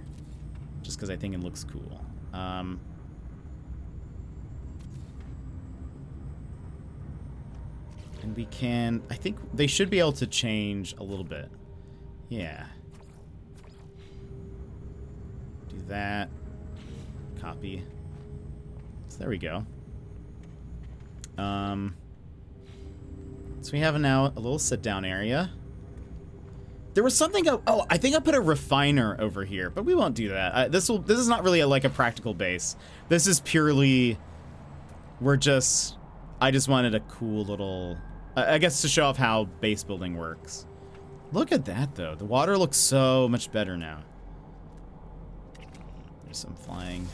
Just because I think it looks cool. And we can, I think they should be able to change a little bit. Yeah. Do that. Copy. So there we go. So we have now a little sit-down area. There was something, oh, I think I put a refiner over here, but we won't do that. This is not really like a practical base. This is purely, I just wanted a cool little, I guess to show off how base building works. Look at that though. The water looks so much better now. There's some flying.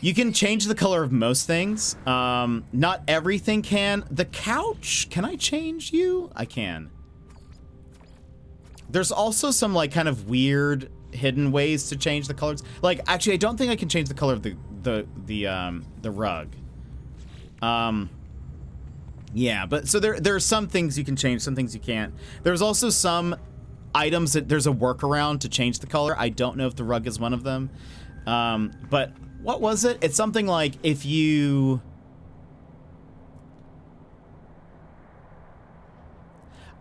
You can change the color of most things. Not everything can. The couch, can I change you? I can. There's also some like kind of weird hidden ways to change the colors. Like actually, I don't think I can change the color of the rug. Yeah, but so there are some things you can change, some things you can't. There's also some items that there's a workaround to change the color. I don't know if the rug is one of them. But what was it? It's something like if you...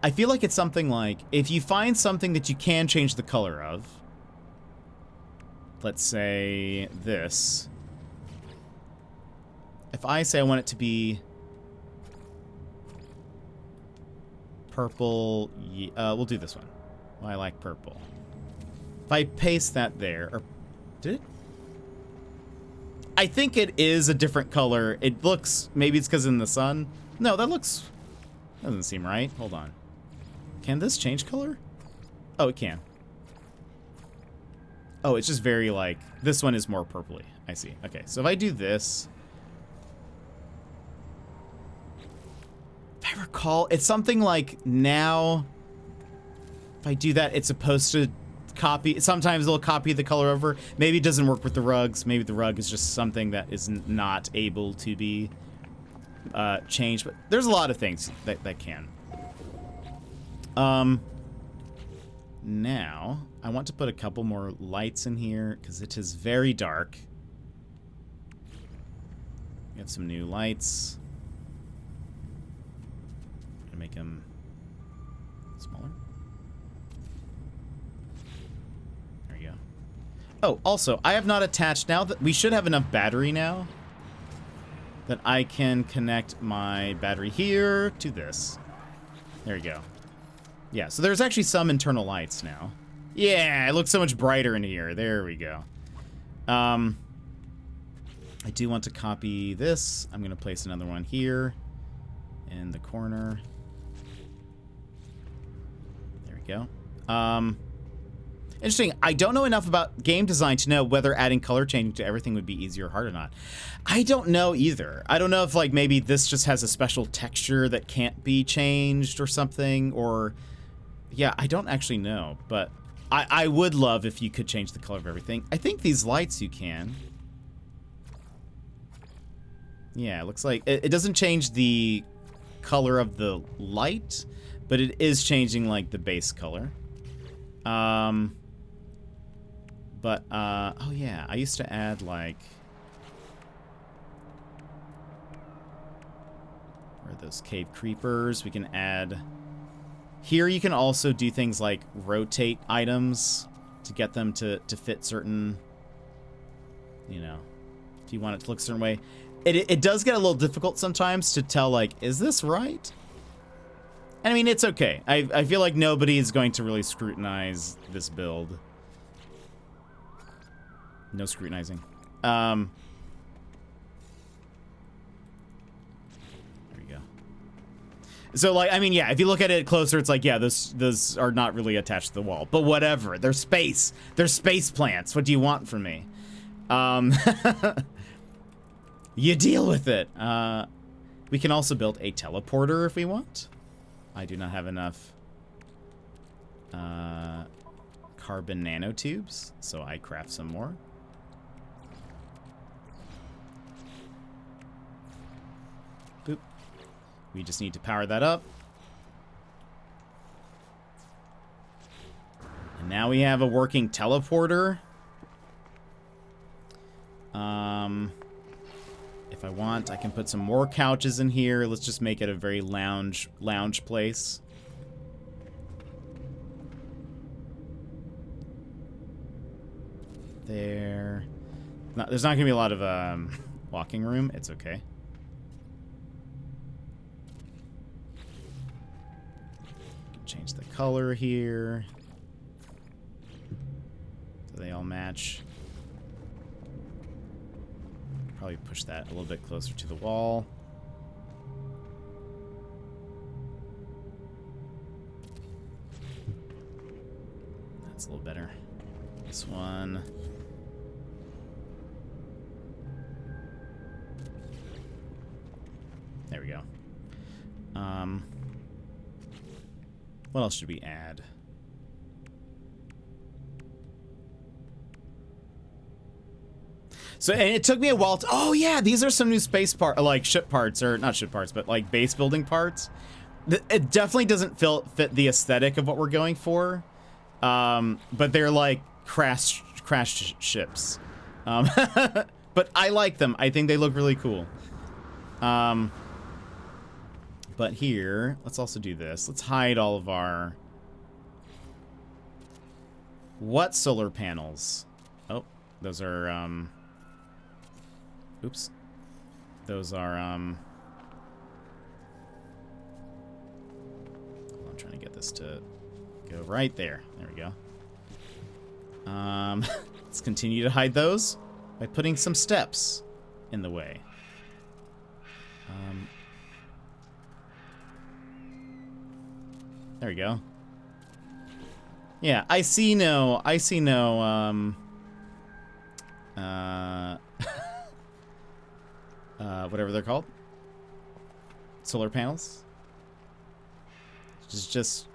I feel like it's something like if you find something that you can change the color of, let's say this. If I say I want it to be purple, we'll do this one. Well, I like purple. If I paste that there, or did it? I think it is a different color. It looks, maybe it's because in the sun. No, that doesn't seem right. Hold on. Can this change color? Oh, it can. Oh, it's just very like, this one is more purpley. I see. Okay, so if I do this, if I recall, it's something like now, if I do that, it's supposed to copy, sometimes it'll copy the color over. Maybe it doesn't work with the rugs. Maybe the rug is just something that is not able to be changed, but there's a lot of things that can. Now, I want to put a couple more lights in here because it is very dark. Get some new lights. Gonna make them smaller. There we go. Oh, also, I have not attached, now that we should have enough battery now that I can connect my battery here to this. There you go. Yeah, so there's actually some internal lights now. Yeah, it looks so much brighter in here. There we go. I do want to copy this. I'm going to place another one here in the corner. There we go. Interesting. I don't know enough about game design to know whether adding color changing to everything would be easier or hard or not. I don't know either. I don't know if like maybe this just has a special texture that can't be changed or something, or... Yeah, I don't actually know, but I would love if you could change the color of everything. I think these lights you can. Yeah, it looks like... It doesn't change the color of the light, but it is changing, like, the base color. Oh, yeah, I used to add, like... Where are those cave creepers? We can add... Here you can also do things like rotate items to get them to fit certain, you know, if you want it to look a certain way. It does get a little difficult sometimes to tell, like, is this right? And I mean, it's okay. I feel like nobody is going to really scrutinize this build. No scrutinizing. So, like, I mean, yeah, if you look at it closer, it's like, yeah, those are not really attached to the wall. But whatever. They're space. They're space plants. What do you want from me? You deal with it. We can also build a teleporter if we want. I do not have enough carbon nanotubes, so I craft some more. Boop. We just need to power that up. And now we have a working teleporter. If I want, I can put some more couches in here. Let's just make it a very lounge place. There. No, there's not going to be a lot of walking room. It's okay. Change the color here so they all match. Probably push that a little bit closer to the wall. That's a little better. This one. There we go. What else should we add? So, and it took me a while to, oh yeah, these are some new space part, like ship parts, or not ship parts, but like base building parts. It definitely doesn't fit the aesthetic of what we're going for. But they're like crashed ships. But I like them. I think they look really cool. But here, let's also do this. Let's hide all of our... What solar panels? Oh, those are, oops. Those are, I'm trying to get this to go right there. There we go. Let's continue to hide those by putting some steps in the way. There we go. Yeah, I see no, whatever they're called. Solar panels. Just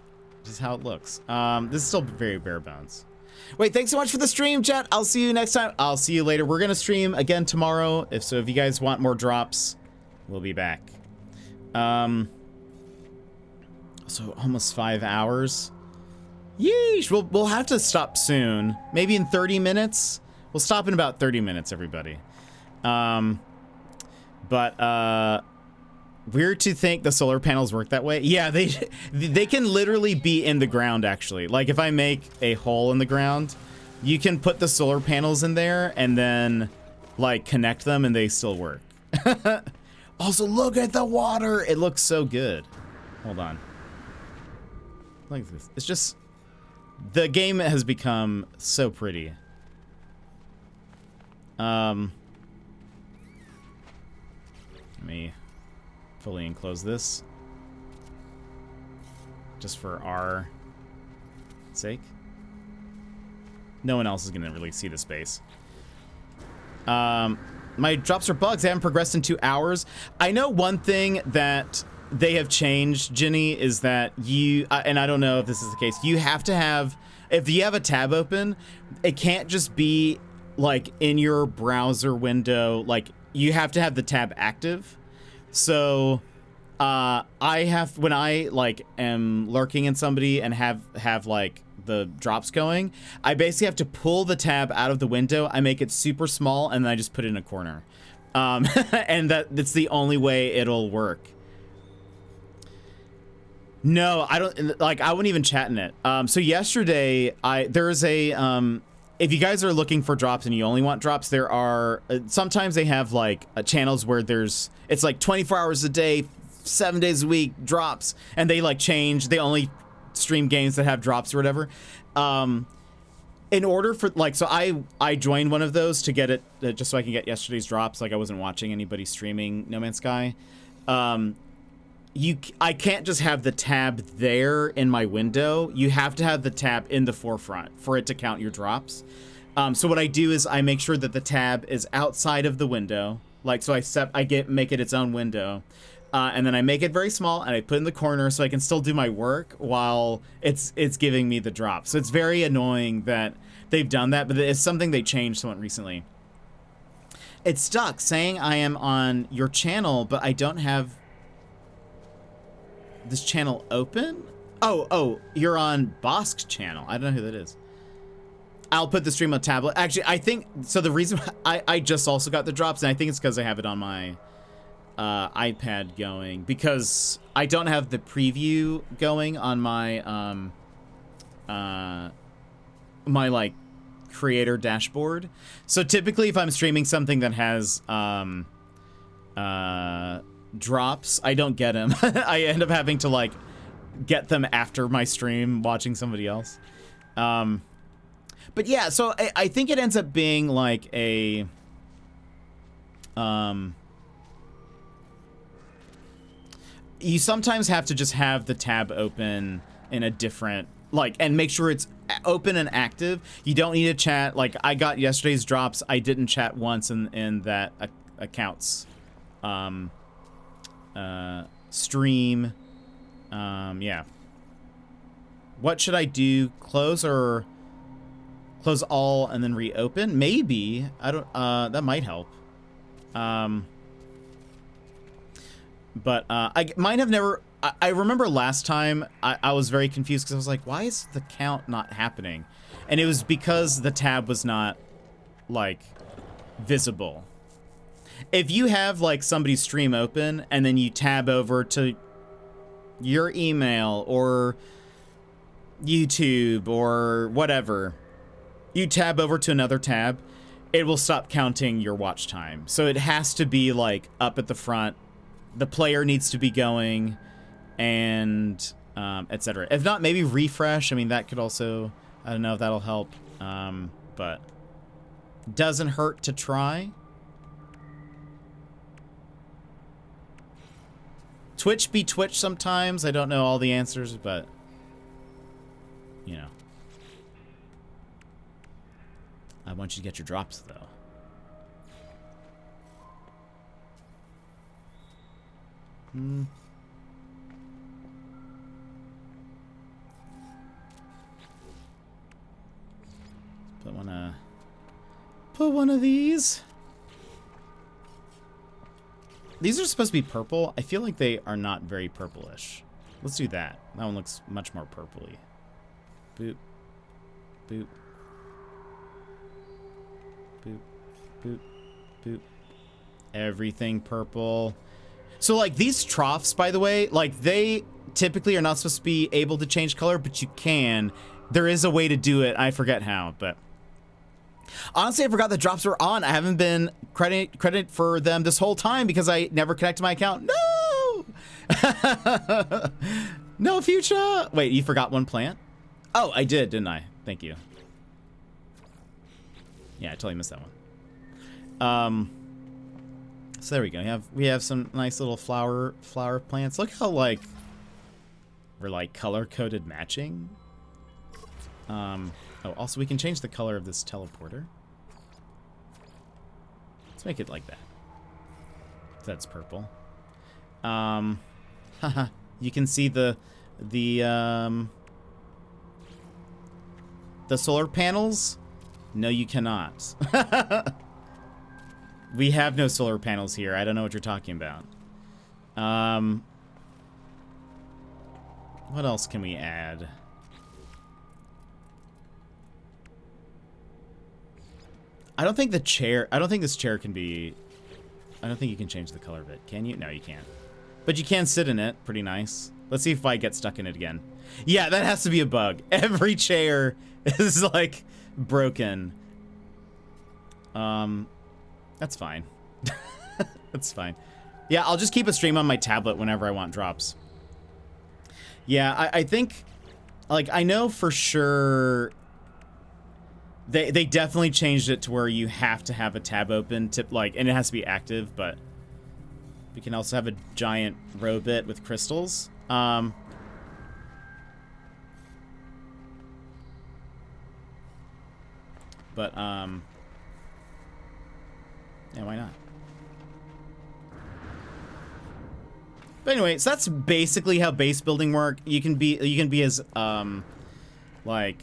how it looks. This is still very bare bones. Wait, thanks so much for the stream, chat. I'll see you next time. I'll see you later. We're gonna stream again tomorrow. If you guys want more drops, we'll be back. So almost 5 hours. Yeesh. We'll have to stop soon. Maybe in 30 minutes. We'll stop in about 30 minutes, everybody. Weird to think the solar panels work that way. Yeah, they can literally be in the ground, actually. Like, if I make a hole in the ground, you can put the solar panels in there and then, like, connect them and they still work. Also, look at the water. It looks so good. Hold on. Look at this. It's just... The game has become so pretty. Let me fully enclose this. Just for our sake. No one else is going to really see the space. My drops are bugs. They haven't progressed in 2 hours. I know one thing that they have changed, Ginny, is that you, and I don't know if this is the case, you have to have, if you have a tab open, it can't just be like in your browser window, like you have to have the tab active. So I have, when I like am lurking in somebody and have like the drops going, I basically have to pull the tab out of the window. I make it super small and then I just put it in a corner. And that's the only way it'll work. No, I don't, like, I wouldn't even chat in it. So yesterday, there's a, if you guys are looking for drops and you only want drops, there are, sometimes they have like channels where it's like 24 hours a day, 7 days a week drops, and they like change, they only stream games that have drops or whatever. In order for, like, so I joined one of those to get it, just so I can get yesterday's drops, like I wasn't watching anybody streaming No Man's Sky. I can't just have the tab there in my window. You have to have the tab in the forefront for it to count your drops. So what I do is I make sure that the tab is outside of the window. Like, so make it its own window. And then I make it very small and I put it in the corner so I can still do my work while it's giving me the drop. So it's very annoying that they've done that, but it's something they changed somewhat recently. It's stuck saying I am on your channel, but I don't have this channel open? Oh, you're on Bosk's channel. I don't know who that is. I'll put the stream on tablet. Actually, I think, so the reason I just also got the drops, and I think it's because I have it on my iPad going, because I don't have the preview going on my, my, like, creator dashboard. So typically if I'm streaming something that has, drops, I don't get them. I end up having to like get them after my stream watching somebody else. But yeah, so I think it ends up being like a you sometimes have to just have the tab open in a different, like, and make sure it's open and active. You don't need to chat. Like, I got yesterday's drops, I didn't chat once in that account's stream. Yeah. What should I do? Close or close all and then reopen? Maybe. I don't, that might help. But I might have never, I remember last time I was very confused because I was like, why is the count not happening? And it was because the tab was not, like, visible. If you have, like, somebody's stream open and then you tab over to your email or YouTube or whatever, you tab over to another tab, it will stop counting your watch time. So it has to be, like, up at the front. The player needs to be going, and etc. If not, maybe refresh. I mean, that could also, I don't know if that'll help, but doesn't hurt to try. Twitch be Twitch sometimes. I don't know all the answers, but you know, I want you to get your drops though. Put one of these. These are supposed to be purple. I feel like they are not very purplish. Let's do that. That one looks much more purpley. Boop. Boop. Boop. Boop. Boop. Everything purple. So, like, these troughs, by the way, like, they typically are not supposed to be able to change color, but you can. There is a way to do it. I forget how, but honestly, I forgot the drops were on. I haven't been credit for them this whole time because I never connected my account. No! No future. Wait, you forgot one plant? Oh, I did, didn't I? Thank you. Yeah, I totally missed that one. So there we go. We have some nice little flower plants. Look how, like, we're, like, color-coded matching. Oh, also we can change the color of this teleporter. Let's make it like that. That's purple. Haha. You can see the solar panels. No, you cannot. We have no solar panels here. I don't know what you're talking about. What else can we add? I don't think this chair can be... I don't think you can change the color of it. Can you? No, you can't. But you can sit in it. Pretty nice. Let's see if I get stuck in it again. Yeah, that has to be a bug. Every chair is, like, broken. That's fine. That's fine. Yeah, I'll just keep a stream on my tablet whenever I want drops. Yeah, I think, like, I know for sure they definitely changed it to where you have to have a tab open to, like, and it has to be active, but we can also have a giant row bit with crystals. But yeah, why not? But anyway, so that's basically how base building work. You can be as like,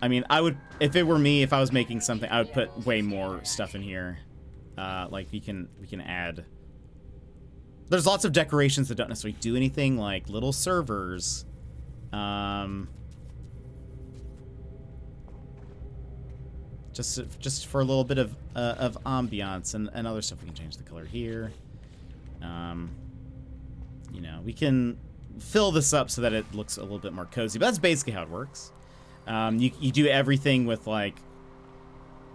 I mean, I would, if it were me, if I was making something, I would put way more stuff in here. Like we can add. There's lots of decorations that don't necessarily do anything, like little servers. Just for a little bit of ambiance and other stuff. We can change the color here. You know, we can fill this up so that it looks a little bit more cozy, but that's basically how it works. You do everything with, like,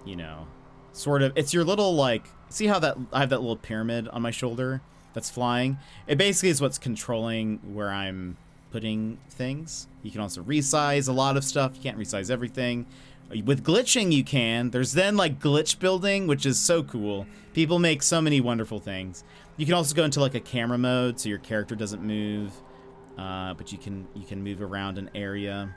you know, sort of, it's your little, like, see how that I have that little pyramid on my shoulder that's flying? It basically is what's controlling where I'm putting things. You can also resize a lot of stuff. You can't resize everything. With glitching, you can. There's then, like, glitch building, which is so cool. People make so many wonderful things. You can also go into, like, a camera mode, so your character doesn't move, but you can move around an area.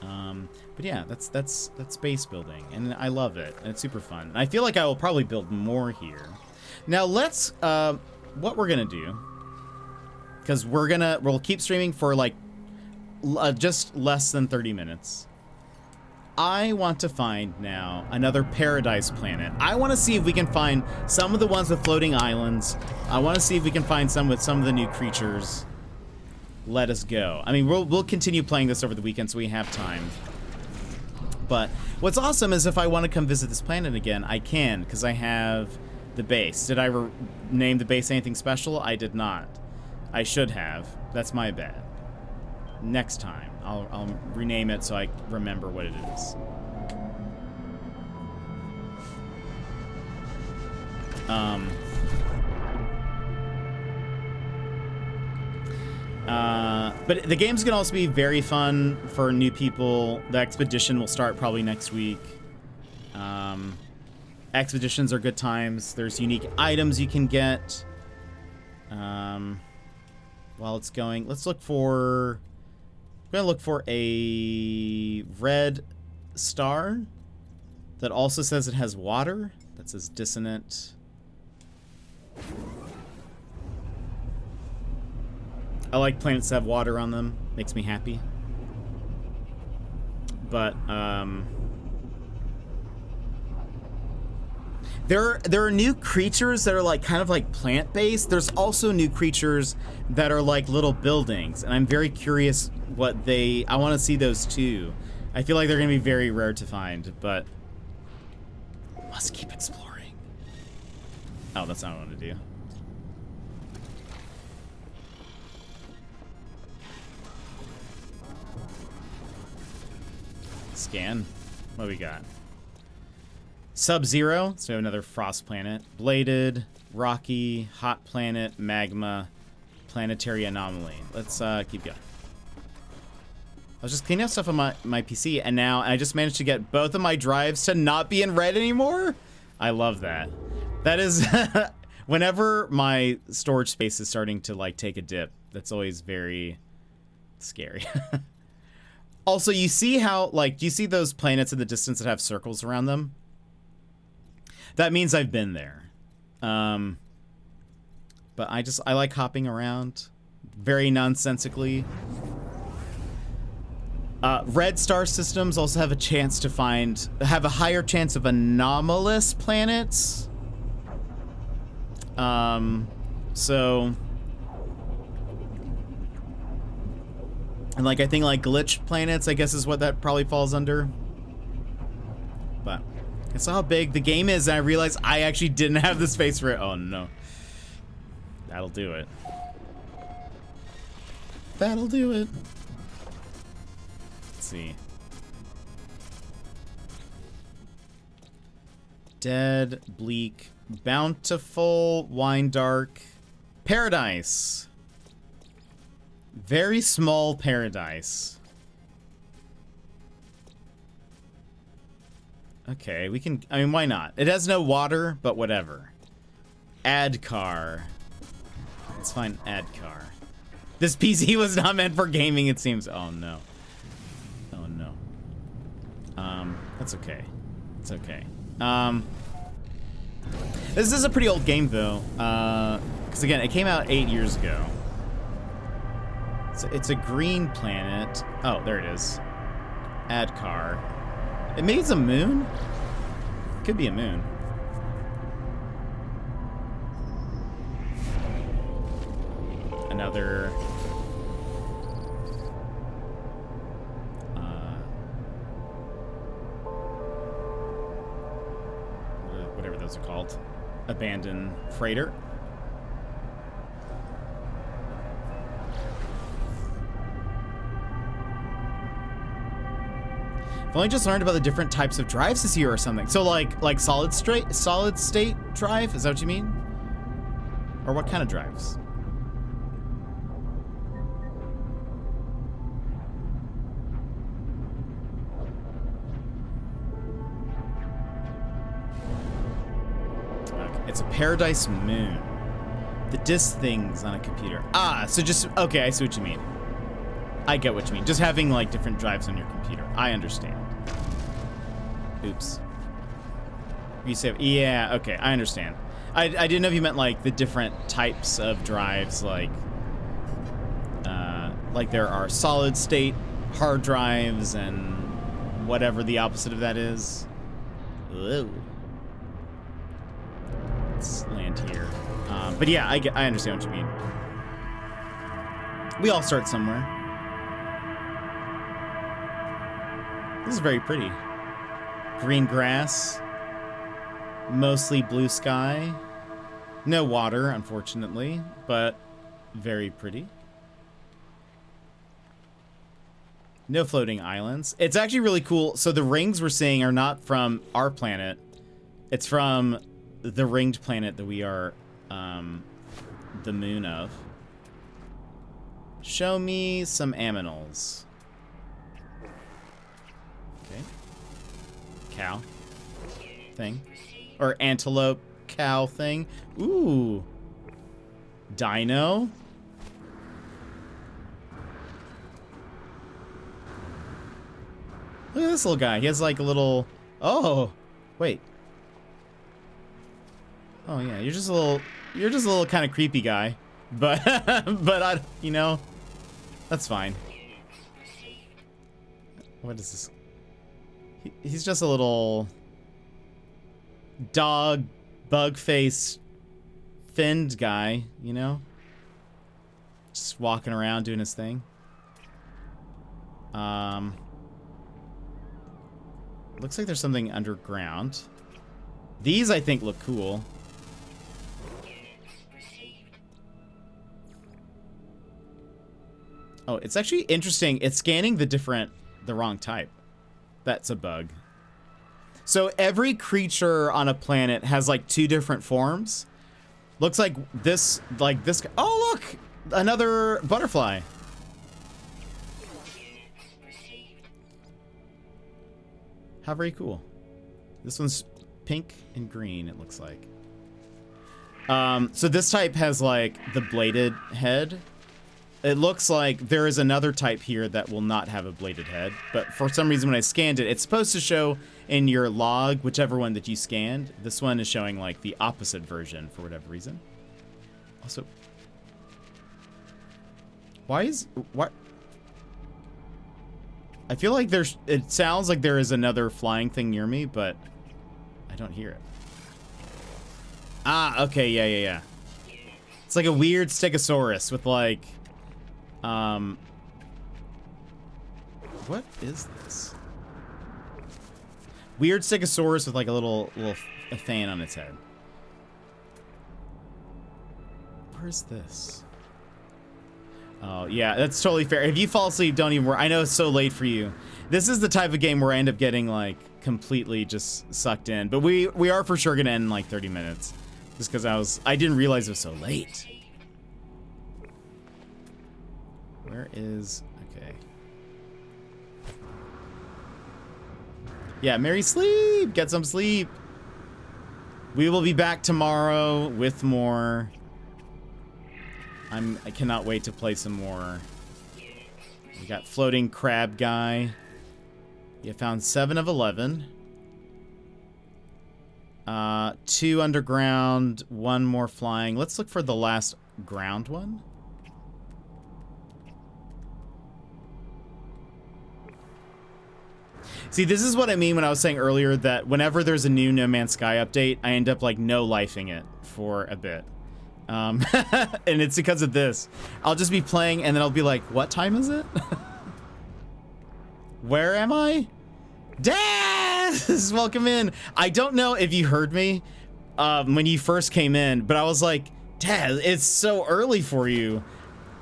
But yeah, that's base building, and I love it, and it's super fun. And I feel like I will probably build more here. Now let's what we're gonna do, because we'll keep streaming for like just less than 30 minutes. I want to find now another paradise planet. I want to see if we can find some of the ones with floating islands. I want to see if we can find some with some of the new creatures. Let us go. I mean, we'll continue playing this over the weekend so we have time. But what's awesome is if I want to come visit this planet again, I can, because I have the base. Did I name the base anything special? I did not. I should have. That's my bad. Next time, I'll rename it so I remember what it is. But the game's gonna also be very fun for new people. The expedition will start probably next week. Expeditions are good times. There's unique items you can get. While it's going, let's look for. I'm gonna look for a red star that also says it has water. That says dissonant. I like planets that have water on them. Makes me happy. But there are new creatures that are like kind of like plant-based. There's also new creatures that are like little buildings, and I'm very curious what I want to see those too. I feel like they're gonna be very rare to find, but must keep exploring. Oh, that's not what I want to do. Scan. What do we got? Sub-Zero. So we have another frost planet. Bladed, rocky, hot planet, magma, planetary anomaly. Let's keep going. I was just cleaning up stuff on my PC, and now I just managed to get both of my drives to not be in red anymore. I love that. That is, whenever my storage space is starting to like take a dip, that's always very scary. Also, you see how, like, do you see those planets in the distance that have circles around them? That means I've been there. But I like hopping around very nonsensically. Red star systems also have a chance to have a higher chance of anomalous planets. So, and like, I think like glitch planets, I guess is what that probably falls under. But I saw how big the game is, and I realized I actually didn't have the space for it. Oh no. That'll do it. That'll do it. Let's see. Dead, bleak, bountiful, wine dark, paradise. Very small paradise. Okay, we can, I mean, why not? It has no water, but whatever. Add car. Let's find add car. This PC was not meant for gaming, it seems. Oh no. Oh no. That's okay. It's okay. This is a pretty old game though. Because again, it came out 8 years ago. It's a green planet. Oh, there it is. Add car. Maybe it's a moon? Could be a moon. Another... whatever those are called. Abandoned freighter. I've only just learned about the different types of drives this year or something. So like solid state drive? Is that what you mean? Or what kind of drives? Okay, it's a paradise moon. The disk things on a computer. Ah, so just, okay, I see what you mean. I get what you mean. Just having like different drives on your computer. I understand. Oops. You say, yeah, okay, I understand. I didn't know if you meant like the different types of drives, like there are solid state hard drives and whatever the opposite of that is. Whoa. Let's land here. But yeah, I understand what you mean. We all start somewhere. This is very pretty. Green grass. Mostly blue sky. No water, unfortunately, but very pretty. No floating islands. It's actually really cool. So the rings we're seeing are not from our planet. It's from the ringed planet that we are the moon of. Show me some aminals. Okay. Cow. Thing. Or antelope cow thing. Ooh. Dino. Look at this little guy. He has like a little... Oh, wait. Oh yeah, you're just a little kind of creepy guy. But I, you know, that's fine. What is this? He's just a little dog, bug-faced, finned guy, you know? Just walking around doing his thing. Looks like there's something underground. These, I think, look cool. Oh, it's actually interesting. It's scanning the wrong type. That's a bug. So every creature on a planet has like 2 different forms. Looks like this, oh look! Another butterfly. How very cool. This one's pink and green, it looks like. So this type has like the bladed head. It looks like there is another type here that will not have a bladed head, but for some reason when I scanned it, it's supposed to show in your log, whichever one that you scanned. This one is showing like the opposite version for whatever reason. Also, what? I feel like it sounds like there is another flying thing near me, but I don't hear it. Ah, okay, yeah. It's like a weird Stegosaurus with like, what is this? Weird Stegosaurus with like a fan on its head. Where's this? Oh, yeah, that's totally fair. If you fall asleep, don't even worry. I know it's so late for you. This is the type of game where I end up getting like completely just sucked in. But we are for sure gonna end in like 30 minutes. Just because I didn't realize it was so late. Where is, okay. Yeah, Mary, sleep! Get some sleep! We will be back tomorrow with more. I cannot wait to play some more. We got floating crab guy. You found 7 of 11. 2 underground, 1 more flying. Let's look for the last ground one. See, this is what I mean when I was saying earlier that whenever there's a new No Man's Sky update, I end up like no-lifing it for a bit. And it's because of this. I'll just be playing and then I'll be like, what time is it? Where am I? Daz! Welcome in. I don't know if you heard me when you first came in, but I was like, Daz, it's so early for you.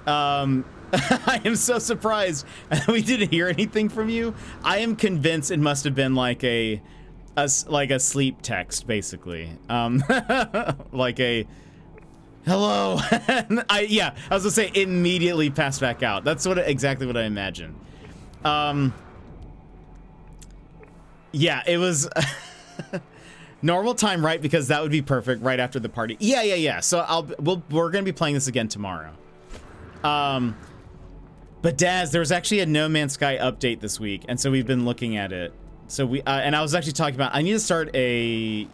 I am so surprised we didn't hear anything from you. I am convinced it must have been like a sleep text, basically. Like a hello. I was gonna say immediately passed back out. That's exactly what I imagined. Yeah, it was normal time, right? Because that would be perfect right after the party. Yeah. So we're gonna be playing this again tomorrow. But Daz, there was actually a No Man's Sky update this week, and so we've been looking at it. So and I was actually talking about I need to start a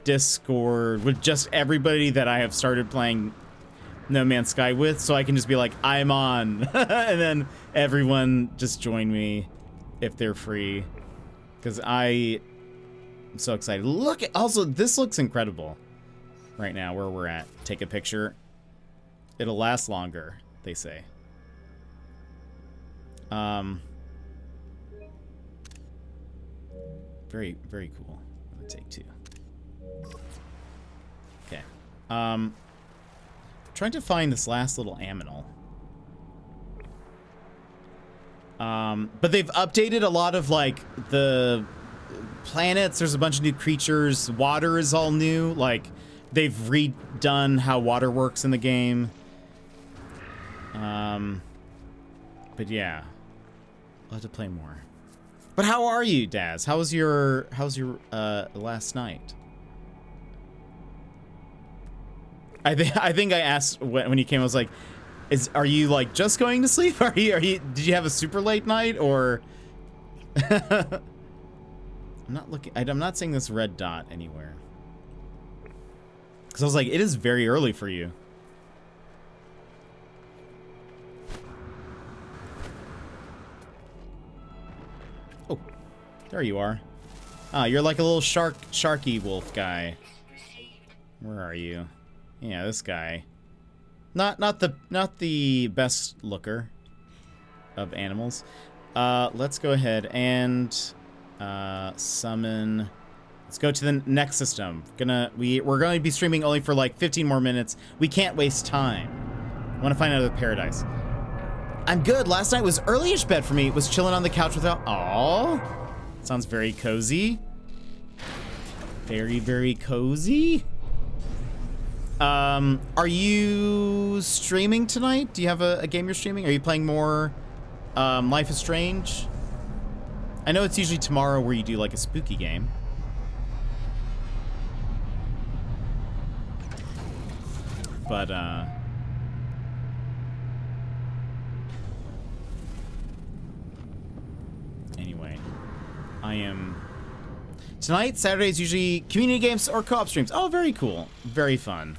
Discord with just everybody that I have started playing No Man's Sky with, so I can just be like, I'm on, and then everyone just join me if they're free, because I'm so excited. Look at, also, this looks incredible right now where we're at. Take a picture. It'll last longer, they say. Very, very cool. I'm gonna take 2. Okay. Trying to find this last little aminal. But they've updated a lot of, like, the planets. There's a bunch of new creatures. Water is all new. Like, they've redone how water works in the game. But yeah. I'll have to play more. But how are you, Daz? How's your last night? I think I asked when you came. I was like, are you like just going to sleep? Are you did you have a super late night or? I'm not looking. I'm not seeing this red dot anywhere. Because I was like, it is very early for you. Oh, there you are. Ah, you're like a little sharky wolf guy. Where are you? Yeah, this guy. Not the best looker of animals. Let's go ahead and summon. Let's go to the next system. We're going to be streaming only for like 15 more minutes. We can't waste time. I want to find another paradise. I'm good. Last night was early-ish bed for me. Was chilling on the couch without. Aww. Sounds very cozy. Very, very cozy. Are you streaming tonight? Do you have a game you're streaming? Are you playing more Life is Strange? I know it's usually tomorrow where you do like a spooky game. But anyway, I am tonight. Saturday is usually community games or co-op streams. Oh, very cool. Very fun.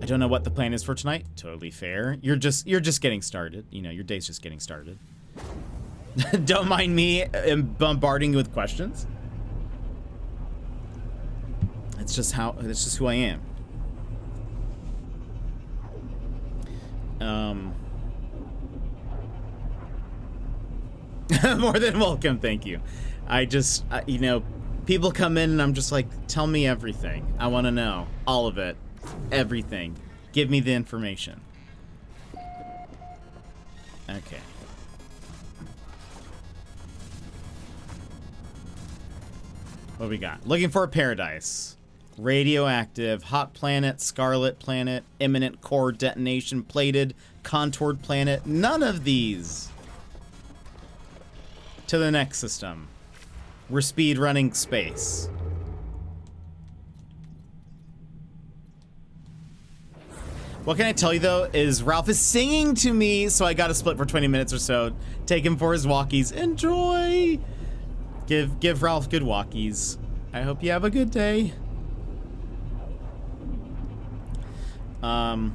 I don't know what the plan is for tonight. Totally fair. You're just getting started. You know, your day's just getting started. Don't mind me bombarding you with questions. It's just who I am. More than welcome, thank you. You know, people come in and I'm just like, tell me everything. I want to know all of it. Everything. Give me the information. Okay. What we got? Looking for a paradise. Radioactive, hot planet, scarlet planet, imminent core detonation, plated, contoured planet. None of these. To the next system. We're speed running space. What can I tell you though is Ralph is singing to me, so I gotta split for 20 minutes or so. Take him for his walkies. Enjoy! Give Ralph good walkies. I hope you have a good day. And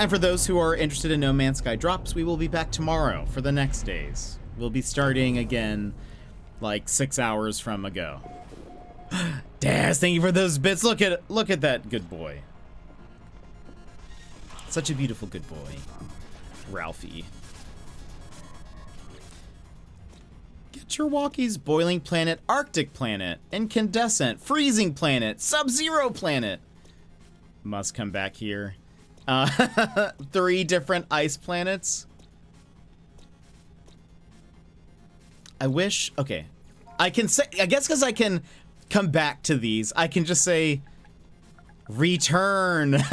for those who are interested in No Man's Sky drops, we will be back tomorrow for the next days. We'll be starting again like 6 hours from ago. Daz, thank you for those bits. Look at that good boy. Such a beautiful good boy. Ralphie. Get your walkies. Boiling planet, Arctic planet, incandescent, freezing planet, sub-zero planet. Must come back here. 3 different ice planets. I wish, okay. I can say, I guess because I can come back to these, I can just say return.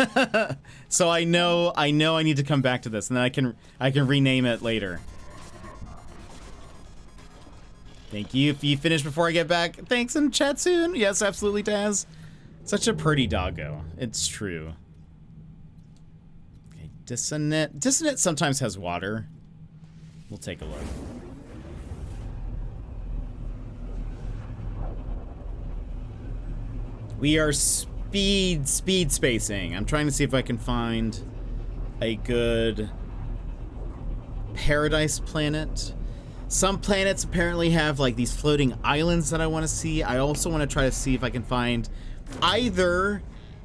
So I know I need to come back to this, and then I can rename it later. Thank you. If you finish before I get back, thanks, and chat soon. Yes, absolutely, Daz. Such a pretty doggo. It's true. Okay, Dissonant. Dissonant sometimes has water. We'll take a look. We are speed spacing. I'm trying to see if I can find a good paradise planet. Some planets apparently have like these floating islands that I want to see. I also want to try to see if I can find either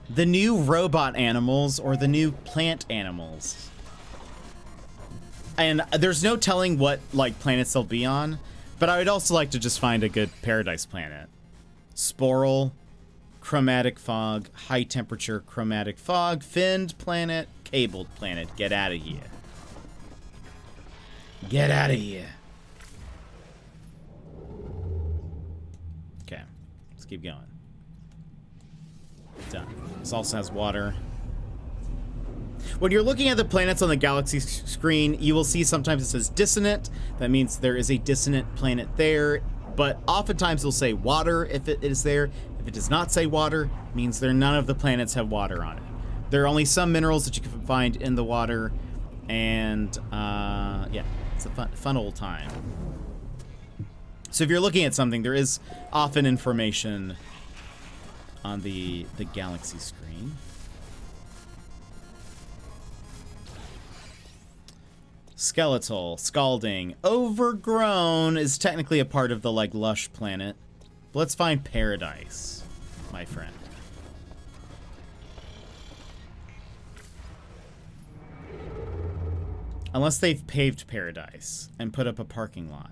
the new robot animals or the new plant animals. And there's no telling what like planets they'll be on, but I would also like to just find a good paradise planet. Sporal, chromatic fog, high temperature chromatic fog, finned planet, cabled planet. Get out of here. Get out of here. Okay, let's keep going. Done. This also has water. When you're looking at the planets on the galaxy screen, you will see sometimes it says dissonant. That means there is a dissonant planet there. But oftentimes it'll say water if it is there. If it does not say water, it means none of the planets have water on it. There are only some minerals that you can find in the water. And, yeah, it's a fun old time. So if you're looking at something, there is often information on the galaxy screen. Skeletal, scalding, overgrown is technically a part of the like lush planet. But let's find paradise, my friend. Unless they've paved paradise and put up a parking lot,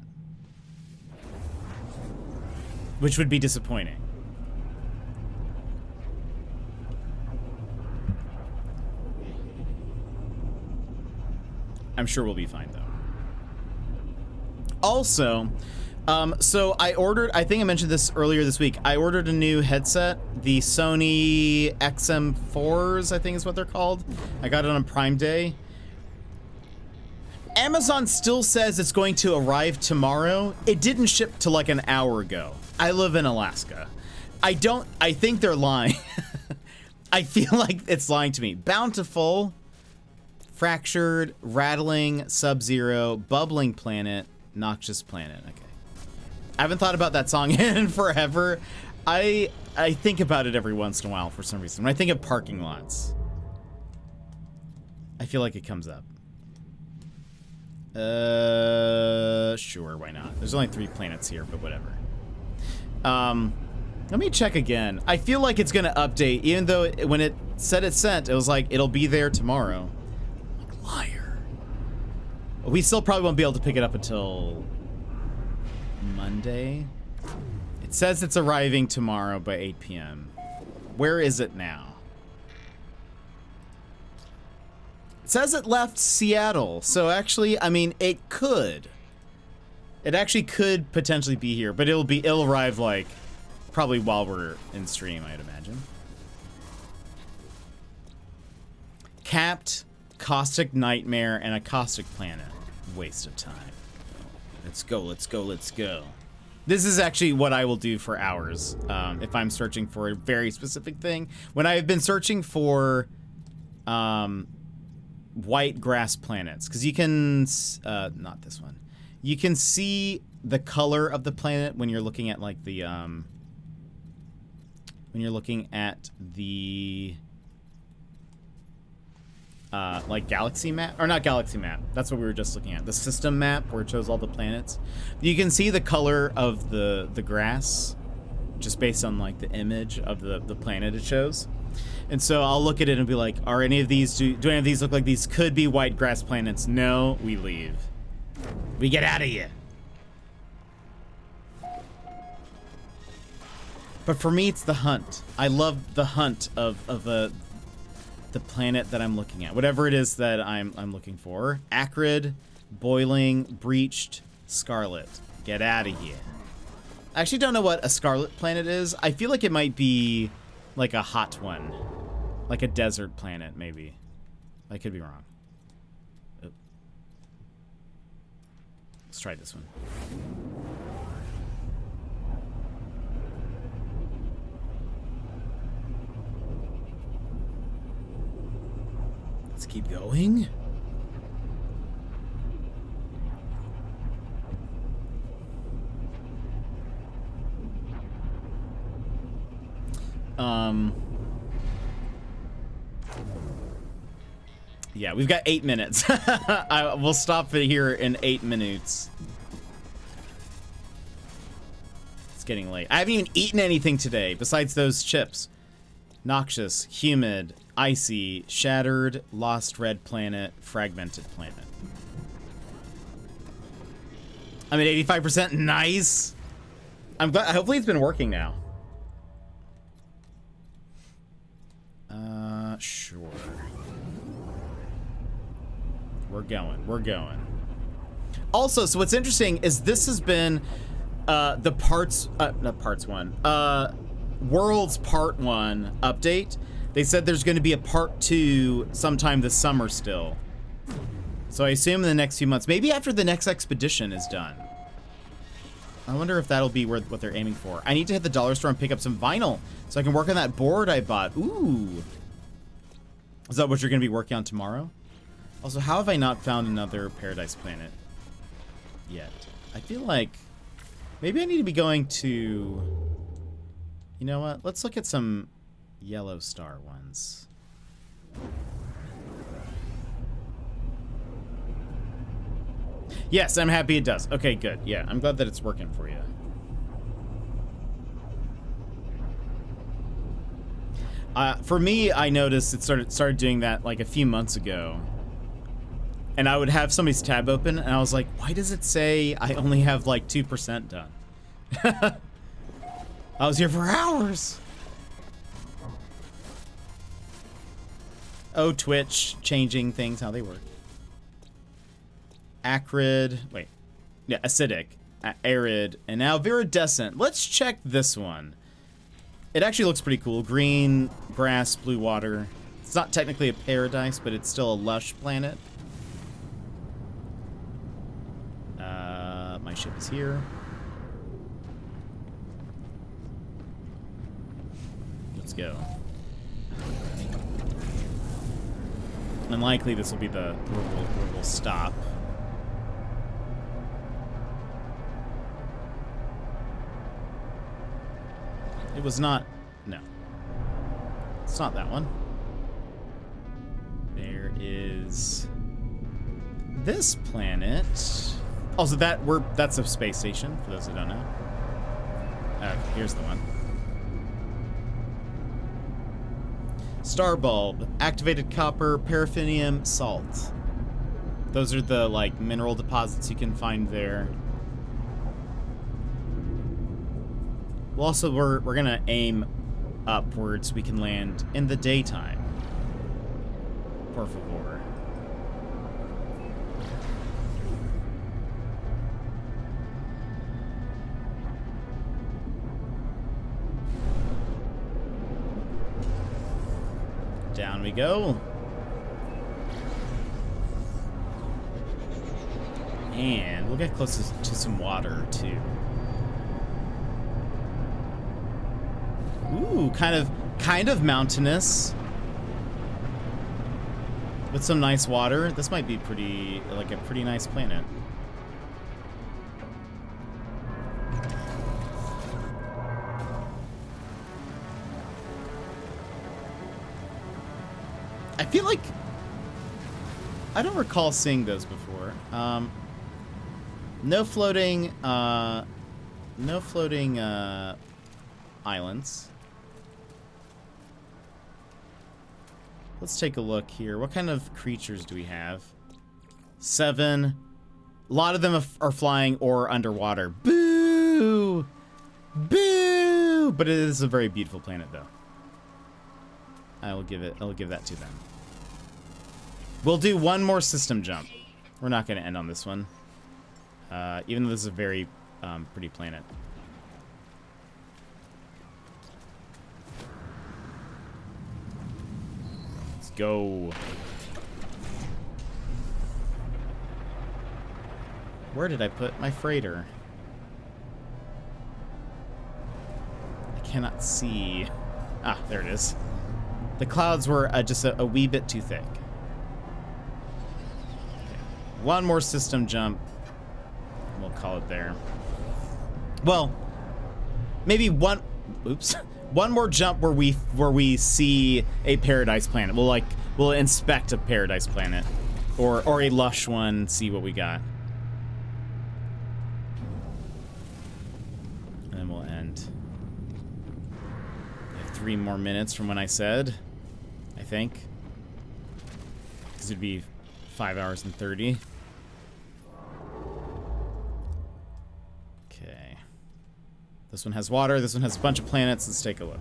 which would be disappointing. I'm sure we'll be fine, though. Also, so I ordered, I think I mentioned this earlier this week, I ordered a new headset, the Sony XM4s, I think is what they're called. I got it on Prime Day. Amazon still says it's going to arrive tomorrow. It didn't ship till like an hour ago. I live in Alaska. I think they're lying. I feel like it's lying to me. Bountiful, fractured, rattling, sub-zero, bubbling planet, noxious planet. Okay. I haven't thought about that song in forever. I think about it every once in a while for some reason. When I think of parking lots, I feel like it comes up. Sure, why not? There's only 3 planets here, but whatever. Let me check again. I feel like it's gonna update, even though when it said it sent, it was like, it'll be there tomorrow. Like, liar. We still probably won't be able to pick it up until Monday. It says it's arriving tomorrow by 8 p.m. Where is it now? It says it left Seattle, so actually, I mean, it could. It actually could potentially be here, but it'll arrive like probably while we're in stream, I'd imagine. Capped, caustic nightmare, and a caustic planet. Waste of time. Let's go, let's go, let's go. This is actually what I will do for hours if I'm searching for a very specific thing. When I've been searching for white grass planets, because you can, not this one. You can see the color of the planet when you're looking at like the, like galaxy map, or not galaxy map. That's what we were just looking at. The system map where it shows all the planets. You can see the color of the grass just based on like the image of the planet it shows. And so I'll look at it and be like, are any of these, do any of these look like these could be white grass planets? No, we leave. We get out of here. But for me, it's the hunt. I love the hunt of the planet that I'm looking at. Whatever it is that I'm looking for. Acrid, boiling, breached, scarlet. Get out of here. I actually don't know what a scarlet planet is. I feel like it might be like a hot one. Like a desert planet, maybe. I could be wrong. Oh. Let's try this one. Let's keep going. Yeah, we've got 8 minutes. We'll stop it here in 8 minutes. It's getting late. I haven't even eaten anything today besides those chips. Noxious, humid, icy, shattered, lost red planet, fragmented planet. I'm at 85%. Nice. I'm glad. Hopefully it's been working now. Sure. We're going. Also, so what's interesting is this has been the World's Part 1 update. They said there's going to be a Part 2 sometime this summer still. So I assume in the next few months, maybe after the next expedition is done. I wonder if that'll be what they're aiming for. I need to hit the dollar store and pick up some vinyl so I can work on that board I bought. Ooh. Is that what you're going to be working on tomorrow? Also, how have I not found another Paradise Planet yet? I feel like maybe I need to be going to... You know what? Let's look at some yellow star ones. Yes, I'm happy it does. Okay, good. Yeah, I'm glad that it's working for you. For me, I noticed it started doing that like a few months ago. And I would have somebody's tab open, and I was like, why does it say I only have like 2% done? I was here for hours. Oh, Twitch, changing things, how they work. Acrid, wait, yeah, acidic, arid, and now viridescent. Let's check this one. It actually looks pretty cool. Green, grass, blue water. It's not technically a paradise, but it's still a lush planet. My ship is here. Let's go. Unlikely this will be the where we'll stop. It was not... No. It's not that one. There is... this planet... Also, that's a space station, for those who don't know. Here's the one. Star bulb, activated copper, paraffinium, salt. Those are the, like, mineral deposits you can find there. Well, also, we're gonna aim upwards so we can land in the daytime. Por favor. Down we go. And we'll get close to some water, too. Ooh, kind of mountainous. With some nice water. This might be a pretty nice planet. I feel like I don't recall seeing those before. No floating islands. Let's take a look here. What kind of creatures do we have? 7. A lot of them are flying or underwater. Boo! Boo! But it is a very beautiful planet, though. I'll give that to them. We'll do one more system jump. We're not going to end on this one. Even though this is a very pretty planet. Let's go. Where did I put my freighter? I cannot see. Ah, there it is. The clouds were just a wee bit too thick. Okay. One more system jump. We'll call it there. Well, maybe one one more jump where we see a paradise planet. We'll inspect a paradise planet, or a lush one. See what we got, and then we'll end. We have 3 more minutes from when I said, I think, because it'd be 5 hours and 30. Okay. This one has water. This one has a bunch of planets. Let's take a look.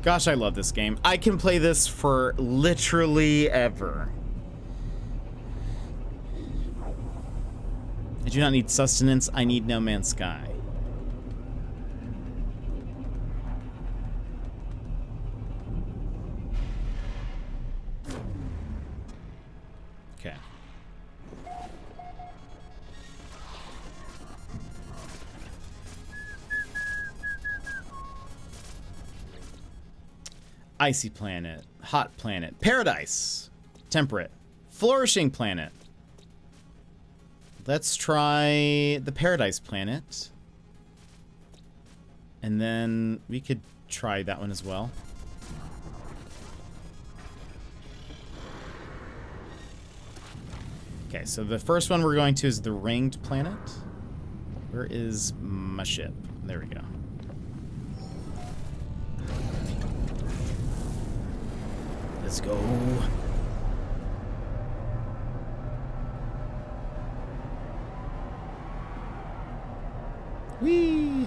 Gosh, I love this game. I can play this for literally ever. I do not need sustenance. I need No Man's Sky. Okay. Icy planet, hot planet, paradise, temperate, flourishing planet. Let's try the paradise planet. And then we could try that one as well. Okay, so the first one we're going to is the ringed planet. Where is my ship? There we go. Let's go. Whee!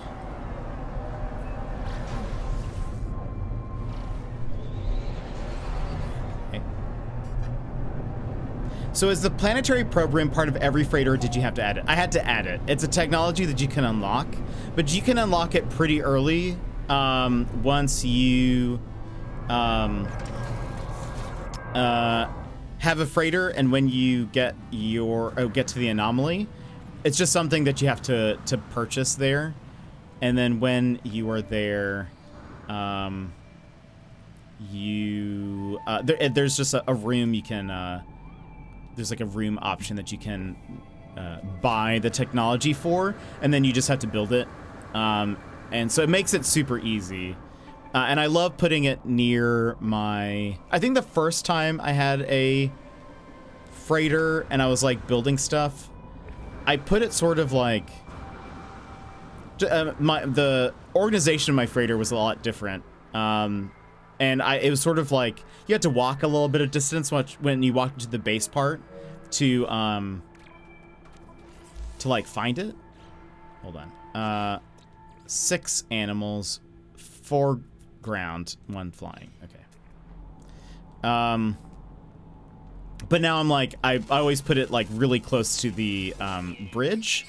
Okay. So is the planetary probe room part of every freighter, or did you have to add it? I had to add it. It's a technology that you can unlock, but you can unlock it pretty early once you have a freighter, and when you get get to the anomaly, it's just something that you have to purchase there, and then when you are there, there's just a room you can there's like a room option that you can buy the technology for, and then you just have to build it, and so it makes it super easy. And I love putting it near my... I think the first time I had a freighter and I was like building stuff, I put it sort of like... the organization of my freighter was a lot different. And it was sort of like... You had to walk a little bit of distance when you walked into the base part to like find it. Hold on. 6 animals, 4 ground, 1 flying. Okay. But now I'm like, I always put it like really close to the bridge,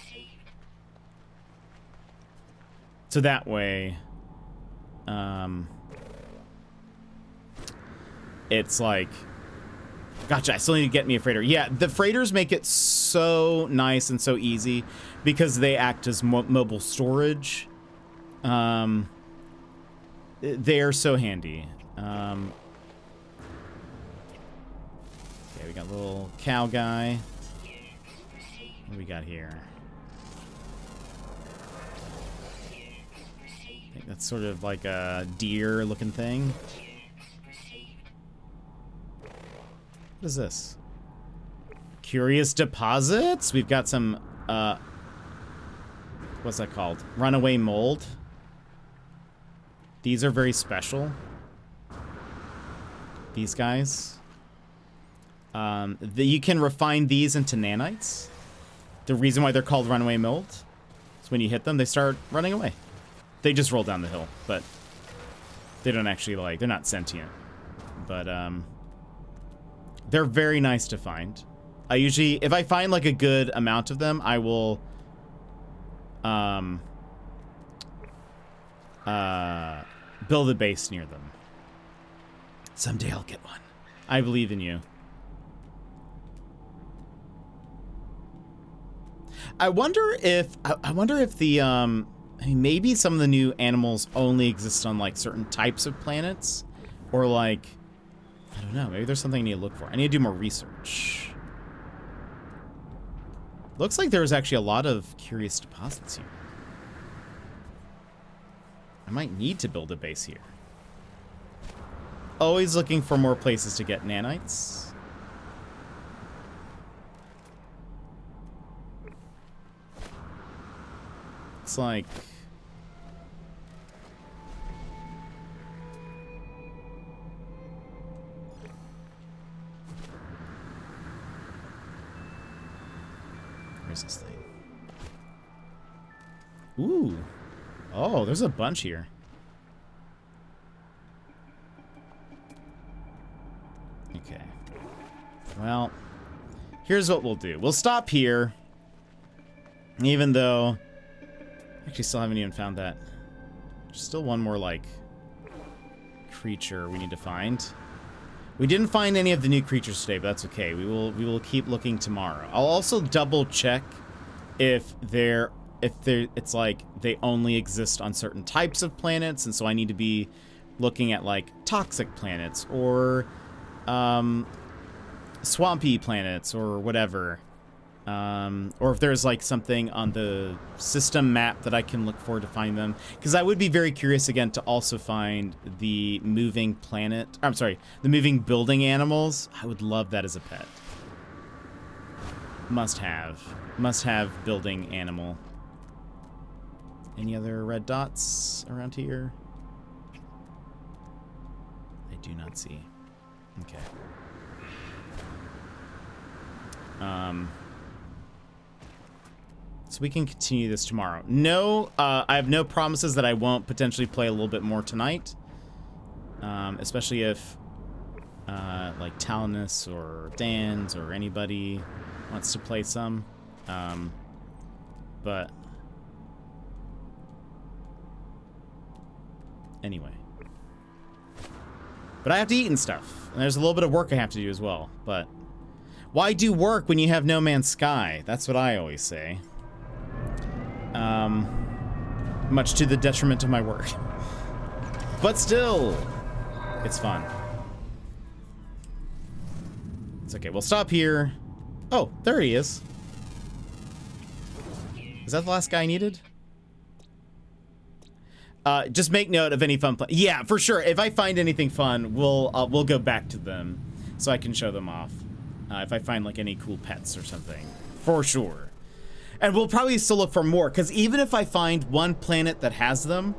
so that way it's like, gotcha, I still need to get me a freighter. Yeah, the freighters make it so nice and so easy because they act as mobile storage. They are so handy. Okay, we got a little cow guy. What do we got here? I think that's sort of like a deer looking thing. What is this? Curious deposits? We've got some, what's that called? Runaway mold. These are very special. These guys. You can refine these into nanites. The reason why they're called runaway mold is when you hit them, they start running away. They just roll down the hill, but they don't actually, like, they're not sentient. But, they're very nice to find. I usually, if I find, like, a good amount of them, I will, build a base near them. Someday I'll get one. I believe in you. I wonder if the I mean, maybe some of the new animals only exist on like certain types of planets, or like, I don't know, maybe there's something I need to look for. I need to do more research. Looks like there's actually a lot of curious deposits here. I might need to build a base here. Always looking for more places to get nanites. It's like... Where's this thing? Ooh. Oh, there's a bunch here. Okay. Well, here's what we'll do. We'll stop here. Even though... Actually, still haven't even found that. There's still one more, like, creature we need to find. We didn't find any of the new creatures today, but that's okay. We will keep looking tomorrow. I'll also double check if it's like they only exist on certain types of planets, and so I need to be looking at like toxic planets or swampy planets or whatever. Or if there's like something on the system map that I can look for to find them. Because I would be very curious again to also find the moving planet. I'm sorry, the moving building animals. I would love that as a pet. Must have building animal. Any other red dots around here? I do not see. Okay. So we can continue this tomorrow. No, I have no promises that I won't potentially play a little bit more tonight. Especially if, like, Talonus or Dans or anybody wants to play some. But... Anyway. But I have to eat and stuff. And there's a little bit of work I have to do as well. But why do work when you have No Man's Sky? That's what I always say. Much to the detriment of my work. But still, it's fun. It's okay. We'll stop here. Oh, there he is. Is that the last guy I needed? Just make note of any fun yeah, for sure. If I find anything fun, we'll go back to them so I can show them off. If I find like any cool pets or something, for sure. And we'll probably still look for more, because even if I find one planet that has them,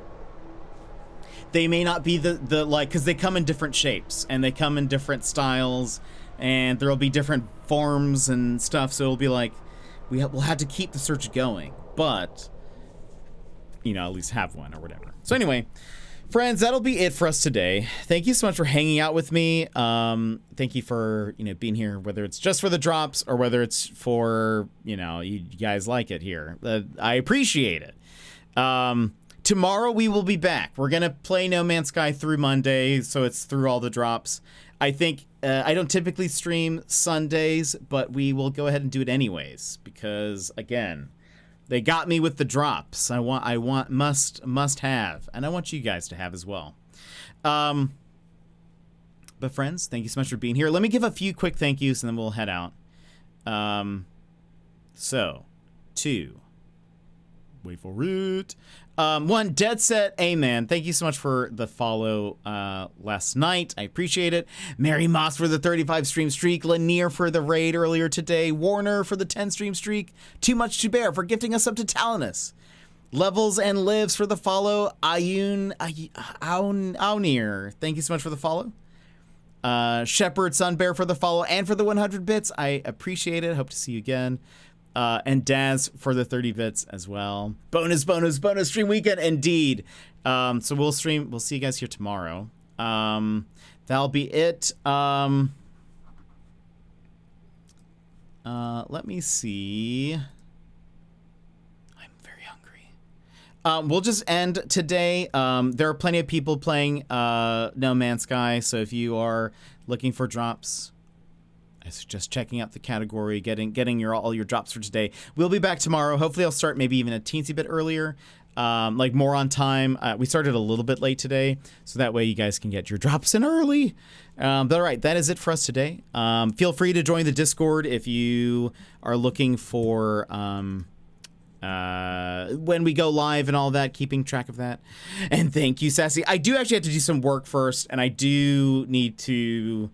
they may not be the like, because they come in different shapes and they come in different styles, and there'll be different forms and stuff. So it'll be like we'll have to keep the search going, but you know, at least have one or whatever. So anyway, friends, that'll be it for us today. Thank you so much for hanging out with me. Thank you for, you know, being here, whether it's just for the drops or whether it's for, you know, you guys like it here. I appreciate it. Tomorrow we will be back. We're going to play No Man's Sky through Monday, so it's through all the drops. I think I don't typically stream Sundays, but we will go ahead and do it anyways because, again, they got me with the drops. I must have, and I want you guys to have as well. But friends, thank you so much for being here. Let me give a few quick thank yous, and then we'll head out. Wait for it. One, Dead Set Amen. Thank you so much for the follow last night. I appreciate it. Mary Moss for the 35 stream streak. Lanier for the raid earlier today. Warner for the 10 stream streak. Too Much to Bear for gifting us up to Talonus. Levels and Lives for the follow. Aunir. Thank you so much for the follow. Shepherd Sunbear for the follow and for the 100 bits. I appreciate it. Hope to see you again. And Daz for the 30 bits as well. Bonus stream weekend indeed. So we'll see you guys here tomorrow. That'll be it. Let me see. I'm very hungry. We'll just end today. There are plenty of people playing No Man's Sky, so if you are looking for drops, I suggest checking out the category, getting all your drops for today. We'll be back tomorrow. Hopefully I'll start maybe even a teensy bit earlier. like more on time. We started a little bit late today, so that way you guys can get your drops in early. But all right, that is it for us today. Feel free to join the Discord if you are looking for when we go live and all that, keeping track of that. And thank you, Sassy. I do actually have to do some work first, and I do need to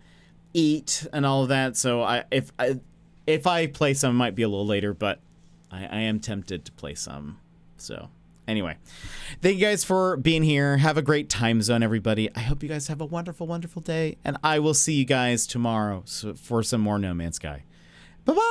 eat and all of that. So if I play some, it might be a little later, but I am tempted to play some. So anyway, thank you guys for being here. Have a great time zone, everybody. I hope you guys have a wonderful, wonderful day, and I will see you guys tomorrow for some more No Man's Sky. Bye-bye!